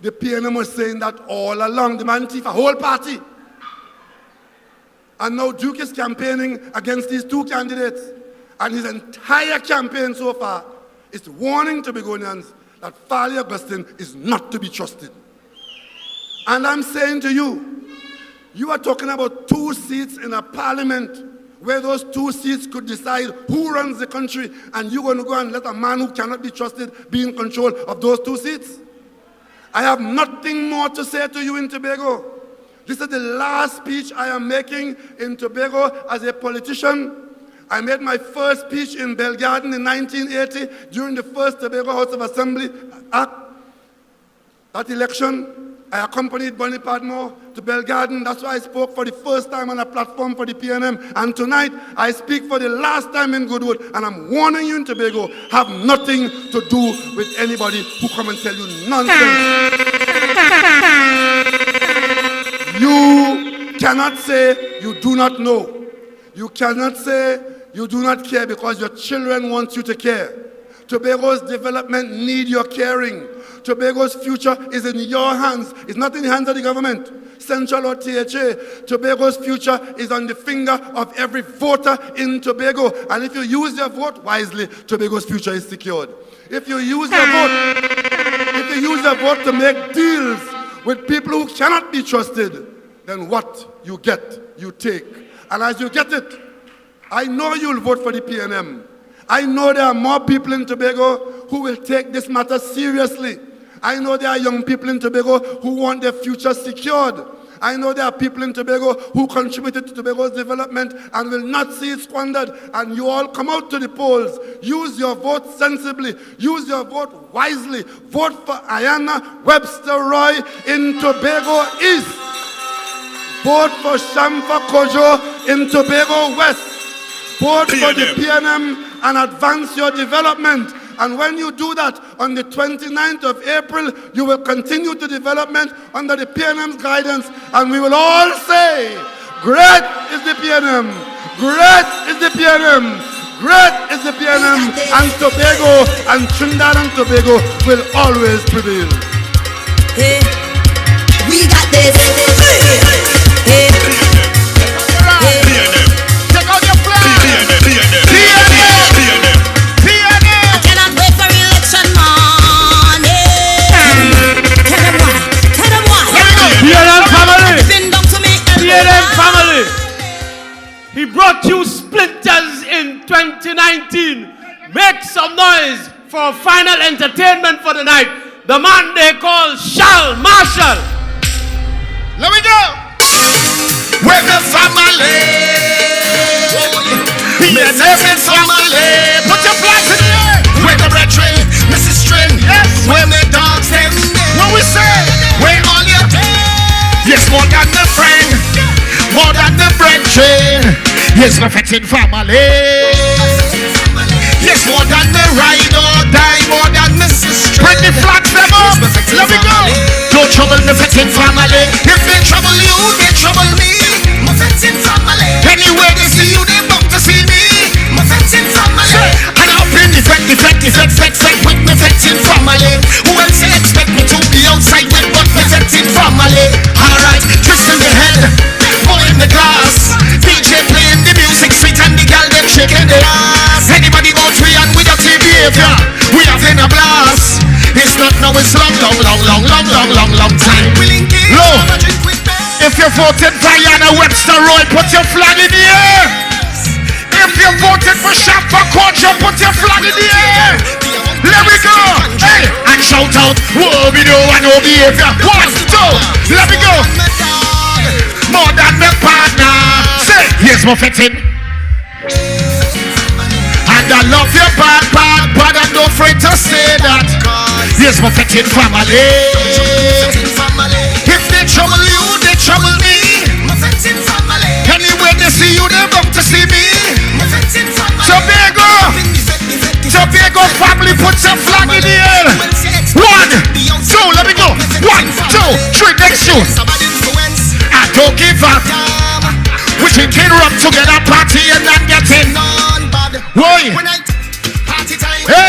The PNM was saying that all along, the man chief, a whole party. And now Duke is campaigning against these two candidates. And his entire campaign so far is warning Tobagonians that Fali Augustine is not to be trusted. And I'm saying to you, you are talking about 2 seats in a parliament where those 2 seats could decide who runs the country, and you're going to go and let a man who cannot be trusted be in control of those 2 seats? I have nothing more to say to you in Tobago. This is the last speech I am making in Tobago as a politician. I made my first speech in Belgarden in 1980 during the first Tobago House of Assembly Act. That election, I accompanied Bonnie Padmore to Belgarden. That's why I spoke for the first time on a platform for the PNM. And tonight, I speak for the last time in Goodwood. And I'm warning you in Tobago, have nothing to do with anybody who come and tell you nonsense. You cannot say you do not know. You cannot say you do not care because your children want you to care. Tobago's development needs your caring. Tobago's future is in your hands. It's not in the hands of the government, central or THA. Tobago's future is on the finger of every voter in Tobago. And if you use your vote wisely, Tobago's future is secured. If you use your vote to make deals with people who cannot be trusted, then what you get, you take. And as you get it, I know you'll vote for the PNM. I know there are more people in Tobago who will take this matter seriously. I know there are young people in Tobago who want their future secured. I know there are people in Tobago who contributed to Tobago's development and will not see it squandered. And you all come out to the polls. Use your vote sensibly. Use your vote wisely. Vote for Ayanna Webster Roy in Tobago East. Vote for Shamfa Kojo in Tobago West. Vote for the PNM and advance your development. And when you do that, on the 29th of April, you will continue to development under the PNM's guidance. And we will all say, great is the PNM, great is the PNM, great is the PNM, and Tobago and Trinidad and Tobago will always prevail. Hey, we got this. Hey, hey. Take out your flag. I cannot wait for election morning. Tell them why. Tell them why. PNM family. PNM family. He brought you splinters in 2019. Make some noise for final entertainment for the night. The man they call Shal Marshall. Let me go. We're the family. PNM family. Put your flags in the air. We're the brethren, Mrs. String. Yes. We're the dogs them. What we say? We're all your day. Yes, more than the friend, more than the brethren. Yes, the fetting family. Yes, more than the ride or die, more than Mrs. String. Bring the flags them up. Let me go. Don't trouble the fetting family. If they trouble you, they trouble me. My fetting family. Anywhere they see you, they bound to see me. My fetting family. And I'll bring the fetting with my fetting family. Who else expect me to be outside with but my fetting family? Alright, twist in the head, boy in the glass. DJ playing the music sweet and the girl them shaking the ass. Anybody go free and with your behavior, we having a blast. It's not now, it's long time. Low. If you voted for Ayanna Webster Roy, put your flag in the air. If you voted for Shamfa Kojo, put your flag in the air. Let me go. Hey, and shout out, whoa, we know and no behavior. 1, 2, let me go. More than the partner. Say, here's my fitting. And I love your bad, but I'm not afraid to say that. Here's my fitting family. If they trouble you, they trouble me. Anywhere they see you, they come to see me. Tobago family, put your flag in the air. 1, 2, let me go. 1, 2, 3, next tune. I don't give up. We drinking rum together, party and not getting. Why? Hey.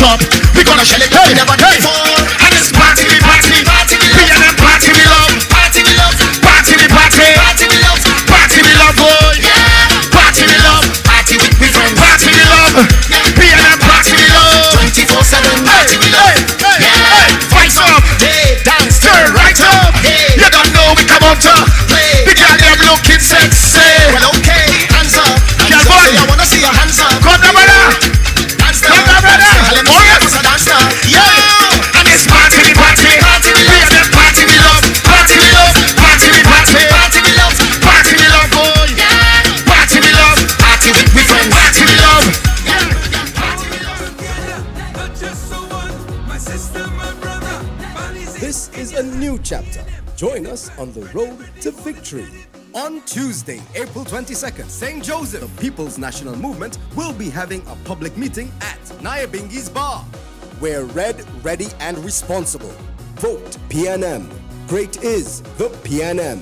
up. We gonna shell it up, we never done before. And this party, we party, PNM party, we love. Party, we love. Party, we party. Party, we love. Party, we love, boy. Party, we love. Party with we friends. Party, we love. PNM party, we love. 24/7 party, we love. Fights up, dance, turn right up. You don't know we come out to play. The girl them looking sexy. Well, okay, hands up. Girl, boy, I wanna see your hands up. Come down, brother. Dance down, brother. Oh yes, dance down. Yo, and it's party, we party. Party, we love. PNM party, we love. Party, we love. Party, we party. Party, we love. Party, we love, boy. Party, we love. Party with we friends. Party, we love. This is a new chapter. Join us on the road to victory. On Tuesday, April 22nd, St. Joseph, the People's National Movement will be having a public meeting at Nyabingi's Bar. We're red, ready, and responsible. Vote PNM. Great is the PNM.